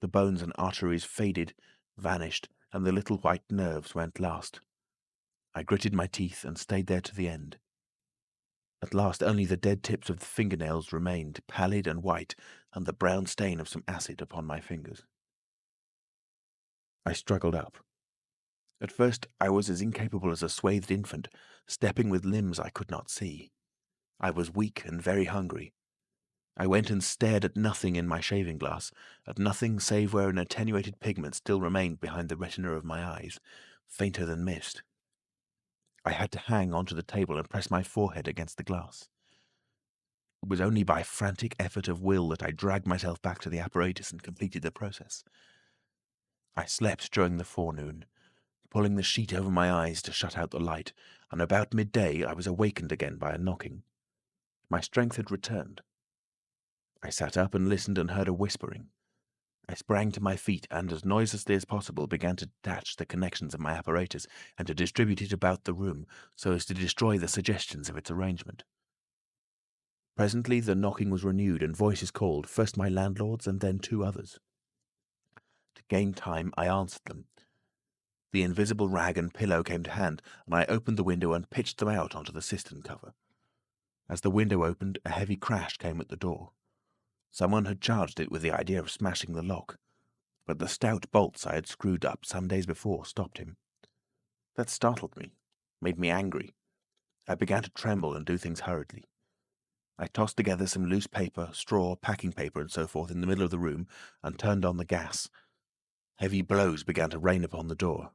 The bones and arteries faded, vanished, and the little white nerves went last. I gritted my teeth and stayed there to the end. At last only the dead tips of the fingernails remained, pallid and white, and the brown stain of some acid upon my fingers. I struggled up. At first I was as incapable as a swathed infant, stepping with limbs I could not see. I was weak and very hungry. I went and stared at nothing in my shaving-glass, at nothing save where an attenuated pigment still remained behind the retina of my eyes, fainter than mist. I had to hang onto the table and press my forehead against the glass. It was only by frantic effort of will that I dragged myself back to the apparatus and completed the process. I slept during the forenoon, pulling the sheet over my eyes to shut out the light, and about midday I was awakened again by a knocking. My strength had returned. I sat up and listened and heard a whispering. I sprang to my feet and, as noiselessly as possible, began to detach the connections of my apparatus and to distribute it about the room so as to destroy the suggestions of its arrangement. Presently the knocking was renewed and voices called, first my landlord's and then two others. To gain time, I answered them. The invisible rag and pillow came to hand, and I opened the window and pitched them out onto the cistern cover. As the window opened, a heavy crash came at the door. Someone had charged it with the idea of smashing the lock, but the stout bolts I had screwed up some days before stopped him. That startled me, made me angry. I began to tremble and do things hurriedly. I tossed together some loose paper, straw, packing paper, and so forth in the middle of the room, and turned on the gas. Heavy blows began to rain upon the door.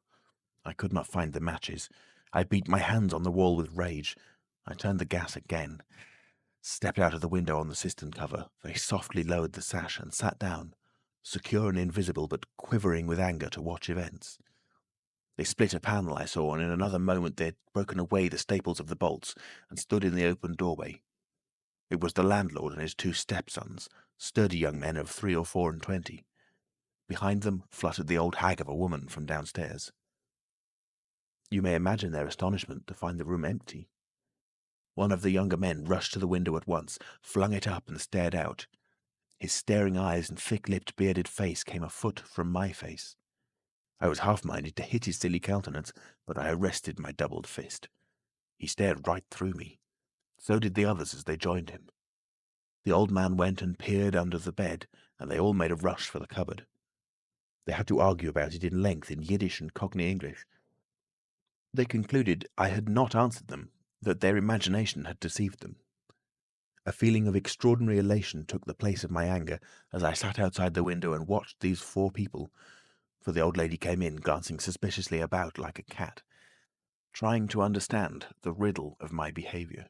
I could not find the matches. I beat my hands on the wall with rage. I turned the gas again, stepped out of the window on the cistern cover, very softly lowered the sash, and sat down, secure and invisible, but quivering with anger, to watch events. They split a panel, I saw, and in another moment they had broken away the staples of the bolts, and stood in the open doorway. It was the landlord and his two stepsons, sturdy young men of 3 or 4 and 20. Behind them fluttered the old hag of a woman from downstairs. You may imagine their astonishment to find the room empty. One of the younger men rushed to the window at once, flung it up and stared out. His staring eyes and thick-lipped, bearded face came a foot from my face. I was half-minded to hit his silly countenance, but I arrested my doubled fist. He stared right through me. So did the others as they joined him. The old man went and peered under the bed, and they all made a rush for the cupboard. They had to argue about it in length in Yiddish and Cockney English. They concluded I had not answered them, that their imagination had deceived them. A feeling of extraordinary elation took the place of my anger as I sat outside the window and watched these 4 people, for the old lady came in, glancing suspiciously about like a cat, trying to understand the riddle of my behaviour.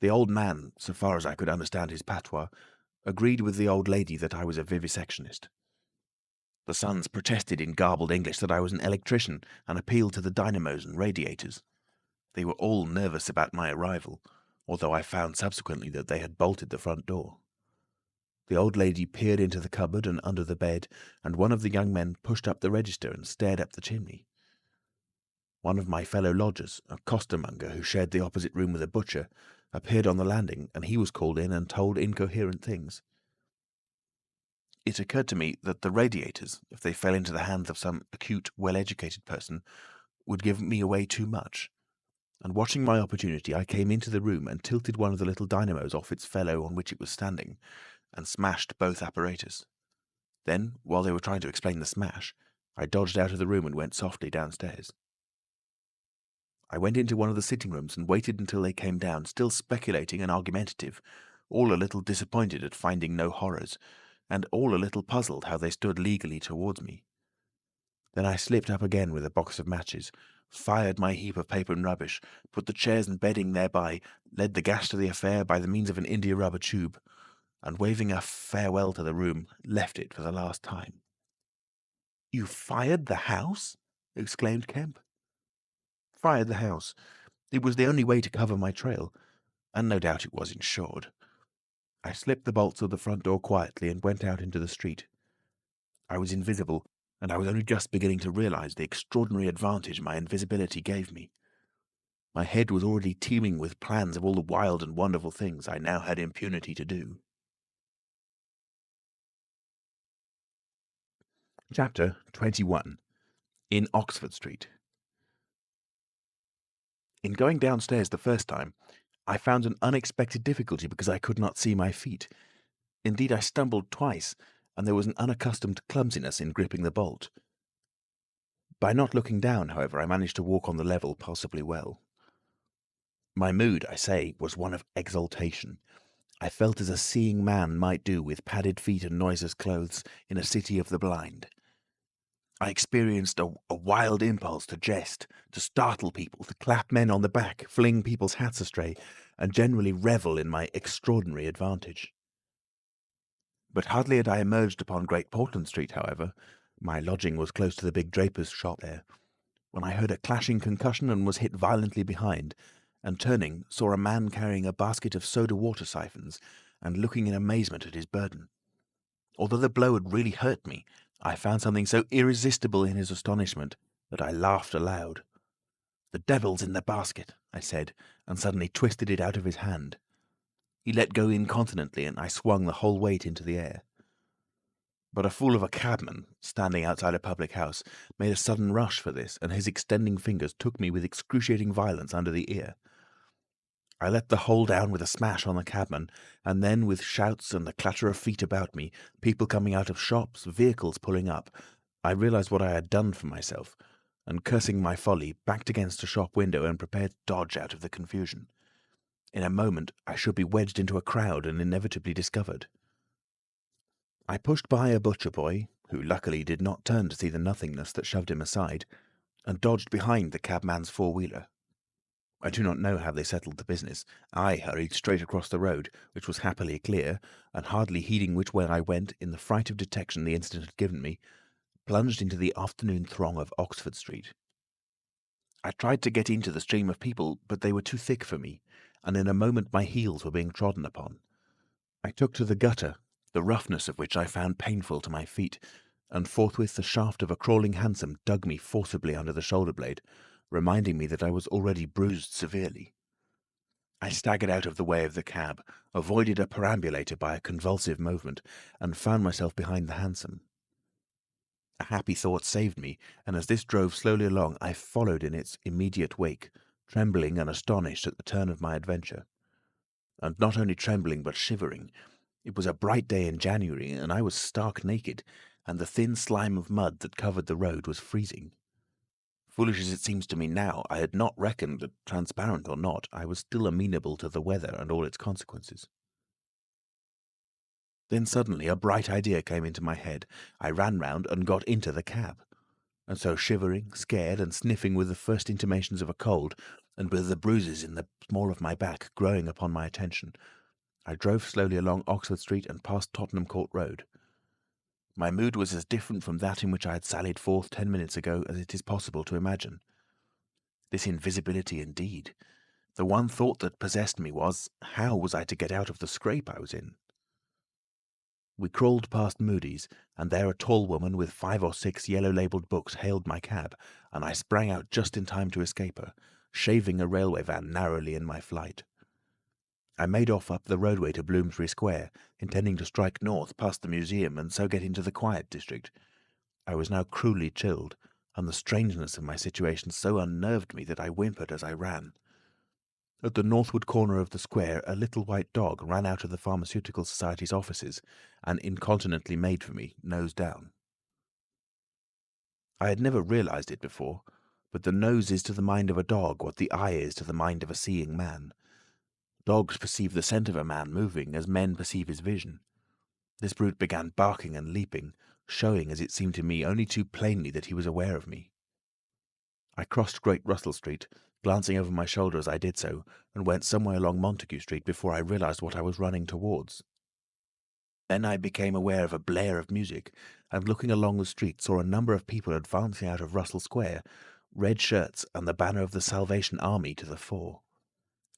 The old man, so far as I could understand his patois, agreed with the old lady that I was a vivisectionist. The sons protested in garbled English that I was an electrician and appealed to the dynamos and radiators. They were all nervous about my arrival, although I found subsequently that they had bolted the front door. The old lady peered into the cupboard and under the bed, and one of the young men pushed up the register and stared up the chimney. One of my fellow lodgers, a costermonger who shared the opposite room with a butcher, appeared on the landing, and he was called in and told incoherent things. It occurred to me that the radiators, if they fell into the hands of some acute, well-educated person, would give me away too much. And watching my opportunity, I came into the room and tilted one of the little dynamos off its fellow on which it was standing, and smashed both apparatus. Then, while they were trying to explain the smash, I dodged out of the room and went softly downstairs. I went into one of the sitting rooms and waited until they came down, still speculating and argumentative, all a little disappointed at finding no horrors, and all a little puzzled how they stood legally towards me. Then I slipped up again with a box of matches, fired my heap of paper and rubbish, put the chairs and bedding thereby, led the gas to the affair by the means of an india-rubber tube, and waving a farewell to the room, left it for the last time. "You fired the house?" exclaimed Kemp. "Fired the house. It was the only way to cover my trail, and no doubt it was insured. I slipped the bolts of the front door quietly and went out into the street. I was invisible, and I was only just beginning to realize the extraordinary advantage my invisibility gave me. My head was already teeming with plans of all the wild and wonderful things I now had impunity to do. Chapter 21. In Oxford Street. In going downstairs the first time, I found an unexpected difficulty because I could not see my feet. Indeed, I stumbled twice, and there was an unaccustomed clumsiness in gripping the bolt. By not looking down, however, I managed to walk on the level passably well. My mood, I say, was one of exaltation. I felt as a seeing man might do with padded feet and noiseless clothes in a city of the blind. I experienced a wild impulse to jest, to startle people, to clap men on the back, fling people's hats astray, and generally revel in my extraordinary advantage. But hardly had I emerged upon Great Portland Street, however, my lodging was close to the big draper's shop there, when I heard a clashing concussion and was hit violently behind, and turning, saw a man carrying a basket of soda water siphons, and looking in amazement at his burden. Although the blow had really hurt me, I found something so irresistible in his astonishment that I laughed aloud. "The devil's in the basket," I said, and suddenly twisted it out of his hand. He let go incontinently, and I swung the whole weight into the air. But a fool of a cabman, standing outside a public house, made a sudden rush for this, and his extending fingers took me with excruciating violence under the ear. I let the whole down with a smash on the cabman, and then, with shouts and the clatter of feet about me, people coming out of shops, vehicles pulling up, I realized what I had done for myself, and cursing my folly, backed against a shop window and prepared to dodge out of the confusion. In a moment I should be wedged into a crowd and inevitably discovered. I pushed by a butcher boy, who luckily did not turn to see the nothingness that shoved him aside, and dodged behind the cabman's four-wheeler. I do not know how they settled the business. I hurried straight across the road, which was happily clear, and hardly heeding which way I went, in the fright of detection the incident had given me, plunged into the afternoon throng of Oxford Street. I tried to get into the stream of people, but they were too thick for me, and in a moment my heels were being trodden upon. I took to the gutter, the roughness of which I found painful to my feet, and forthwith the shaft of a crawling hansom dug me forcibly under the shoulder-blade, reminding me that I was already bruised severely. I staggered out of the way of the cab, avoided a perambulator by a convulsive movement, and found myself behind the hansom. A happy thought saved me, and as this drove slowly along, I followed in its immediate wake, trembling and astonished at the turn of my adventure. And not only trembling, but shivering. It was a bright day in January, and I was stark naked, and the thin slime of mud that covered the road was freezing. Foolish as it seems to me now, I had not reckoned that, transparent or not, I was still amenable to the weather and all its consequences. Then suddenly a bright idea came into my head. I ran round and got into the cab. And so, shivering, scared, and sniffing with the first intimations of a cold, and with the bruises in the small of my back growing upon my attention, I drove slowly along Oxford Street and past Tottenham Court Road. My mood was as different from that in which I had sallied forth 10 minutes ago as it is possible to imagine. This invisibility indeed! The one thought that possessed me was, how was I to get out of the scrape I was in? We crawled past Moody's, and there a tall woman with 5 or 6 yellow-labelled books hailed my cab, and I sprang out just in time to escape her, shaving a railway van narrowly in my flight. I made off up the roadway to Bloomsbury Square, intending to strike north past the museum and so get into the quiet district. I was now cruelly chilled, and the strangeness of my situation so unnerved me that I whimpered as I ran. At the northward corner of the square, a little white dog ran out of the Pharmaceutical Society's offices and incontinently made for me, nose down. I had never realised it before, but the nose is to the mind of a dog what the eye is to the mind of a seeing man. Dogs perceive the scent of a man moving as men perceive his vision. This brute began barking and leaping, showing, as it seemed to me, only too plainly that he was aware of me. I crossed Great Russell Street, glancing over my shoulder as I did so, and went some way along Montague Street before I realised what I was running towards. Then I became aware of a blare of music, and looking along the street saw a number of people advancing out of Russell Square, red shirts and the banner of the Salvation Army to the fore.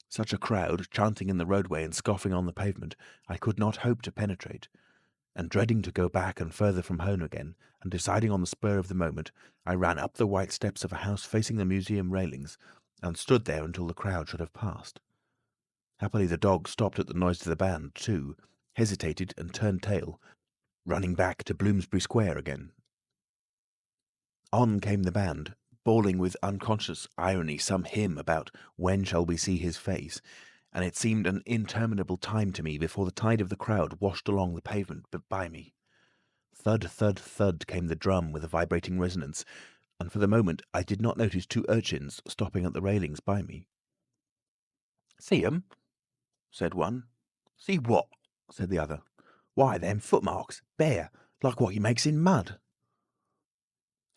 Such a crowd, chanting in the roadway and scoffing on the pavement, I could not hope to penetrate, and dreading to go back and further from home again, and deciding on the spur of the moment, I ran up the white steps of a house facing the museum railings, and stood there until the crowd should have passed. Happily the dog stopped at the noise of the band too, hesitated and turned tail, running back to Bloomsbury Square again. On came the band, bawling with unconscious irony some hymn about "When shall we see his face?" and it seemed an interminable time to me before the tide of the crowd washed along the pavement by me. Thud, thud, thud came the drum with a vibrating resonance, and for the moment I did not notice two urchins stopping at the railings by me. "See 'em?" said one. "See what?" said the other. "Why, them footmarks, bare, like what he makes in mud."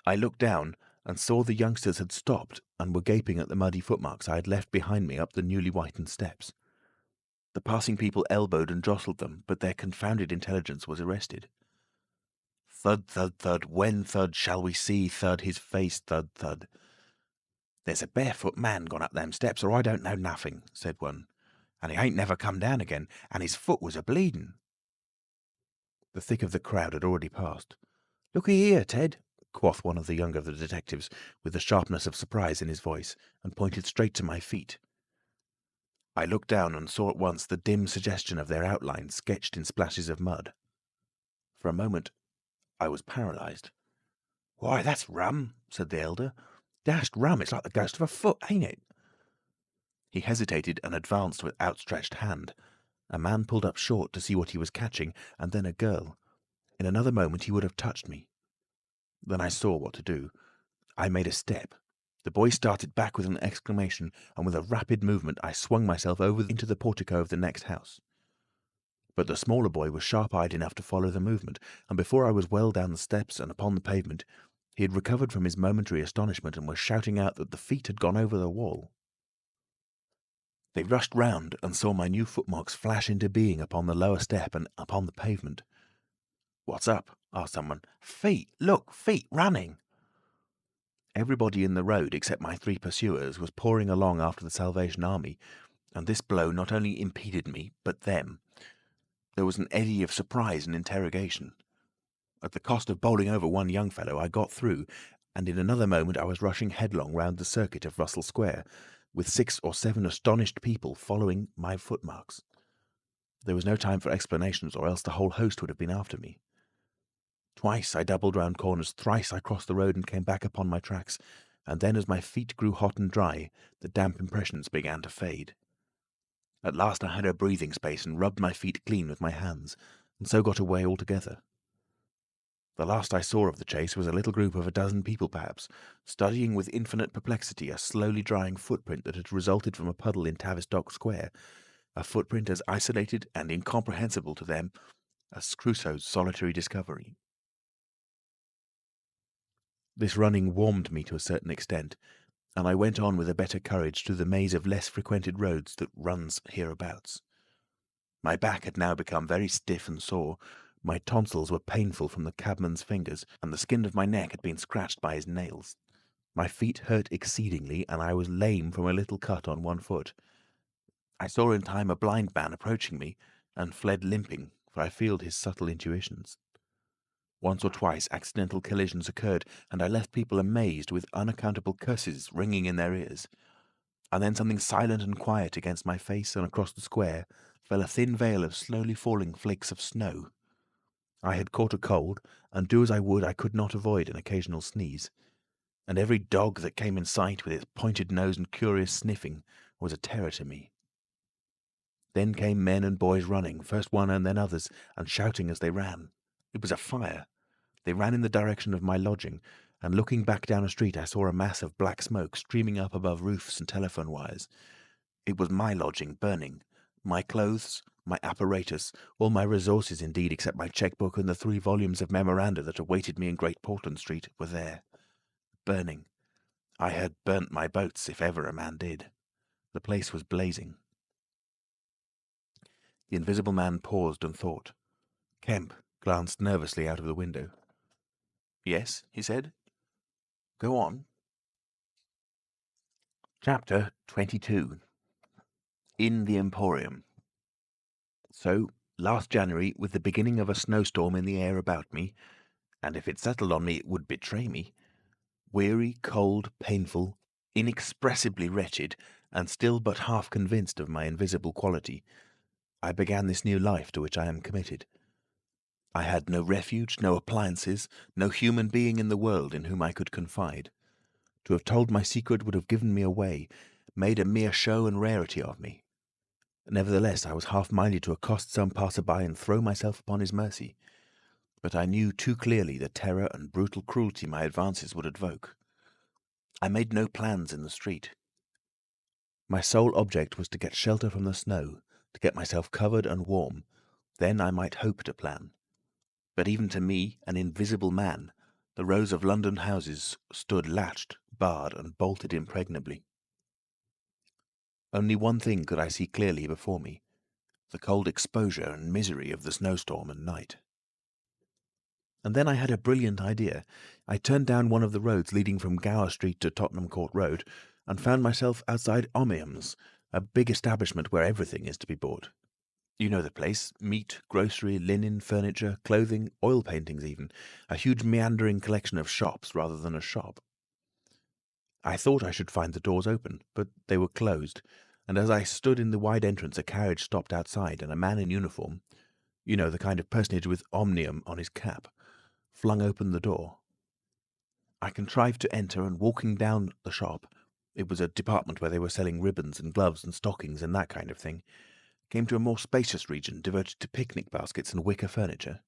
I looked down and saw the youngsters had stopped and were gaping at the muddy footmarks I had left behind me up the newly whitened steps. The passing people elbowed and jostled them, but their confounded intelligence was arrested. Thud, thud, thud, when thud shall we see thud his face, thud, thud. "There's a barefoot man gone up them steps, or I don't know nothing," said one. "And he ain't never come down again, and his foot was a-bleeding." The thick of the crowd had already passed. "Look'ee here, Ted," quoth one of the younger of the detectives, with the sharpness of surprise in his voice, and pointed straight to my feet. I looked down and saw at once the dim suggestion of their outline sketched in splashes of mud. For a moment I was paralysed. "Why, that's rum," said the elder. "Dashed rum, it's like the ghost of a foot, ain't it?" He hesitated and advanced with outstretched hand. A man pulled up short to see what he was catching, and then a girl. In another moment he would have touched me. Then I saw what to do. I made a step. The boy started back with an exclamation, and with a rapid movement I swung myself over into the portico of the next house. But the smaller boy was sharp-eyed enough to follow the movement, and before I was well down the steps and upon the pavement, he had recovered from his momentary astonishment and was shouting out that the feet had gone over the wall. They rushed round and saw my new footmarks flash into being upon the lower step and upon the pavement. "What's up?" asked someone. "Feet! Look! Feet running!" Everybody in the road, except my three pursuers, was pouring along after the Salvation Army, and this blow not only impeded me, but them. There was an eddy of surprise and interrogation. At the cost of bowling over one young fellow, I got through, and in another moment I was rushing headlong round the circuit of Russell Square, with 6 or 7 astonished people following my footmarks. There was no time for explanations, or else the whole host would have been after me. Twice I doubled round corners, thrice I crossed the road and came back upon my tracks, and then as my feet grew hot and dry, the damp impressions began to fade. At last I had a breathing space and rubbed my feet clean with my hands, and so got away altogether. The last I saw of the chase was a little group of a dozen people perhaps, studying with infinite perplexity a slowly drying footprint that had resulted from a puddle in Tavistock Square, a footprint as isolated and incomprehensible to them as Crusoe's solitary discovery. This running warmed me to a certain extent, and I went on with a better courage through the maze of less frequented roads that runs hereabouts. My back had now become very stiff and sore, my tonsils were painful from the cabman's fingers, and the skin of my neck had been scratched by his nails. My feet hurt exceedingly, and I was lame from a little cut on one foot. I saw in time a blind man approaching me, and fled limping, for I feared his subtle intuitions. Once or twice accidental collisions occurred, and I left people amazed, with unaccountable curses ringing in their ears. and then something silent and quiet against my face, and across the square fell a thin veil of slowly falling flakes of snow. I had caught a cold, and do as I would, I could not avoid an occasional sneeze. And every dog that came in sight, with its pointed nose and curious sniffing, was a terror to me. Then came men and boys running, first one and then others, and shouting as they ran. It was a fire. They ran in the direction of my lodging, and looking back down a street I saw a mass of black smoke streaming up above roofs and telephone wires. It was my lodging burning. My clothes, my apparatus, all my resources indeed, except my cheque-book and the 3 volumes of memoranda that awaited me in Great Portland Street, were there. Burning. I had burnt my boats, if ever a man did. The place was blazing. The Invisible Man paused and thought. Kemp glanced nervously out of the window. "Yes," he said. "Go on." Chapter 22. In the Emporium. So, last January, with the beginning of a snowstorm in the air about me, and if it settled on me it would betray me, weary, cold, painful, inexpressibly wretched, and still but half convinced of my invisible quality, I began this new life to which I am committed. I had no refuge, no appliances, no human being in the world in whom I could confide. To have told my secret would have given me away, made a mere show and rarity of me. Nevertheless, I was half-minded to accost some passer-by and throw myself upon his mercy. But I knew too clearly the terror and brutal cruelty my advances would evoke. I made no plans in the street. My sole object was to get shelter from the snow, to get myself covered and warm. Then I might hope to plan. But even to me, an invisible man, the rows of London houses stood latched, barred, and bolted impregnably. Only one thing could I see clearly before me, the cold exposure and misery of the snowstorm and night. And then I had a brilliant idea. I turned down one of the roads leading from Gower Street to Tottenham Court Road, and found myself outside Omnium's, a big establishment where everything is to be bought. You know the place. Meat, grocery, linen, furniture, clothing, oil paintings even. A huge meandering collection of shops rather than a shop. I thought I should find the doors open, but they were closed, and as I stood in the wide entrance a carriage stopped outside, and a man in uniform, you know, the kind of personage with Omnium on his cap, flung open the door. I contrived to enter, and walking down the shop, it was a department where they were selling ribbons and gloves and stockings and that kind of thing, came to a more spacious region devoted to picnic baskets and wicker furniture.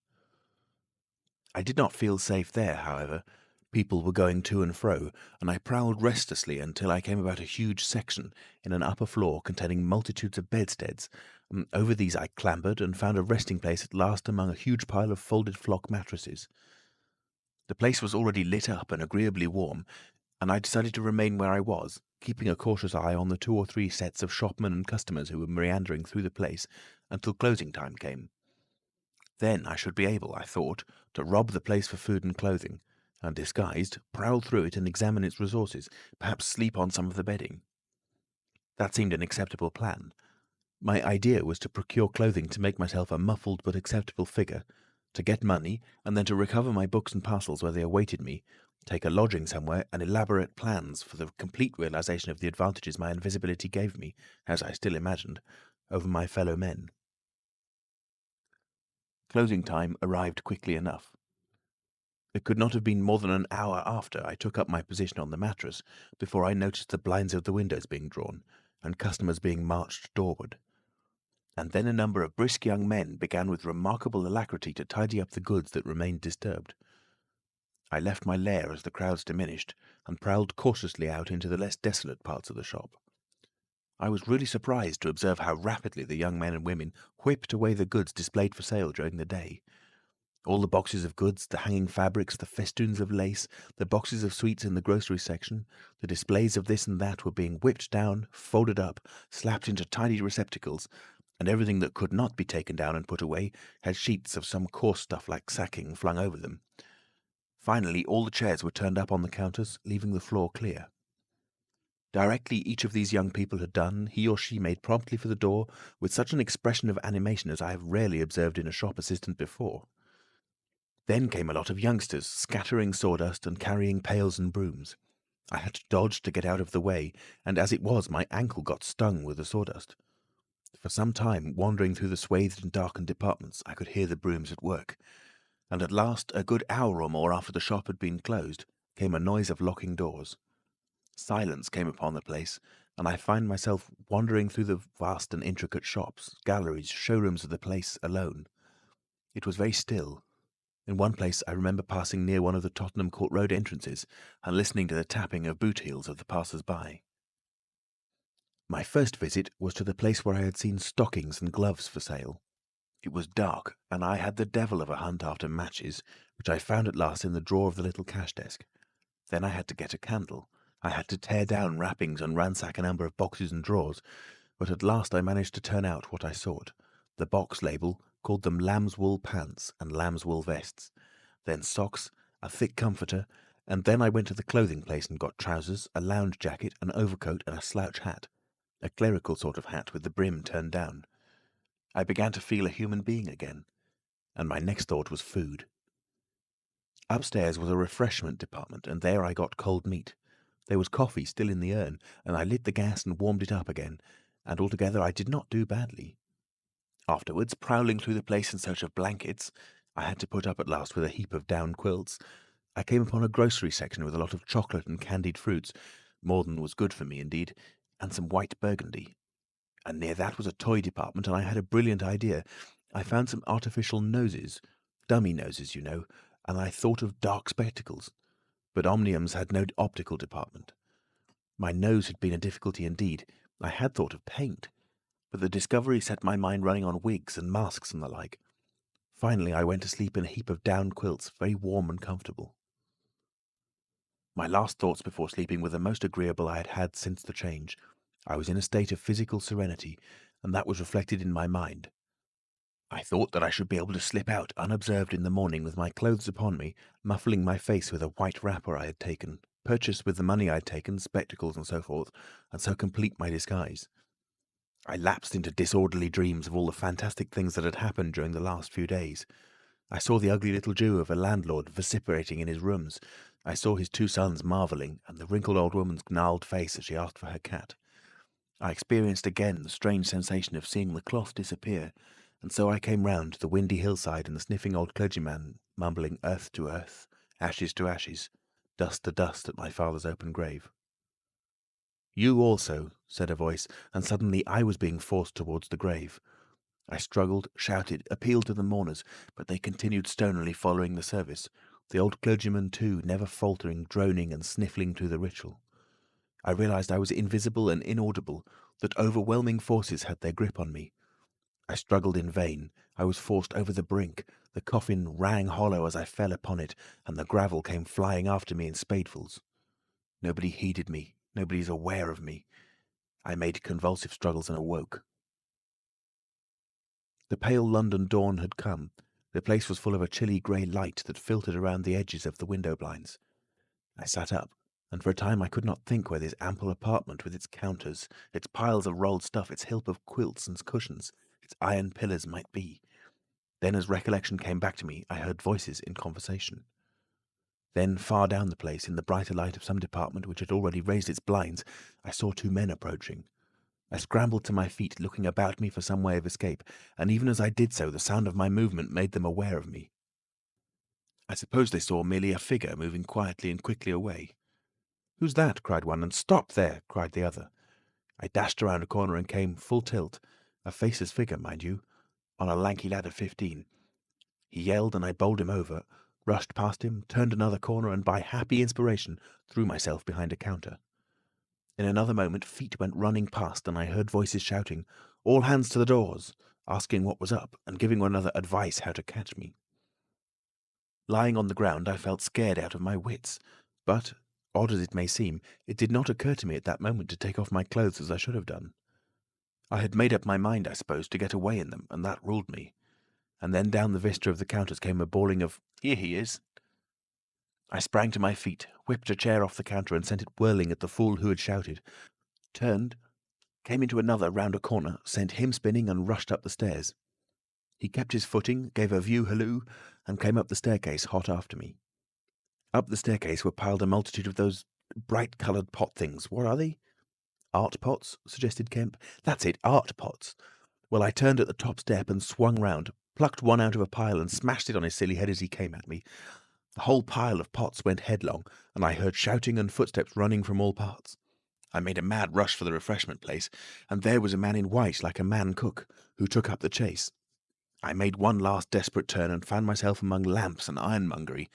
I did not feel safe there, however. People were going to and fro, and I prowled restlessly until I came about a huge section in an upper floor containing multitudes of bedsteads. Over these I clambered, and found a resting place at last among a huge pile of folded flock mattresses. The place was already lit up and agreeably warm, and I decided to remain where I was, keeping a cautious eye on the 2 or 3 sets of shopmen and customers who were meandering through the place until closing time came. Then I should be able, I thought, to rob the place for food and clothing, and disguised, prowl through it and examine its resources, perhaps sleep on some of the bedding. That seemed an acceptable plan. My idea was to procure clothing to make myself a muffled but acceptable figure, to get money, and then to recover my books and parcels where they awaited me, take a lodging somewhere, and elaborate plans for the complete realization of the advantages my invisibility gave me, as I still imagined, over my fellow men. Closing time arrived quickly enough. It could not have been more than an hour after I took up my position on the mattress before I noticed the blinds of the windows being drawn, and customers being marched doorward. And then a number of brisk young men began with remarkable alacrity to tidy up the goods that remained disturbed. I left my lair as the crowds diminished, and prowled cautiously out into the less desolate parts of the shop. I was really surprised to observe how rapidly the young men and women whipped away the goods displayed for sale during the day. All the boxes of goods, the hanging fabrics, the festoons of lace, the boxes of sweets in the grocery section, the displays of this and that were being whipped down, folded up, slapped into tiny receptacles, and everything that could not be taken down and put away had sheets of some coarse stuff like sacking flung over them. Finally, all the chairs were turned up on the counters, leaving the floor clear. Directly each of these young people had done, he or she made promptly for the door with such an expression of animation as I have rarely observed in a shop assistant before. Then came a lot of youngsters, scattering sawdust and carrying pails and brooms. I had to dodge to get out of the way, and as it was, my ankle got stung with the sawdust. For some time, wandering through the swathed and darkened departments, I could hear the brooms at work, and at last, a good hour or more after the shop had been closed, came a noise of locking doors. Silence came upon the place, and I find myself wandering through the vast and intricate shops, galleries, showrooms of the place alone. It was very still. In one place I remember passing near one of the Tottenham Court Road entrances and listening to the tapping of boot heels of the passers-by. My first visit was to the place where I had seen stockings and gloves for sale. It was dark, and I had the devil of a hunt after matches, which I found at last in the drawer of the little cash desk. Then I had to get a candle. I had to tear down wrappings and ransack a number of boxes and drawers, but at last I managed to turn out what I sought. The box label called them lamb's wool pants and lamb's wool vests, then socks, a thick comforter, and then I went to the clothing place and got trousers, a lounge jacket, an overcoat, and a slouch hat, a clerical sort of hat with the brim turned down. I began to feel a human being again, and my next thought was food. Upstairs was a refreshment department, and there I got cold meat. There was coffee still in the urn, and I lit the gas and warmed it up again, and altogether I did not do badly. Afterwards, prowling through the place in search of blankets, I had to put up at last with a heap of down quilts. I came upon a grocery section with a lot of chocolate and candied fruits, more than was good for me indeed, and some white burgundy. And near that was a toy department, and I had a brilliant idea. I found some artificial noses, dummy noses, you know, and I thought of dark spectacles. But Omnium's had no optical department. My nose had been a difficulty indeed. I had thought of paint, but the discovery set my mind running on wigs and masks and the like. Finally, I went to sleep in a heap of down quilts, very warm and comfortable. My last thoughts before sleeping were the most agreeable I had had since the change. I was in a state of physical serenity, and that was reflected in my mind. I thought that I should be able to slip out unobserved in the morning with my clothes upon me, muffling my face with a white wrapper I had taken, purchase with the money I had taken, spectacles and so forth, and so complete my disguise. I lapsed into disorderly dreams of all the fantastic things that had happened during the last few days. I saw the ugly little Jew of a landlord vociferating in his rooms. I saw his two sons marvelling, and the wrinkled old woman's gnarled face as she asked for her cat. I experienced again the strange sensation of seeing the cloth disappear, and so I came round to the windy hillside and the sniffing old clergyman mumbling earth to earth, ashes to ashes, dust to dust at my father's open grave. "You also," said a voice, and suddenly I was being forced towards the grave. I struggled, shouted, appealed to the mourners, but they continued stonily following the service, the old clergyman too, never faltering, droning and sniffling through the ritual. I realised I was invisible and inaudible, that overwhelming forces had their grip on me. I struggled in vain. I was forced over the brink. The coffin rang hollow as I fell upon it, and the gravel came flying after me in spadefuls. Nobody heeded me. Nobody's aware of me. I made convulsive struggles and awoke. The pale London dawn had come. The place was full of a chilly grey light that filtered around the edges of the window blinds. I sat up, and for a time I could not think where this ample apartment with its counters, its piles of rolled stuff, its heap of quilts and cushions, its iron pillars might be. Then as recollection came back to me, I heard voices in conversation. Then far down the place, in the brighter light of some department which had already raised its blinds, I saw two men approaching. I scrambled to my feet, looking about me for some way of escape, and even as I did so, the sound of my movement made them aware of me. I suppose they saw merely a figure moving quietly and quickly away. "Who's that?" cried one, and "Stop there!" cried the other. I dashed around a corner and came, full tilt, a faceless figure, mind you, on a lanky lad of 15. He yelled, and I bowled him over, rushed past him, turned another corner, and by happy inspiration threw myself behind a counter. In another moment feet went running past, and I heard voices shouting, "All hands to the doors," asking what was up, and giving one another advice how to catch me. Lying on the ground, I felt scared out of my wits, but, odd as it may seem, it did not occur to me at that moment to take off my clothes as I should have done. I had made up my mind, I suppose, to get away in them, and that ruled me. And then down the vista of the counters came a bawling of, "Here he is!" I sprang to my feet, whipped a chair off the counter and sent it whirling at the fool who had shouted, turned, came into another round a corner, sent him spinning and rushed up the stairs. He kept his footing, gave a view halloo, and came up the staircase hot after me. Up the staircase were piled a multitude of those bright-coloured pot things. What are they?" "Art pots," suggested Kemp. "That's it, art pots. Well, I turned at the top step and swung round, plucked one out of a pile and smashed it on his silly head as he came at me. The whole pile of pots went headlong, and I heard shouting and footsteps running from all parts. I made a mad rush for the refreshment place, and there was a man in white, like a man cook, who took up the chase. I made one last desperate turn and found myself among lamps and ironmongery.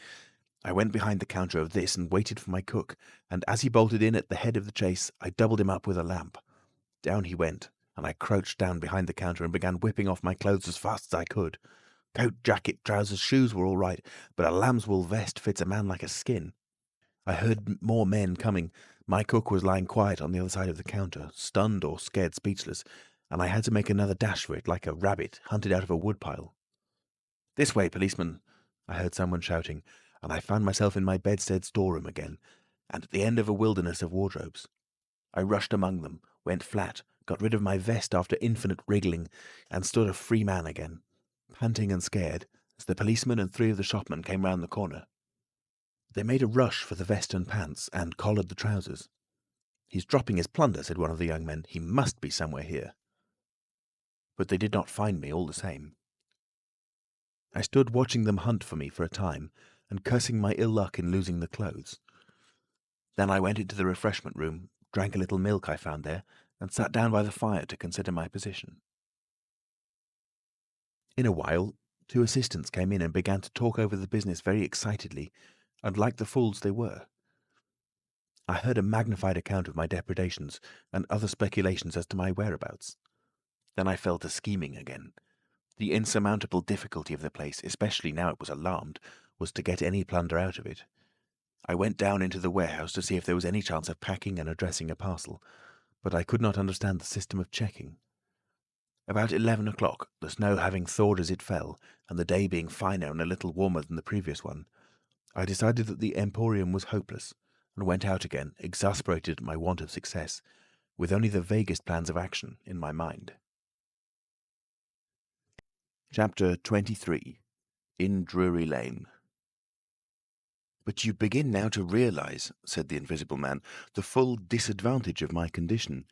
I went behind the counter of this and waited for my cook, and as he bolted in at the head of the chase, I doubled him up with a lamp. Down he went, and I crouched down behind the counter and began whipping off my clothes as fast as I could. Coat, jacket, trousers, shoes were all right, but a lamb's-wool vest fits a man like a skin. I heard more men coming. My cook was lying quiet on the other side of the counter, stunned or scared speechless, and I had to make another dash for it, like a rabbit hunted out of a woodpile. "This way, policeman!" I heard someone shouting, and I found myself in my bedstead storeroom again, and at the end of a wilderness of wardrobes. I rushed among them, went flat, got rid of my vest after infinite wriggling, and stood a free man again, panting and scared, as the policeman and 3 of the shopmen came round the corner. They made a rush for the vest and pants, and collared the trousers. "He's dropping his plunder," said one of the young men. "He must be somewhere here." But they did not find me all the same. I stood watching them hunt for me for a time, and cursing my ill luck in losing the clothes. Then I went into the refreshment room, drank a little milk I found there, and sat down by the fire to consider my position. In a while, 2 assistants came in and began to talk over the business very excitedly, and like the fools they were. I heard a magnified account of my depredations, and other speculations as to my whereabouts. Then I fell to scheming again. The insurmountable difficulty of the place, especially now it was alarmed, was to get any plunder out of it. I went down into the warehouse to see if there was any chance of packing and addressing a parcel, but I could not understand the system of checking. About 11 o'clock, the snow having thawed as it fell, and the day being finer and a little warmer than the previous one, I decided that the emporium was hopeless, and went out again, exasperated at my want of success, with only the vaguest plans of action in my mind. Chapter 23. In Drury Lane. "But you begin now to realise," said the Invisible Man, "the full disadvantage of my condition.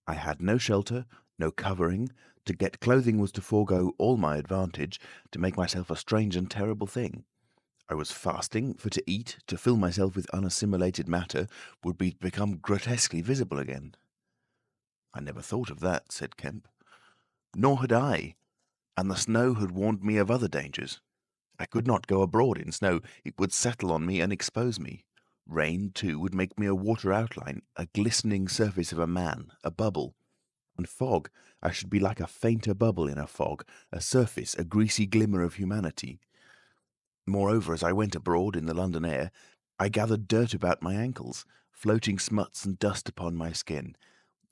I had no shelter, no covering. To get clothing was to forego all my advantage, to make myself a strange and terrible thing. I was fasting, for to eat, to fill myself with unassimilated matter, would be to become grotesquely visible again." "I never thought of that," said Kemp. "Nor had I, and the snow had warned me of other dangers. I could not go abroad in snow, it would settle on me and expose me. Rain, too, would make me a water outline, a glistening surface of a man, a bubble. And fog, I should be like a fainter bubble in a fog, a surface, a greasy glimmer of humanity. Moreover, as I went abroad in the London air, I gathered dirt about my ankles, floating smuts and dust upon my skin.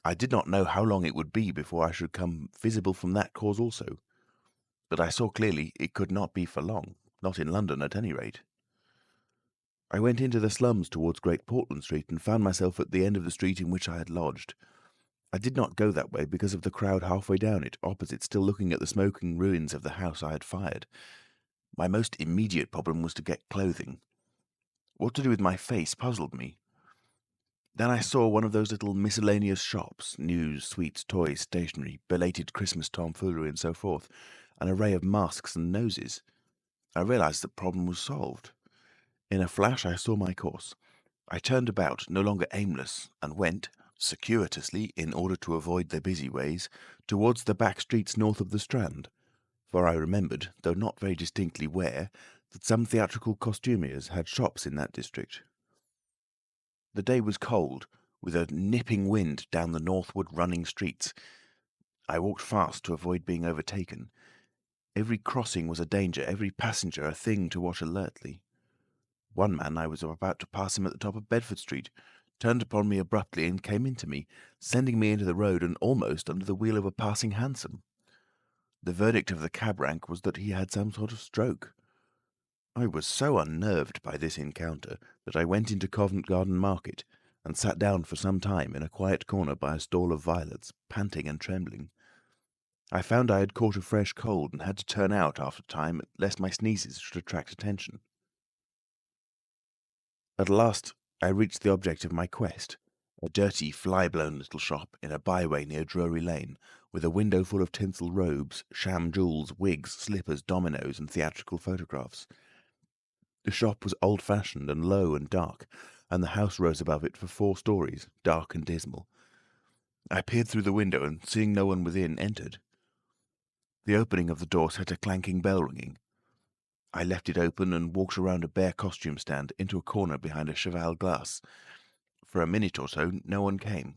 I did not know how long it would be before I should come visible from that cause also. But I saw clearly it could not be for long, not in London at any rate. I went into the slums towards Great Portland Street, and found myself at the end of the street in which I had lodged. I did not go that way because of the crowd halfway down it, opposite, still looking at the smoking ruins of the house I had fired. My most immediate problem was to get clothing. What to do with my face puzzled me. Then I saw one of those little miscellaneous shops, news, sweets, toys, stationery, belated Christmas tomfoolery, and so forth, an array of masks and noses. I realised the problem was solved. In a flash I saw my course. I turned about, no longer aimless, and went, circuitously, in order to avoid the busy ways, towards the back streets north of the Strand, for I remembered, though not very distinctly where, that some theatrical costumiers had shops in that district. The day was cold, with a nipping wind down the northward running streets. I walked fast to avoid being overtaken. Every crossing was a danger, every passenger a thing to watch alertly. One man, I was about to pass him at the top of Bedford Street, turned upon me abruptly and came into me, sending me into the road and almost under the wheel of a passing hansom. The verdict of the cab rank was that he had some sort of stroke. I was so unnerved by this encounter that I went into Covent Garden Market, and sat down for some time in a quiet corner by a stall of violets, panting and trembling. I found I had caught a fresh cold, and had to turn out after a time, lest my sneezes should attract attention. At last I reached the object of my quest, a dirty, fly-blown little shop in a byway near Drury Lane, with a window full of tinsel robes, sham jewels, wigs, slippers, dominoes, and theatrical photographs. The shop was old-fashioned and low and dark, and the house rose above it for 4 stories, dark and dismal. I peered through the window and, seeing no one within, entered. The opening of the door set a clanking bell ringing. I left it open and walked around a bare costume stand into a corner behind a cheval glass. For a minute or so no one came.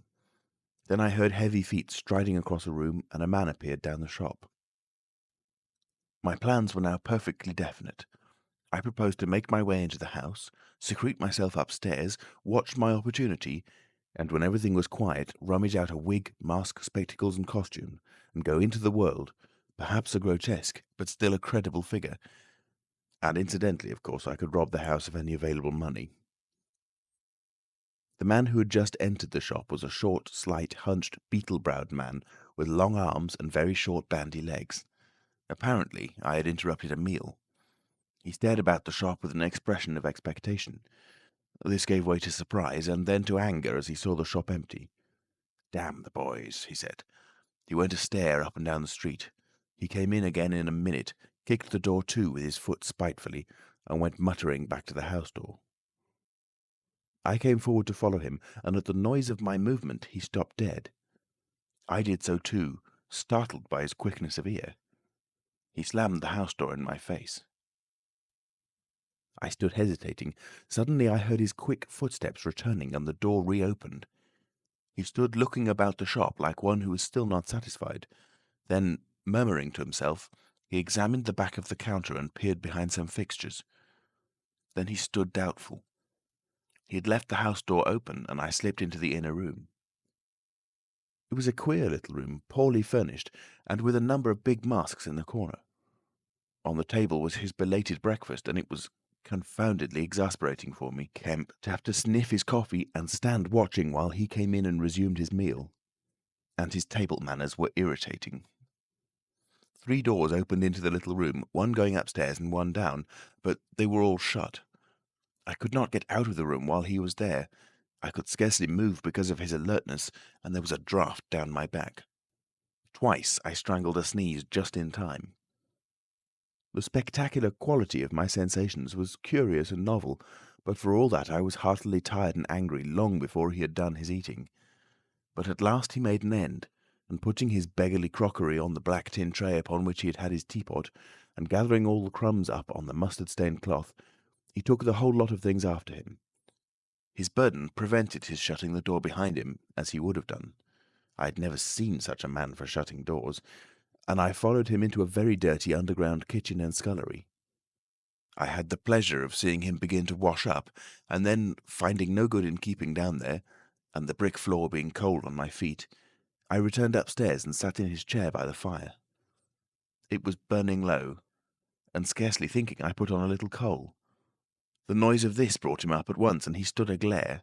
Then I heard heavy feet striding across a room, and a man appeared down the shop. My plans were now perfectly definite. I proposed to make my way into the house, secrete myself upstairs, watch my opportunity, and when everything was quiet, rummage out a wig, mask, spectacles, and costume, and go into the world, perhaps a grotesque, but still a credible figure. And incidentally, of course, I could rob the house of any available money. The man who had just entered the shop was a short, slight, hunched, beetle-browed man with long arms and very short, bandy legs. Apparently, I had interrupted a meal. He stared about the shop with an expression of expectation. This gave way to surprise, and then to anger as he saw the shop empty. "Damn the boys," he said. He went a stare up and down the street. He came in again in a minute, kicked the door to with his foot spitefully, and went muttering back to the house door. I came forward to follow him, and at the noise of my movement he stopped dead. I did so too, startled by his quickness of ear. He slammed the house door in my face. I stood hesitating. Suddenly I heard his quick footsteps returning, and the door reopened. He stood looking about the shop like one who was still not satisfied. Then, murmuring to himself, he examined the back of the counter and peered behind some fixtures. Then he stood doubtful. He had left the house door open, and I slipped into the inner room. It was a queer little room, poorly furnished, and with a number of big masks in the corner. On the table was his belated breakfast, and it was confoundedly exasperating for me, Kemp, to have to sniff his coffee and stand watching while he came in and resumed his meal. And his table manners were irritating. 3 doors opened into the little room, one going upstairs and one down, but they were all shut. I could not get out of the room while he was there. I could scarcely move because of his alertness, and there was a draught down my back. Twice I strangled a sneeze just in time. The spectacular quality of my sensations was curious and novel, but for all that I was heartily tired and angry long before he had done his eating. But at last he made an end, and putting his beggarly crockery on the black tin tray upon which he had had his teapot, and gathering all the crumbs up on the mustard-stained cloth, he took the whole lot of things after him. His burden prevented his shutting the door behind him, as he would have done. I had never seen such a man for shutting doors, and I followed him into a very dirty underground kitchen and scullery. I had the pleasure of seeing him begin to wash up, and then, finding no good in keeping down there, and the brick floor being cold on my feet, I returned upstairs and sat in his chair by the fire. It was burning low, and scarcely thinking I put on a little coal. The noise of this brought him up at once, and he stood aglare.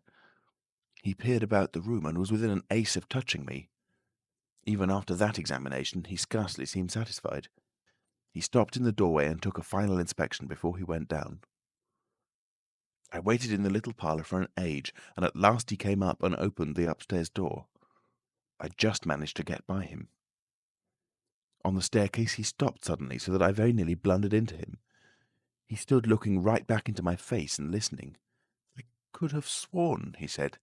He peered about the room and was within an ace of touching me. Even after that examination, he scarcely seemed satisfied. He stopped in the doorway and took a final inspection before he went down. I waited in the little parlour for an age, and at last he came up and opened the upstairs door. I just managed to get by him. On the staircase he stopped suddenly, so that I very nearly blundered into him. He stood looking right back into my face and listening. "I could have sworn," he said.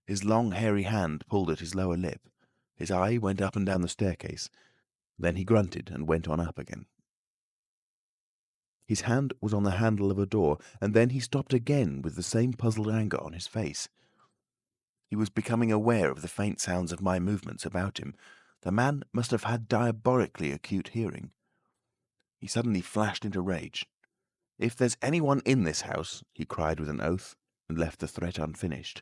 His long hairy hand pulled at his lower lip. His eye went up and down the staircase. Then he grunted and went on up again. His hand was on the handle of a door, and then he stopped again with the same puzzled anger on his face. He was becoming aware of the faint sounds of my movements about him. The man must have had diabolically acute hearing. He suddenly flashed into rage. "If there's anyone in this house," he cried with an oath, and left the threat unfinished.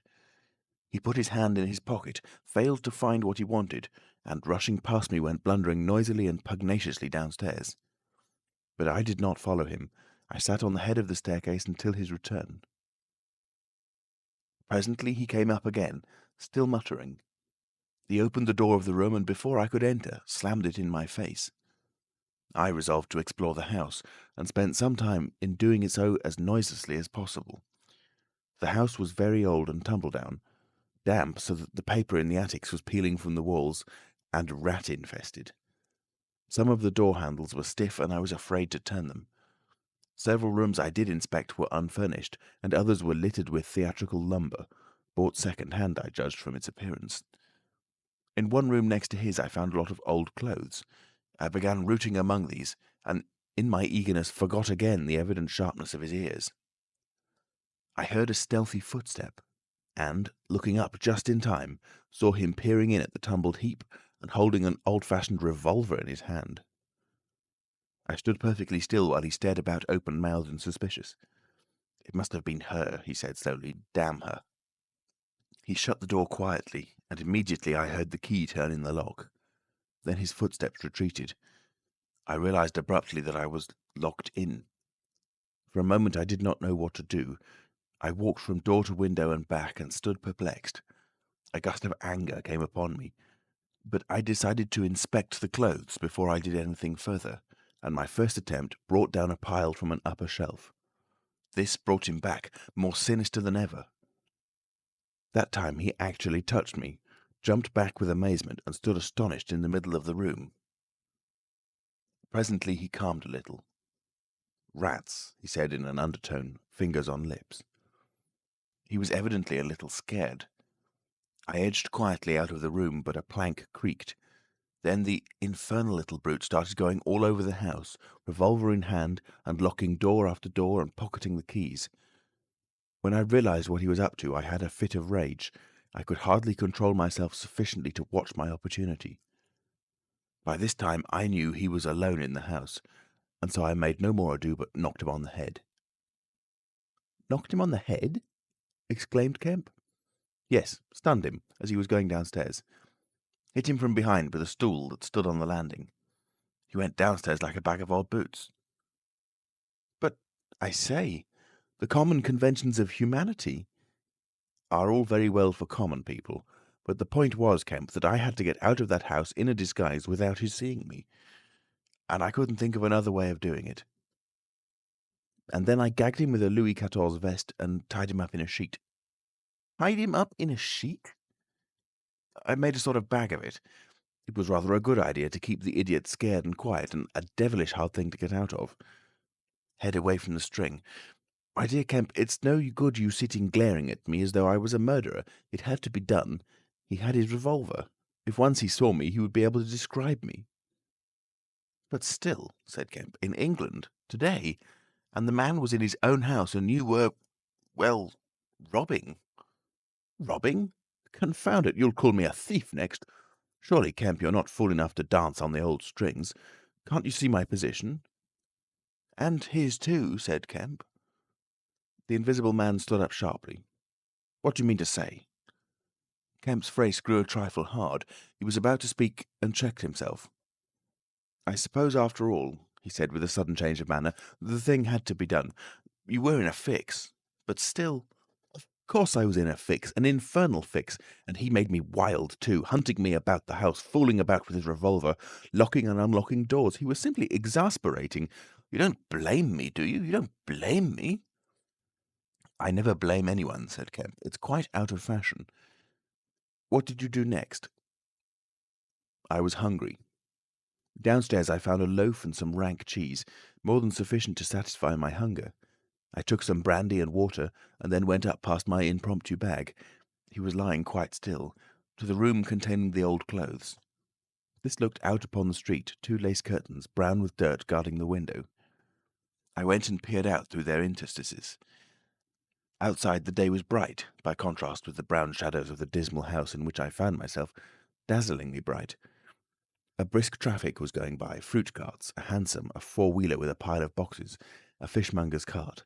He put his hand in his pocket, failed to find what he wanted, and rushing past me went blundering noisily and pugnaciously downstairs. But I did not follow him. I sat on the head of the staircase until his return. Presently he came up again, still muttering. He opened the door of the room, and before I could enter, slammed it in my face. I resolved to explore the house, and spent some time in doing so as noiselessly as possible. The house was very old and tumble-down, damp so that the paper in the attics was peeling from the walls, and rat-infested. Some of the door handles were stiff, and I was afraid to turn them. Several rooms I did inspect were unfurnished, and others were littered with theatrical lumber, bought second-hand, I judged from its appearance. In one room next to his I found a lot of old clothes. I began rooting among these, and in my eagerness forgot again the evident sharpness of his ears. I heard a stealthy footstep, and, looking up just in time, saw him peering in at the tumbled heap and holding an old-fashioned revolver in his hand. I stood perfectly still while he stared about open-mouthed and suspicious. "It must have been her," he said slowly. "Damn her." He shut the door quietly, and immediately I heard the key turn in the lock. Then his footsteps retreated. I realized abruptly that I was locked in. For a moment I did not know what to do. I walked from door to window and back and stood perplexed. A gust of anger came upon me, but I decided to inspect the clothes before I did anything further, and my first attempt brought down a pile from an upper shelf. This brought him back, more sinister than ever. That time he actually touched me, jumped back with amazement, and stood astonished in the middle of the room. Presently he calmed a little. "Rats," he said in an undertone, fingers on lips. He was evidently a little scared. I edged quietly out of the room, but a plank creaked. Then the infernal little brute started going all over the house, revolver in hand, and locking door after door and pocketing the keys. When I realized what he was up to, I had a fit of rage. I could hardly control myself sufficiently to watch my opportunity. By this time I knew he was alone in the house, and so I made no more ado but knocked him on the head. "Knocked him on the head?" exclaimed Kemp. "Yes, stunned him as he was going downstairs. Hit him from behind with a stool that stood on the landing. He went downstairs like a bag of old boots." "But, I say, the common conventions of humanity—" "Are all very well for common people, but the point was, Kemp, that I had to get out of that house in a disguise without his seeing me, and I couldn't think of another way of doing it. And then I gagged him with a Louis XIV vest and tied him up in a sheet." "Tied him up in a sheet?" "I made a sort of bag of it. It was rather a good idea to keep the idiot scared and quiet, and a devilish hard thing to get out of. Head away from the string. My dear Kemp, it's no good you sitting glaring at me as though I was a murderer. It had to be done. He had his revolver. If once he saw me, he would be able to describe me." "But still," said Kemp, "in England, today, and the man was in his own house, and you were, well, robbing." "Robbing? Confound it, you'll call me a thief next. Surely, Kemp, you're not fool enough to dance on the old strings. Can't you see my position?" "And his too," said Kemp. The Invisible Man stood up sharply. "What do you mean to say?" Kemp's face grew a trifle hard. He was about to speak and checked himself. "I suppose, after all," he said with a sudden change of manner, "the thing had to be done. You were in a fix. But still—" "Of course I was in a fix, an infernal fix, and he made me wild too, hunting me about the house, fooling about with his revolver, locking and unlocking doors. He was simply exasperating. You don't blame me, do you? You don't blame me?" "I never blame anyone," said Kemp. "It's quite out of fashion. What did you do next?" "I was hungry. Downstairs I found a loaf and some rank cheese, more than sufficient to satisfy my hunger. I took some brandy and water, and then went up past my impromptu bag—he was lying quite still—to the room containing the old clothes. This looked out upon the street, two lace curtains, brown with dirt, guarding the window. I went and peered out through their interstices. Outside the day was bright, by contrast with the brown shadows of the dismal house in which I found myself, dazzlingly bright. A brisk traffic was going by, fruit carts, a hansom, a four-wheeler with a pile of boxes, a fishmonger's cart.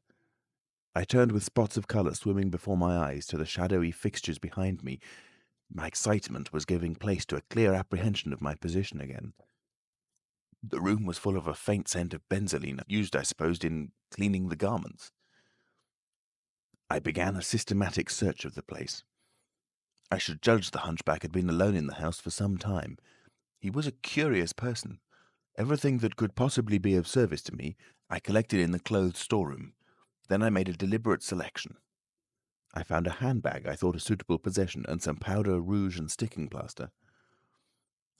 I turned with spots of colour swimming before my eyes to the shadowy fixtures behind me. My excitement was giving place to a clear apprehension of my position again. The room was full of a faint scent of benzoline, used, I supposed, in cleaning the garments. I began a systematic search of the place. I should judge the hunchback had been alone in the house for some time. He was a curious person. Everything that could possibly be of service to me I collected in the clothes storeroom. Then I made a deliberate selection. I found a handbag I thought a suitable possession, and some powder, rouge, and sticking plaster.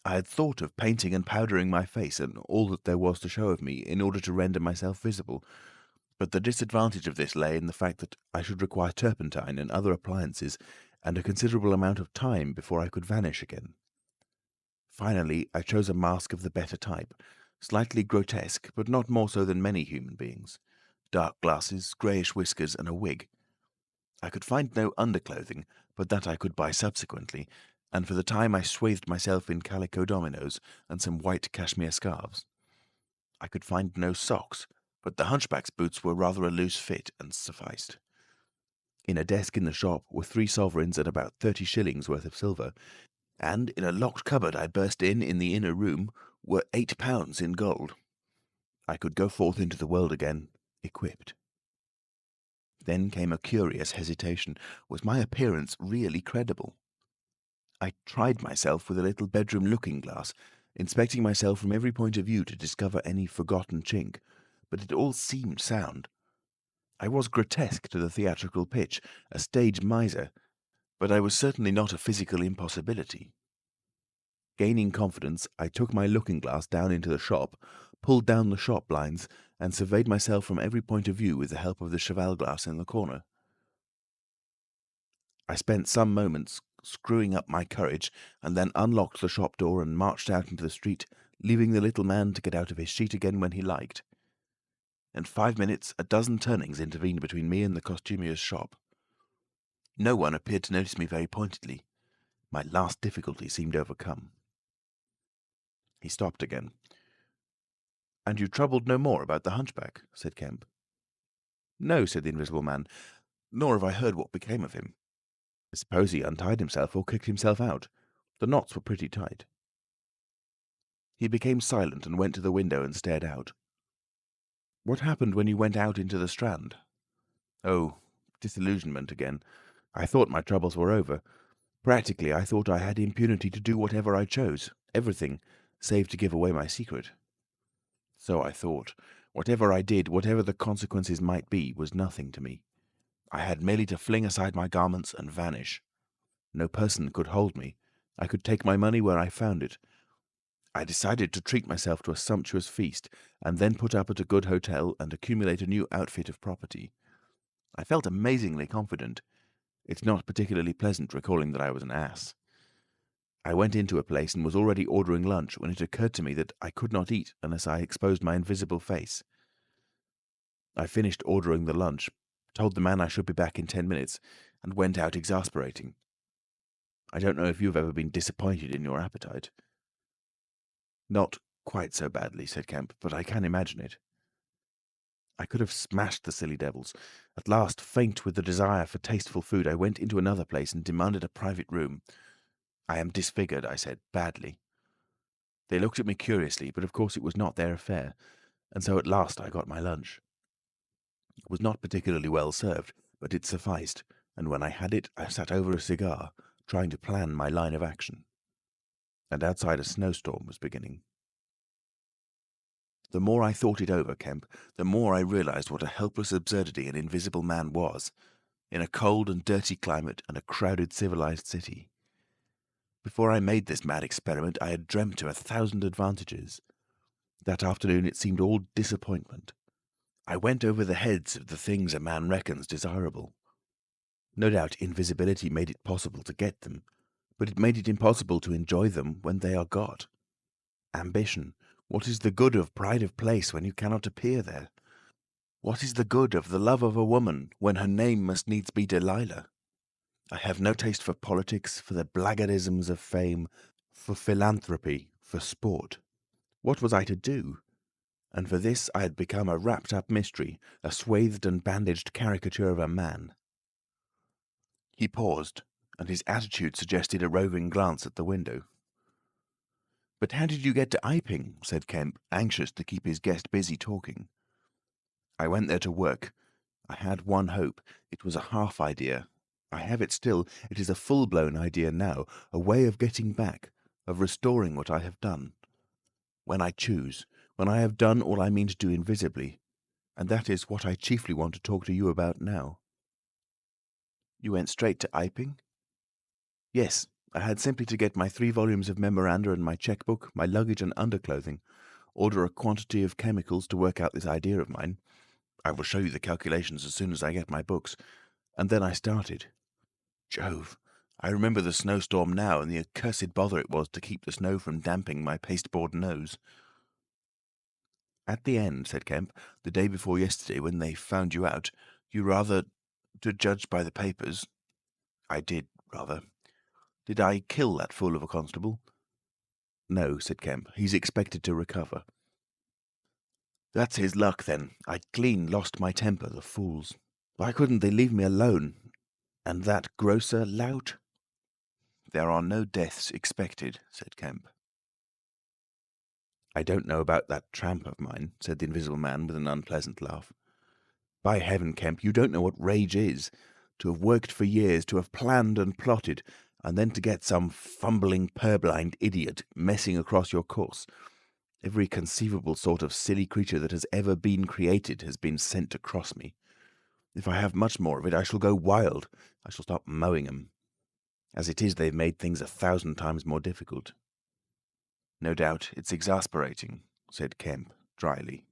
I had thought of painting and powdering my face and all that there was to show of me in order to render myself visible, but the disadvantage of this lay in the fact that I should require turpentine and other appliances and a considerable amount of time before I could vanish again. Finally, I chose a mask of the better type, slightly grotesque, but not more so than many human beings. Dark glasses, greyish whiskers, and a wig. I could find no underclothing, but that I could buy subsequently, and for the time I swathed myself in calico dominoes and some white cashmere scarves. I could find no socks, but the hunchback's boots were rather a loose fit and sufficed. In a desk in the shop were 3 sovereigns and about 30 shillings worth of silver, and in a locked cupboard I burst in the inner room were £8 in gold. I could go forth into the world again, equipped. Then came a curious hesitation. Was my appearance really credible? I tried myself with a little bedroom looking-glass, inspecting myself from every point of view to discover any forgotten chink, but it all seemed sound. I was grotesque to the theatrical pitch, a stage miser, but I was certainly not a physical impossibility. Gaining confidence, I took my looking-glass down into the shop, pulled down the shop blinds, and surveyed myself from every point of view with the help of the cheval glass in the corner. I spent some moments screwing up my courage, and then unlocked the shop door and marched out into the street, leaving the little man to get out of his sheet again when he liked. In 5 minutes, a dozen turnings intervened between me and the costumier's shop. No one appeared to notice me very pointedly. My last difficulty seemed overcome. He stopped again. "And you troubled no more about the hunchback?" said Kemp. "No," said the Invisible Man, "nor have I heard what became of him. I suppose he untied himself or kicked himself out. The knots were pretty tight." He became silent and went to the window and stared out. "What happened when you went out into the Strand?" "Oh, disillusionment again. I thought my troubles were over. Practically, I thought I had impunity to do whatever I chose, everything, save to give away my secret. So I thought. Whatever I did, whatever the consequences might be, was nothing to me. I had merely to fling aside my garments and vanish. No person could hold me. I could take my money where I found it. I decided to treat myself to a sumptuous feast, and then put up at a good hotel and accumulate a new outfit of property. I felt amazingly confident. It's not particularly pleasant recalling that I was an ass. I went into a place and was already ordering lunch when it occurred to me that I could not eat unless I exposed my invisible face. I finished ordering the lunch, told the man I should be back in 10 minutes, and went out exasperating. I don't know if you've ever been disappointed in your appetite." "Not quite so badly," said Kemp, "but I can imagine it." I could have smashed the silly devils. At last, faint with the desire for tasteful food, I went into another place and demanded a private room. "I am disfigured," I said, "badly." They looked at me curiously, but of course it was not their affair, and so at last I got my lunch. It was not particularly well served, but it sufficed, and when I had it, I sat over a cigar, trying to plan my line of action. And outside a snowstorm was beginning. The more I thought it over, Kemp, the more I realised what a helpless absurdity an Invisible Man was, in a cold and dirty climate and a crowded civilized city. Before I made this mad experiment, I had dreamt of 1,000 advantages. That afternoon it seemed all disappointment. I went over the heads of the things a man reckons desirable. No doubt invisibility made it possible to get them, but it made it impossible to enjoy them when they are got. Ambition. What is the good of pride of place when you cannot appear there? What is the good of the love of a woman when her name must needs be Delilah? I have no taste for politics, for the blackguardisms of fame, for philanthropy, for sport. What was I to do? And for this I had become a wrapped-up mystery, a swathed and bandaged caricature of a man. He paused, and his attitude suggested a roving glance at the window. "But how did you get to Iping?" said Kemp, anxious to keep his guest busy talking. "I went there to work. I had one hope. It was a half idea. I have it still. It is a full-blown idea now, a way of getting back, of restoring what I have done. When I choose, when I have done all I mean to do invisibly. And that is what I chiefly want to talk to you about now." You went straight to Iping? Yes, I had simply to get my 3 volumes of memoranda and my checkbook, my luggage and underclothing, order a quantity of chemicals to work out this idea of mine. I will show you the calculations as soon as I get my books. And then I started. Jove! I remember the snowstorm now, and the accursed bother it was to keep the snow from damping my pasteboard nose. At the end, said Kemp, the day before yesterday, when they found you out, you rather, to judge by the papers— I did, rather. Did I kill that fool of a constable? No, said Kemp. He's expected to recover. That's his luck, then. I'd clean lost my temper, the fools. Why couldn't they leave me alone? And that grocer lout? There are no deaths expected, said Kemp. I don't know about that tramp of mine, said the Invisible Man with an unpleasant laugh. By heaven, Kemp, you don't know what rage is. To have worked for years, to have planned and plotted, and then to get some fumbling, purblind idiot messing across your course. Every conceivable sort of silly creature that has ever been created has been sent to cross me. If I have much more of it, I shall go wild. I shall stop mowing 'em. As it is, they've made things 1,000 times more difficult. No doubt it's exasperating, said Kemp dryly.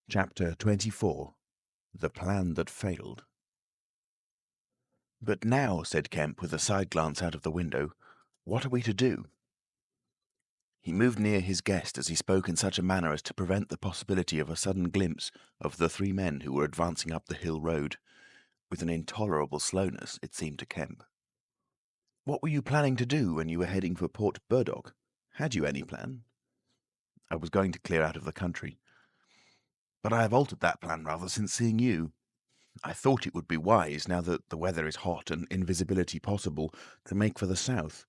Chapter 24. The Plan That Failed. But now, said Kemp with a side glance out of the window, what are we to do? He moved near his guest as he spoke in such a manner as to prevent the possibility of a sudden glimpse of the 3 men who were advancing up the hill road, with an intolerable slowness, it seemed to Kemp. What were you planning to do when you were heading for Port Burdock? Had you any plan? I was going to clear out of the country. But I have altered that plan rather since seeing you. I thought it would be wise, now that the weather is hot and invisibility possible, to make for the south,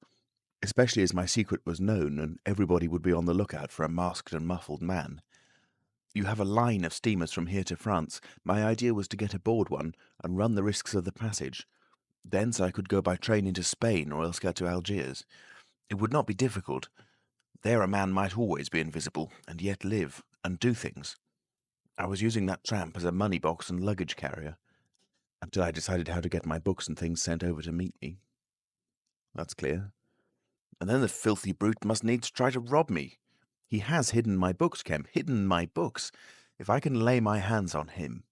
especially as my secret was known and everybody would be on the lookout for a masked and muffled man. You have a line of steamers from here to France. My idea was to get aboard one and run the risks of the passage. Thence I could go by train into Spain or else get to Algiers. It would not be difficult. There a man might always be invisible and yet live and do things. I was using that tramp as a money box and luggage carrier, until I decided how to get my books and things sent over to meet me. That's clear. And then the filthy brute must needs try to rob me. He has hidden my books, Kemp, hidden my books. If I can lay my hands on him.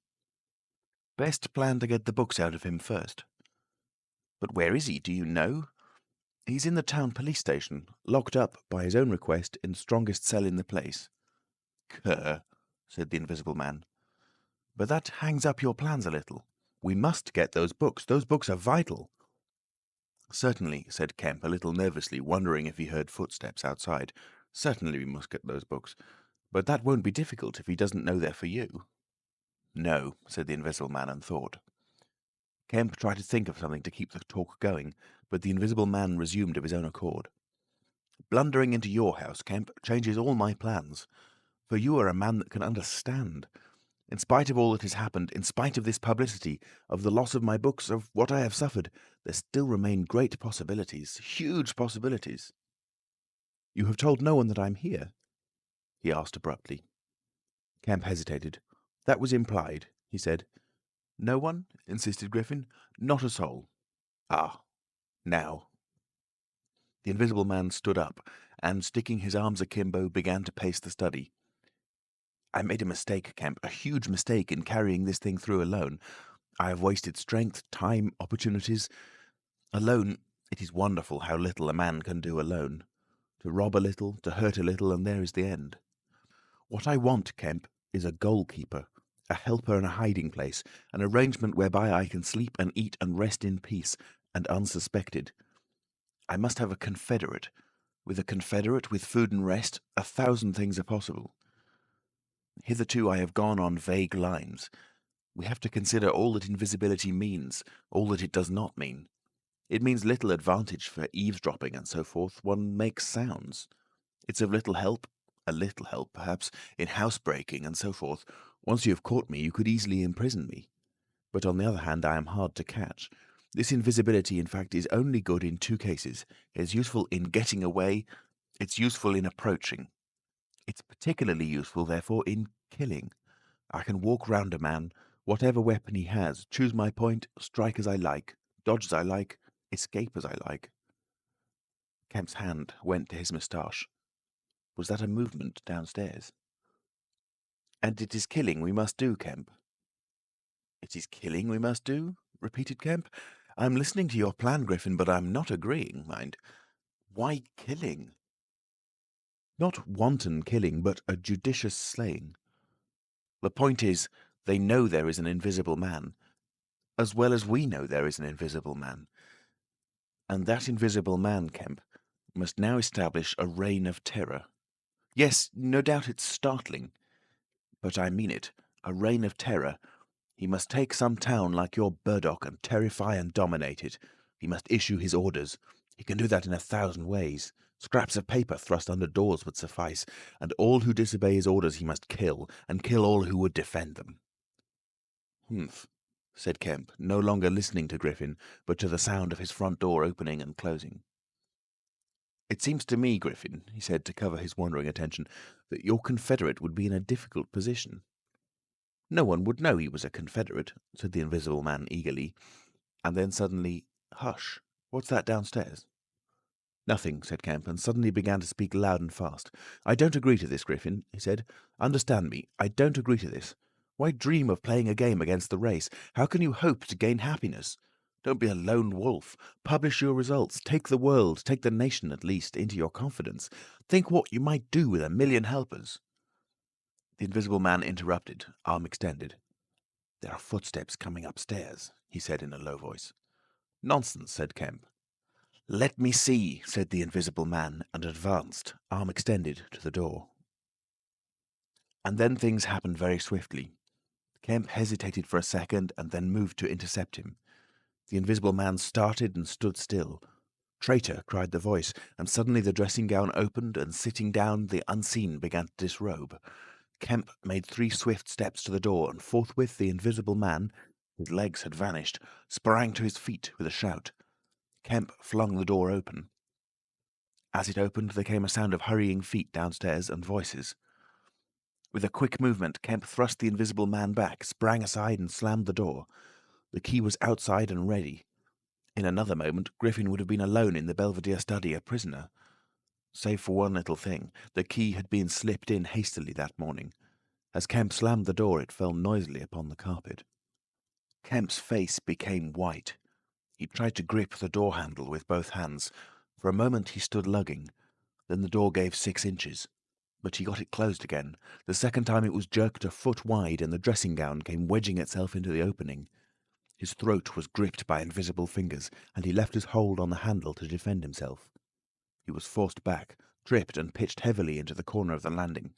Best plan to get the books out of him first. But where is he, do you know? He's in the town police station, locked up, by his own request, in the strongest cell in the place. Cur, said the Invisible Man. But that hangs up your plans a little. We must get those books. Those books are vital. Certainly, said Kemp, a little nervously, wondering if he heard footsteps outside. Certainly we must get those books. But that won't be difficult if he doesn't know they're for you. No, said the Invisible Man, and thought. Kemp tried to think of something to keep the talk going, but the Invisible Man resumed of his own accord. Blundering into your house, Kemp, changes all my plans. For you are a man that can understand. In spite of all that has happened, in spite of this publicity, of the loss of my books, of what I have suffered, there still remain great possibilities, huge possibilities. You have told no one that I'm here? He asked abruptly. Kemp hesitated. That was implied, he said. No one? Insisted Griffin. Not a soul. Ah, now. The Invisible Man stood up, and, sticking his arms akimbo, began to pace the study. I made a mistake, Kemp, a huge mistake in carrying this thing through alone. I have wasted strength, time, opportunities. Alone, it is wonderful how little a man can do alone. To rob a little, to hurt a little, and there is the end. What I want, Kemp, is a goalkeeper, a helper and a hiding place, an arrangement whereby I can sleep and eat and rest in peace, and unsuspected. I must have a confederate. With a confederate, with food and rest, 1,000 things are possible. Hitherto I have gone on vague lines. We have to consider all that invisibility means, all that it does not mean. It means little advantage for eavesdropping and so forth. One makes sounds. It's of little help, a little help perhaps, in housebreaking and so forth. Once you have caught me, you could easily imprison me. But on the other hand, I am hard to catch. This invisibility, in fact, is only good in 2 cases. It's useful in getting away. It's useful in approaching. It's particularly useful, therefore, in killing. I can walk round a man, Whatever weapon he has, choose my point, strike as I like, dodge as I like, escape as I like." Kemp's hand went to his moustache. Was that a movement downstairs? "And it is killing we must do, Kemp." "It is killing we must do?" repeated Kemp. "I'm listening to your plan, Griffin, but I'm not agreeing, mind. Why killing?" "Not wanton killing, but a judicious slaying. The point is, they know there is an invisible man, as well as we know there is an invisible man. And that invisible man, Kemp, must now establish a reign of terror. Yes, no doubt it's startling, but I mean it. A reign of terror. He must take some town like your Burdock and terrify and dominate it. He must issue his orders. He can do that in 1,000 ways. Scraps of paper thrust under doors would suffice, and all who disobey his orders he must kill, and kill all who would defend them." "Humph," said Kemp, no longer listening to Griffin, but to the sound of his front door opening and closing. "It seems to me, Griffin," he said to cover his wandering attention, "that your confederate would be in a difficult position." "No one would know he was a confederate," said the Invisible Man eagerly, and then suddenly, "Hush! What's that downstairs?" "Nothing," said Kemp, and suddenly began to speak loud and fast. "I don't agree to this, Griffin," he said. "Understand me. I don't agree to this. Why dream of playing a game against the race? How can you hope to gain happiness? Don't be a lone wolf. Publish your results. Take the world, take the nation at least, into your confidence. Think what you might do with 1,000,000 helpers." The Invisible Man interrupted, arm extended. "There are footsteps coming upstairs," he said in a low voice. "Nonsense," said Kemp. "Let me see," said the Invisible Man, and advanced, arm extended, to the door. And then things happened very swiftly. Kemp hesitated for a second and then moved to intercept him. The Invisible Man started and stood still. "Traitor!" cried the voice, and suddenly the dressing gown opened, and sitting down, the unseen began to disrobe. Kemp made 3 swift steps to the door, and forthwith the Invisible Man, his legs had vanished, sprang to his feet with a shout. Kemp flung the door open. As it opened, there came a sound of hurrying feet downstairs and voices. With a quick movement, Kemp thrust the Invisible Man back, sprang aside and slammed the door. The key was outside and ready. In another moment, Griffin would have been alone in the Belvedere study, a prisoner. Save for one little thing, the key had been slipped in hastily that morning. As Kemp slammed the door, it fell noisily upon the carpet. Kemp's face became white. He tried to grip the door handle with both hands. For a moment he stood lugging. Then the door gave 6 inches. But he got it closed again. The second time it was jerked a foot wide, and the dressing gown came wedging itself into the opening. His throat was gripped by invisible fingers, and he left his hold on the handle to defend himself. He was forced back, tripped, and pitched heavily into the corner of the landing.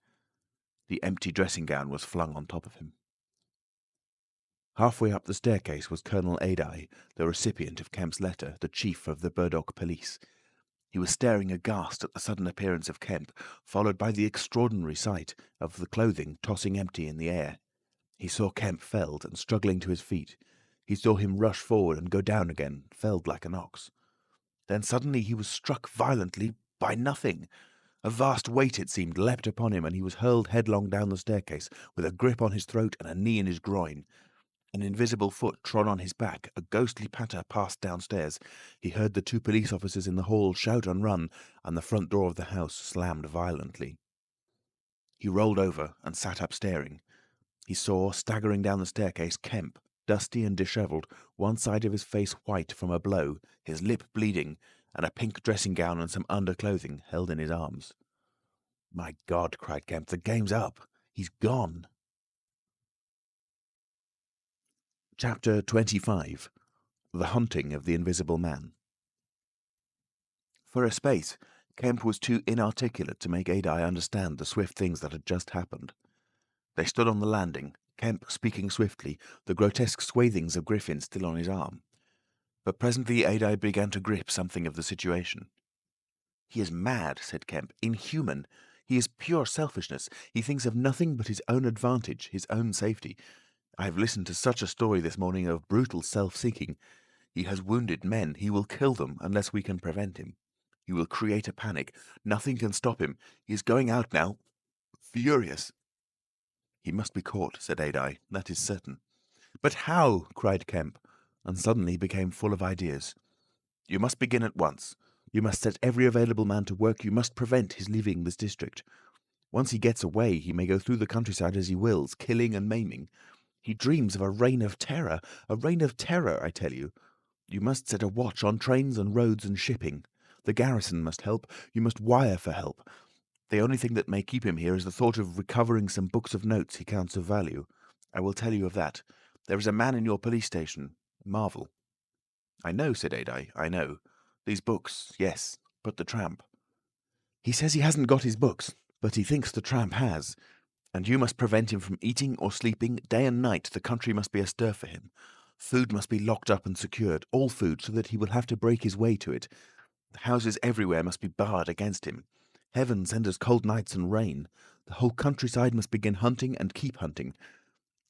The empty dressing gown was flung on top of him. Halfway up the staircase was Colonel Adye, the recipient of Kemp's letter, the chief of the Burdock police. He was staring aghast at the sudden appearance of Kemp, followed by the extraordinary sight of the clothing tossing empty in the air. He saw Kemp felled and struggling to his feet. He saw him rush forward and go down again, felled like an ox. Then suddenly he was struck violently by nothing. A vast weight, it seemed, leapt upon him, and he was hurled headlong down the staircase, with a grip on his throat and a knee in his groin. An invisible foot trod on his back. A ghostly patter passed downstairs. He heard the 2 police officers in the hall shout and run, and the front door of the house slammed violently. He rolled over and sat up staring. He saw, staggering down the staircase, Kemp, dusty and dishevelled, one side of his face white from a blow, his lip bleeding, and a pink dressing gown and some underclothing held in his arms. "My God!" cried Kemp. "The game's up. He's gone." Chapter 25. The Hunting of the Invisible Man. For a space, Kemp was too inarticulate to make Adye understand the swift things that had just happened. They stood on the landing, Kemp speaking swiftly, the grotesque swathings of Griffin still on his arm. But presently Adye began to grip something of the situation. "He is mad," said Kemp. "Inhuman. He is pure selfishness. He thinks of nothing but his own advantage, his own safety. I have listened to such a story this morning of brutal self-seeking. He has wounded men. He will kill them unless we can prevent him. He will create a panic. Nothing can stop him. He is going out now. Furious." "He must be caught," said Adye. "That is certain." "But how?" cried Kemp, and suddenly became full of ideas. "You must begin at once. You must set every available man to work. You must prevent his leaving this district. Once he gets away, he may go through the countryside as he wills, killing and maiming. He dreams of a reign of terror. A reign of terror, I tell you. You must set a watch on trains and roads and shipping. The garrison must help. You must wire for help. The only thing that may keep him here is the thought of recovering some books of notes he counts of value. I will tell you of that. There is a man in your police station, Marvel." "I know," said Adye, "I know. These books, yes. But the tramp." "He says he hasn't got his books, but he thinks the tramp has. And you must prevent him from eating or sleeping. Day and night the country must be astir for him. Food must be locked up and secured, all food, so that he will have to break his way to it. The houses everywhere must be barred against him. Heaven send us cold nights and rain. The whole countryside must begin hunting and keep hunting.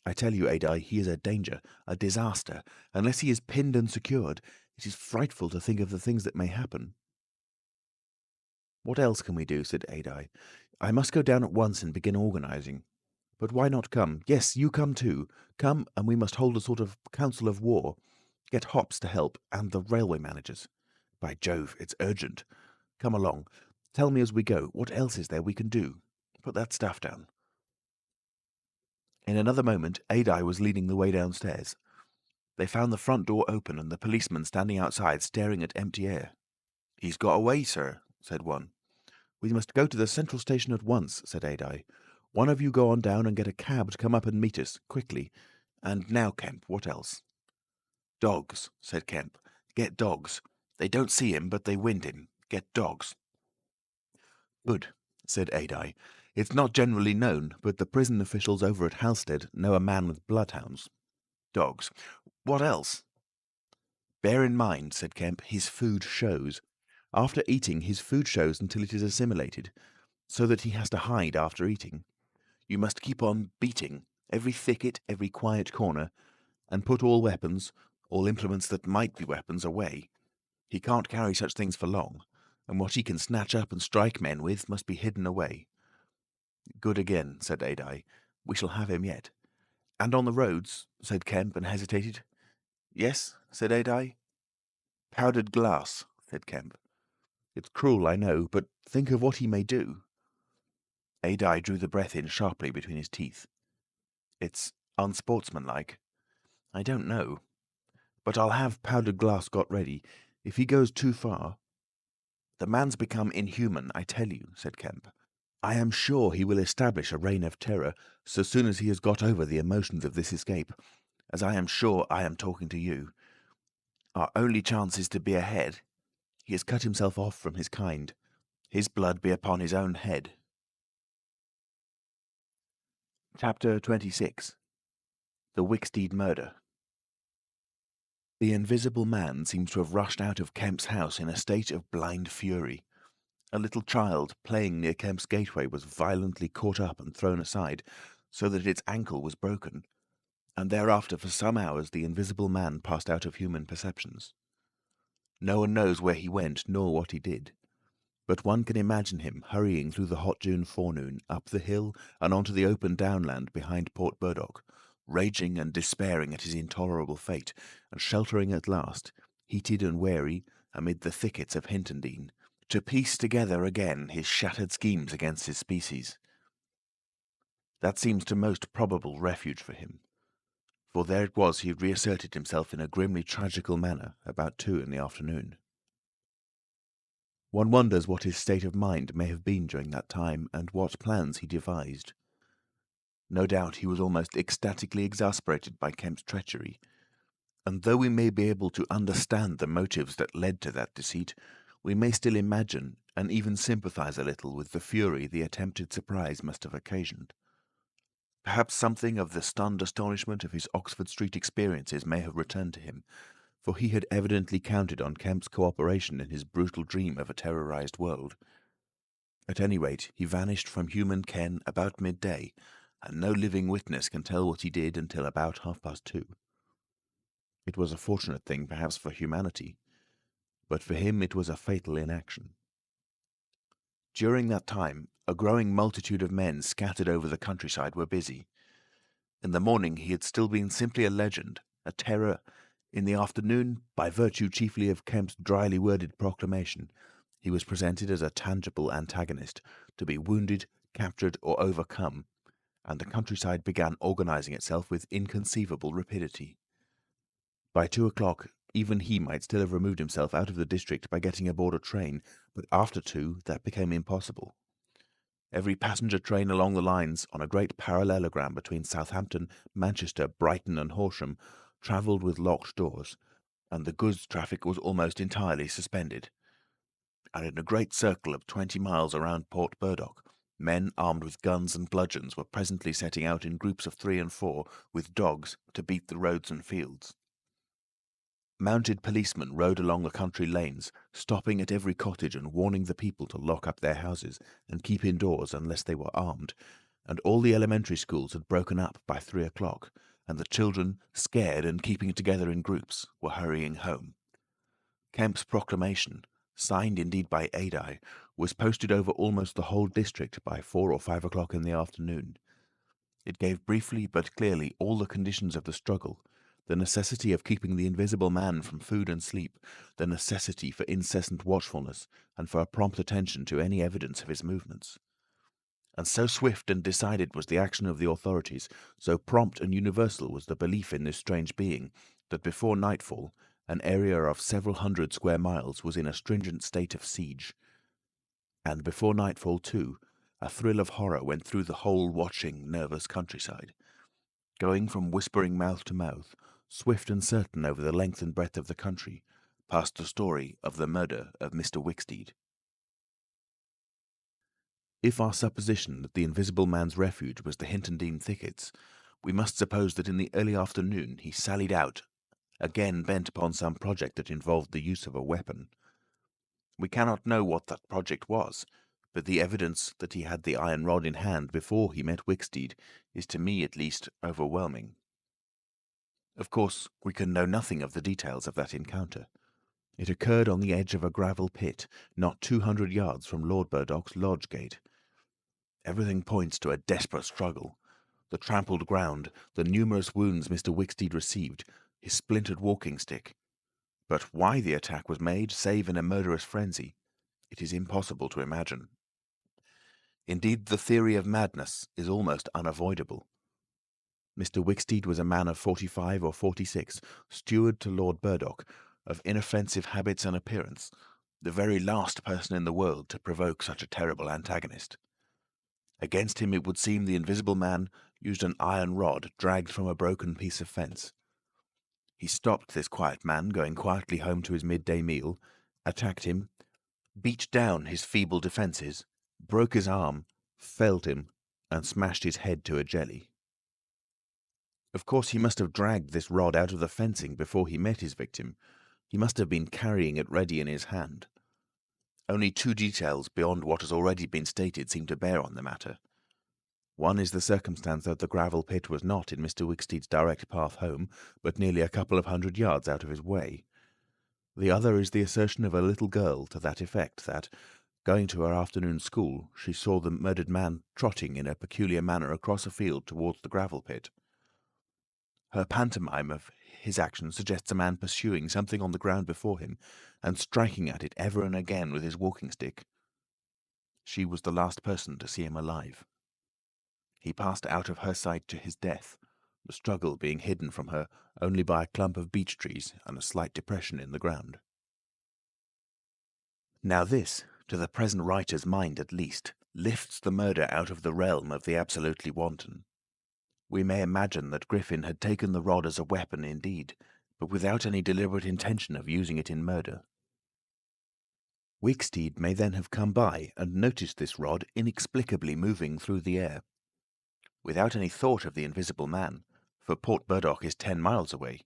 I tell you, Adye, he is a danger, a disaster. Unless he is pinned and secured, it is frightful to think of the things that may happen." "What else can we do?" said Adye. "I must go down at once and begin organising. But why not come? Yes, you come too. Come, and we must hold a sort of council of war. Get Hops to help, and the railway managers. By Jove, it's urgent. Come along. Tell me as we go, what else is there we can do? Put that stuff down." In another moment, Adye was leading the way downstairs. They found the front door open and the policeman standing outside staring at empty air. "He's got away, sir," said one. "We must go to the central station at once," said Adye. "One of you go on down and get a cab to come up and meet us, quickly. And now, Kemp, what else?" "Dogs," said Kemp. "Get dogs. They don't see him, but they wind him. Get dogs." "Good," said Adye. "It's not generally known, but the prison officials over at Halstead know a man with bloodhounds. Dogs. What else?" "Bear in mind," said Kemp, "his food shows. After eating, his food shows until it is assimilated, so that he has to hide after eating. You must keep on beating, every thicket, every quiet corner, and put all weapons, all implements that might be weapons, away. He can't carry such things for long, and what he can snatch up and strike men with must be hidden away." "Good again," said Adye. "We shall have him yet." "And on the roads," said Kemp, and hesitated. "Yes," said Adye. "Powdered glass," said Kemp. "It's cruel, I know, but think of what he may do." Adye drew the breath in sharply between his teeth. "It's unsportsmanlike. I don't know. But I'll have powdered glass got ready. If he goes too far—" "The man's become inhuman, I tell you," said Kemp. "I am sure he will establish a reign of terror so soon as he has got over the emotions of this escape, as I am sure I am talking to you. Our only chance is to be ahead. He has cut himself off from his kind. His blood be upon his own head." Chapter 26. The Wicksteed Murder. The Invisible Man seems to have rushed out of Kemp's house in a state of blind fury. A little child playing near Kemp's gateway was violently caught up and thrown aside, so that its ankle was broken, and thereafter for some hours the Invisible Man passed out of human perceptions. No one knows where he went nor what he did, but one can imagine him hurrying through the hot June forenoon, up the hill and onto the open downland behind Port Burdock, raging and despairing at his intolerable fate, and sheltering at last, heated and weary, amid the thickets of Hintondean, to piece together again his shattered schemes against his species. That seems the most probable refuge for him, for there it was he reasserted himself in a grimly tragical manner about 2 in the afternoon. One wonders what his state of mind may have been during that time, and what plans he devised. No doubt he was almost ecstatically exasperated by Kemp's treachery, and though we may be able to understand the motives that led to that deceit, we may still imagine and even sympathize a little with the fury the attempted surprise must have occasioned. Perhaps something of the stunned astonishment of his Oxford Street experiences may have returned to him, for he had evidently counted on Kemp's cooperation in his brutal dream of a terrorized world. At any rate, he vanished from human ken about midday, and no living witness can tell what he did until about 2:30. It was a fortunate thing, perhaps, for humanity, but for him it was a fatal inaction. During that time, a growing multitude of men scattered over the countryside were busy. In the morning he had still been simply a legend, a terror. In the afternoon, by virtue chiefly of Kemp's dryly worded proclamation, he was presented as a tangible antagonist, to be wounded, captured, or overcome, and the countryside began organising itself with inconceivable rapidity. By 2 o'clock, even he might still have removed himself out of the district by getting aboard a train, but after 2 that became impossible. Every passenger train along the lines, on a great parallelogram between Southampton, Manchester, Brighton and Horsham, travelled with locked doors, and the goods traffic was almost entirely suspended. And in a great circle of 20 miles around Port Burdock, men armed with guns and bludgeons were presently setting out in groups of 3 and 4, with dogs, to beat the roads and fields. Mounted policemen rode along the country lanes, stopping at every cottage and warning the people to lock up their houses and keep indoors unless they were armed, and all the elementary schools had broken up by 3 o'clock, and the children, scared and keeping together in groups, were hurrying home. Kemp's proclamation, signed indeed by Adye, was posted over almost the whole district by 4 or 5 o'clock in the afternoon. It gave briefly but clearly all the conditions of the struggle, the necessity of keeping the Invisible Man from food and sleep, the necessity for incessant watchfulness, and for a prompt attention to any evidence of his movements. And so swift and decided was the action of the authorities, so prompt and universal was the belief in this strange being, that before nightfall an area of several hundred square miles was in a stringent state of siege. And before nightfall, too, a thrill of horror went through the whole watching, nervous countryside. Going from whispering mouth to mouth, swift and certain over the length and breadth of the country, passed the story of the murder of Mr. Wicksteed. If our supposition that the Invisible Man's refuge was the Hintondean thickets, we must suppose that in the early afternoon he sallied out, again bent upon some project that involved the use of a weapon. We cannot know what that project was, but the evidence that he had the iron rod in hand before he met Wicksteed is, to me at least, overwhelming. Of course, we can know nothing of the details of that encounter. It occurred on the edge of a gravel pit, not 200 yards from Lord Burdock's lodge gate. Everything points to a desperate struggle. The trampled ground, the numerous wounds Mr. Wicksteed received, his splintered walking stick. But why the attack was made, save in a murderous frenzy, it is impossible to imagine. Indeed, the theory of madness is almost unavoidable. Mr. Wicksteed was a man of 45 or 46, steward to Lord Burdock, of inoffensive habits and appearance, the very last person in the world to provoke such a terrible antagonist. Against him it would seem the Invisible Man used an iron rod dragged from a broken piece of fence. He stopped this quiet man going quietly home to his midday meal, attacked him, beat down his feeble defences, broke his arm, felled him, and smashed his head to a jelly. Of course, he must have dragged this rod out of the fencing before he met his victim. He must have been carrying it ready in his hand. Only 2 details beyond what has already been stated seem to bear on the matter. One is the circumstance that the gravel pit was not in Mr. Wicksteed's direct path home, but nearly a couple of 100 yards out of his way. The other is the assertion of a little girl to that effect that, going to her afternoon school, she saw the murdered man trotting in a peculiar manner across a field towards the gravel pit. Her pantomime of his action suggests a man pursuing something on the ground before him and striking at it ever and again with his walking stick. She was the last person to see him alive. He passed out of her sight to his death, the struggle being hidden from her only by a clump of beech trees and a slight depression in the ground. Now this, to the present writer's mind at least, lifts the murder out of the realm of the absolutely wanton. We may imagine that Griffin had taken the rod as a weapon indeed, but without any deliberate intention of using it in murder. Wicksteed may then have come by and noticed this rod inexplicably moving through the air. Without any thought of the Invisible Man, for Port Burdock is 10 miles away,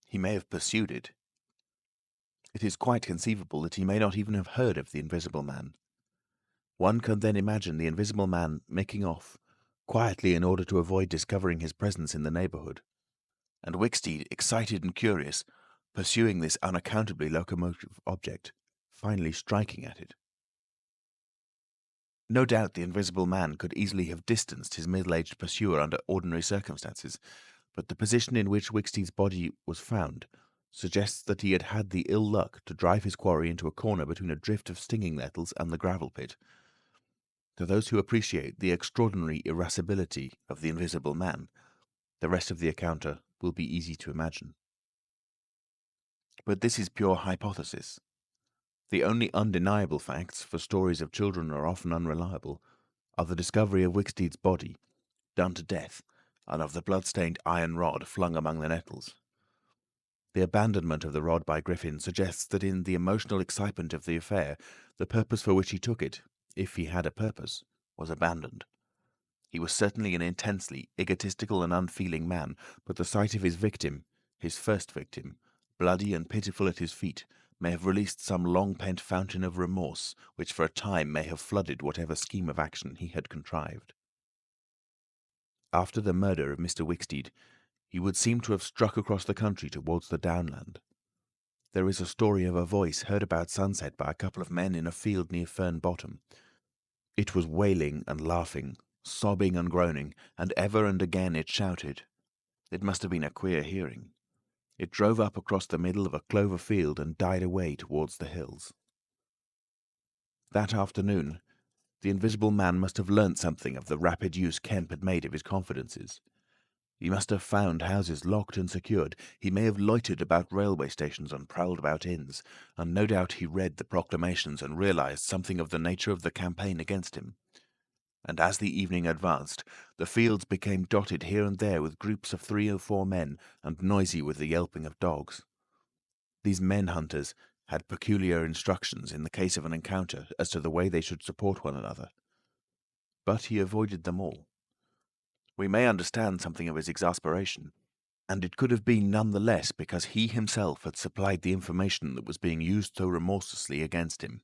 he may have pursued it. It is quite conceivable that he may not even have heard of the Invisible Man. One can then imagine the Invisible Man making off, quietly in order to avoid discovering his presence in the neighbourhood, and Wicksteed, excited and curious, pursuing this unaccountably locomotive object, finally striking at it. No doubt the Invisible Man could easily have distanced his middle-aged pursuer under ordinary circumstances, but the position in which Wicksteed's body was found suggests that he had had the ill luck to drive his quarry into a corner between a drift of stinging nettles and the gravel pit. To those who appreciate the extraordinary irascibility of the Invisible Man, the rest of the encounter will be easy to imagine. But this is pure hypothesis. The only undeniable facts, for stories of children are often unreliable, are the discovery of Wicksteed's body, done to death, and of the blood-stained iron rod flung among the nettles. The abandonment of the rod by Griffin suggests that in the emotional excitement of the affair, the purpose for which he took it, if he had a purpose, was abandoned. He was certainly an intensely egotistical and unfeeling man, but the sight of his victim, his first victim, bloody and pitiful at his feet, may have released some long-pent fountain of remorse, which for a time may have flooded whatever scheme of action he had contrived. After the murder of Mr. Wicksteed, he would seem to have struck across the country towards the downland. There is a story of a voice heard about sunset by a couple of men in a field near Fern Bottom. It was wailing and laughing, sobbing and groaning, and ever and again it shouted. It must have been a queer hearing. It drove up across the middle of a clover field and died away towards the hills. That afternoon, the Invisible Man must have learnt something of the rapid use Kemp had made of his confidences. He must have found houses locked and secured. He may have loitered about railway stations and prowled about inns, and no doubt he read the proclamations and realized something of the nature of the campaign against him. And as the evening advanced, the fields became dotted here and there with groups of 3 or 4 men, and noisy with the yelping of dogs. These men-hunters had peculiar instructions in the case of an encounter as to the way they should support one another. But he avoided them all. We may understand something of his exasperation, and it could have been none the less because he himself had supplied the information that was being used so remorselessly against him.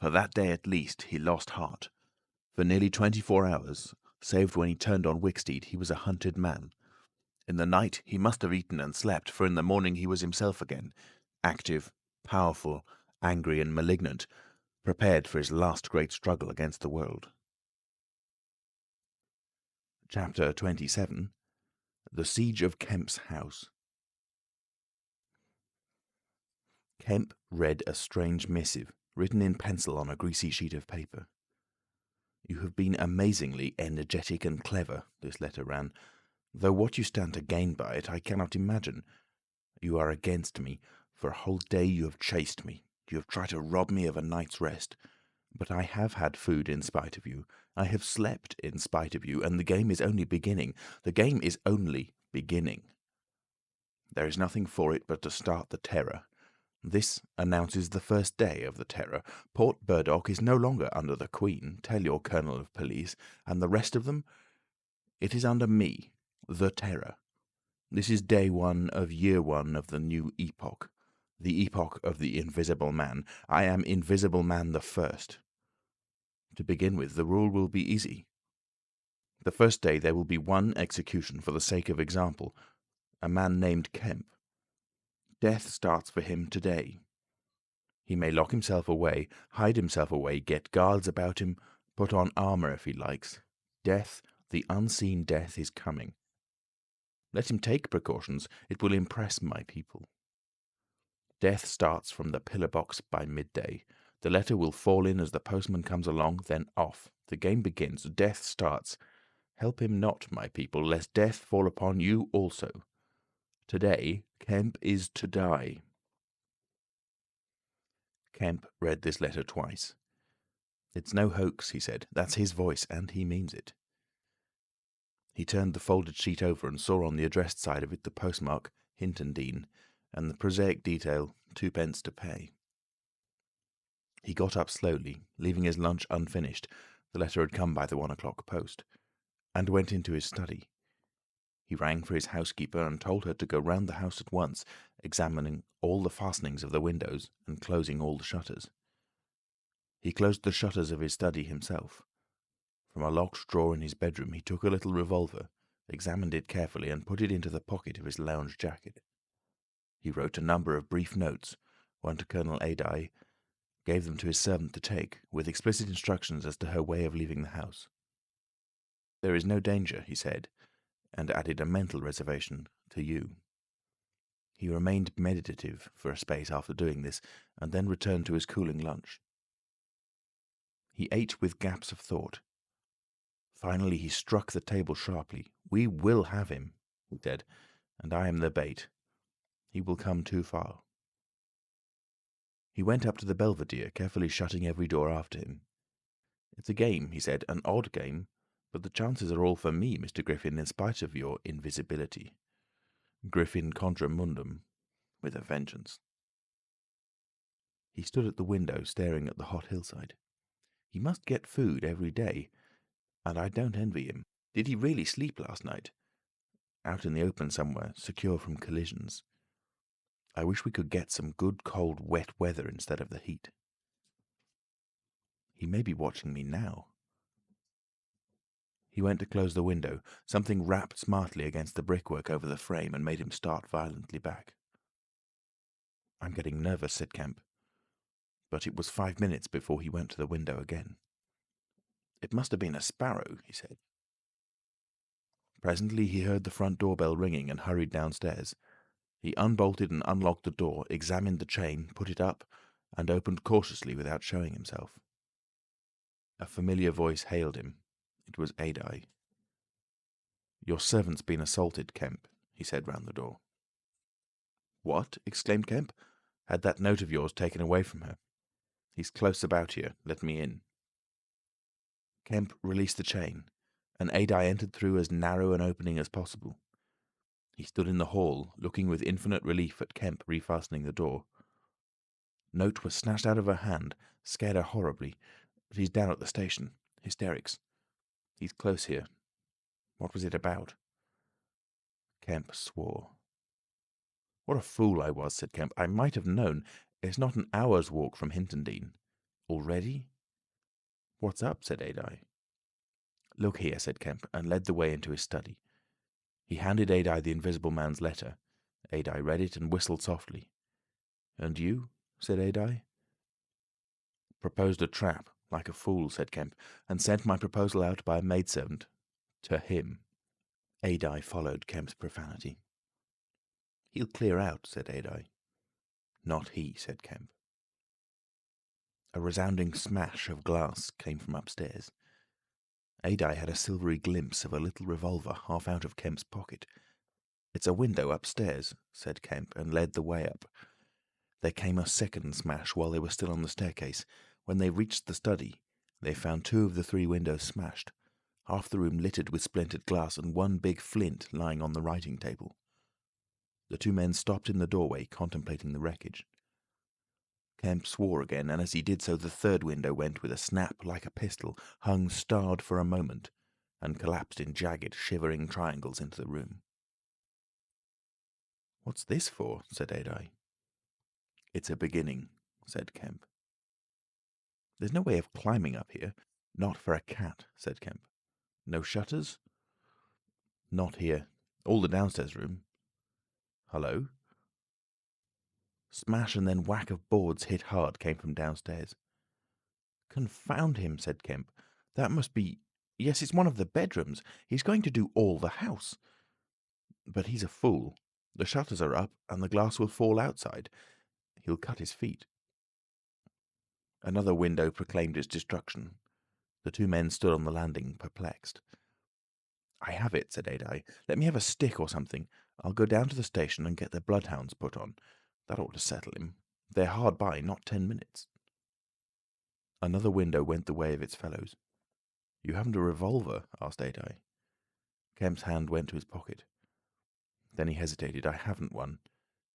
For that day at least he lost heart. For nearly 24 hours, save when he turned on Wicksteed, he was a hunted man. In the night he must have eaten and slept, for in the morning he was himself again, active, powerful, angry and malignant, prepared for his last great struggle against the world. Chapter 27. The Siege of Kemp's House. Kemp read a strange missive, written in pencil on a greasy sheet of paper. "You have been amazingly energetic and clever," this letter ran, "though what you stand to gain by it I cannot imagine. You are against me. For a whole day you have chased me. You have tried to rob me of a night's rest. But I have had food in spite of you. I have slept in spite of you, and the game is only beginning. The game is only beginning. There is nothing for it but to start the terror. This announces the first day of the terror. Port Burdock is no longer under the Queen, tell your Colonel of Police, and the rest of them, it is under me, the Terror. This is day 1 of year 1 of the new epoch, the epoch of the Invisible Man. I am Invisible Man the First. To begin with, the rule will be easy. The first day there will be one execution for the sake of example, a man named Kemp. Death starts for him today. He may lock himself away, hide himself away, get guards about him, put on armour if he likes. Death, the unseen death, is coming. Let him take precautions. It will impress my people. Death starts from the pillar box by midday. The letter will fall in as the postman comes along, then off. The game begins. Death starts. Help him not, my people, lest death fall upon you also. Today, Kemp is to die." Kemp read this letter twice. "It's no hoax," he said. "That's his voice, and he means it." He turned the folded sheet over and saw on the addressed side of it the postmark, Hintondean, and the prosaic detail, 2d to pay. He got up slowly, leaving his lunch unfinished, the letter had come by the 1 o'clock post, and went into his study. He rang for his housekeeper and told her to go round the house at once, examining all the fastenings of the windows and closing all the shutters. He closed the shutters of his study himself. From a locked drawer in his bedroom he took a little revolver, examined it carefully, and put it into the pocket of his lounge jacket. He wrote a number of brief notes, one to Colonel Adye, gave them to his servant to take, with explicit instructions as to her way of leaving the house. "There is no danger," he said, and added a mental reservation, "to you." He remained meditative for a space after doing this, and then returned to his cooling lunch. He ate with gaps of thought. Finally he struck the table sharply. "We will have him," he said, "and I am the bait. He will come too far." He went up to the belvedere, carefully shutting every door after him. "It's a game," he said, "an odd game, but the chances are all for me, Mr. Griffin, in spite of your invisibility. Griffin contra mundum, with a vengeance." He stood at the window, staring at the hot hillside. He must get food every day, and I don't envy him. Did he really sleep last night? Out in the open somewhere, secure from collisions. I wish we could get some good, cold, wet weather instead of the heat. He may be watching me now. He went to close the window. Something rapped smartly against the brickwork over the frame and made him start violently back. "I'm getting nervous," said Kemp. But it was 5 minutes before he went to the window again. "It must have been a sparrow," he said. Presently he heard the front doorbell ringing and hurried downstairs. He unbolted and unlocked the door, examined the chain, put it up, and opened cautiously without showing himself. A familiar voice hailed him. It was Adye. "Your servant's been assaulted, Kemp," he said round the door. "What?" exclaimed Kemp. "Had that note of yours taken away from her. He's close about here. Let me in." Kemp released the chain, and Adye entered through as narrow an opening as possible. He stood in the hall, looking with infinite relief at Kemp refastening the door. Note was snatched out of her hand, scared her horribly. "But he's down at the station. Hysterics. He's close here. What was it about?" Kemp swore. "What a fool I was," said Kemp. "I might have known. It's not an hour's walk from Hintondean. Already?" "What's up?" said Adye. "Look here," said Kemp, and led the way into his study. He handed Adye the Invisible Man's letter. Adye read it and whistled softly. "And you?" said Adye. "Proposed a trap, like a fool," said Kemp, "and sent my proposal out by a maidservant. To him." Adye followed Kemp's profanity. "He'll clear out," said Adye. "Not he," said Kemp. A resounding smash of glass came from upstairs. Adye had a silvery glimpse of a little revolver half out of Kemp's pocket. "It's a window upstairs," said Kemp, and led the way up. There came a second smash while they were still on the staircase. When they reached the study, they found 2 of the 3 windows smashed, half the room littered with splintered glass, and one big flint lying on the writing table. The 2 men stopped in the doorway, contemplating the wreckage. Kemp swore again, and as he did so the 3rd window went with a snap like a pistol, hung starred for a moment, and collapsed in jagged, shivering triangles into the room. "What's this for?" said Adye. "It's a beginning," said Kemp. "There's no way of climbing up here." "Not for a cat," said Kemp. "No shutters?" "Not here. All the downstairs room. Hullo?" Smash and then whack of boards hit hard came from downstairs. "Confound him," said Kemp. "That must be... Yes, it's one of the bedrooms. He's going to do all the house. But he's a fool. The shutters are up, and the glass will fall outside. He'll cut his feet." Another window proclaimed its destruction. The 2 men stood on the landing, perplexed. "I have it," said Adye. "Let me have a stick or something. I'll go down to the station and get the bloodhounds put on. That ought to settle him. They're hard by, not 10 minutes." Another window went the way of its fellows. "You haven't a revolver?" asked Adye. Kemp's hand went to his pocket. Then he hesitated. "I haven't one.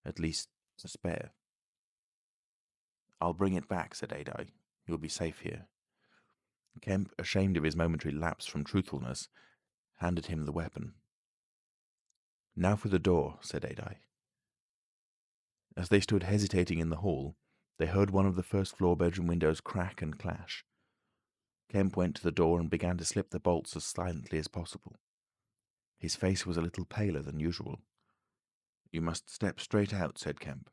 At least, a spare." "I'll bring it back," said Adye. "You'll be safe here." Kemp, ashamed of his momentary lapse from truthfulness, handed him the weapon. "Now for the door," said Adye. As they stood hesitating in the hall, they heard one of the first-floor bedroom windows crack and clash. Kemp went to the door and began to slip the bolts as silently as possible. His face was a little paler than usual. "You must step straight out," said Kemp.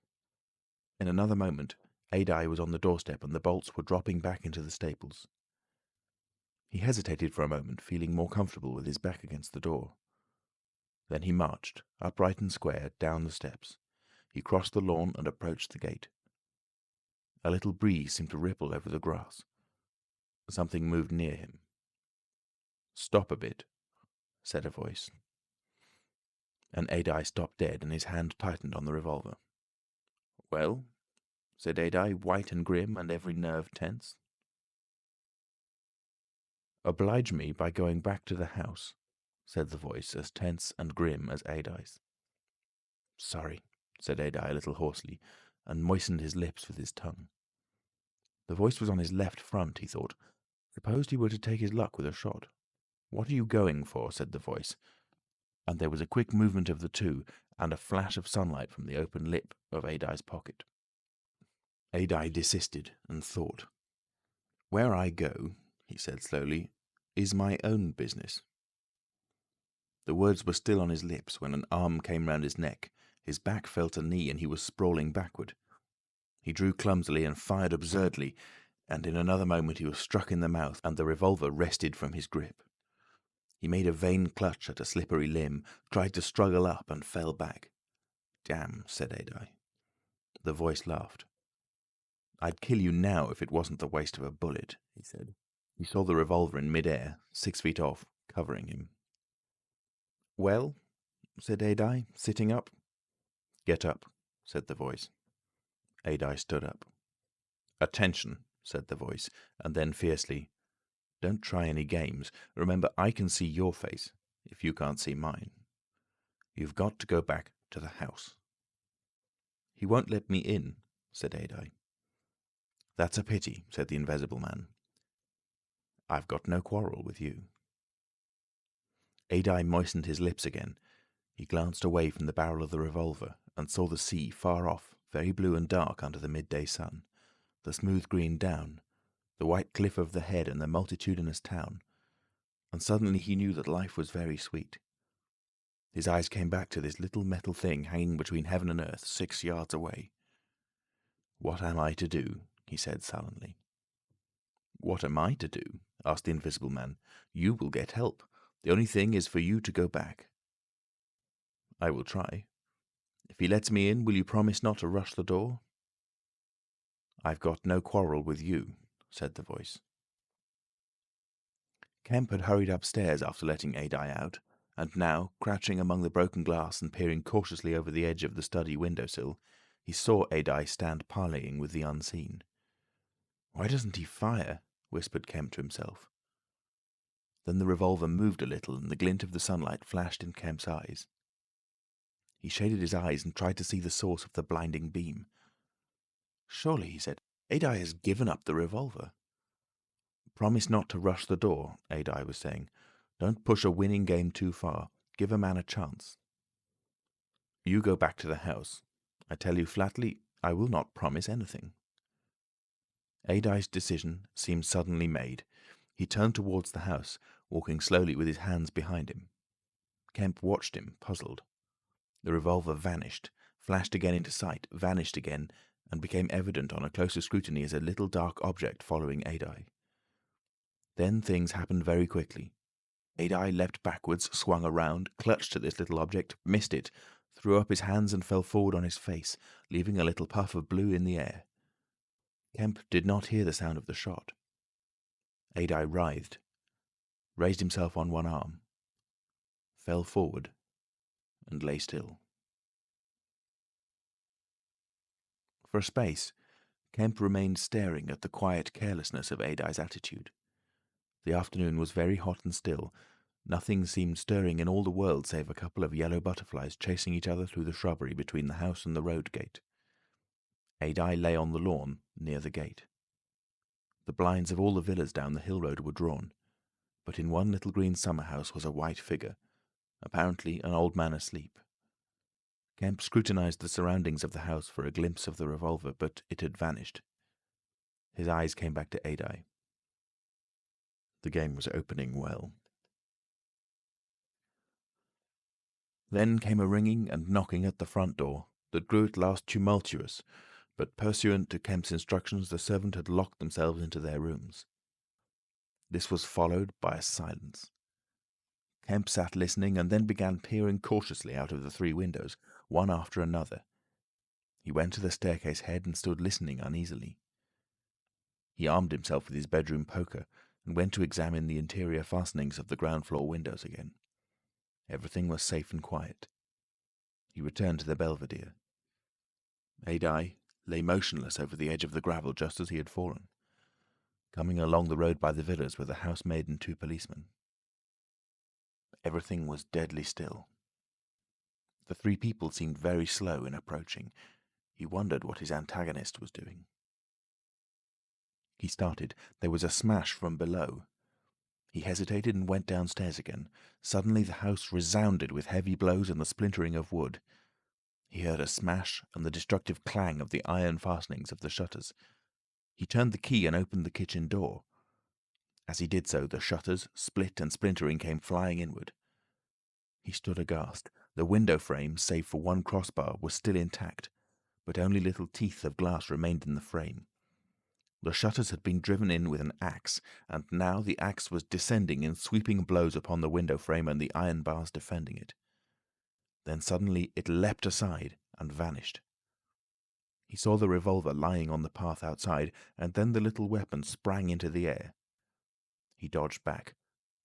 In another moment Adye was on the doorstep and the bolts were dropping back into the staples. He hesitated for a moment, feeling more comfortable with his back against the door. Then he marched, upright and square, down the steps. He crossed the lawn and approached the gate. A little breeze seemed to ripple over the grass. Something moved near him. "Stop a bit," said a voice. And Adye stopped dead and his hand tightened on the revolver. "Well?" said Adye, white and grim and every nerve tense. "Oblige me by going back to the house," said the voice, as tense and grim as Adye's. "Sorry," said Adye a little hoarsely, and moistened his lips with his tongue. The voice was on his left front, he thought. Supposed he were to take his luck with a shot. "What are you going for?" said the voice, and there was a quick movement of the two, and a flash of sunlight from the open lip of Adye's pocket. Adye desisted and thought. "Where I go," he said slowly, "is my own business." The words were still on his lips when an arm came round his neck, his back felt a knee, and he was sprawling backward. He drew clumsily and fired absurdly, and in another moment he was struck in the mouth, and the revolver wrested from his grip. He made a vain clutch at a slippery limb, tried to struggle up, and fell back. "Damn," said Adye. The voice laughed. "I'd kill you now if it wasn't the waste of a bullet," he said. He saw the revolver in mid-air, 6 feet off, covering him. "Well?" said Adye, sitting up. "Get up," said the voice. Adye stood up. "Attention," said the voice, and then fiercely, "Don't try any games. Remember, I can see your face, if you can't see mine. You've got to go back to the house." "He won't let me in," said Adye. "That's a pity," said the Invisible Man. "I've got no quarrel with you." Adye moistened his lips again. He glanced away from the barrel of the revolver and saw the sea far off, very blue and dark under the midday sun, the smooth green down, the white cliff of the head and the multitudinous town, and suddenly he knew that life was very sweet. His eyes came back to this little metal thing hanging between heaven and earth, 6 yards away. "What am I to do?" he said sullenly. "What am I to do?" asked the Invisible Man. "You will get help. The only thing is for you to go back." "I will try. If he lets me in, will you promise not to rush the door?" "I've got no quarrel with you," said the voice. Kemp had hurried upstairs after letting Adye out, and now, crouching among the broken glass and peering cautiously over the edge of the study window-sill, he saw Adye stand parleying with the unseen. "Why doesn't he fire?" whispered Kemp to himself. Then the revolver moved a little, and the glint of the sunlight flashed in Kemp's eyes. He shaded his eyes and tried to see the source of the blinding beam. "Surely," he said, "Adye has given up the revolver." "Promise not to rush the door," Adye was saying. "Don't push a winning game too far. Give a man a chance." "You go back to the house. I tell you flatly, I will not promise anything." Adye's decision seemed suddenly made. He turned towards the house, walking slowly with his hands behind him. Kemp watched him, puzzled. The revolver vanished, flashed again into sight, vanished again, and became evident on a closer scrutiny as a little dark object following Adye. Then things happened very quickly. Adye leapt backwards, swung around, clutched at this little object, missed it, threw up his hands and fell forward on his face, leaving a little puff of blue in the air. Kemp did not hear the sound of the shot. Adye writhed, raised himself on one arm, fell forward, and lay still. For a space, Kemp remained staring at the quiet carelessness of Adye's attitude. The afternoon was very hot and still. Nothing seemed stirring in all the world save a couple of yellow butterflies chasing each other through the shrubbery between the house and the road gate. Adye lay on the lawn near the gate. The blinds of all the villas down the hill road were drawn, but in one little green summer-house was a white figure, apparently an old man asleep. Kemp scrutinized the surroundings of the house for a glimpse of the revolver, but it had vanished. His eyes came back to Adye. The game was opening well. Then came a ringing and knocking at the front door that grew at last tumultuous, but pursuant to Kemp's instructions, the servant had locked themselves into their rooms. This was followed by a silence. Kemp sat listening and then began peering cautiously out of the 3 windows, one after another. He went to the staircase head and stood listening uneasily. He armed himself with his bedroom poker and went to examine the interior fastenings of the ground floor windows again. Everything was safe and quiet. He returned to the belvedere. Adye lay motionless over the edge of the gravel just as he had fallen. Coming along the road by the villas were the housemaid and 2 policemen. Everything was deadly still. The 3 people seemed very slow in approaching. He wondered what his antagonist was doing. He started. There was a smash from below. He hesitated and went downstairs again. Suddenly the house resounded with heavy blows and the splintering of wood. He heard a smash and the destructive clang of the iron fastenings of the shutters. He turned the key and opened the kitchen door. As he did so, the shutters, split and splintering, came flying inward. He stood aghast. The window frame, save for one crossbar, was still intact, but only little teeth of glass remained in the frame. The shutters had been driven in with an axe, and now the axe was descending in sweeping blows upon the window frame and the iron bars defending it. Then suddenly it leapt aside and vanished. He saw the revolver lying on the path outside, and then the little weapon sprang into the air. He dodged back.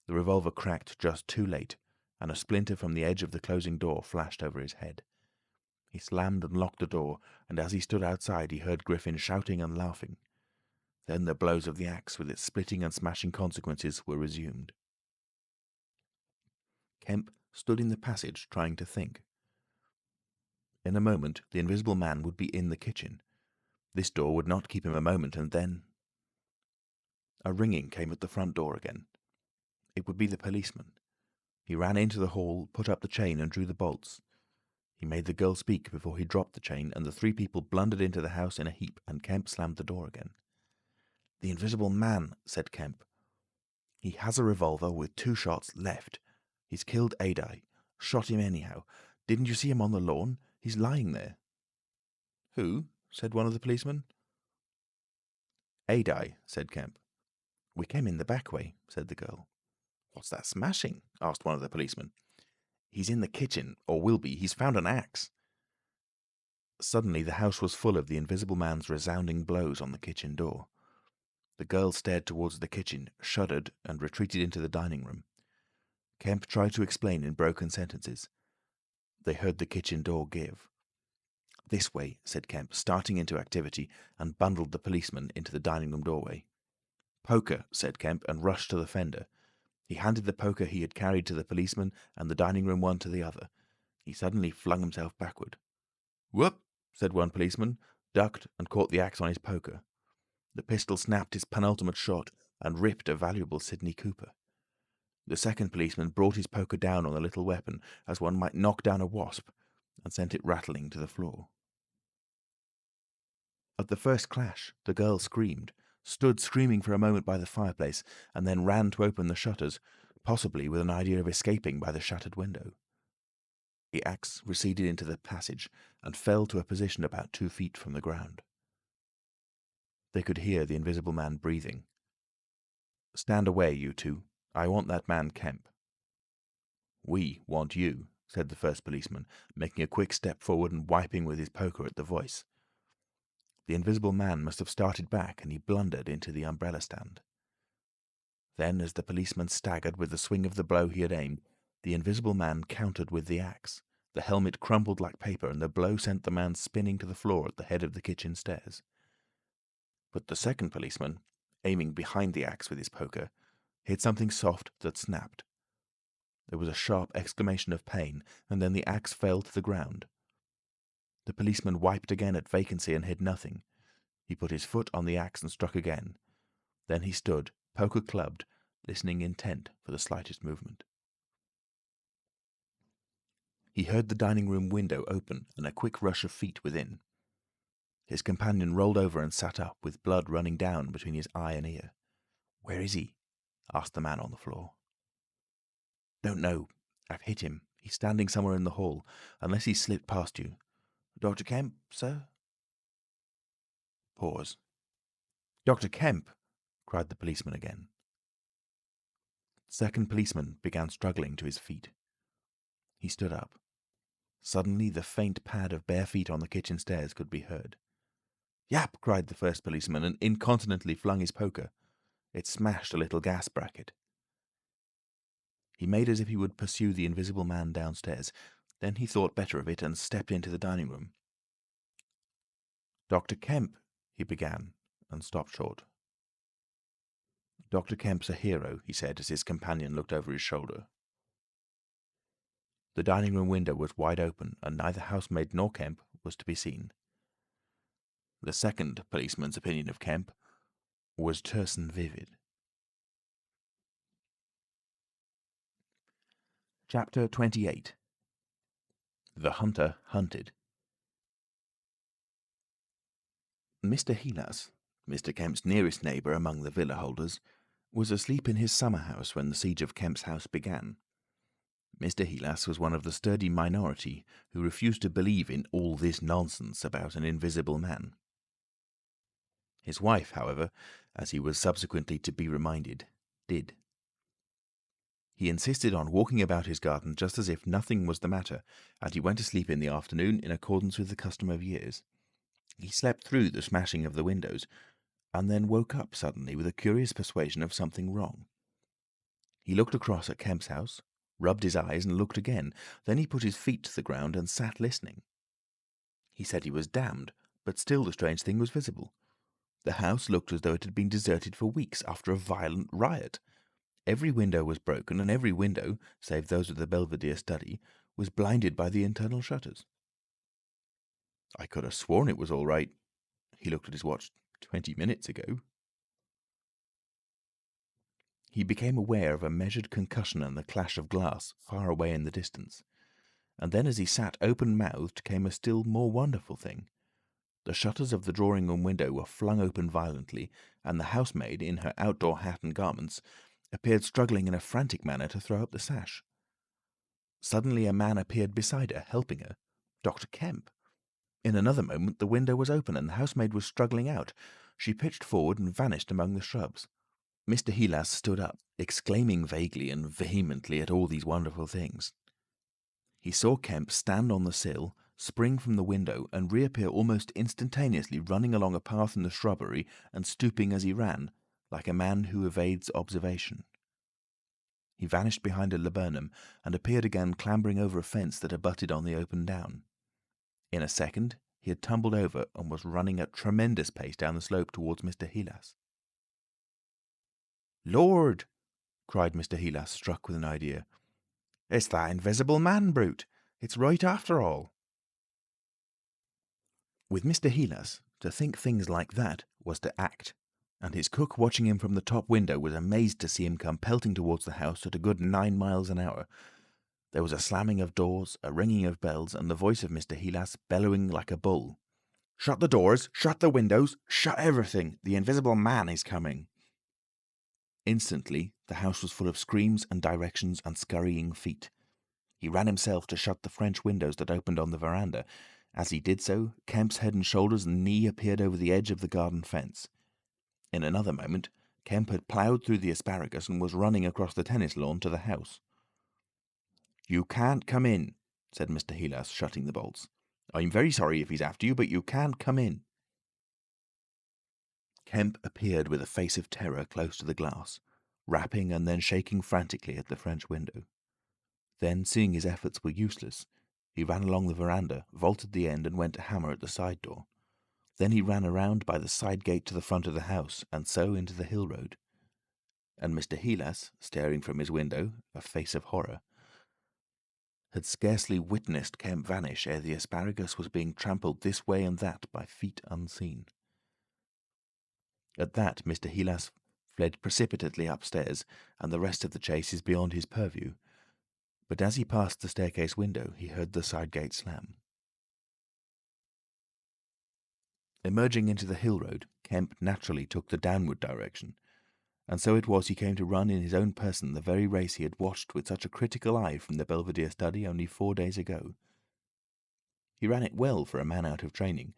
The revolver cracked just too late, and a splinter from the edge of the closing door flashed over his head. He slammed and locked the door, and as he stood outside he heard Griffin shouting and laughing. Then the blows of the axe, with its splitting and smashing consequences, were resumed. Kemp stood in the passage trying to think. In a moment the Invisible Man would be in the kitchen. This door would not keep him a moment, and then... A ringing came at the front door again. It would be the policeman. He ran into the hall, put up the chain and drew the bolts. He made the girl speak before he dropped the chain, and the 3 people blundered into the house in a heap, and Kemp slammed the door again. "The Invisible Man," said Kemp. "He has a revolver with 2 shots left. He's killed Adye. Shot him anyhow. Didn't you see him on the lawn? He's lying there." "Who?" said one of the policemen. "Adye," said Kemp. "We came in the back way," said the girl. "What's that smashing?" asked one of the policemen. "He's in the kitchen, or will be. He's found an axe." Suddenly the house was full of the Invisible Man's resounding blows on the kitchen door. The girl stared towards the kitchen, shuddered, and retreated into the dining room. Kemp tried to explain in broken sentences. They heard the kitchen door give. "This way," said Kemp, starting into activity, and bundled the policeman into the dining room doorway. "Poker," said Kemp, and rushed to the fender. He handed the poker he had carried to the policeman and the dining room one to the other. He suddenly flung himself backward. "Whoop!" said one policeman, ducked, and caught the axe on his poker. The pistol snapped his penultimate shot and ripped a valuable Sidney Cooper. The second policeman brought his poker down on the little weapon, as one might knock down a wasp, and sent it rattling to the floor. At the first clash, the girl screamed, stood screaming for a moment by the fireplace, and then ran to open the shutters, possibly with an idea of escaping by the shattered window. The axe receded into the passage and fell to a position about 2 feet from the ground. They could hear the Invisible Man breathing. "Stand away, you 2. I want that man Kemp." "We want you," said the first policeman, making a quick step forward and wiping with his poker at the voice. The Invisible Man must have started back, and he blundered into the umbrella stand. Then, as the policeman staggered with the swing of the blow he had aimed, the Invisible Man countered with the axe. The helmet crumpled like paper, and the blow sent the man spinning to the floor at the head of the kitchen stairs. But the second policeman, aiming behind the axe with his poker, hit something soft that snapped. There was a sharp exclamation of pain, and then the axe fell to the ground. The policeman wiped again at vacancy and hit nothing. He put his foot on the axe and struck again. Then he stood, poker clubbed, listening intent for the slightest movement. He heard the dining room window open and a quick rush of feet within. His companion rolled over and sat up, with blood running down between his eye and ear. "Where is he?" asked the man on the floor. "Don't know. I've hit him. He's standing somewhere in the hall, unless he's slipped past you. Dr. Kemp, sir?" Pause. "Dr. Kemp!" cried the policeman again. The second policeman began struggling to his feet. He stood up. Suddenly the faint pad of bare feet on the kitchen stairs could be heard. "Yap!" cried the first policeman, and incontinently flung his poker. It smashed a little gas bracket. He made as if he would pursue the invisible man downstairs. Then he thought better of it and stepped into the dining room. "Dr. Kemp," he began, and stopped short. "Dr. Kemp's a hero," he said as his companion looked over his shoulder. The dining room window was wide open, and neither housemaid nor Kemp was to be seen. The second policeman's opinion of Kemp was terse and vivid. Chapter 28. The Hunter Hunted. Mr. Heelas, Mr. Kemp's nearest neighbour among the villa holders, was asleep in his summer house when the siege of Kemp's house began. Mr. Heelas was one of the sturdy minority who refused to believe in all this nonsense about an invisible man. His wife, however, as he was subsequently to be reminded, did. He insisted on walking about his garden just as if nothing was the matter, and he went to sleep in the afternoon in accordance with the custom of years. He slept through the smashing of the windows, and then woke up suddenly with a curious persuasion of something wrong. He looked across at Kemp's house, rubbed his eyes and looked again. Then he put his feet to the ground and sat listening. He said he was damned, but still the strange thing was visible. The house looked as though it had been deserted for weeks after a violent riot. Every window was broken, and every window, save those of the Belvedere study, was blinded by the internal shutters. "I could have sworn it was all right." He looked at his watch. 20 minutes ago. He became aware of a measured concussion and the clash of glass far away in the distance. And then as he sat open-mouthed came a still more wonderful thing. The shutters of the drawing-room window were flung open violently, and the housemaid, in her outdoor hat and garments, appeared struggling in a frantic manner to throw up the sash. Suddenly a man appeared beside her, helping her. Dr. Kemp. In another moment the window was open, and the housemaid was struggling out. She pitched forward and vanished among the shrubs. Mr. Heelas stood up, exclaiming vaguely and vehemently at all these wonderful things. He saw Kemp stand on the sill, spring from the window, and reappear almost instantaneously, running along a path in the shrubbery and stooping as he ran, like a man who evades observation. He vanished behind a laburnum and appeared again clambering over a fence that abutted on the open down. In a second he had tumbled over and was running at tremendous pace down the slope towards Mr. Heelas. "Lord!" cried Mr. Heelas, struck with an idea. "It's that invisible man brute! It's right after all!" With Mr. Heelas, to think things like that was to act, and his cook watching him from the top window was amazed to see him come pelting towards the house at a good 9 miles an hour. There was a slamming of doors, a ringing of bells, and the voice of Mr. Heelas bellowing like a bull. "Shut the doors! Shut the windows! Shut everything! The invisible man is coming!" Instantly the house was full of screams and directions and scurrying feet. He ran himself to shut the French windows that opened on the veranda. As he did so, Kemp's head and shoulders and knee appeared over the edge of the garden fence. In another moment, Kemp had ploughed through the asparagus and was running across the tennis lawn to the house. "You can't come in," said Mr. Heelas, shutting the bolts. "I'm very sorry if he's after you, but you can't come in." Kemp appeared with a face of terror close to the glass, rapping and then shaking frantically at the French window. Then, seeing his efforts were useless, he ran along the veranda, vaulted the end, and went to hammer at the side door. Then he ran around by the side gate to the front of the house, and so into the hill road. And Mr. Heelas, staring from his window, a face of horror, had scarcely witnessed Kemp vanish ere the asparagus was being trampled this way and that by feet unseen. At that Mr. Heelas fled precipitately upstairs, and the rest of the chase is beyond his purview. But as he passed the staircase window, he heard the side gate slam. Emerging into the hill road, Kemp naturally took the downward direction, and so it was he came to run in his own person the very race he had watched with such a critical eye from the Belvedere study only 4 days ago. He ran it well for a man out of training,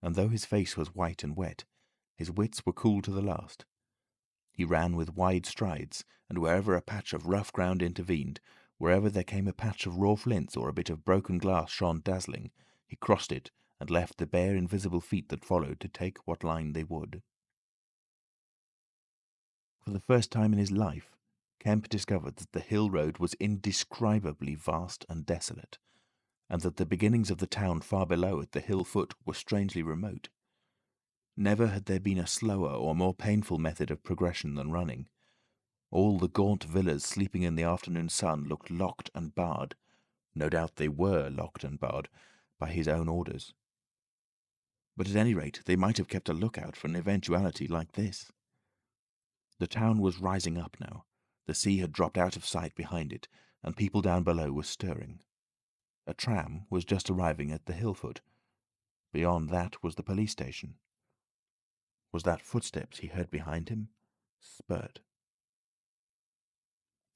and though his face was white and wet, His wits were cool to the last. He ran with wide strides, and wherever a patch of rough ground intervened, wherever there came a patch of raw flints or a bit of broken glass shone dazzling, he crossed it and left the bare invisible feet that followed to take what line they would. For the first time in his life, Kemp discovered that the hill road was indescribably vast and desolate, and that the beginnings of the town far below at the hill foot were strangely remote. Never had there been a slower or more painful method of progression than running. All the gaunt villas sleeping in the afternoon sun looked locked and barred. No doubt they were locked and barred by his own orders. But at any rate, they might have kept a lookout for an eventuality like this. The town was rising up now. The sea had dropped out of sight behind it, and people down below were stirring. A tram was just arriving at the hill foot. Beyond that was the police station. Was that footsteps he heard behind him? Spurt.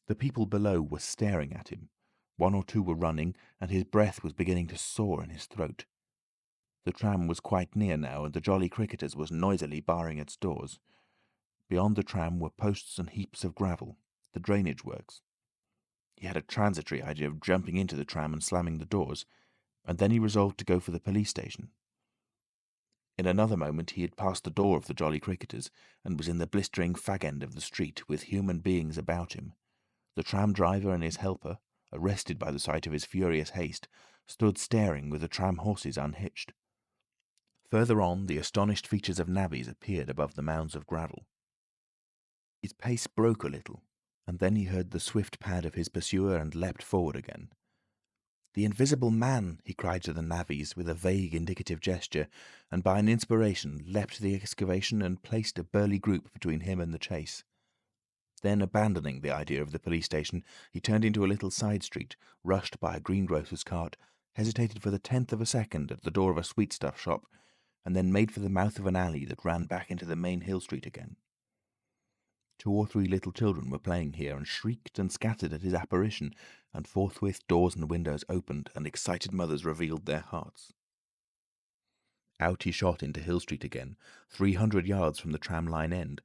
The people below were staring at him. One or two were running, and his breath was beginning to soar in his throat. The tram was quite near now, and the Jolly Cricketers was noisily barring its doors. Beyond the tram were posts and heaps of gravel, the drainage works. He had a transitory idea of jumping into the tram and slamming the doors, and then he resolved to go for the police station. In another moment he had passed the door of the Jolly Cricketers, and was in the blistering fag end of the street, with human beings about him. The tram driver and his helper, arrested by the sight of his furious haste, stood staring with the tram horses unhitched. Further on, the astonished features of navvies appeared above the mounds of gravel. His pace broke a little, and then he heard the swift pad of his pursuer and leapt forward again. "The invisible man!" he cried to the navvies with a vague indicative gesture, and by an inspiration leapt to the excavation and placed a burly group between him and the chase. Then, abandoning the idea of the police station, he turned into a little side street, rushed by a greengrocer's cart, hesitated for the 10th of a second at the door of a sweetstuff shop, and then made for the mouth of an alley that ran back into the main hill street again. 2 or 3 little children were playing here, and shrieked and scattered at his apparition, and forthwith doors and windows opened, and excited mothers revealed their hearts. Out he shot into Hill Street again, 300 yards from the tram line end,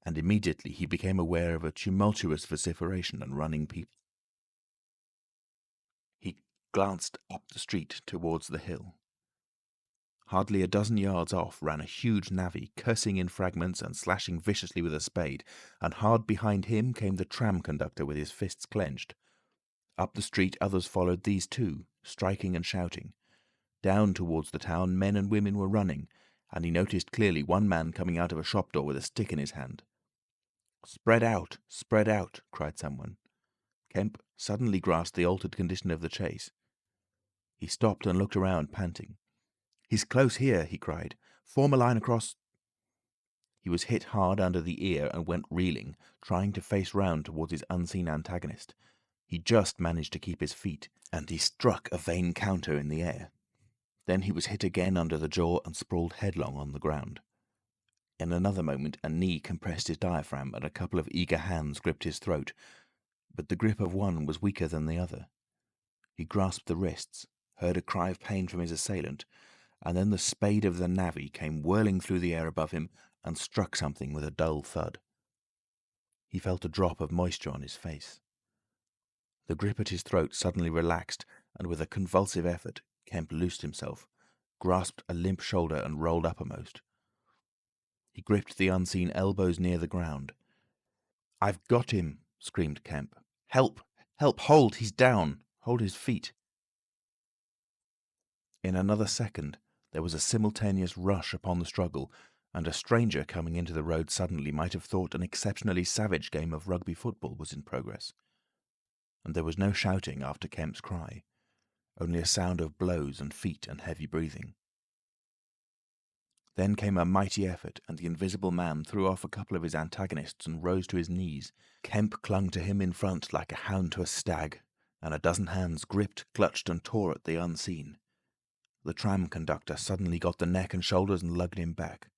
and immediately he became aware of a tumultuous vociferation and running people. He glanced up the street towards the hill. Hardly a dozen yards off ran a huge navvy, cursing in fragments and slashing viciously with a spade, and hard behind him came the tram conductor with his fists clenched. Up the street others followed these too, striking and shouting. Down towards the town men and women were running, and he noticed clearly one man coming out of a shop door with a stick in his hand. Spread out! Spread out!" cried someone. Kemp suddenly grasped the altered condition of the chase. He stopped and looked around, panting. "He's close here," he cried. "Form a line across—" He was hit hard under the ear and went reeling, trying to face round towards his unseen antagonist. He just managed to keep his feet, and he struck a vain counter in the air. Then he was hit again under the jaw and sprawled headlong on the ground. In another moment a knee compressed his diaphragm and a couple of eager hands gripped his throat, but the grip of one was weaker than the other. He grasped the wrists, heard a cry of pain from his assailant, and then the spade of the navvy came whirling through the air above him and struck something with a dull thud. He felt a drop of moisture on his face. The grip at his throat suddenly relaxed, and with a convulsive effort Kemp loosed himself, grasped a limp shoulder and rolled uppermost. He gripped the unseen elbows near the ground. "I've got him!" screamed Kemp. "Help! Help! Hold! He's down! Hold his feet!" In another second there was a simultaneous rush upon the struggle, and a stranger coming into the road suddenly might have thought an exceptionally savage game of rugby football was in progress. And there was no shouting after Kemp's cry, only a sound of blows and feet and heavy breathing. Then came a mighty effort, and the invisible man threw off a couple of his antagonists and rose to his knees. Kemp clung to him in front like a hound to a stag, and a dozen hands gripped, clutched, and tore at the unseen. The tram conductor suddenly got the neck and shoulders and lugged him back.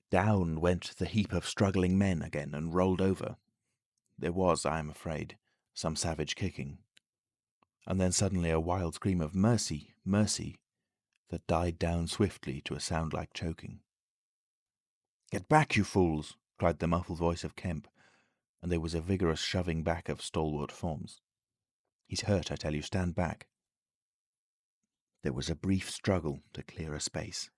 Down went the heap of struggling men again and rolled over. There was, I am afraid, some savage kicking. And then suddenly a wild scream of "Mercy! Mercy!" that died down swiftly to a sound like choking. "Get back, you fools!" cried the muffled voice of Kemp, and there was a vigorous shoving back of stalwart forms. "He's hurt, I tell you. Stand back." There was a brief struggle to clear a space,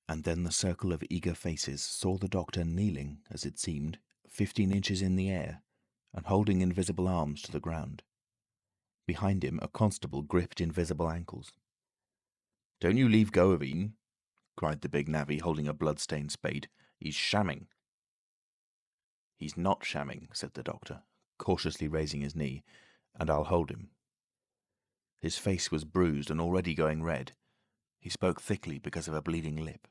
and then the circle of eager faces saw the doctor kneeling, as it seemed, 15 inches in the air, and holding invisible arms to the ground. Behind him a constable gripped invisible ankles. "Don't you leave go of him," cried the big navvy, holding a blood-stained spade. "He's shamming." "He's not shamming," said the doctor, cautiously raising his knee, "and I'll hold him." His face was bruised and already going red. He spoke thickly because of a bleeding lip.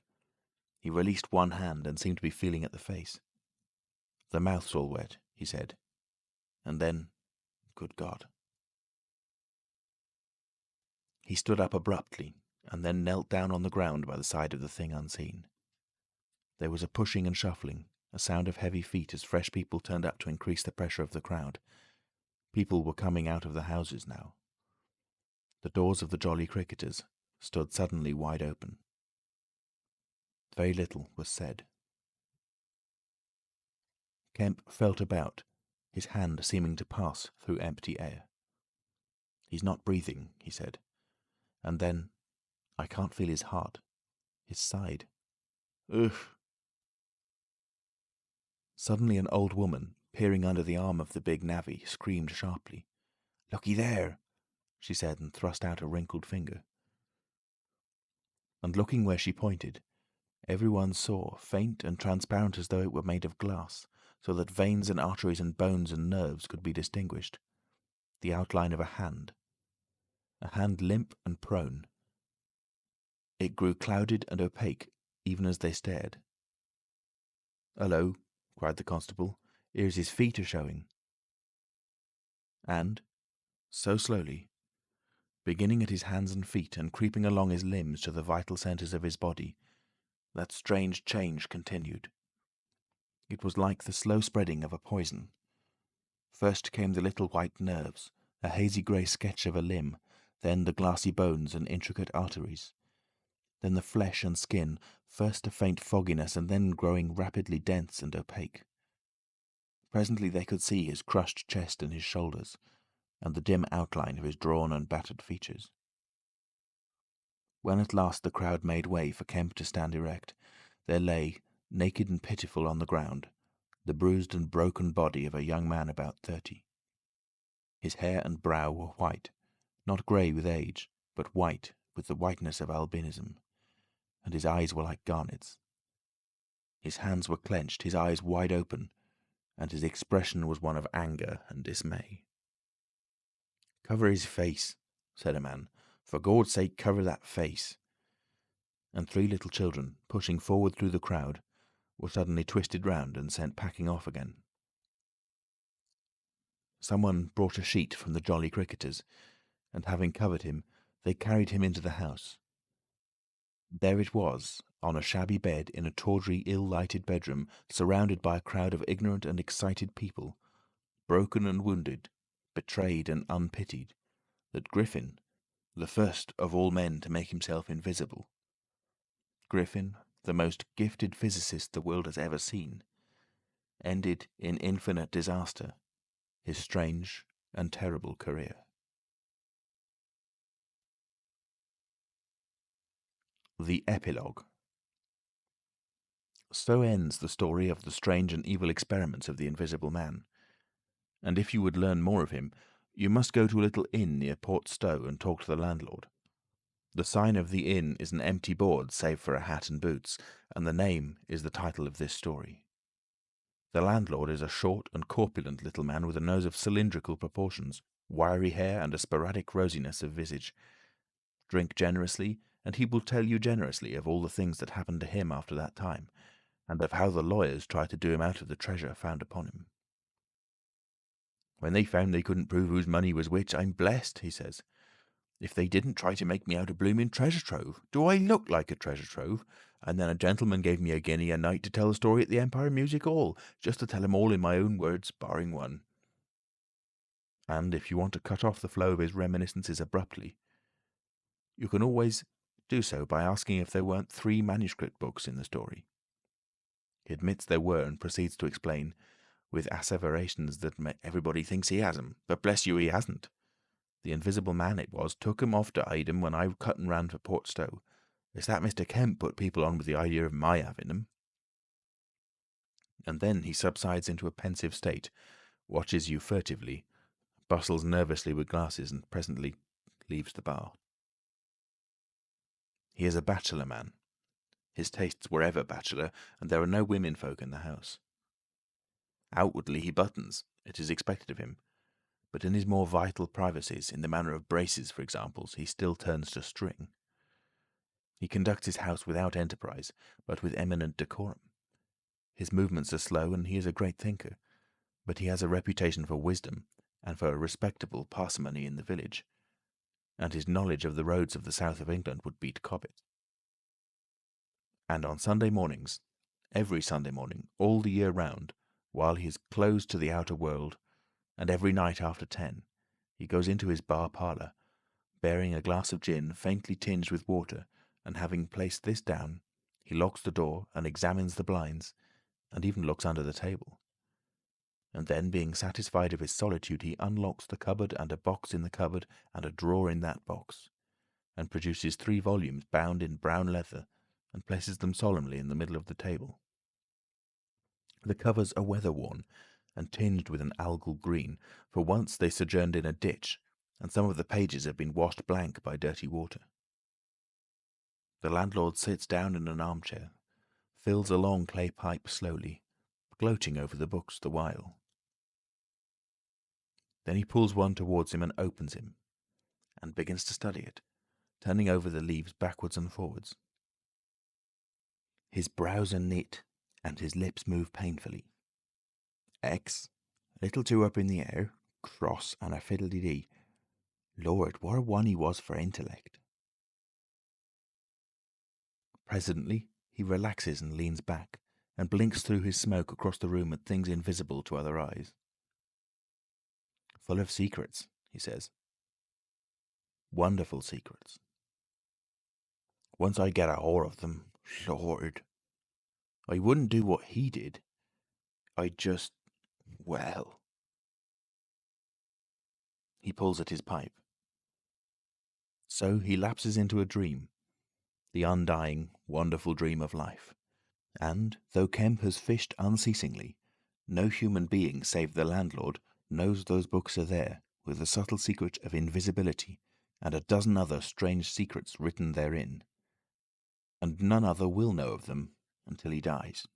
He released one hand and seemed to be feeling at the face. "The mouth's all wet," he said. And then, good God. He stood up abruptly and then knelt down on the ground by the side of the thing unseen. There was a pushing and shuffling, a sound of heavy feet as fresh people turned up to increase the pressure of the crowd. People were coming out of the houses now. The doors of the Jolly Cricketers stood suddenly wide open. Very little was said. Kemp felt about, his hand seeming to pass through empty air. "He's not breathing," he said. And then, "I can't feel his heart. His side. Ugh!" Suddenly an old woman, peering under the arm of the big navvy, screamed sharply. "Looky there!" she said, and thrust out a wrinkled finger. And looking where she pointed, everyone saw, faint and transparent as though it were made of glass, so that veins and arteries and bones and nerves could be distinguished, the outline of a hand limp and prone. It grew clouded and opaque, even as they stared. "Hullo!" cried the constable. "Here's his feet are showing." And, so slowly, beginning at his hands and feet and creeping along his limbs to the vital centres of his body, that strange change continued. It was like the slow spreading of a poison. First came the little white nerves, a hazy grey sketch of a limb, then the glassy bones and intricate arteries, then the flesh and skin, first a faint fogginess and then growing rapidly dense and opaque. Presently they could see his crushed chest and his shoulders, and the dim outline of his drawn and battered features. When at last the crowd made way for Kemp to stand erect, there lay, naked and pitiful on the ground, the bruised and broken body of a young man about 30. His hair and brow were white, not grey with age, but white with the whiteness of albinism, and his eyes were like garnets. His hands were clenched, his eyes wide open, and his expression was one of anger and dismay. "Cover his face," said a man. "For Gord's sake, cover that face." And 3 little children, pushing forward through the crowd, were suddenly twisted round and sent packing off again. Someone brought a sheet from the Jolly Cricketers, and having covered him, they carried him into the house. There it was, on a shabby bed in a tawdry, ill-lighted bedroom, surrounded by a crowd of ignorant and excited people, broken and wounded, betrayed and unpitied, that Griffin, the first of all men to make himself invisible, Griffin, the most gifted physicist the world has ever seen, ended in infinite disaster his strange and terrible career. The Epilogue. So ends the story of the strange and evil experiments of the Invisible Man. And if you would learn more of him, you must go to a little inn near Port Stowe and talk to the landlord. The sign of the inn is an empty board save for a hat and boots, and the name is the title of this story. The landlord is a short and corpulent little man with a nose of cylindrical proportions, wiry hair, and a sporadic rosiness of visage. Drink generously, and he will tell you generously of all the things that happened to him after that time, and of how the lawyers tried to do him out of the treasure found upon him. "When they found they couldn't prove whose money was which, I'm blessed," he says. "If they didn't try to make me out a blooming treasure trove, do I look like a treasure trove? And then a gentleman gave me a guinea a night to tell the story at the Empire Music Hall, just to tell him all in my own words, barring one." And if you want to cut off the flow of his reminiscences abruptly, you can always do so by asking if there weren't 3 manuscript books in the story. He admits there were and proceeds to explain, with asseverations that everybody thinks he has 'em, but bless you, he hasn't. The invisible man it was took 'em off to hide 'em when I cut and ran for Port Stowe. It's that Mr. Kemp put people on with the idea of my having 'em. And then he subsides into a pensive state, watches you furtively, bustles nervously with glasses, and presently leaves the bar. He is a bachelor man. His tastes were ever bachelor, and there are no women folk in the house. Outwardly he buttons, it is expected of him, but in his more vital privacies, in the matter of braces, for example, he still turns to string. He conducts his house without enterprise, but with eminent decorum. His movements are slow, and he is a great thinker, but he has a reputation for wisdom and for a respectable parsimony in the village, and his knowledge of the roads of the south of England would beat Cobbett. And on Sunday mornings, every Sunday morning, all the year round, while he is closed to the outer world, and every night after 10, he goes into his bar parlour, bearing a glass of gin faintly tinged with water, and having placed this down, he locks the door and examines the blinds, and even looks under the table. And then, being satisfied of his solitude, he unlocks the cupboard and a box in the cupboard and a drawer in that box, and produces 3 volumes bound in brown leather, and places them solemnly in the middle of the table. The covers are weather-worn and tinged with an algal green, for once they sojourned in a ditch, and some of the pages have been washed blank by dirty water. The landlord sits down in an armchair, fills a long clay pipe slowly, gloating over the books the while. Then he pulls one towards him and opens him, and begins to study it, turning over the leaves backwards and forwards. His brows are knit, and his lips move painfully. X, a little too up in the air, cross, and a fiddle-de-dee. Lord, what a one he was for intellect. Presently he relaxes and leans back, and blinks through his smoke across the room at things invisible to other eyes. Full of secrets, he says. Wonderful secrets. Once I get a whore of them, Lord, I wouldn't do what he did. I'd just, well... He pulls at his pipe. So he lapses into a dream, the undying, wonderful dream of life. And, though Kemp has fished unceasingly, no human being save the landlord knows those books are there, with the subtle secret of invisibility and a dozen other strange secrets written therein. And none other will know of them until he dies.